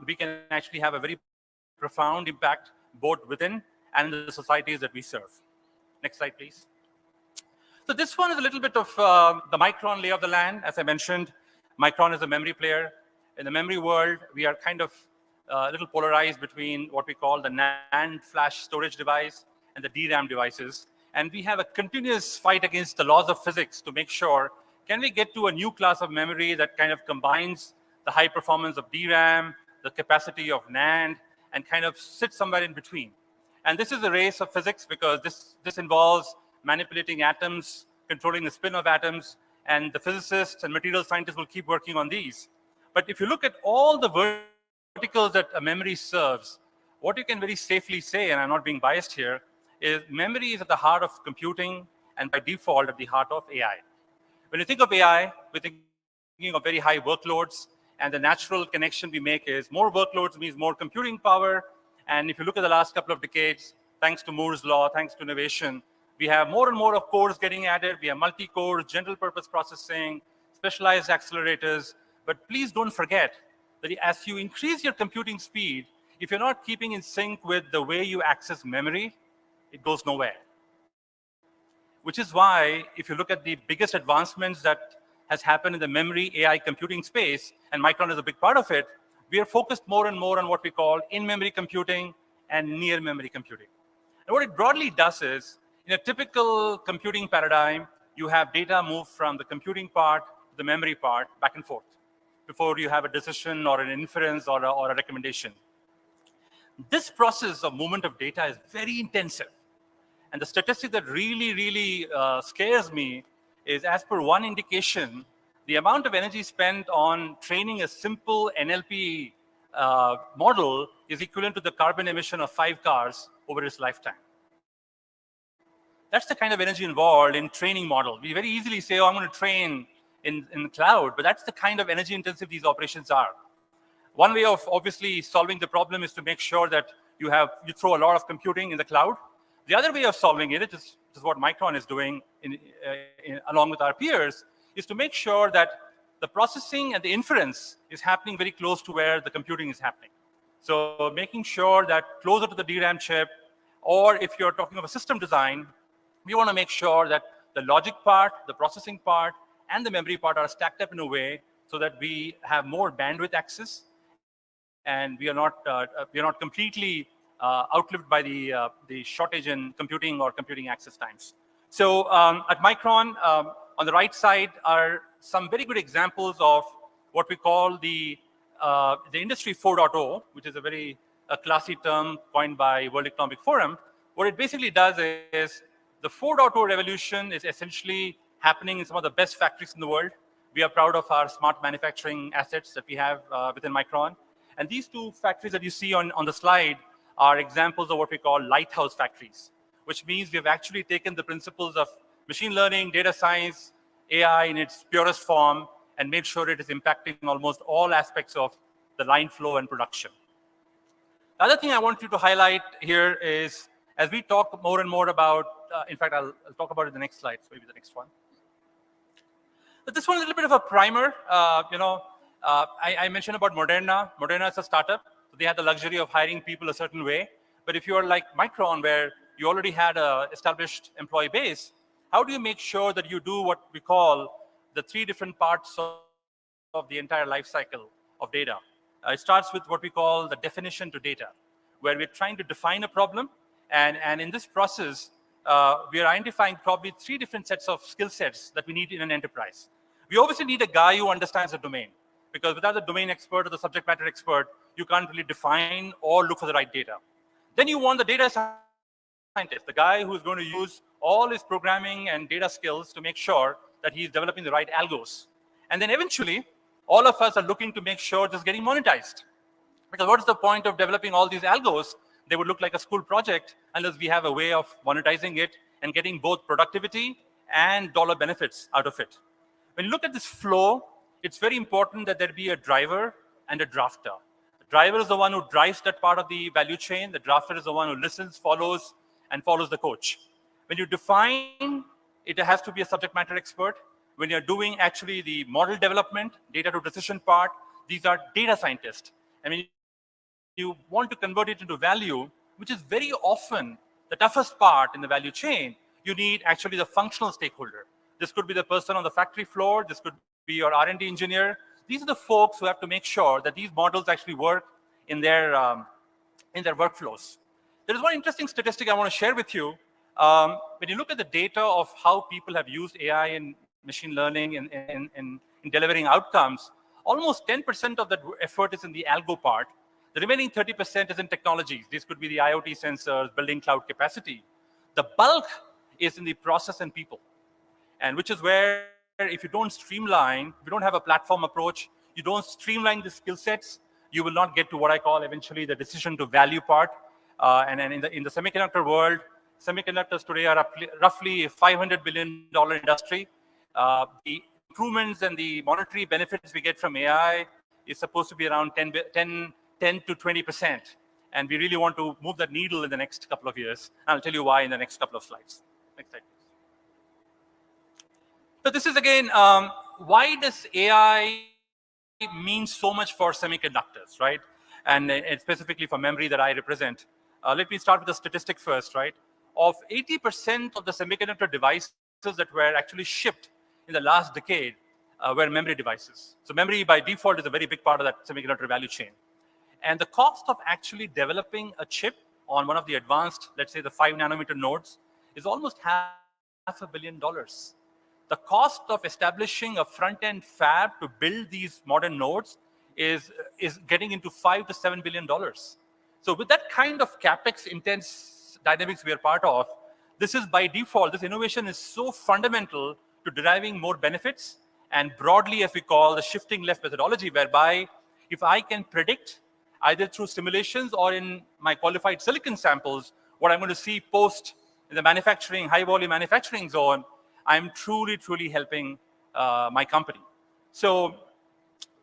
[SPEAKER 9] we can actually have a very profound impact both within and in the societies that we serve. Next slide, please. So this one is a little bit of the Micron lay of the land. As I mentioned, Micron is a memory player. In the memory world, we are kind of a little polarized between what we call the NAND flash storage device and the DRAM devices. And we have a continuous fight against the laws of physics to make sure, can we get to a new class of memory that kind of combines the high performance of DRAM, the capacity of NAND, and kind of sit somewhere in between. And this is a race of physics, because this involves manipulating atoms, controlling the spin of atoms, and the physicists and material scientists will keep working on these. But if you look at all the verticals that a memory serves, what you can very safely say, and I'm not being biased here, is memory is at the heart of computing and by default at the heart of AI. When you think of AI, we're thinking of very high workloads, and the natural connection we make is more workloads means more computing power. And if you look at the last couple of decades, thanks to Moore's law, thanks to innovation, we have more and more of cores getting added. We have multi-core, general purpose processing, specialized accelerators. But please don't forget that as you increase your computing speed, if you're not keeping in sync with the way you access memory, it goes nowhere. Which is why, if you look at the biggest advancements that has happened in the memory AI computing space, and Micron is a big part of it, we are focused more and more on what we call in-memory computing and near-memory computing. And what it broadly does is, in a typical computing paradigm, you have data move from the computing part to the memory part, back and forth, before you have a decision or an inference or a recommendation. This process of movement of data is very intensive. And the statistic that really scares me is, as per one indication, the amount of energy spent on training a simple NLP model is equivalent to the carbon emission of 5 cars over its lifetime. That's the kind of energy involved in training model. We very easily say, oh, I'm going to train in the cloud, but that's the kind of energy intensive these operations are. One way of obviously solving the problem is to make sure that you throw a lot of computing in the cloud. The other way of solving it, which is what Micron is doing along with our peers, is to make sure that the processing and the inference is happening very close to where the computing is happening. So making sure that closer to the DRAM chip Or if you're talking of a system design, we want to make sure that the logic part, the processing part, and the memory part are stacked up in a way so that we have more bandwidth access, and we are not completely outlived by the shortage in computing or computing access times. So at Micron, on the right side are some very good examples of what we call the Industry 4.0, which is a very classy term coined by World Economic Forum. What it basically does is the 4.0 revolution is essentially happening in some of the best factories in the world. We are proud of our smart manufacturing assets that we have within Micron. And these two factories that you see on the slide are examples of what we call lighthouse factories, which means we have actually taken the principles of machine learning, data science, AI in its purest form, and made sure it is impacting almost all aspects of the line flow and production. The other thing I want you to highlight here is, as we talk more and more about, in fact, I'll talk about it in the next slide, so maybe the next one. But this one is a little bit of a primer. I mentioned about Moderna. Moderna is a startup. So they had the luxury of hiring people a certain way. But if you are like Micron, where you already had an established employee base, how do you make sure that you do what we call the three different parts of the entire life cycle of data? It starts with what we call the definition to data, where we're trying to define a problem. And in this process, we are identifying probably three different sets of skill sets that we need in an enterprise. We obviously need a guy who understands the domain, because without the domain expert or the subject matter expert, you can't really define or look for the right data. Then you want the data scientist, the guy who's going to use all his programming and data skills to make sure that he's developing the right algos. And then eventually, all of us are looking to make sure this is getting monetized. Because what is the point of developing all these algos? They would look like a school project unless we have a way of monetizing it and getting both productivity and dollar benefits out of it. When you look at this flow, it's very important that there be a driver and a drafter. The driver is the one who drives that part of the value chain. The drafter is the one who listens, follows the coach. When you define, it has to be a subject matter expert. When you're doing actually the model development, data to decision part, these are data scientists. I mean, you want to convert it into value, which is very often the toughest part in the value chain. You need actually the functional stakeholder. This could be the person on the factory floor. This could be your R&D engineer. These are the folks who have to make sure that these models actually work in their workflows. There is one interesting statistic I want to share with you. When you look at the data of how people have used AI and machine learning in delivering outcomes, almost 10% of that effort is in the algo part. The remaining 30% is in technologies. These could be the IoT sensors, building cloud capacity. The bulk is in the process and people. And which is where, if you don't streamline, if you don't have a platform approach, you don't streamline the skill sets, you will not get to what I call eventually the decision to value part. And in the semiconductor world, semiconductors today are roughly a $500 billion industry. The improvements and the monetary benefits we get from AI is supposed to be around 10 to 20%. And we really want to move that needle in the next couple of years. I'll tell you why in the next couple of slides. Next slide, please. So this is again, why does AI mean so much for semiconductors, right? And specifically for memory that I represent. Let me start with the statistic first, right? Of 80% of the semiconductor devices that were actually shipped in the last decade were memory devices. So memory by default is a very big part of that semiconductor value chain. And the cost of actually developing a chip on one of the advanced, let's say the 5 nanometer nodes, is almost $500 million. The cost of establishing a front-end fab to build these modern nodes is getting into $5 to $7 billion. So with that kind of capex intense dynamics we are part of, this is by default, this innovation is so fundamental to deriving more benefits, and broadly, as we call, the shifting left methodology, whereby if I can predict either through simulations or in my qualified silicon samples, what I'm going to see post in the manufacturing, high volume manufacturing zone, I'm truly, truly helping my company. So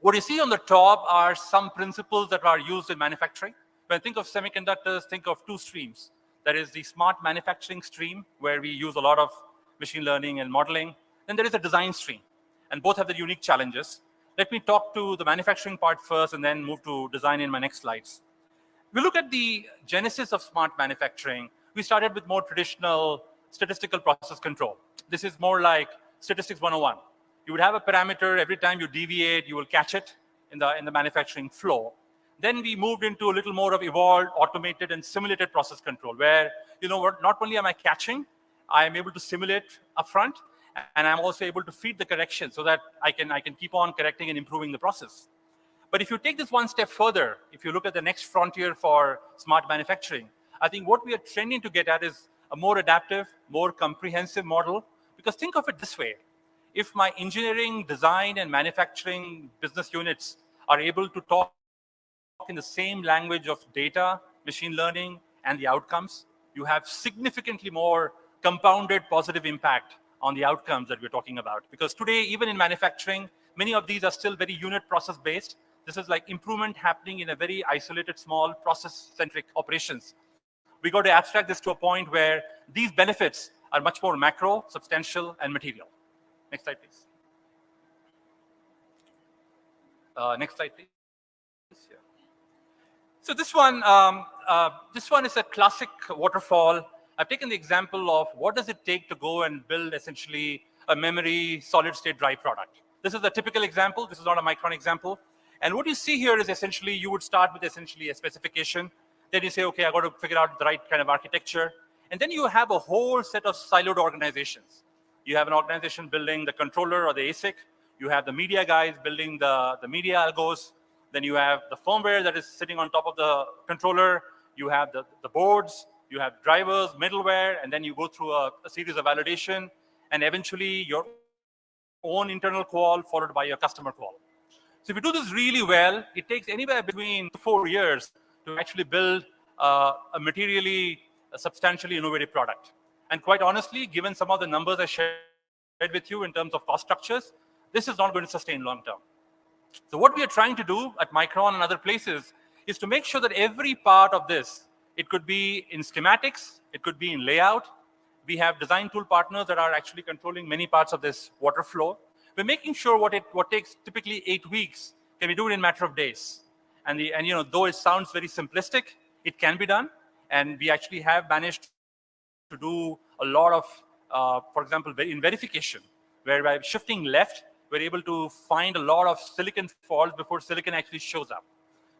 [SPEAKER 9] what you see on the top are some principles that are used in manufacturing. When I think of semiconductors, think of two streams. There is the smart manufacturing stream, where we use a lot of machine learning and modeling. Then there is a design stream, and both have their unique challenges. Let me talk to the manufacturing part first and then move to design in my next slides. We look at the genesis of smart manufacturing. we started with more traditional statistical process control. This is more like statistics 101. You would have a parameter, every time you deviate, you will catch it in the manufacturing flow. Then we moved into a little more of evolved, automated, and simulated process control, where, you know what, not only am I catching, I am able to simulate upfront, and I'm also able to feed the correction so that I can keep on correcting and improving the process. But if you take this one step further, if you look at the next frontier for smart manufacturing, I think what we are trending to get at is a more adaptive, more comprehensive model. Because think of it this way: if my engineering, design, and manufacturing business units are able to talk in the same language of data, machine learning, and the outcomes, you have significantly more compounded positive impact on the outcomes that we're talking about. Because today, even in manufacturing, many of these are still very unit process based. This is like improvement happening in a very isolated, small process-centric operations. We got to abstract this to a point where these benefits are much more macro, substantial, and material. Next slide, please. Next slide, please. Yeah. So this one is a classic waterfall. I've taken the example of what does it take to go and build essentially a memory solid-state drive product. This is a typical example. This is not a Micron example. And what you see here is essentially you would start with essentially a specification. Then you say, okay, I got to figure out the right kind of architecture. And then you have a whole set of siloed organizations. You have an organization building the controller or the ASIC. You have the media guys building the media algos. Then you have the firmware that is sitting on top of the controller. You have the boards. You have drivers, middleware, and then you go through a series of validation, and eventually your own internal call followed by your customer call. So if you do this really well, it takes anywhere between 4 years to actually build a materially, substantially innovative product. And quite honestly, given some of the numbers I shared with you in terms of cost structures, this is not going to sustain long term. So what we are trying to do at Micron and other places is to make sure that every part of this, it could be in schematics, it could be in layout. We have design tool partners that are actually controlling many parts of this water flow. We're making sure what takes typically 8 weeks, can we do it in a matter of days? And you know, though it sounds very simplistic, it can be done. And we actually have managed to do a lot of, for example, in verification, where by shifting left, we're able to find a lot of silicon faults before silicon actually shows up.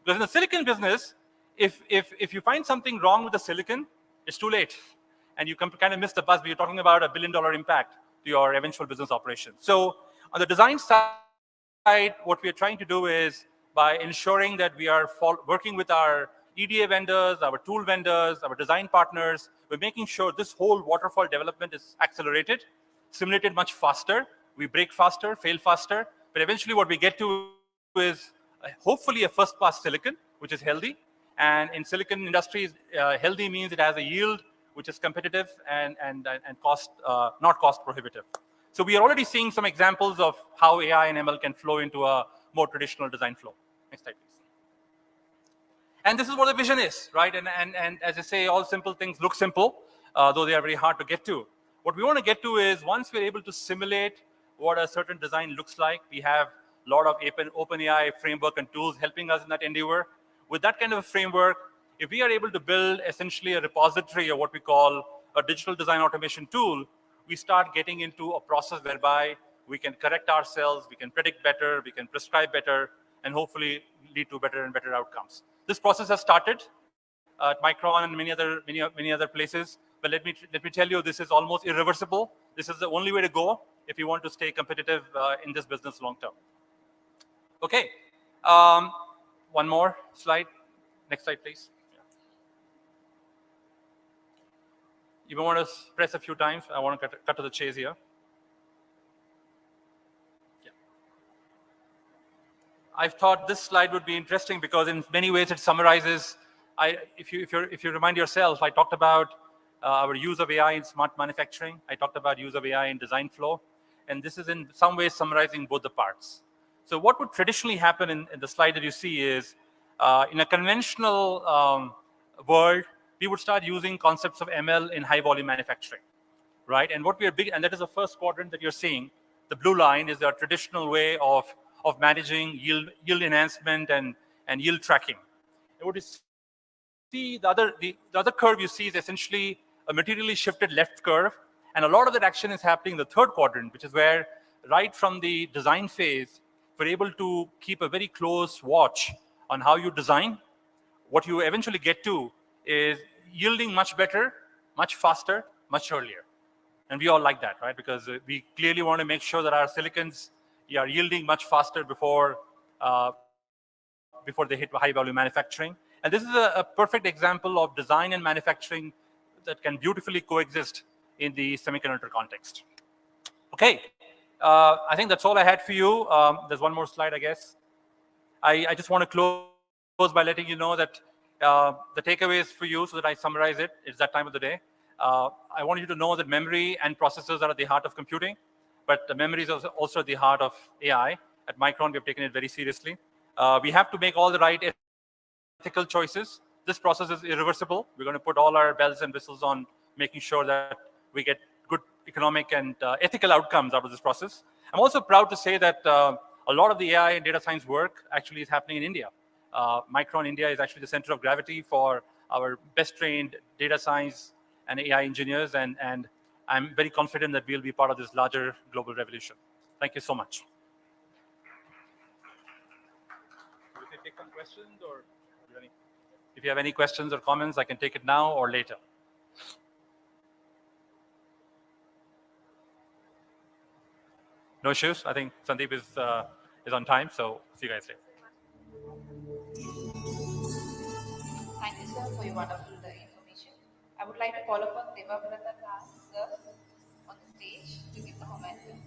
[SPEAKER 9] Because in the silicon business, if you find something wrong with the silicon, it's too late. And you kind of miss the bus, but you're talking about $1 billion impact to your eventual business operation. So on the design side, what we are trying to do is by ensuring that we are working with our EDA vendors, our tool vendors, our design partners, we're making sure this whole waterfall development is accelerated, simulated much faster. We break faster, fail faster, but eventually what we get to is hopefully a first-pass silicon, which is healthy. And in silicon industries, healthy means it has a yield which is competitive and cost, not cost prohibitive. So we are already seeing some examples of how AI and ML can flow into a more traditional design flow. Next slide, please. And this is what the vision is, right? And as I say, all simple things look simple, though they are very hard to get to. What we want to get to is once we're able to simulate what a certain design looks like, we have a lot of OpenAI framework and tools helping us in that endeavor. With that kind of a framework, if we are able to build essentially a repository or what we call a digital design automation tool, we start getting into a process whereby we can correct ourselves, we can predict better, we can prescribe better, and hopefully lead to better and better outcomes. This process has started at Micron and many other places, but let me tell you, this is almost irreversible. This is the only way to go if you want to stay competitive in this business long term. Okay, one more slide. Next slide, please. You want to press a few times. I want to cut to the chase here. Yeah. I've thought this slide would be interesting because in many ways it summarizes. If you remind yourself, I talked about our use of AI in smart manufacturing. I talked about use of AI in design flow, and this is in some ways summarizing both the parts. So what would traditionally happen in the slide that you see is in a conventional world, we would start using concepts of ML in high volume manufacturing, right? And what we are and that is the first quadrant that you're seeing. The blue line is our traditional way of managing yield enhancement and yield tracking. And what you see, the other curve you see is essentially a materially shifted left curve. And a lot of that action is happening in the third quadrant, which is where right from the design phase, we're able to keep a very close watch on how you design. What you eventually get to is yielding much better, much faster, much earlier. And we all like that, right? Because we clearly want to make sure that our silicons are yielding much faster before they hit high value manufacturing. And this is a perfect example of design and manufacturing that can beautifully coexist in the semiconductor context. Okay, I think that's all I had for you. There's one more slide, I guess. I just want to close by letting you know that the takeaways for you, so that I summarize it, it's that time of the day. I want you to know that memory and processors are at the heart of computing, but the memory is also at the heart of AI. At Micron, we have taken it very seriously. We have to make all the right ethical choices. This process is irreversible. We're going to put all our bells and whistles on making sure that we get good economic and ethical outcomes out of this process. I'm also proud to say that a lot of the AI and data science work actually is happening in India. Micron India is actually the center of gravity for our best trained data science and AI engineers, and I'm very confident that we'll be part of this larger global revolution. Thank you so much. We can take some questions, or if you have any questions or comments, I can take it now or later. No issues. I think Sandeep is on time, so see you guys later.
[SPEAKER 11] Thank you, sir, for your wonderful information. I would like to call upon Devabrata Das, sir, on the stage to give the momentum.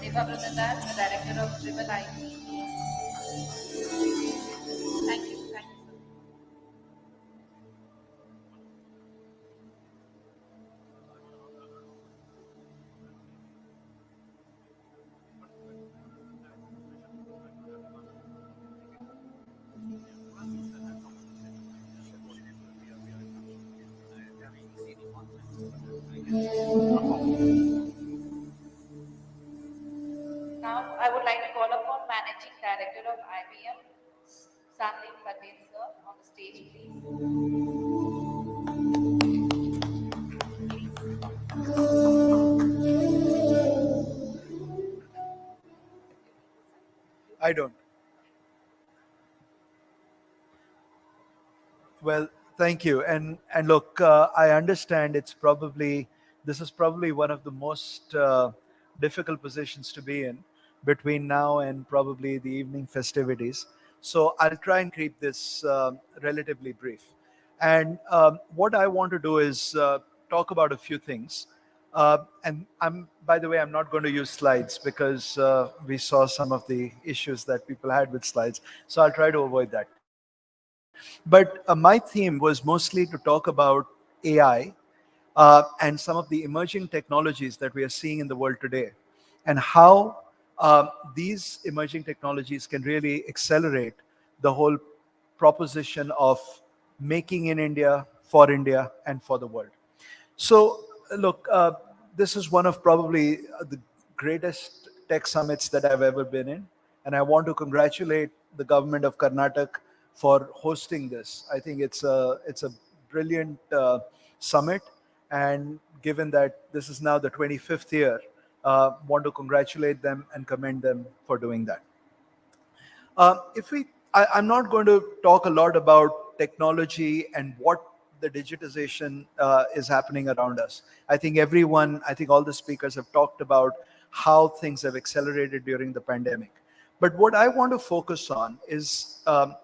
[SPEAKER 11] Devabrata Das, the Director of Triple IT. Thank you, sir. Now, I would like to call upon Managing Director of IBM, Sandeep Patel, sir, on the stage, please.
[SPEAKER 10] I don't. Well, thank you. And look, I understand this is probably one of the most difficult positions to be in between now and probably the evening festivities. So I'll try and keep this relatively brief. And what I want to do is talk about a few things. And by the way, I'm not going to use slides because we saw some of the issues that people had with slides. So I'll try to avoid that. But my theme was mostly to talk about AI and some of the emerging technologies that we are seeing in the world today, and how these emerging technologies can really accelerate the whole proposition of making in India, and for the world. So, look, this is one of probably the greatest tech summits that I've ever been in, and I want to congratulate the government of Karnataka for hosting this. I think it's a brilliant summit, and given that this is now the 25th year, want to congratulate them and commend them for doing that. I'm not going to talk a lot about technology and what the digitization is happening around us. I think all the speakers have talked about how things have accelerated during the pandemic. But what I want to focus on is talk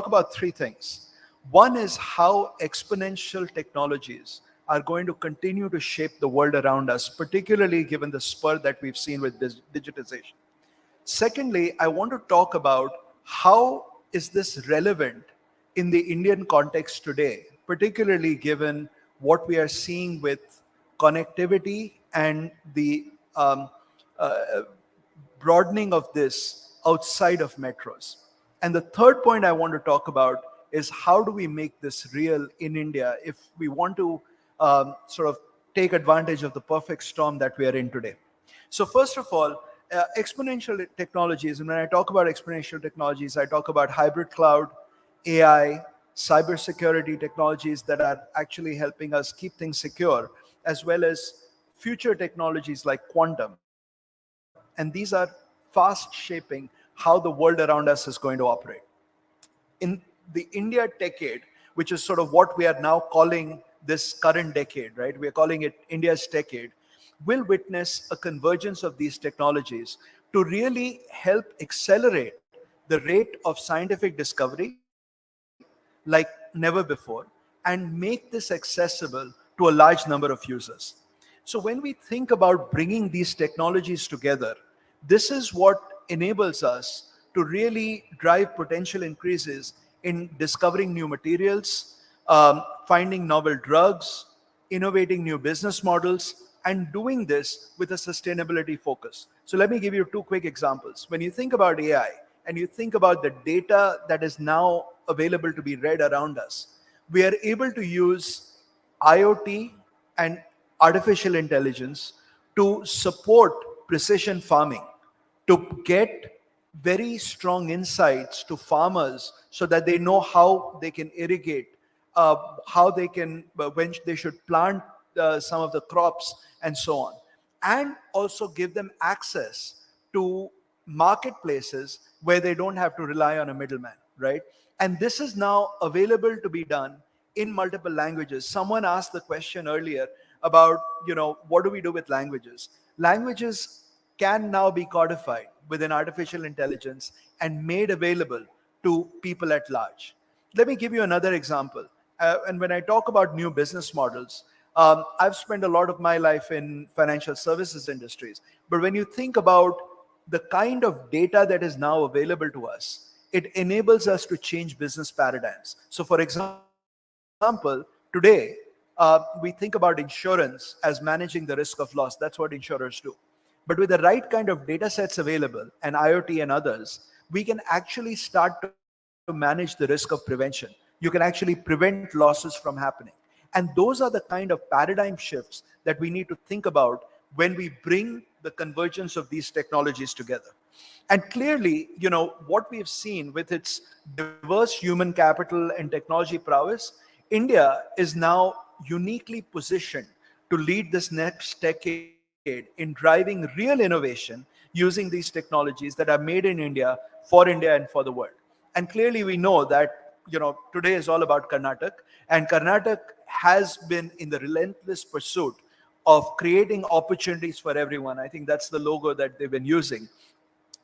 [SPEAKER 10] about three things. One is how exponential technologies are going to continue to shape the world around us, particularly given the spur that we've seen with digitization. Secondly, I want to talk about how is this relevant in the Indian context today, particularly given what we are seeing with connectivity and the broadening of this outside of metros. And the third point I want to talk about is how do we make this real in India if we want to sort of take advantage of the perfect storm that we are in today. So first of all, exponential technologies, and when I talk about exponential technologies, I talk about hybrid cloud, AI, cybersecurity technologies that are actually helping us keep things secure, as well as future technologies like quantum. And these are fast shaping how the world around us is going to operate. In the India decade, which is sort of what we are now calling this current decade, right? We are calling it India's decade, will witness a convergence of these technologies to really help accelerate the rate of scientific discovery like never before and make this accessible to a large number of users. So when we think about bringing these technologies together, this is what enables us to really drive potential increases in discovering new materials, finding novel drugs, innovating new business models, and doing this with a sustainability focus. So let me give you two quick examples. When you think about AI and you think about the data that is now available to be read around us, we are able to use IoT and artificial intelligence to support precision farming, to get very strong insights to farmers so that they know how they can irrigate, how they can, when they should plant some of the crops and so on. And also give them access to marketplaces where they don't have to rely on a middleman, right? And this is now available to be done in multiple languages. Someone asked the question earlier about, what do we do with languages? Languages can now be codified within artificial intelligence and made available to people at large. Let me give you another example. And when I talk about new business models, I've spent a lot of my life in financial services industries. But when you think about the kind of data that is now available to us, it enables us to change business paradigms. So for example, today, we think about insurance as managing the risk of loss. That's what insurers do. But with the right kind of data sets available and IoT and others, we can actually start to manage the risk of prevention. You can actually prevent losses from happening. And those are the kind of paradigm shifts that we need to think about when we bring the convergence of these technologies together. And clearly, what we've seen with its diverse human capital and technology prowess, India is now uniquely positioned to lead this next decade in driving real innovation using these technologies that are made in India and for the world. And clearly we know that, today is all about Karnataka, and Karnataka has been in the relentless pursuit of creating opportunities for everyone. I think that's the logo that they've been using.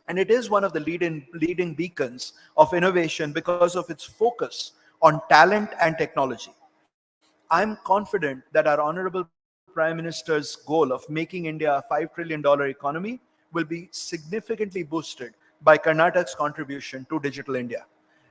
[SPEAKER 10] And it is one of the leading beacons of innovation because of its focus on talent and technology. I'm confident that our Honorable Prime Minister's goal of making India a $5 trillion economy will be significantly boosted by Karnataka's contribution to Digital India.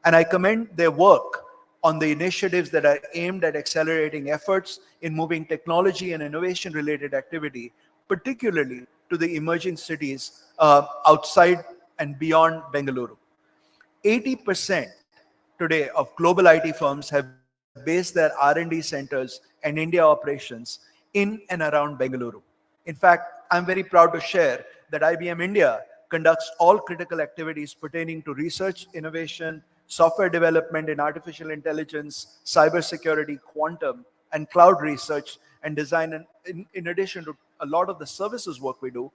[SPEAKER 10] And I commend their work on the initiatives that are aimed at accelerating efforts in moving technology and innovation related activity, particularly to the emerging cities outside and beyond Bengaluru. 80% today of global IT firms have based their R&D centers and India operations in and around Bengaluru. In fact, I'm very proud to share that IBM India conducts all critical activities pertaining to research, innovation, software development in artificial intelligence, cybersecurity, quantum, and cloud research and design, and in addition to a lot of the services work we do,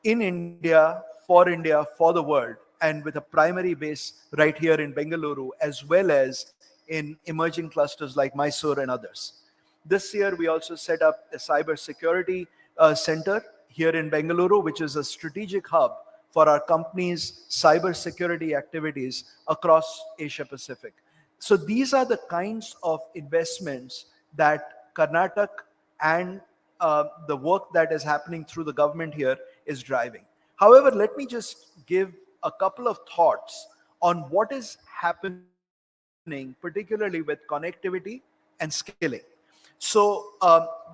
[SPEAKER 10] in India, for the world, and with a primary base right here in Bengaluru, as well as in emerging clusters like Mysore and others. This year, we also set up a cybersecurity center here in Bengaluru, which is a strategic hub for our company's cybersecurity activities across Asia Pacific. So these are the kinds of investments that Karnataka and the work that is happening through the government here is driving. However, let me just give a couple of thoughts on what is happening, particularly with connectivity and skilling. So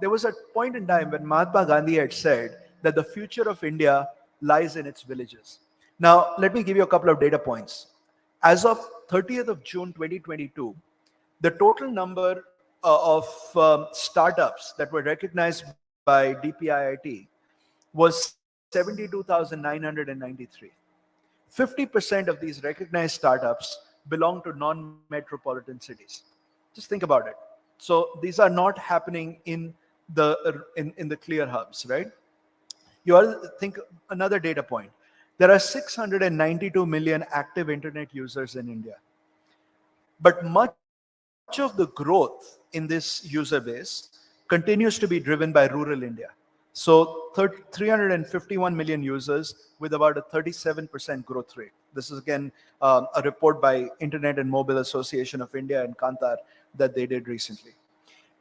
[SPEAKER 10] there was a point in time when Mahatma Gandhi had said that the future of India lies in its villages. Now, let me give you a couple of data points. As of 30th of June 2022, the total number of startups that were recognized by DPIIT was 72,993. 50% of these recognized startups belong to non-metropolitan cities. Just think about it. So these are not happening in the clear hubs, right? You all think another data point. There are 692 million active internet users in India. But much of the growth in this user base continues to be driven by rural India. So 351 million users with about a 37% growth rate. This is again a report by Internet and Mobile Association of India and Kantar that they did recently.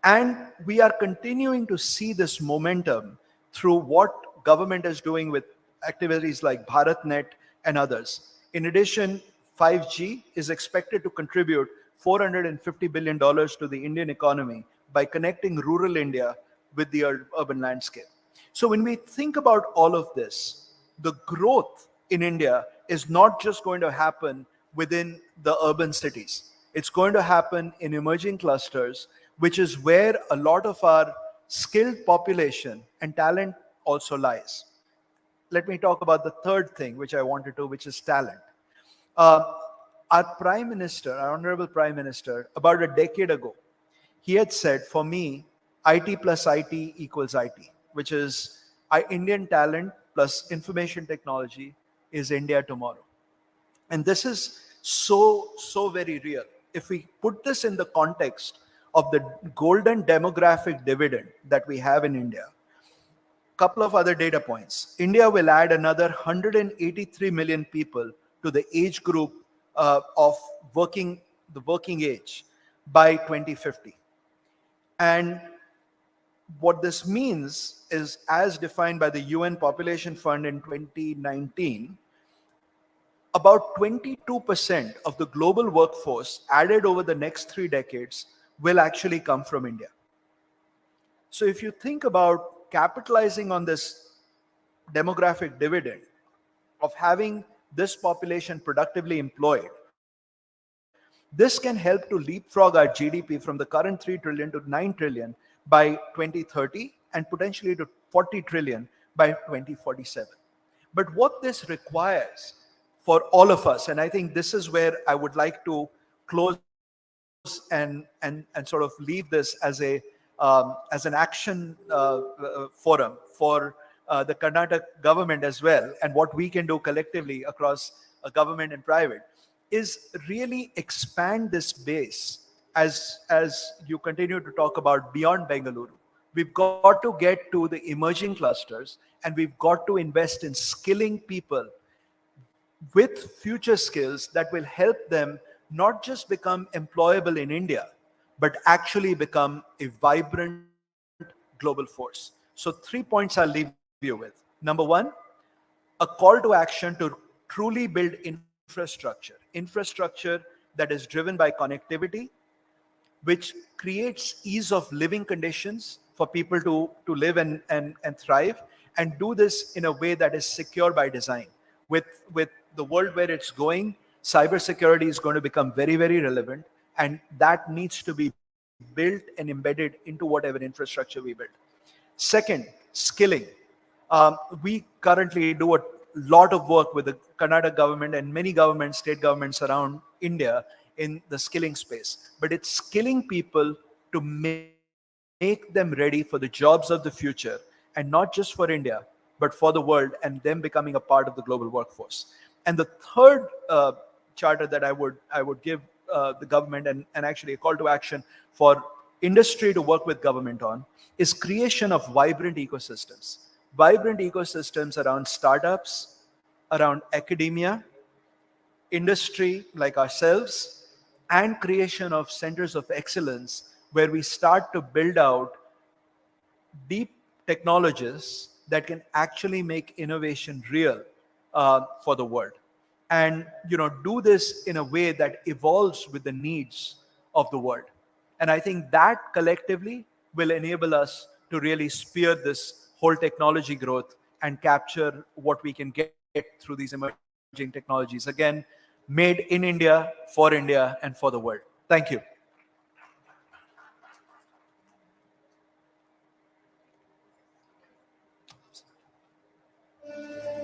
[SPEAKER 10] And we are continuing to see this momentum through what government is doing with activities like BharatNet and others. In addition, 5G is expected to contribute $450 billion to the Indian economy by connecting rural India with the urban landscape. So when we think about all of this, the growth in India is not just going to happen within the urban cities. It's going to happen in emerging clusters, which is where a lot of our skilled population and talent also lies. Let me talk about the third thing which I wanted to, which is talent. Our Prime Minister, our Honorable Prime Minister, about a decade ago, he had said, for me, IT plus IT equals IT, which is Indian talent plus information technology is India tomorrow. And this is so very real. If we put this in the context of the golden demographic dividend that we have in India, couple of other data points. India will add another 183 million people to the age group of the working age by 2050. And what this means is, as defined by the UN Population Fund in 2019, about 22% of the global workforce added over the next 3 decades will actually come from India. So if you think about capitalizing on this demographic dividend of having this population productively employed, this can help to leapfrog our GDP from the current 3 trillion to 9 trillion by 2030 and potentially to 40 trillion by 2047. But what this requires for all of us, and I think this is where I would like to close and sort of leave this as an action forum for the Karnataka government as well, and what we can do collectively across government and private, is really expand this base as you continue to talk about beyond Bengaluru. We've got to get to the emerging clusters, and we've got to invest in skilling people with future skills that will help them not just become employable in India, but actually become a vibrant global force. So 3 points I'll leave you with. Number one, a call to action to truly build infrastructure that is driven by connectivity, which creates ease of living conditions for people to live and thrive, and do this in a way that is secure by design. With the world where it's going, cybersecurity is going to become very, very relevant, and that needs to be built and embedded into whatever infrastructure we build. Second, skilling. We currently do a lot of work with the Karnataka government and many governments, state governments around India in the skilling space. But it's skilling people to make them ready for the jobs of the future, and not just for India, but for the world, and them becoming a part of the global workforce. And the third charter that I would give the government, and actually a call to action for industry to work with government on, is creation of vibrant ecosystems. Vibrant ecosystems around startups, around academia, industry like ourselves, and creation of centers of excellence where we start to build out deep technologies that can actually make innovation real for the world, and do this in a way that evolves with the needs of the world. And I think that collectively will enable us to really spear this whole technology growth and capture what we can get through these emerging technologies. Again, made in India, and for the world. Thank you.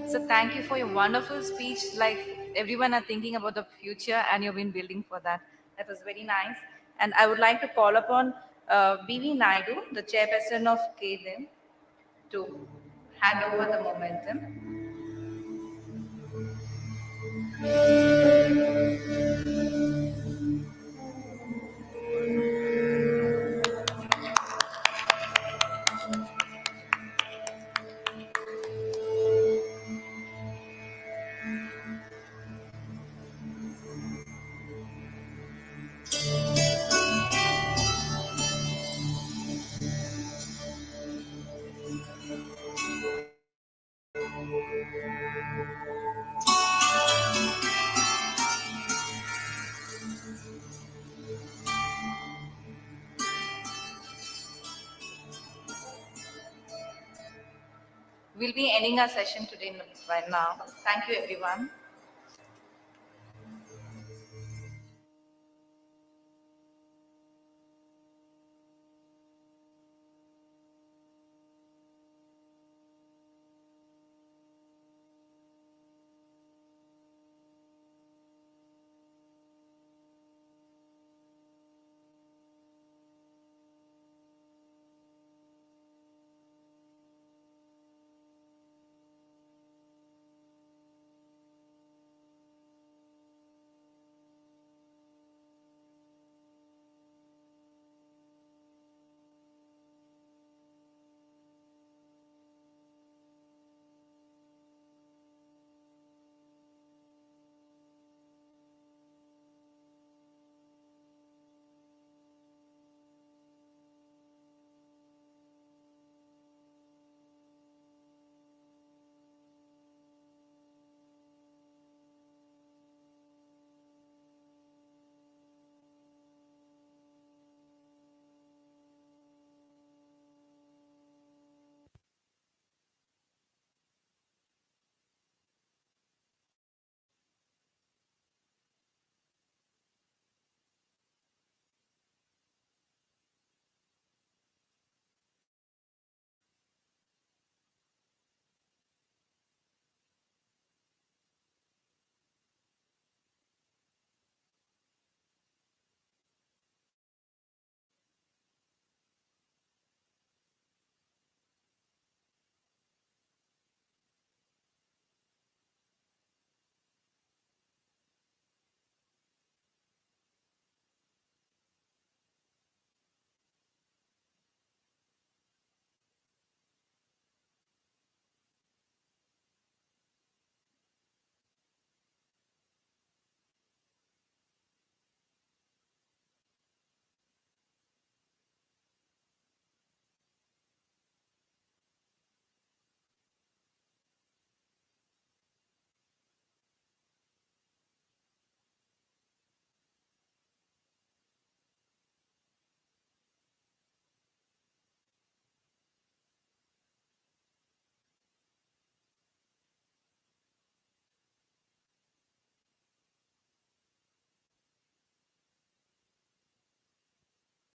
[SPEAKER 11] So thank you for your wonderful speech. Like everyone are thinking about the future and you've been building for that. That was very nice. And I would like to call upon B.V. Naidu, the chairperson of KDIM, to hand over the momentum. We'll be ending our session today right now. Thank you, everyone.